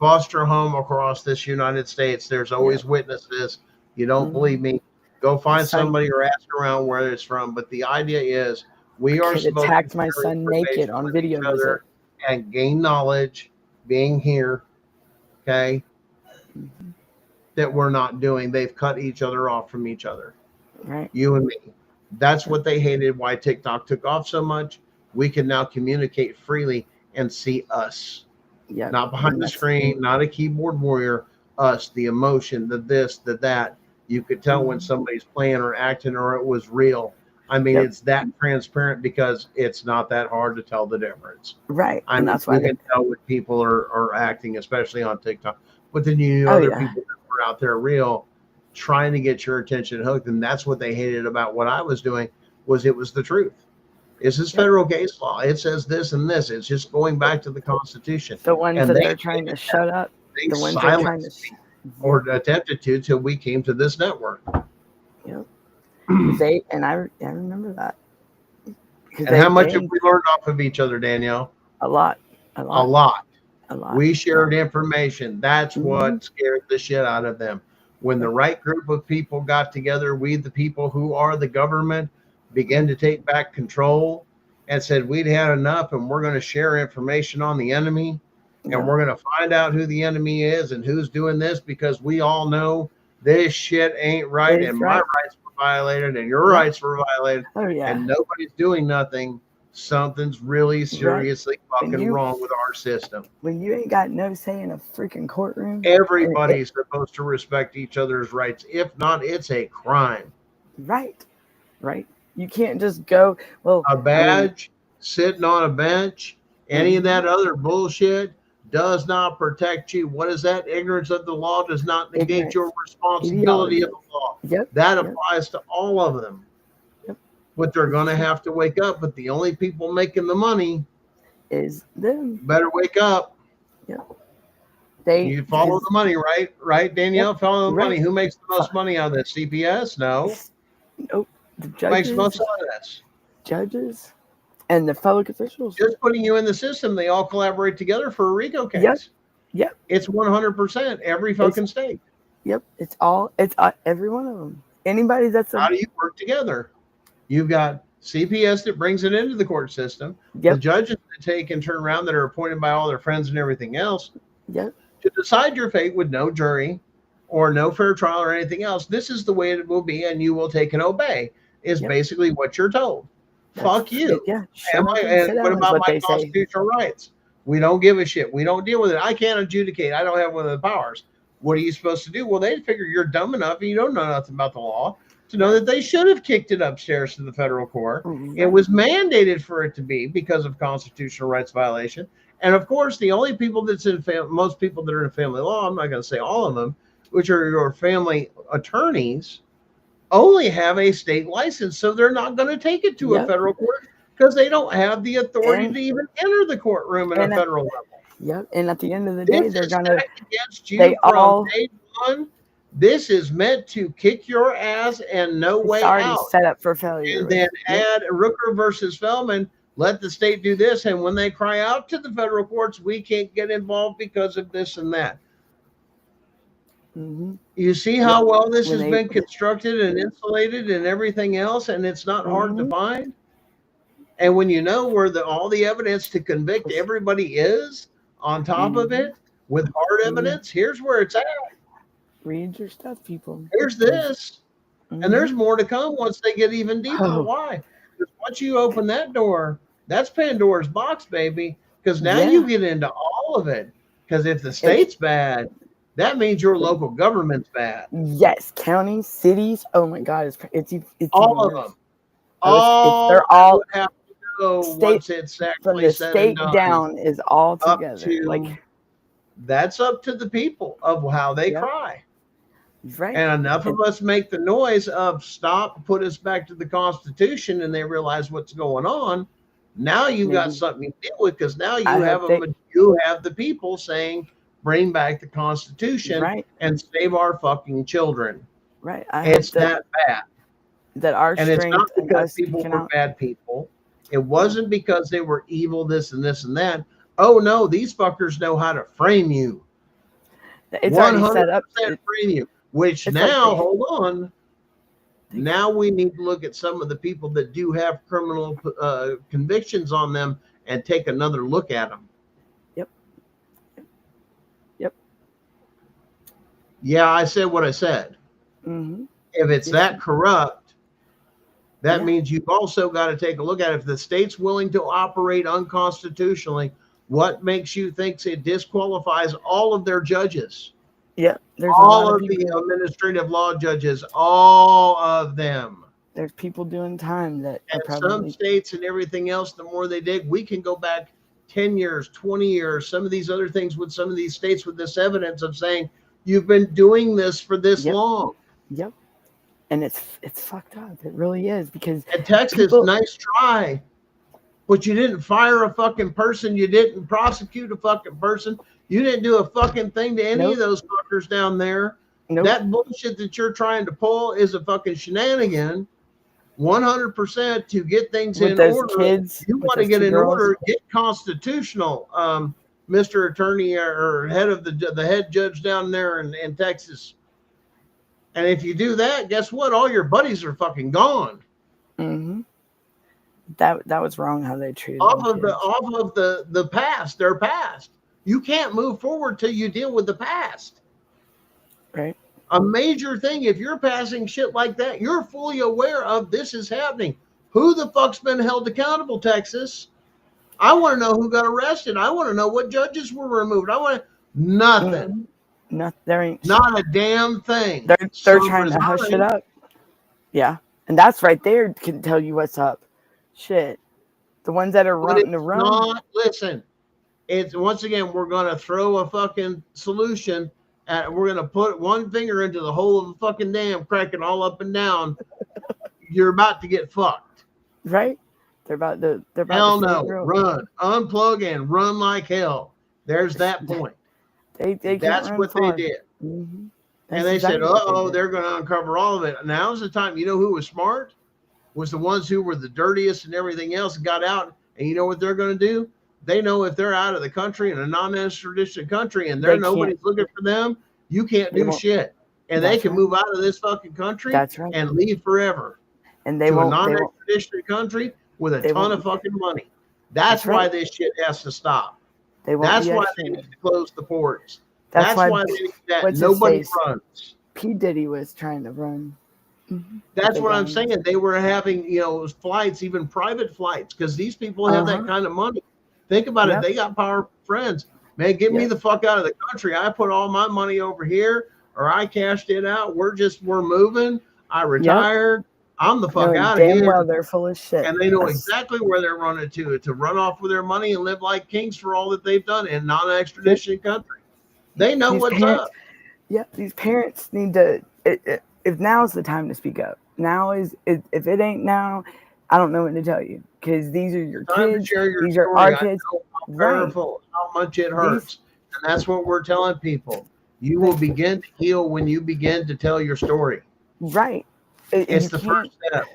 Speaker 6: foster home across this United States. There's always witnesses. You don't believe me? Go find somebody or ask around where it's from. But the idea is we are supposed to
Speaker 5: attacked my son naked on video visit
Speaker 6: and gain knowledge being here. Okay. That we're not doing. They've cut each other off from each other.
Speaker 5: Right.
Speaker 6: You and me. That's what they hated. Why TikTok took off so much. We can now communicate freely and see us.
Speaker 5: Yeah.
Speaker 6: Not behind the screen, not a keyboard warrior. Us, the emotion, the this, the that. You could tell when somebody's playing or acting or it was real. I mean, it's that transparent because it's not that hard to tell the difference.
Speaker 5: Right.
Speaker 6: I mean,
Speaker 5: that's why
Speaker 6: you can tell when people are acting, especially on TikTok. But then you know other people that were out there real trying to get your attention hooked. And that's what they hated about what I was doing was it was the truth. This is federal case law. It says this and this. It's just going back to the Constitution.
Speaker 5: The ones that they're trying to shut up.
Speaker 6: They silenced me or attempted to till we came to this network.
Speaker 5: Yep. I remember that.
Speaker 6: And how much have we learned off of each other, Danielle?
Speaker 5: A lot.
Speaker 6: We shared information. That's what scared the shit out of them. When the right group of people got together, we, the people who are the government, began to take back control and said we'd had enough and we're going to share information on the enemy and we're going to find out who the enemy is and who's doing this because we all know this shit ain't right and my rights were violated and your rights were violated and nobody's doing nothing. Something's really seriously fucking wrong with our system.
Speaker 5: When you ain't got no say in a freaking courtroom,
Speaker 6: everybody's supposed to respect each other's rights. If not, it's a crime.
Speaker 5: Right. You can't just go,
Speaker 6: a badge sitting on a bench, any of that other bullshit does not protect you. What is that? Ignorance of the law does not negate your responsibility of the law. That applies to all of them. But they're going to have to wake up. But the only people making the money
Speaker 5: is them.
Speaker 6: Better wake up. You follow the money, right? Right, Danielle? Follow the money. Who makes the most money out of this? CPS? No.
Speaker 5: Nope. The judges.
Speaker 6: Who makes most out of this?
Speaker 5: Judges and the public officials.
Speaker 6: Just putting you in the system, they all collaborate together for a RICO case.
Speaker 5: Yep.
Speaker 6: It's 100% every fucking state.
Speaker 5: Yep. It's every one of them. Anybody that's
Speaker 6: how do you work together? You've got CPS that brings it into the court system. The judges that take and turn around that are appointed by all their friends and everything else.
Speaker 5: To
Speaker 6: decide your fate with no jury or no fair trial or anything else. This is the way it will be, and you will take and obey. Is basically what you're told. Fuck you. And what about my constitutional rights? We don't give a shit. We don't deal with it. I can't adjudicate. I don't have one of the powers. What are you supposed to do? Well, they figure you're dumb enough and you don't know nothing about the law to know that they should have kicked it upstairs to the federal court. It was mandated for it to be because of constitutional rights violation. And of course, the only people that's in most people that are in family law, I'm not going to say all of them, which are your family attorneys, only have a state license. So they're not going to take it to a federal court because they don't have the authority to even enter the courtroom at a federal level.
Speaker 5: And at the end of the day, they're going to
Speaker 6: against you from day one. This is meant to kick your ass and no way
Speaker 5: already
Speaker 6: out.
Speaker 5: Set up for failure.
Speaker 6: And then add Rooker versus Feldman. Let the state do this. And when they cry out to the federal courts, we can't get involved because of this and that.
Speaker 5: Mm-hmm.
Speaker 6: You see how well this
Speaker 5: When
Speaker 6: has
Speaker 5: they-
Speaker 6: been constructed and insulated and everything else, and it's not hard to find. And when you know where all the evidence to convict everybody is on top of it with hard evidence, here's where it's at.
Speaker 5: Read your stuff, people.
Speaker 6: Here's this. And there's more to come once they get even deeper.
Speaker 5: Oh.
Speaker 6: Why? Because once you open that door, that's Pandora's box, baby. Because now you get into all of it. Because if the state's bad, that means your local government's bad.
Speaker 5: Yes, counties, cities. Oh my God, it's
Speaker 6: All
Speaker 5: even
Speaker 6: of
Speaker 5: worse.
Speaker 6: them.
Speaker 5: They're all
Speaker 6: have to go
Speaker 5: state-
Speaker 6: once it's
Speaker 5: from
Speaker 6: actually
Speaker 5: the
Speaker 6: said
Speaker 5: state
Speaker 6: and done.
Speaker 5: down is all
Speaker 6: Up
Speaker 5: together.
Speaker 6: to-
Speaker 5: Like
Speaker 6: That's up to the people of how they
Speaker 5: Yep.
Speaker 6: cry.
Speaker 5: right.
Speaker 6: And enough of us make the noise of stop, put us back to the Constitution, and they realize what's going on. Now you got
Speaker 5: Maybe.
Speaker 6: something to deal with because now you
Speaker 5: I
Speaker 6: have
Speaker 5: hope
Speaker 6: you have the people saying, "Bring back the Constitution
Speaker 5: Right.
Speaker 6: and save our fucking children."
Speaker 5: Right. I
Speaker 6: It's
Speaker 5: hope that
Speaker 6: that bad,
Speaker 5: our
Speaker 6: and it's
Speaker 5: strength
Speaker 6: not
Speaker 5: and
Speaker 6: because
Speaker 5: us
Speaker 6: people
Speaker 5: speaking
Speaker 6: were
Speaker 5: out.
Speaker 6: bad people. It wasn't because they were evil, this and this and that. Oh no, these fuckers know how to frame you.
Speaker 5: It's already set up.
Speaker 6: Frame you. Which
Speaker 5: it's
Speaker 6: now,
Speaker 5: like they-
Speaker 6: hold on. Now we need to look at some of the people that do have criminal convictions on them and take another look at them.
Speaker 5: Yep. Yep.
Speaker 6: Yeah, I said what I said.
Speaker 5: Mm-hmm.
Speaker 6: If it's that corrupt, that
Speaker 5: Yeah.
Speaker 6: means you've also got to take a look at it. If the state's willing to operate unconstitutionally, what makes you think it disqualifies all of their judges?
Speaker 5: Yeah. There's a
Speaker 6: All
Speaker 5: lot
Speaker 6: of
Speaker 5: of
Speaker 6: the
Speaker 5: people.
Speaker 6: administrative law judges, all of them.
Speaker 5: There's people doing time that are
Speaker 6: And some
Speaker 5: probably
Speaker 6: states and everything else, the more they dig, we can go back 10 years, 20 years, some of these other things with some of these states with this evidence of saying, you've been doing this for this
Speaker 5: Yep.
Speaker 6: long.
Speaker 5: Yep. And it's fucked up. It really is because
Speaker 6: And Texas,
Speaker 5: people-
Speaker 6: nice try. But you didn't fire a fucking person. You didn't prosecute a fucking person. You didn't do a fucking thing to any of those fuckers down there.
Speaker 5: nope.
Speaker 6: That bullshit that you're trying to pull is a fucking shenanigan. 100% to get things
Speaker 5: With
Speaker 6: in
Speaker 5: those
Speaker 6: order.
Speaker 5: kids,
Speaker 6: You
Speaker 5: with
Speaker 6: want to
Speaker 5: those
Speaker 6: get
Speaker 5: two
Speaker 6: in
Speaker 5: girls.
Speaker 6: order, get constitutional, Mr. Attorney or head of the head judge down there in Texas. And if you do that, guess what? All your buddies are fucking gone.
Speaker 5: Mm-hmm. That was wrong how they treated
Speaker 6: Off
Speaker 5: them
Speaker 6: of
Speaker 5: kids.
Speaker 6: the past, their past. You can't move forward till you deal with the past.
Speaker 5: Right.
Speaker 6: A major thing, if you're passing shit like that, you're fully aware of this is happening. Who the fuck's been held accountable, Texas? I want to know who got arrested. I want to know what judges were removed. I want nothing.
Speaker 5: No, there ain't.
Speaker 6: Not a damn thing.
Speaker 5: They're
Speaker 6: So
Speaker 5: trying to hush it
Speaker 6: resign.
Speaker 5: up. Yeah, and that's right there can tell you what's up. Shit, the ones that are
Speaker 6: But
Speaker 5: running
Speaker 6: it's
Speaker 5: the run.
Speaker 6: not, listen, it's once again, we're going to throw a fucking solution at, we're going to put one finger into the hole of the fucking dam, crack it all up and down. You're about to get fucked.
Speaker 5: Right? They're about to. They're about
Speaker 6: Hell
Speaker 5: to
Speaker 6: no.
Speaker 5: say,
Speaker 6: Run. Unplug and run like hell. There's that point.
Speaker 5: They can't
Speaker 6: That's
Speaker 5: run
Speaker 6: what
Speaker 5: far.
Speaker 6: they did.
Speaker 5: Mm-hmm.
Speaker 6: And they said, they're going to uncover all of it. Now's the time. You know who was smart? Was the ones who were the dirtiest and everything else got out. And you know what they're going to do? They know if they're out of the country in a non-extradition country and nobody's looking for them, you can't do shit. And they can move out of this fucking country and leave forever.
Speaker 5: And they
Speaker 6: to
Speaker 5: won't.
Speaker 6: a non-extradition country with a ton of fucking money. That's why this shit has to stop.
Speaker 5: They won't.
Speaker 6: That's why they need to close the ports.
Speaker 5: That's
Speaker 6: why
Speaker 5: why
Speaker 6: they need that.
Speaker 5: what's his
Speaker 6: Nobody
Speaker 5: face?
Speaker 6: runs.
Speaker 5: P. Diddy was trying to run.
Speaker 6: That's what I'm saying. They were having, flights, even private flights, because these people have that kind of money. Think about it. They got powerful friends. Man, get me the fuck out of the country. I put all my money over here, or I cashed it out. We're moving. I retired. I'm the fuck out of here.
Speaker 5: Damn well, they're full of shit.
Speaker 6: And they know exactly where they're running to run off with their money and live like kings for all that they've done in non-extradition country. They know what's up.
Speaker 5: Yeah, these parents need to. If now's the time to speak up, now is. If it ain't now, I don't know what to tell you, because these are your kids. These are our kids.
Speaker 6: Powerful, how much it hurts, and that's what we're telling people. You will begin to heal when you begin to tell your story.
Speaker 5: Right.
Speaker 6: It's the first step.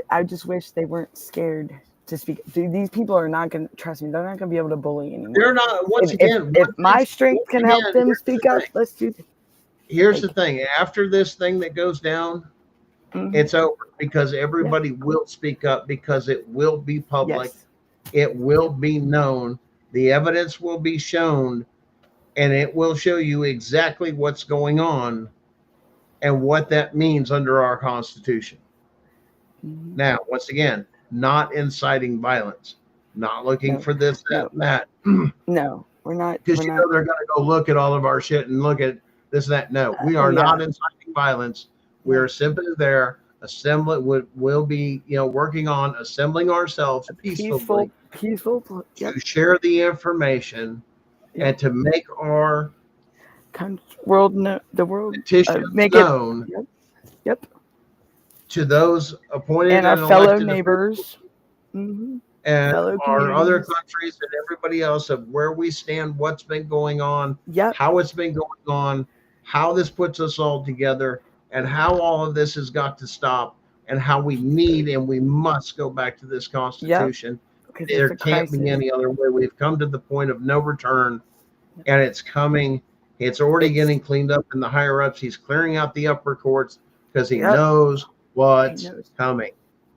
Speaker 5: I just wish they weren't scared to speak. These people are not going to, trust me, they're not going to be able to bully anyone.
Speaker 6: They're not,
Speaker 5: If my strength can help them speak up, let's do it.
Speaker 6: Here's the thing. After this thing that goes down, it's over, because everybody will speak up, because it will be public.
Speaker 5: Yes.
Speaker 6: It will be known. The evidence will be shown, and it will show you exactly what's going on and what that means under our Constitution. Now, once again, not inciting violence, not looking for this, that, and that.
Speaker 5: No, we're not.
Speaker 6: Because you know they're going to go look at all of our shit and look at this, that. No, we are not inciting violence. We are simply there, we'll be, working on assembling ourselves peacefully, to share the information and to make our
Speaker 5: world
Speaker 6: petitions
Speaker 5: make
Speaker 6: known.
Speaker 5: Yep.
Speaker 6: To those appointed
Speaker 5: and our
Speaker 6: and
Speaker 5: fellow
Speaker 6: elected
Speaker 5: neighbors.
Speaker 6: And
Speaker 5: fellow
Speaker 6: our other
Speaker 5: communities.
Speaker 6: countries and everybody else, of where we stand, what's been going on,
Speaker 5: Yep.
Speaker 6: how it's been going on, how this puts us all together, and how all of this has got to stop, and how we need and we must go back to this Constitution. There can't be any other way. We've come to the point of no return, and it's coming. It's already getting cleaned up in the higher ups. He's clearing out the upper courts because he knows what's coming.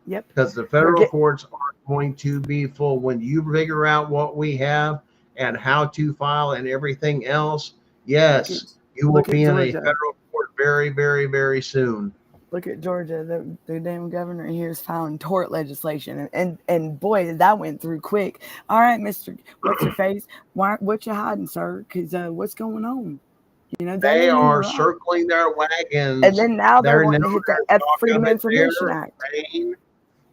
Speaker 5: Yep.
Speaker 6: Because the federal courts are going to be full. When you figure out what we have and how to file and everything else, yes, you will be in a federal court very, very, very soon.
Speaker 5: Look at Georgia. The damn governor here is filing tort legislation, and boy, that went through quick. All right, Mr. What's your face? What you hiding, sir? Because what's going on?
Speaker 6: They are circling their wagons,
Speaker 5: and then now they're wanting to hit the Freedom of Information Act.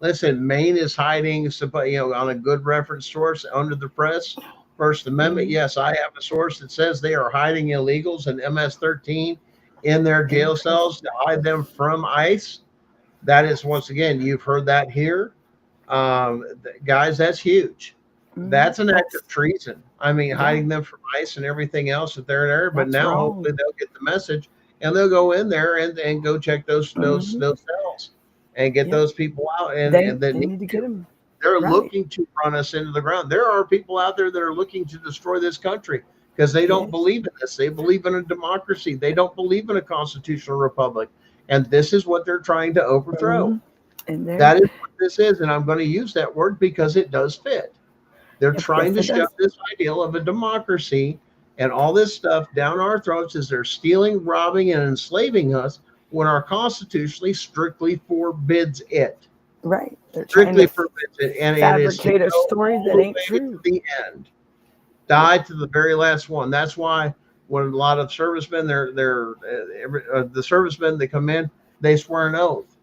Speaker 6: Listen, Maine is hiding, on a good reference source under the press. First Amendment. Yes, I have a source that says they are hiding illegals and MS-13 in their jail cells to hide them from ICE. That is, once again, you've heard that here. Guys, that's huge. That's an act of treason. I mean, hiding them from ICE and everything else that they're there. But now hopefully they'll get the message and they'll go in there and go check those cells and get those people out. And
Speaker 5: they need to get them.
Speaker 6: They're looking to run us into the ground. There are people out there that are looking to destroy this country because they don't believe in this. They believe in a democracy. They don't believe in a constitutional republic. And this is what they're trying to overthrow. And that is what this is. And I'm going to use that word because it does fit. They're trying to shove this ideal of a democracy and all this stuff down our throats as they're stealing, robbing, and enslaving us when our Constitution strictly forbids it.
Speaker 5: Right. They're
Speaker 6: strictly forbids it. And
Speaker 5: fabricate a story that ain't true.
Speaker 6: To the end. Die to the very last one. That's why when a lot of servicemen, the servicemen that come in, they swear an oath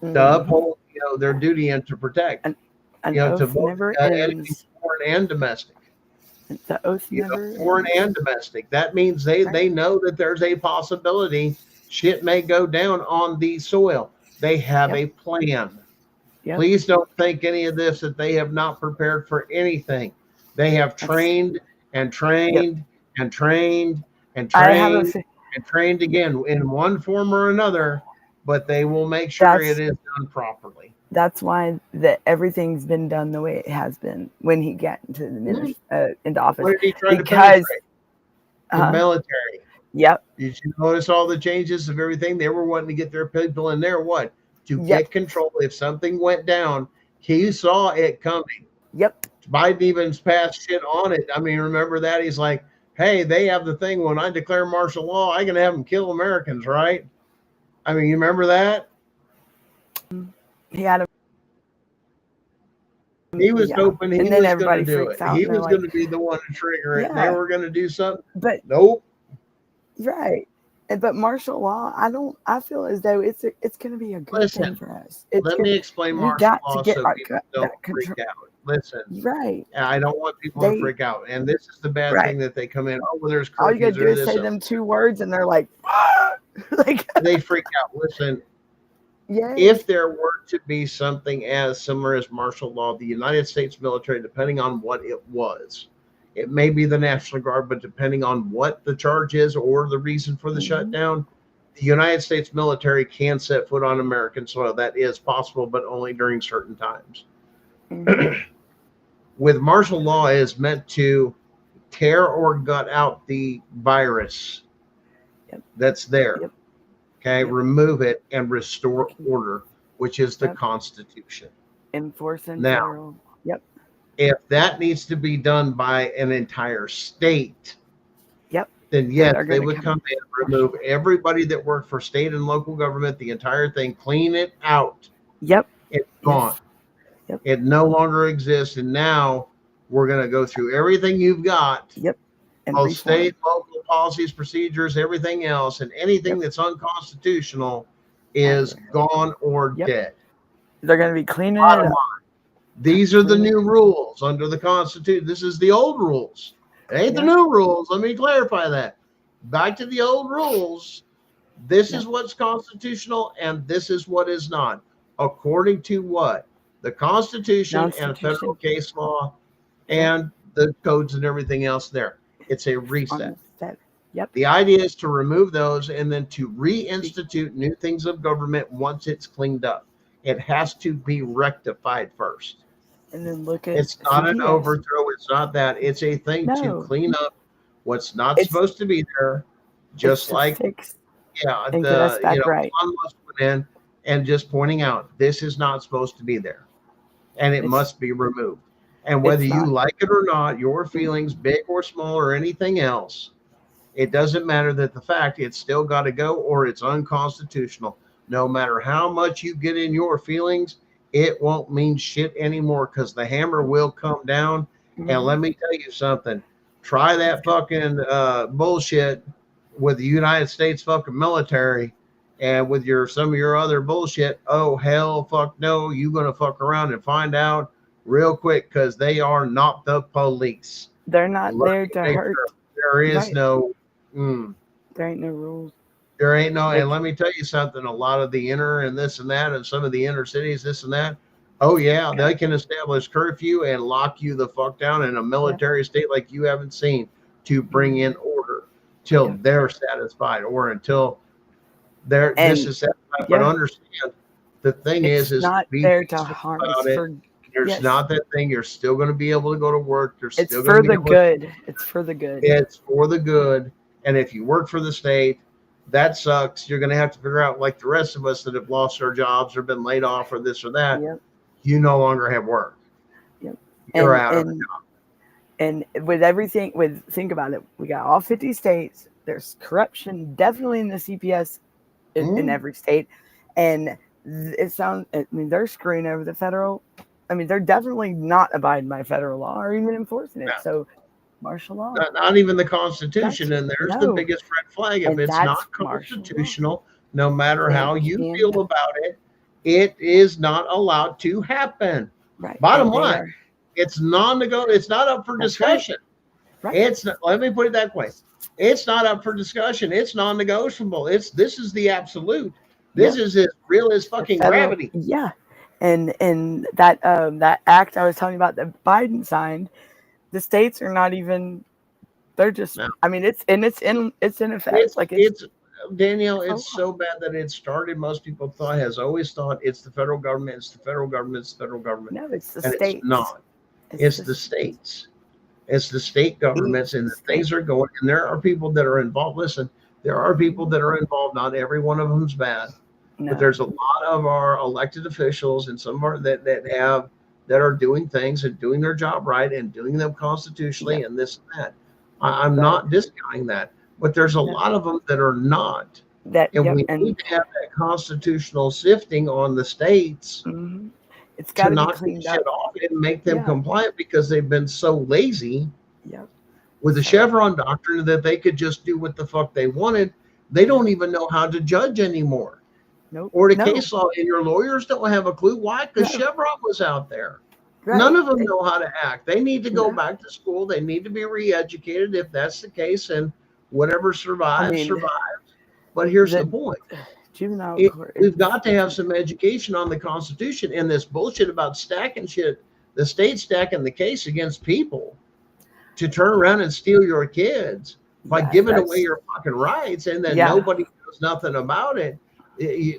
Speaker 6: to uphold, their duty and to protect. To vote enemies, foreign and domestic.
Speaker 5: The oath never
Speaker 6: foreign and domestic. That means they know that there's a possibility shit may go down on the soil. They have a plan. Please don't think any of this that they have not prepared for anything. They have trained and trained and trained and trained and trained again in one form or another, but they will make sure it is done properly.
Speaker 5: That's why everything's been done the way it has been when he got into the into office.
Speaker 6: What did he try to penetrate? The military.
Speaker 5: Yep.
Speaker 6: Did you notice all the changes of everything? They were wanting to get their people in there. What? To get control. If something went down, he saw it coming.
Speaker 5: Yep.
Speaker 6: Biden even passed shit on it. I mean, remember that? He's like, hey, they have the thing when I declare martial law, I can have them kill Americans, right? I mean, you remember that?
Speaker 5: He had
Speaker 6: He was hoping he was going to do it. He was going to be the one to trigger it. They were going to do something.
Speaker 5: But
Speaker 6: nope.
Speaker 5: Right. But martial law, I feel as though it's going to be a good thing for us.
Speaker 6: Let me explain martial law so people don't freak out. Listen.
Speaker 5: Right.
Speaker 6: I don't want people to freak out. And this is the bad thing that they come in. Oh, well, there's
Speaker 5: all you got to do is say them 2 words and they're like, like
Speaker 6: they freak out. Listen. If there were to be something as similar as martial law, the United States military, depending on what it was, it may be the National Guard, but depending on what the charge is or the reason for the shutdown, the United States military can set foot on American soil. That is possible, but only during certain times. with martial law is meant to tear or gut out the virus that's there. Okay, remove it and restore order, which is the Constitution.
Speaker 5: Enforcing
Speaker 6: Now,
Speaker 5: federal.
Speaker 6: if that needs to be done by an entire state, then yes,
Speaker 5: They're
Speaker 6: they
Speaker 5: gonna
Speaker 6: would
Speaker 5: come
Speaker 6: come in and remove everybody that worked for state and local government, the entire thing, clean it out. It's gone. It no longer exists. And now we're going to go through everything you've got.
Speaker 5: And
Speaker 6: Both
Speaker 5: reform.
Speaker 6: state, local policies, procedures, everything else, and anything that's unconstitutional is gone or dead.
Speaker 5: They're going to be cleaning it
Speaker 6: Bottom
Speaker 5: up.
Speaker 6: line, these are the new rules under the Constitution. This is the old rules. It ain't the new rules. Let me clarify that. Back to the old rules. This is what's constitutional and this is what is not. According to what? The Constitution and federal case law and the codes and everything else there. It's a reset. The idea is to remove those and then to reinstitute new things of government once it's cleaned up. It has to be rectified first.
Speaker 5: And then look at
Speaker 6: it's not an
Speaker 5: CPS.
Speaker 6: Overthrow. It's not that. It's a thing to clean up what's not supposed to be there. Just like,
Speaker 5: right.
Speaker 6: went in and just pointing out this is not supposed to be there, and it must be removed. And whether you like it or not, your feelings, big or small, or anything else, it doesn't matter. That the fact it's still got to go, or it's unconstitutional. No matter how much you get in your feelings, it won't mean shit anymore because the hammer will come down. And let me tell you something. Try that fucking bullshit with the United States fucking military and with some of your other bullshit. Oh, hell, fuck no. You're going to fuck around and find out real quick because they are not the police.
Speaker 5: They're not there to hurt.
Speaker 6: There is no.
Speaker 5: There ain't no rules.
Speaker 6: There ain't no, and let me tell you something, a lot of the inner and this and that, and some of the inner cities, this and that. Oh yeah, they can establish curfew and lock you the fuck down in a military state like you haven't seen to bring in order till they're satisfied or until this is satisfied. But understand, the thing is
Speaker 5: not there to harm.
Speaker 6: There's not that thing. You're still going to be able to go to work.
Speaker 5: It's for the good. It's for the good.
Speaker 6: It's for the good. And if you work for the state, that sucks. You're going to have to figure out, like the rest of us that have lost our jobs or been laid off or this or that, you no longer have work. You're out of a job.
Speaker 5: And with everything, think about it. We got all 50 states. There's corruption definitely in the CPS in every state. And they're screwing over the federal. I mean, they're definitely not abiding by federal law or even enforcing it.
Speaker 6: No.
Speaker 5: So martial law.
Speaker 6: Not even the Constitution, and there's the biggest red flag. If it's not constitutional, no matter how you feel about it, it is not allowed to happen.
Speaker 5: Right.
Speaker 6: Bottom line, it's non-negotiable. It's not up for discussion.
Speaker 5: Right.
Speaker 6: It's not, let me put it that way. It's not up for discussion. It's non-negotiable. This is the absolute. This is as real as fucking gravity.
Speaker 5: Yeah. And that act I was telling you about that Biden signed, the states are not even. They're just. No. I mean, it's in effect. It's
Speaker 6: Danielle. It's so bad that it started. Most people has always thought it's the federal government. It's the federal government. It's the federal government.
Speaker 5: No, it's the states.
Speaker 6: It's not. It's the states. It's the state governments, and the things are going. And there are people that are involved. Listen, there are people that are involved. Not every one of them's bad. No. But there's a lot of our elected officials and some of our that are doing things and doing their job right and doing them constitutionally and this and that. I'm not discounting that, but there's a lot of them that are not. We need to have that constitutional sifting on the states
Speaker 5: it's got to
Speaker 6: knock
Speaker 5: cleaned
Speaker 6: shit
Speaker 5: up
Speaker 6: off and make them compliant because they've been so lazy with the Chevron doctrine that they could just do what the fuck they wanted. They don't even know how to judge anymore.
Speaker 5: Nope.
Speaker 6: Or the case law, and your lawyers don't have a clue. Why? Because Chevron was out there. Right. None of them know how to act. They need to go back to school. They need to be re-educated if that's the case, and whatever survives. But here's the point. We've got to have some education on the Constitution and this bullshit about stacking shit, the state stacking the case against people to turn around and steal your kids by giving away your fucking rights, and then nobody knows nothing about it.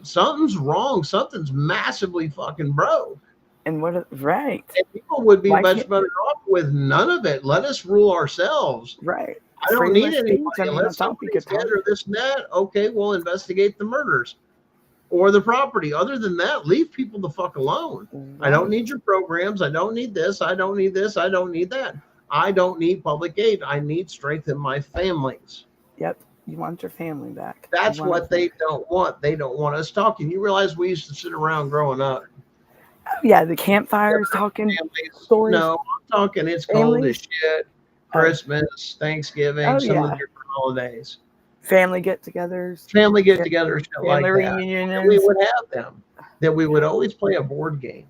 Speaker 6: Something's wrong. Something's massively fucking broke.
Speaker 5: And right.
Speaker 6: And people would be
Speaker 5: Why
Speaker 6: much
Speaker 5: can't-
Speaker 6: better off with none of it. Let us rule ourselves.
Speaker 5: Right.
Speaker 6: I don't
Speaker 5: Freedom
Speaker 6: need
Speaker 5: of speech.
Speaker 6: anybody.
Speaker 5: I mean,
Speaker 6: Unless
Speaker 5: that's all we
Speaker 6: somebody's
Speaker 5: could talk.
Speaker 6: dead or this and that, okay, we'll investigate the murders or the property. Other than that, leave people the fuck alone. I don't need your programs. I don't need this. I don't need this. I don't need that. I don't need public aid. I need strength in my families.
Speaker 5: Yep. You want your family back.
Speaker 6: That's what they don't want. They don't want us talking. You realize we used to sit around growing up.
Speaker 5: Yeah, the campfires talking stories.
Speaker 6: No, I'm talking it's cold as shit. Christmas, Thanksgiving, some of the different holidays.
Speaker 5: Family get-togethers.
Speaker 6: Family get-togethers, shit like that.
Speaker 5: Reunions.
Speaker 6: We would have them. That we would always play a board game.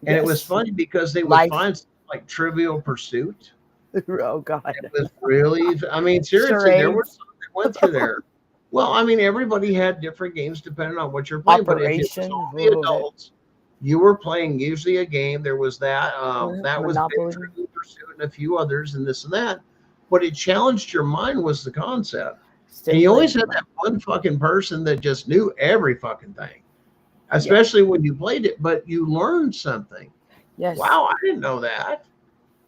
Speaker 6: And it was funny because they would find something like Trivial Pursuit.
Speaker 5: Oh, God.
Speaker 6: It was really, I mean, seriously, there were some that went through there. Well, I mean, everybody had different games depending on what you're playing.
Speaker 5: Operation.
Speaker 6: But if it was all the adults, you were playing usually a game. There was that. That was Trivial Pursuit and a few others and this and that. But it challenged your mind was the concept. And you always had that one fucking person that just knew every fucking thing, especially when you played it, but you learned something.
Speaker 5: Yes.
Speaker 6: Wow, I didn't know that.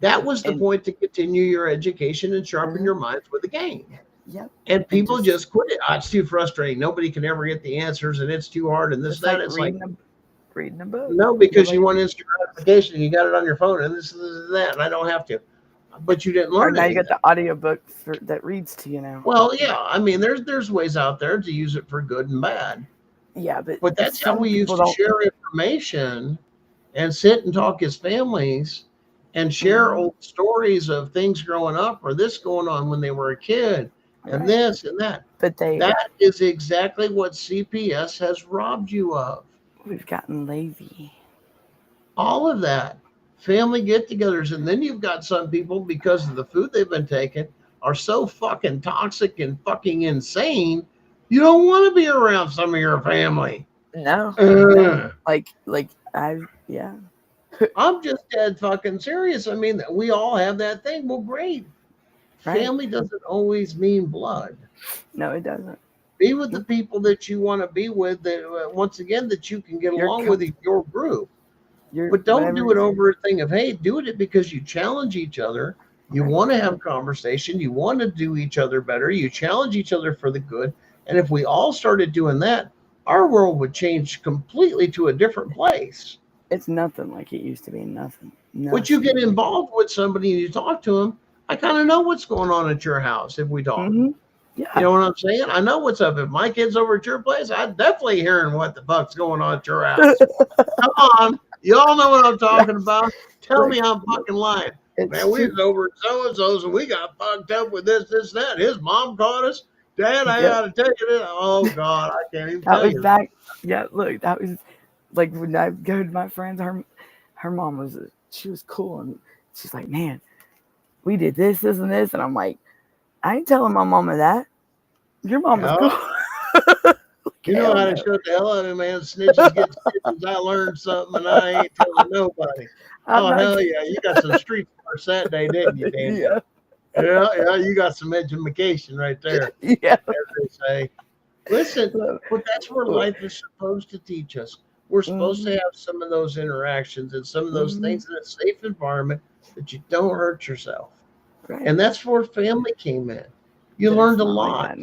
Speaker 6: That was the point to continue your education and sharpen your minds with the game.
Speaker 5: Yep.
Speaker 6: And people just quit it. Oh, it's too frustrating. Nobody can ever get the answers and it's too hard and this, that. It's like
Speaker 5: reading a book.
Speaker 6: No, because you want instant gratification and you got it on your phone and this and that, and I don't have to. But you didn't learn.
Speaker 5: Now you got the audiobook that reads to you now.
Speaker 6: Well, yeah. I mean, there's ways out there to use it for good and bad.
Speaker 5: Yeah,
Speaker 6: but that's how we used to share information and sit and talk as families and share old stories of things growing up or this going on when they were a kid and this and that.
Speaker 5: But
Speaker 6: that is exactly what CPS has robbed you of.
Speaker 5: We've gotten lazy.
Speaker 6: All of that. Family get-togethers, and then you've got some people, because of the food they've been taking, are so fucking toxic and fucking insane, you don't want to be around some of your family.
Speaker 5: No. Yeah.
Speaker 6: I'm just dead fucking serious. I mean, we all have that thing. Well, great. Right. Family doesn't always mean blood.
Speaker 5: No, it doesn't.
Speaker 6: Be with the people that you want to be with, that once again, that you can get along with in your group. But don't do it over a thing of, hey, do it because you challenge each other. You want to have conversation. You want to do each other better. You challenge each other for the good. And if we all started doing that, our world would change completely to a different place.
Speaker 5: It's nothing like it used to be. Nothing.
Speaker 6: But you get involved with somebody and you talk to them. I kind of know what's going on at your house if we talk.
Speaker 5: Mm-hmm. Yeah.
Speaker 6: You know what I'm saying? I know what's up. If my kid's over at your place, I'm definitely hearing what the fuck's going on at your house. Come on. Y'all know what I'm talking about. Tell me I'm fucking lying. Man, we was over at so-and-so's and we got fucked up with this, that. His mom caught us. Dad, I gotta tell you this. Oh, God, I can't even tell you.
Speaker 5: Yeah, look, that was like when I go to my friends, her mom she was cool. And she's like, man, we did this, and this. And I'm like, I ain't telling my mama that. Your mom is cool.
Speaker 6: You know how to shut the hell out of man. Snitches get stitches. I learned something and I ain't telling nobody. Oh, hell yeah. You got some street smarts that day, didn't you, Dan? Yeah, you got some education right there.
Speaker 5: Yeah.
Speaker 6: As they say. Listen, but that's where life is supposed to teach us. We're supposed to have some of those interactions and some of those things in a safe environment that you don't hurt yourself.
Speaker 5: Right.
Speaker 6: And that's where family came in. You learned a lot.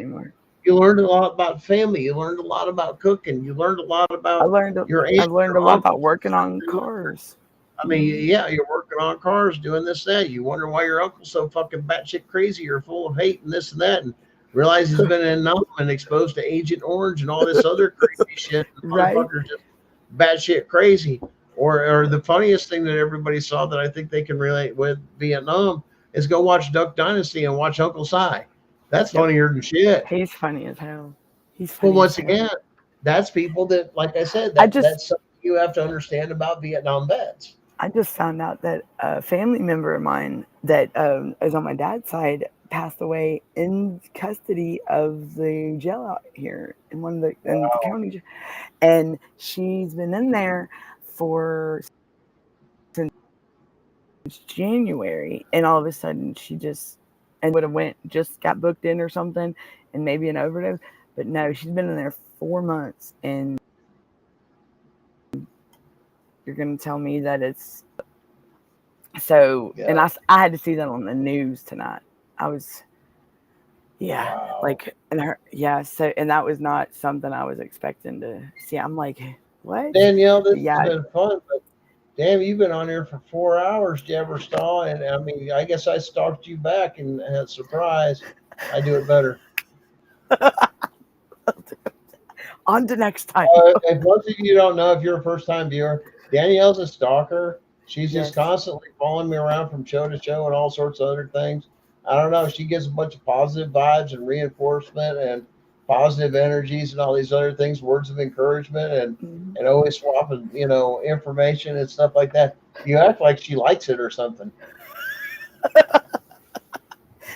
Speaker 6: You learned a lot about family. You learned a lot about cooking. You learned a lot about
Speaker 5: I learned a lot about working on cars.
Speaker 6: I mean, yeah, you're working on cars, doing this, that. You wonder why your uncle's so fucking batshit crazy or full of hate and this and that, and realize he's been in and exposed to Agent Orange and all this other crazy shit.
Speaker 5: Right.
Speaker 6: Just batshit crazy. Or the funniest thing that everybody saw that I think they can relate with Vietnam is go watch Duck Dynasty and watch Uncle Si. That's funnier than shit.
Speaker 5: He's funny as hell. He's funny.
Speaker 6: Well, once again, that's people that, like I said, that's something you have to understand about Vietnam vets.
Speaker 5: I just found out that a family member of mine that is on my dad's side passed away in custody of the jail out here in the county, and she's been in there since January, and all of a sudden she would have just got booked in or something, and maybe an overdose, but no, she's been in there 4 months, and you're gonna tell me that it's so.
Speaker 6: Yeah.
Speaker 5: And I had to see that on the news tonight. I was, yeah,
Speaker 6: Wow.
Speaker 5: like, and her, yeah. So, and that was not something I was expecting to see. I'm like, what?
Speaker 6: Danielle, this
Speaker 5: Yeah.
Speaker 6: has been fun, but damn, you've been on here for 4 hours. Did you ever stall? And I mean, I guess I stalked you back and had a surprise. I do it better.
Speaker 5: On to next time.
Speaker 6: If most of you don't know, if you're a first time viewer, Danielle's a stalker. She's
Speaker 5: Yes.
Speaker 6: just constantly following me around from show to show and all sorts of other things. I don't know. She gets a bunch of positive vibes and reinforcement and positive energies and all these other things, words of encouragement and always swapping, information and stuff like that. You act like she likes it or something.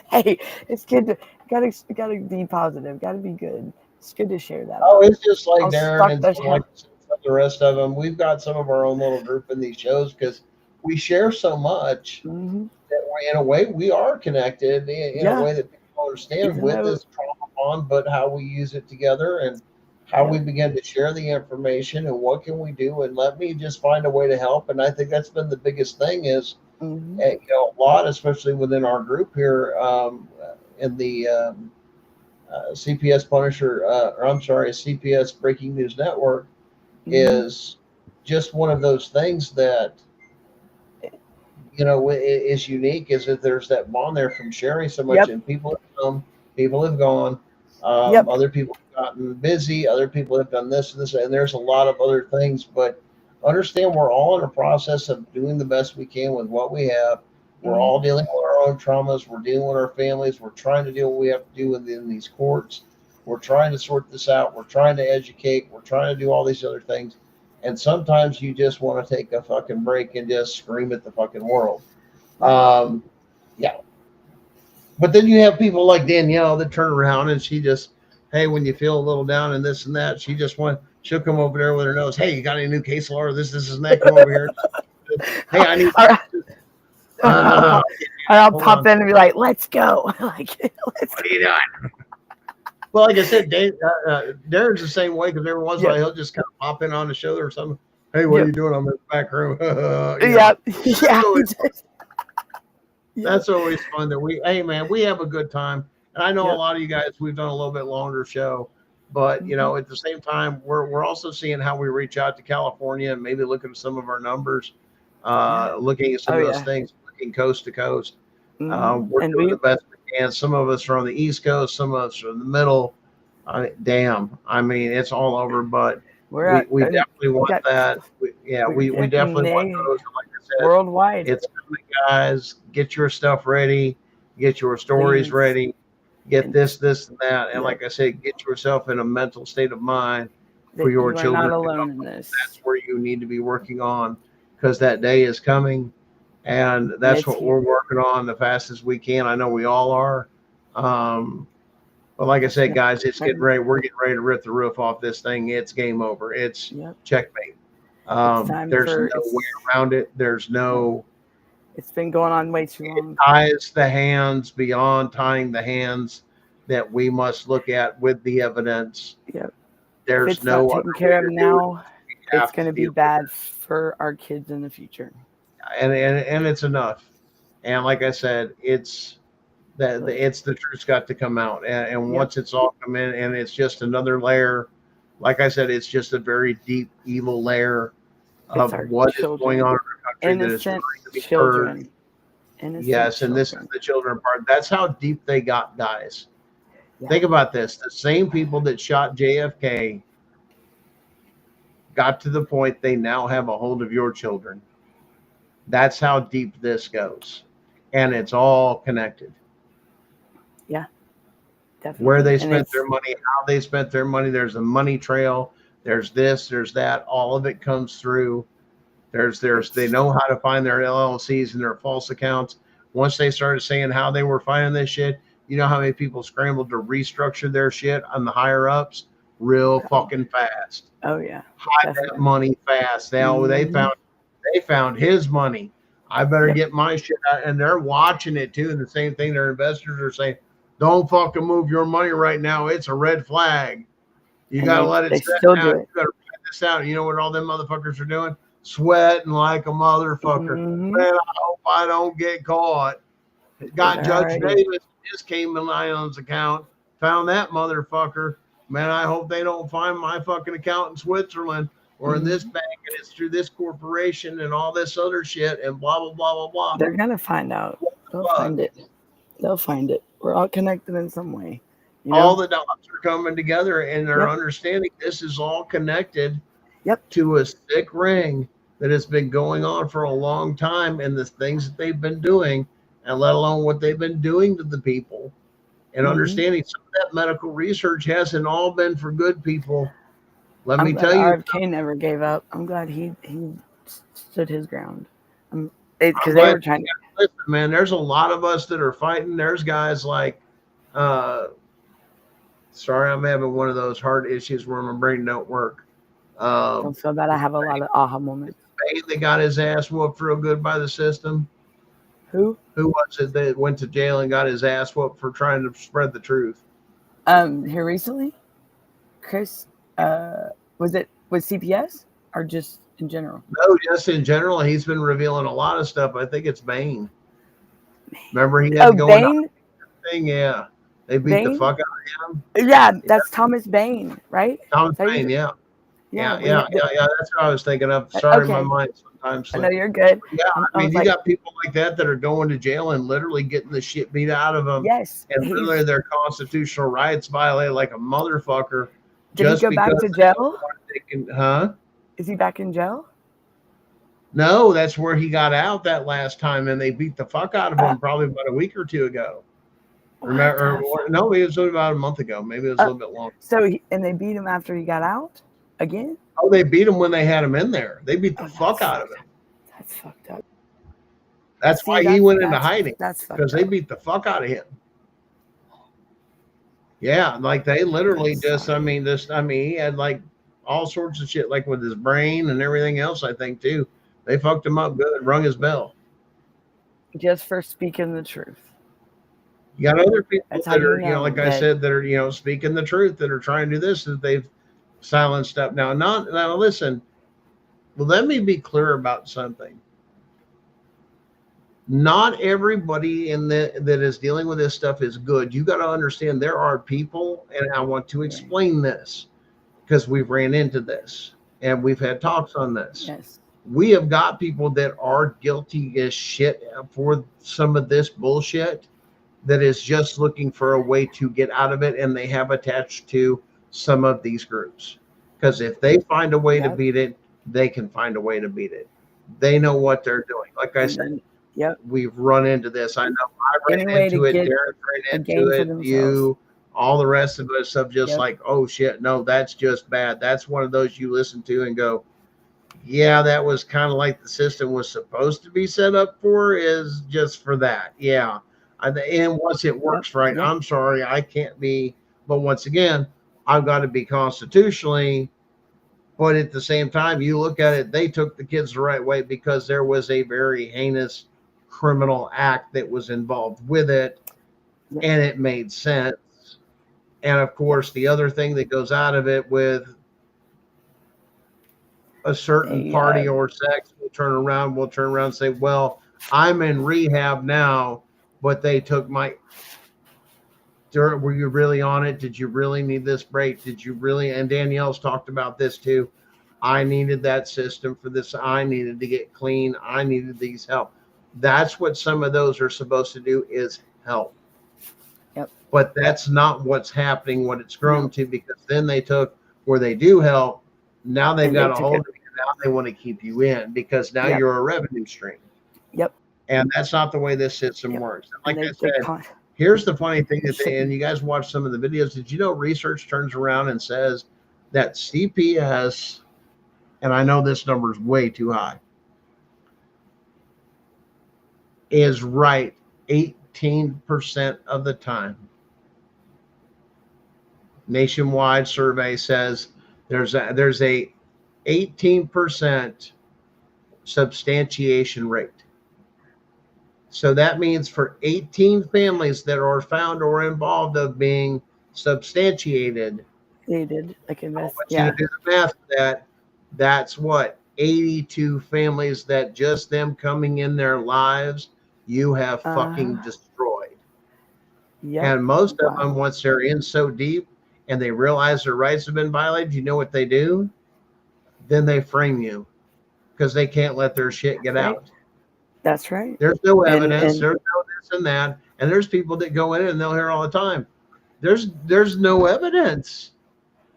Speaker 5: Hey, it's good to gotta be positive. Gotta be good. It's good to share that.
Speaker 6: Oh, it's just like
Speaker 5: I'll
Speaker 6: Darren
Speaker 5: stock
Speaker 6: and
Speaker 5: those
Speaker 6: some like the rest of them. We've got some of our own little group in these shows because we share so much that in a way we are connected in a way that people understand
Speaker 5: Even
Speaker 6: with
Speaker 5: though-
Speaker 6: this trauma bond, but how we use it together and how we begin to share the information and what can we do and let me just find a way to help. And I think that's been the biggest thing is, a lot, especially within our group here in the CPS Punisher, CPS Breaking News Network is just one of those things that, is unique is that there's that bond there from sharing so much and people have come, people have gone, other people have gotten busy, other people have done this and this, and there's a lot of other things, but understand we're all in a process of doing the best we can with what we have. We're all dealing with our own traumas. We're dealing with our families. We're trying to do what we have to do within these courts. We're trying to sort this out. We're trying to educate. We're trying to do all these other things. And sometimes you just want to take a fucking break and just scream at the fucking world. Yeah. But then you have people like Danielle that turn around and she just, hey, when you feel a little down and this and that, she'll come over there with her nose. Hey, you got any new case law? This and that. Come over here. Hey, I need.
Speaker 5: I'll pop in and be like, "Let's go!" Like,
Speaker 6: what are you doing? Well, like I said, Darren's the same way because every once in a while he'll just kind of pop in on the show or something. Hey, what are you doing? I'm in the back room. That's always fun. That hey man, we have a good time, and I know a lot of you guys. We've done a little bit longer show, but at the same time, we're also seeing how we reach out to California and maybe look at some of our numbers, looking at some of those things. Coast to coast. We're doing the best we can. Some of us are on the East Coast, some of us are in the middle. I mean, it's all over, but we definitely want that. We definitely want those. Like I said,
Speaker 5: worldwide.
Speaker 6: It's coming, guys. Get your stuff ready. Get your stories ready. Get this, and that. And like I said, get yourself in a mental state of mind for your children.
Speaker 5: Not alone in this.
Speaker 6: That's where you need to be working on because that day is coming. And that's what we're working on the fastest we can. I know we all are. But like I said, guys, it's getting ready. We're getting ready to rip the roof off this thing. It's game over. It's checkmate. There's no way around it. There's no.
Speaker 5: It's been going on way too long.
Speaker 6: It ties the hands beyond tying the hands that we must look at with the evidence.
Speaker 5: Yep.
Speaker 6: There's
Speaker 5: if it's not taken care of now, it's going to be bad for our kids in the future.
Speaker 6: And it's enough. And like I said, it's the truth's got to come out. And once it's all come in, and it's just another layer. Like I said, it's just a very deep, evil layer of what is going on in our country.
Speaker 5: Innocent children.
Speaker 6: Yes, and this is the children part. That's how deep they got, guys. Think about this. The same people that shot JFK got to the point they now have a hold of your children. That's how deep this goes. And it's all connected.
Speaker 5: Yeah, definitely.
Speaker 6: Where they spent their money, how they spent their money. There's a money trail. There's this, there's that. All of it comes through. They know how to find their LLCs and their false accounts. Once they started saying how they were finding this shit, you know how many people scrambled to restructure their shit on the higher ups real fucking fast.
Speaker 5: Oh yeah.
Speaker 6: Hide that money fast. They found his money. I better get my shit out. And they're watching it too. And the same thing, their investors are saying, don't fucking move your money right now. It's a red flag. You got to let it sit down. You got to write this out. You know what all them motherfuckers are doing? sweating like a motherfucker.
Speaker 5: Mhm.
Speaker 6: Man, I hope I don't get caught. Got Judge
Speaker 5: Alrighty.
Speaker 6: Davis, his Cayman Islands account, found that motherfucker. Man, I hope they don't find my fucking account in Switzerland or in this bank, and it's through this corporation and all this other shit and blah blah blah blah blah.
Speaker 5: They're gonna find out. They'll
Speaker 6: fuck?
Speaker 5: find it. They'll find it. We're all connected in some way. You know?
Speaker 6: All the dots are coming together, and they're
Speaker 5: Yep.
Speaker 6: understanding this is all connected
Speaker 5: Yep.
Speaker 6: to a sick ring that has been going on for a long time, and the things that they've been doing, and let alone what they've been doing to the people, and understanding some of that medical research hasn't all been for good people. Let me tell you,
Speaker 5: RFK never gave up. I'm glad he stood his ground. Because they were trying to.
Speaker 6: listen, man, there's a lot of us that are fighting. There's guys like, sorry, I'm having one of those heart issues where my brain don't work.
Speaker 5: Don't feel bad. I have a lot of aha moments.
Speaker 6: They got his ass whooped real good by the system.
Speaker 5: Who?
Speaker 6: Who was it that went to jail and got his ass whooped for trying to spread the truth?
Speaker 5: Here recently, Chris. Was CPS or just in general?
Speaker 6: No, just in general, he's been revealing a lot of stuff. I think it's Bain. Remember he had to go into
Speaker 5: Bain?
Speaker 6: thing, yeah. They beat the
Speaker 5: Bain?
Speaker 6: fuck out of him.
Speaker 5: Yeah, that's Thomas Bain, right?
Speaker 6: Thomas
Speaker 5: That
Speaker 6: Bain,
Speaker 5: you-
Speaker 6: yeah. Yeah.
Speaker 5: we-
Speaker 6: That's what I was thinking of. Sorry, my
Speaker 5: Okay.
Speaker 6: mind sometimes.
Speaker 5: I know
Speaker 6: slips.
Speaker 5: you're good.
Speaker 6: Yeah,
Speaker 5: I
Speaker 6: I mean,
Speaker 5: was
Speaker 6: you
Speaker 5: like-
Speaker 6: got people like that are going to jail and literally getting the shit beat out of them,
Speaker 5: Yes.
Speaker 6: and
Speaker 5: he's-
Speaker 6: literally their constitutional rights violated like a motherfucker.
Speaker 5: Did he
Speaker 6: just
Speaker 5: go back
Speaker 6: because
Speaker 5: to jail?
Speaker 6: they can, huh?
Speaker 5: Is he back in jail?
Speaker 6: No, that's where he got out that last time, and they beat the fuck out of him probably about a week or two ago. Remember? No, it was about a month ago. Maybe it was a little bit longer.
Speaker 5: So and they beat him after he got out again?
Speaker 6: Oh, they beat him when they had him in there. They beat the fuck out of him.
Speaker 5: That's fucked up.
Speaker 6: That's
Speaker 5: See,
Speaker 6: why he
Speaker 5: that's-
Speaker 6: went into
Speaker 5: that's-
Speaker 6: hiding,
Speaker 5: That's fucked
Speaker 6: because they
Speaker 5: up.
Speaker 6: beat the fuck out of him. Yeah, like they literally
Speaker 5: That's
Speaker 6: he had like all sorts of shit, like with his brain and everything else, I think too. They fucked him up good, rung his bell.
Speaker 5: Just for speaking the truth.
Speaker 6: You got other people
Speaker 5: That's how
Speaker 6: that
Speaker 5: you
Speaker 6: are,
Speaker 5: know
Speaker 6: like I
Speaker 5: that-
Speaker 6: said, that are, speaking the truth, that are trying to do this, that they've silenced up. Now listen, let me be clear about something. Not everybody that is dealing with this stuff is good. You got to understand there are people, and I want to explain this because we've ran into this and we've had talks on this.
Speaker 5: Yes.
Speaker 6: We have got people that are guilty as shit for some of this bullshit that is just looking for a way to get out of it, and they have attached to some of these groups. Because if they find a way to
Speaker 5: Yep.
Speaker 6: beat it, they can find a way to beat it. They know what they're doing. Like I
Speaker 5: And
Speaker 6: said,
Speaker 5: then- Yep.
Speaker 6: we've run into this. I know I ran
Speaker 5: Any way
Speaker 6: into
Speaker 5: to
Speaker 6: it,
Speaker 5: get
Speaker 6: Darren
Speaker 5: a
Speaker 6: ran
Speaker 5: gain
Speaker 6: into
Speaker 5: for
Speaker 6: it,
Speaker 5: themselves.
Speaker 6: you, all the rest of us have just
Speaker 5: Yep.
Speaker 6: like, oh shit, no, that's just bad. That's one of those you listen to and go, yeah, that was kind of like the system was supposed to be set up for, is just for that. Yeah. And once it works right,
Speaker 5: Yep.
Speaker 6: I'm sorry, I can't be. But once again, I've got to be constitutionally. But at the same time, you look at it, they took the kids the right way because there was a very heinous criminal act that was involved with it,
Speaker 5: Yep.
Speaker 6: and it made sense. And of course, the other thing that goes out of it with a certain party or sex will turn around and say, well, I'm in rehab now, but they took my, were you really on it? Did you really need this break? Did you really? And Danielle's talked about this too. I needed that system for this. I needed to get clean. I needed these help. That's what some of those are supposed to do, is help.
Speaker 5: Yep.
Speaker 6: But that's not what's happening, what it's grown to, because then they took where they do help. Now they've
Speaker 5: And
Speaker 6: got
Speaker 5: they
Speaker 6: a
Speaker 5: took
Speaker 6: hold
Speaker 5: it.
Speaker 6: of you. Now they want to keep you in because now
Speaker 5: Yep.
Speaker 6: you're a revenue stream.
Speaker 5: Yep.
Speaker 6: And that's not the way this system
Speaker 5: Yep.
Speaker 6: works. Like
Speaker 5: And
Speaker 6: I
Speaker 5: they
Speaker 6: said, here's the funny thing that and you guys watch some of the videos. Did you know research turns around and says that CPS, and I know this number is way too high, is right 18% of the time. Nationwide survey says there's a 18% substantiation rate. So that means for 18 families that are found or involved of being substantiated,
Speaker 5: They did like invest.
Speaker 6: once
Speaker 5: Yeah.
Speaker 6: you do the math, that's what 82 families that just them coming in their lives, you have fucking destroyed.
Speaker 5: Yep.
Speaker 6: And most of them, once they're in so deep and they realize their rights have been violated, you know what they do? Then they frame you because they can't let their shit get out.
Speaker 5: That's right.
Speaker 6: There's no evidence. There's no this and that. And there's people that go in and they'll hear all the time. There's no evidence.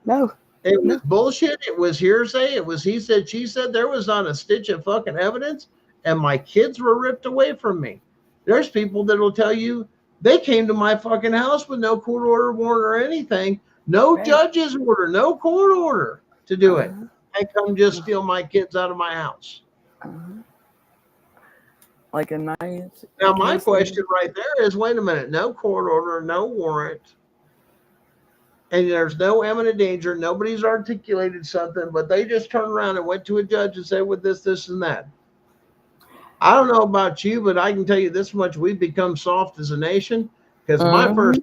Speaker 5: No.
Speaker 6: It was bullshit. It was hearsay. It was he said, she said. There was not a stitch of fucking evidence. And my kids were ripped away from me. There's people that will tell you they came to my fucking house with no court order, warrant, or anything. No judge's order, no court order to do it. And come just steal my kids out of my house.
Speaker 5: Like a nice.
Speaker 6: Now, my question right there is, wait a minute, no court order, no warrant, and there's no imminent danger. Nobody's articulated something, but they just turned around and went to a judge and said, with this, and that. I don't know about you, but I can tell you this much. We've become soft as a nation because my first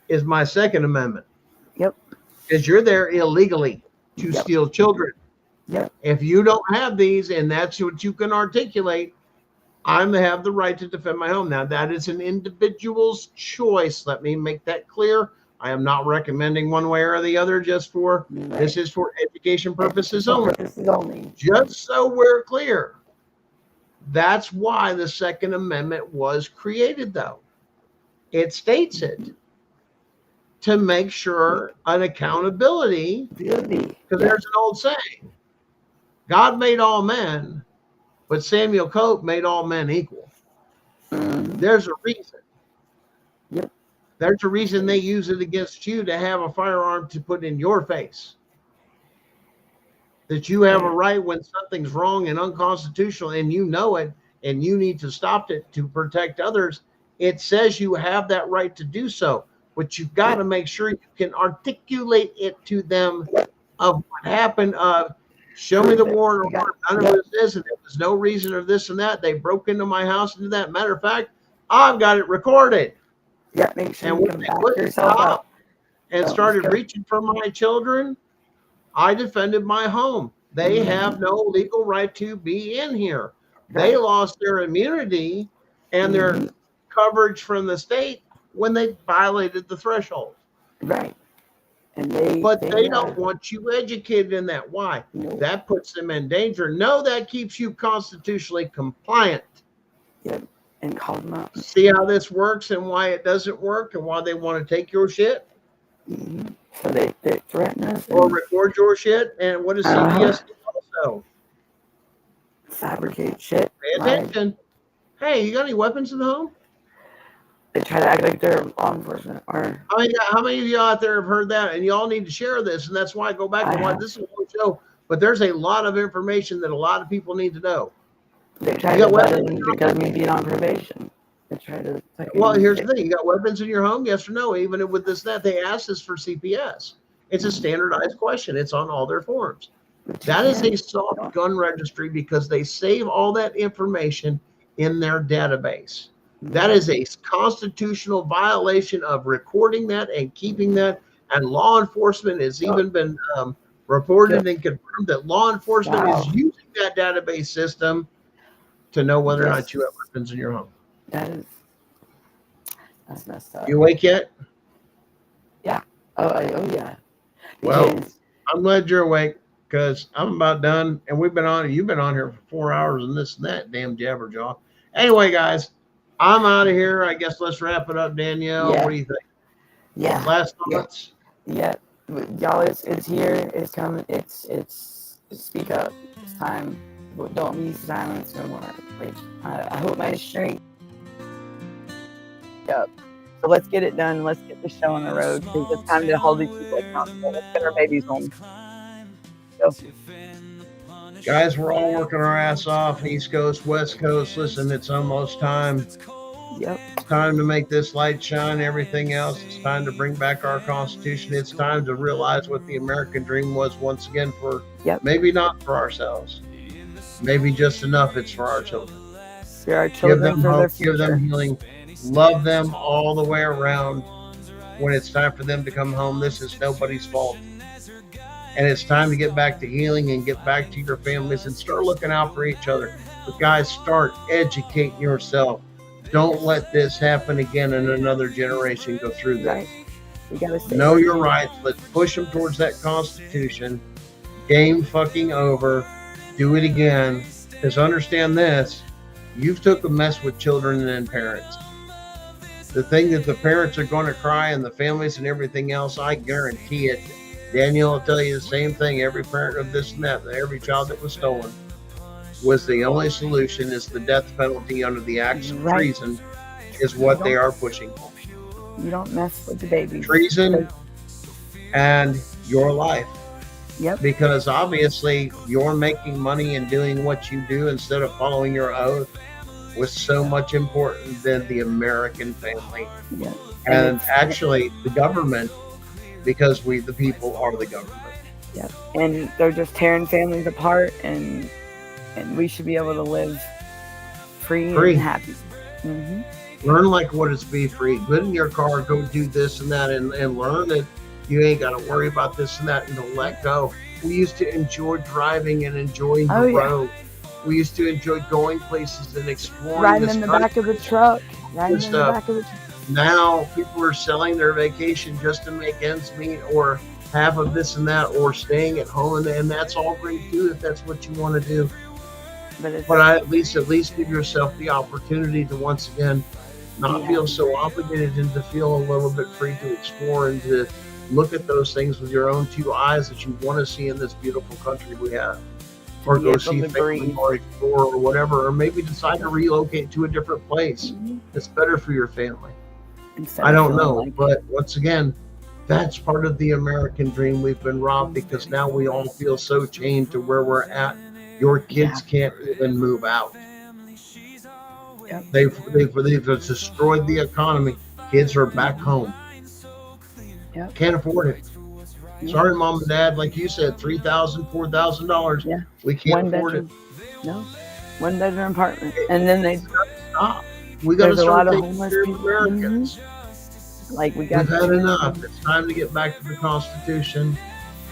Speaker 6: is my Second Amendment.
Speaker 5: Yep.
Speaker 6: Because you're there illegally to steal children.
Speaker 5: Yep.
Speaker 6: If you don't have these and that's what you can articulate, I have the right to defend my home. Now, that is an individual's choice. Let me make that clear. I am not recommending one way or the other just for, this is for education purposes only. Just so we're clear. That's why the Second Amendment was created, though. It states it to make sure an accountability, because there's an old saying, God made all men, but Samuel Cope made all men equal. There's a reason.
Speaker 5: Yep.
Speaker 6: There's a reason they use it against you to have a firearm to put in your face. That you have a right when something's wrong and unconstitutional and you know it and you need to stop it to protect others. It says you have that right to do so, but you've got to make sure you can articulate it to them of what happened. Show me the warrant or none of it is, and there was no reason or this and that. They broke into my house and did that. Matter of fact, I've got it recorded.
Speaker 5: Yeah, make sure
Speaker 6: and
Speaker 5: you
Speaker 6: when
Speaker 5: can
Speaker 6: they
Speaker 5: back
Speaker 6: wouldn't
Speaker 5: yourself
Speaker 6: stop
Speaker 5: up.
Speaker 6: and started reaching for my children, I defended my home. They have no legal right to be in here. They lost their immunity and their coverage from the state when they violated the threshold.
Speaker 5: Right. And
Speaker 6: they don't want you educated in that. Why?
Speaker 5: No.
Speaker 6: That puts them in danger. No, that keeps you constitutionally compliant.
Speaker 5: Yep. And call them out.
Speaker 6: See how this works and why it doesn't work and why they want to take your shit?
Speaker 5: So they threaten us.
Speaker 6: Or record your shit. And what does CPS do also?
Speaker 5: Fabricate shit.
Speaker 6: Pay attention. Hey, you got any weapons in the home?
Speaker 5: They try to act like they're law enforcement. Or
Speaker 6: how many of you out there have heard that? And you all need to share this. And that's why I go back to why this is a whole show. But there's a lot of information that a lot of people need to know.
Speaker 5: They try to weapons because me being on probation. They try to.
Speaker 6: Well, here's the thing: you got weapons in your home? Yes or no? Even with this, that they ask this for CPS. It's a standardized question. It's on all their forms. That is a soft gun registry because they save all that information in their database. That is a constitutional violation of recording that and keeping that. And law enforcement has even been reported and confirmed that law enforcement is using that database system to know whether or not you have weapons in your home.
Speaker 5: That's messed up.
Speaker 6: You awake yet?
Speaker 5: Yeah. Oh yeah.
Speaker 6: Well, I'm glad you're awake because I'm about done. And you've been on here for 4 hours and this and that, damn jabberjaw. Anyway, guys, I'm out of here. I guess let's wrap it up, Danielle.
Speaker 5: Yeah.
Speaker 6: What do you think?
Speaker 5: Yeah.
Speaker 6: Last thoughts?
Speaker 5: Yeah. Y'all, it's here. It's coming. It's speak up. It's time. Don't be silent no more. Like, I hope my strength. Yep. So let's get it done. Let's get the show on the road because it's time to hold these people accountable. Let's get our babies home. So.
Speaker 6: Guys, we're all working our ass off. East Coast, West Coast. Listen, it's almost time.
Speaker 5: Yep.
Speaker 6: It's time to make this light shine. Everything else. It's time to bring back our Constitution. It's time to realize what the American dream was once again for maybe not for ourselves. Maybe just enough it's for our children.
Speaker 5: For our children,
Speaker 6: give them
Speaker 5: for
Speaker 6: hope,
Speaker 5: their future.
Speaker 6: give them healing, love them all the way around. When it's time for them to come home, this is nobody's fault. And it's time to get back to healing and get back to your families and start looking out for each other. But guys, start educating yourself. Don't let this happen again and another generation go through this.
Speaker 5: Right. We gotta
Speaker 6: know your rights. Let's push them towards that Constitution. Game fucking over. Do it again. Because understand this, you've took a mess with children and parents. The thing that the parents are going to cry and the families and everything else, I guarantee it. Daniel will tell you the same thing. Every parent of this and that, every child that was stolen, was the only solution is the death penalty under the acts of treason is what they are pushing for.
Speaker 5: You don't mess with the babies.
Speaker 6: Treason and your life.
Speaker 5: Yep.
Speaker 6: Because obviously you're making money and doing what you do instead of following your oath was so much important than the American family.
Speaker 5: Yep.
Speaker 6: And actually the government, because we the people are the government.
Speaker 5: Yep. And they're just tearing families apart, and we should be able to live free. And happy. Mm-hmm.
Speaker 6: Learn like what is be free. Get in your car, go do this and that, and learn that you ain't got to worry about this and that, and don't let go. We used to enjoy driving and enjoying the road. We used to enjoy going places and exploring.
Speaker 5: Riding in the back of the truck. Riding in the back of the truck.
Speaker 6: Now people are selling their vacation just to make ends meet, or half of this and that, or staying at home, and that's all great too if that's what you want to do. But I at least give yourself the opportunity to once again not feel so obligated and to feel a little bit free to explore and to look at those things with your own two eyes that you want to see in this beautiful country we have. Or go see family or explore or whatever, or maybe decide to relocate to a different place that's better for your family. I don't know, but once again, that's part of the American dream. We've been robbed because now we all feel so chained to where we're at. Your kids can't even move out.
Speaker 5: Yep.
Speaker 6: They've destroyed the economy. Kids are back home.
Speaker 5: Yep.
Speaker 6: Can't afford it. Yep. Sorry, mom and dad. Like you said, $3,000, $4,000.
Speaker 5: Yeah.
Speaker 6: We can't afford it.
Speaker 5: No. One bedroom apartment. And then they
Speaker 6: stop. We got to start taking care of Americans.
Speaker 5: Like we've
Speaker 6: had enough. It's time to get back to the Constitution.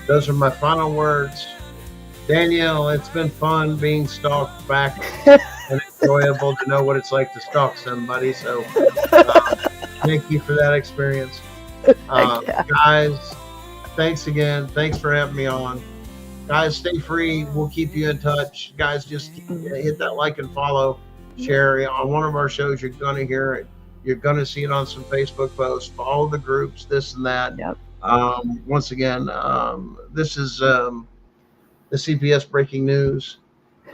Speaker 6: Those are my final words. Danielle, it's been fun being stalked back and enjoyable to know what it's like to stalk somebody. So thank you for that experience. Guys, thanks again. Thanks for having me on. Guys, stay free. We'll keep you in touch. Guys, just hit that like and follow. Share on one of our shows. You're going to hear it. You're going to see it on some Facebook posts. Follow the groups, this and that.
Speaker 5: Yep.
Speaker 6: Once again, this is the CPS breaking news.
Speaker 5: We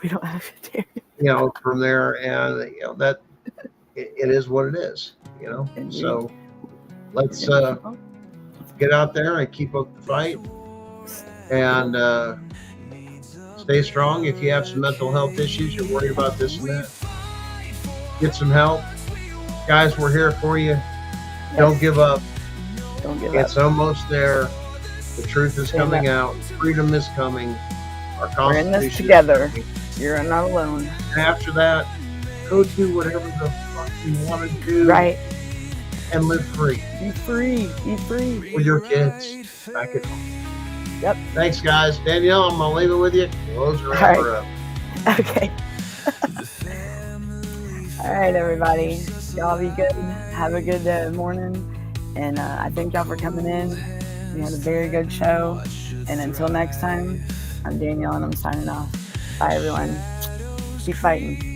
Speaker 5: don't have to
Speaker 6: from there, and that it is what it is.
Speaker 5: Indeed.
Speaker 6: So let's get out there and keep up the fight, and stay strong. If you have some mental health issues, you're worried about this and that, get some help. Guys, we're here for you. Yes. Don't give up.
Speaker 5: Don't give
Speaker 6: up. It's almost there. The truth is coming out. Freedom is coming. Our Constitution.
Speaker 5: We're in this together. You're not alone.
Speaker 6: And after that, go do whatever the fuck you want to do.
Speaker 5: Right.
Speaker 6: And live free.
Speaker 5: Be free. Be free.
Speaker 6: With your kids back at home.
Speaker 5: Yep.
Speaker 6: Thanks, guys. Danielle, I'm going to leave it with you. Close her up.
Speaker 5: Okay. All right, everybody. Y'all be good. Have a good morning. And I thank y'all for coming in. We had a very good show. And until next time, I'm Danielle and I'm signing off. Bye, everyone. Keep fighting.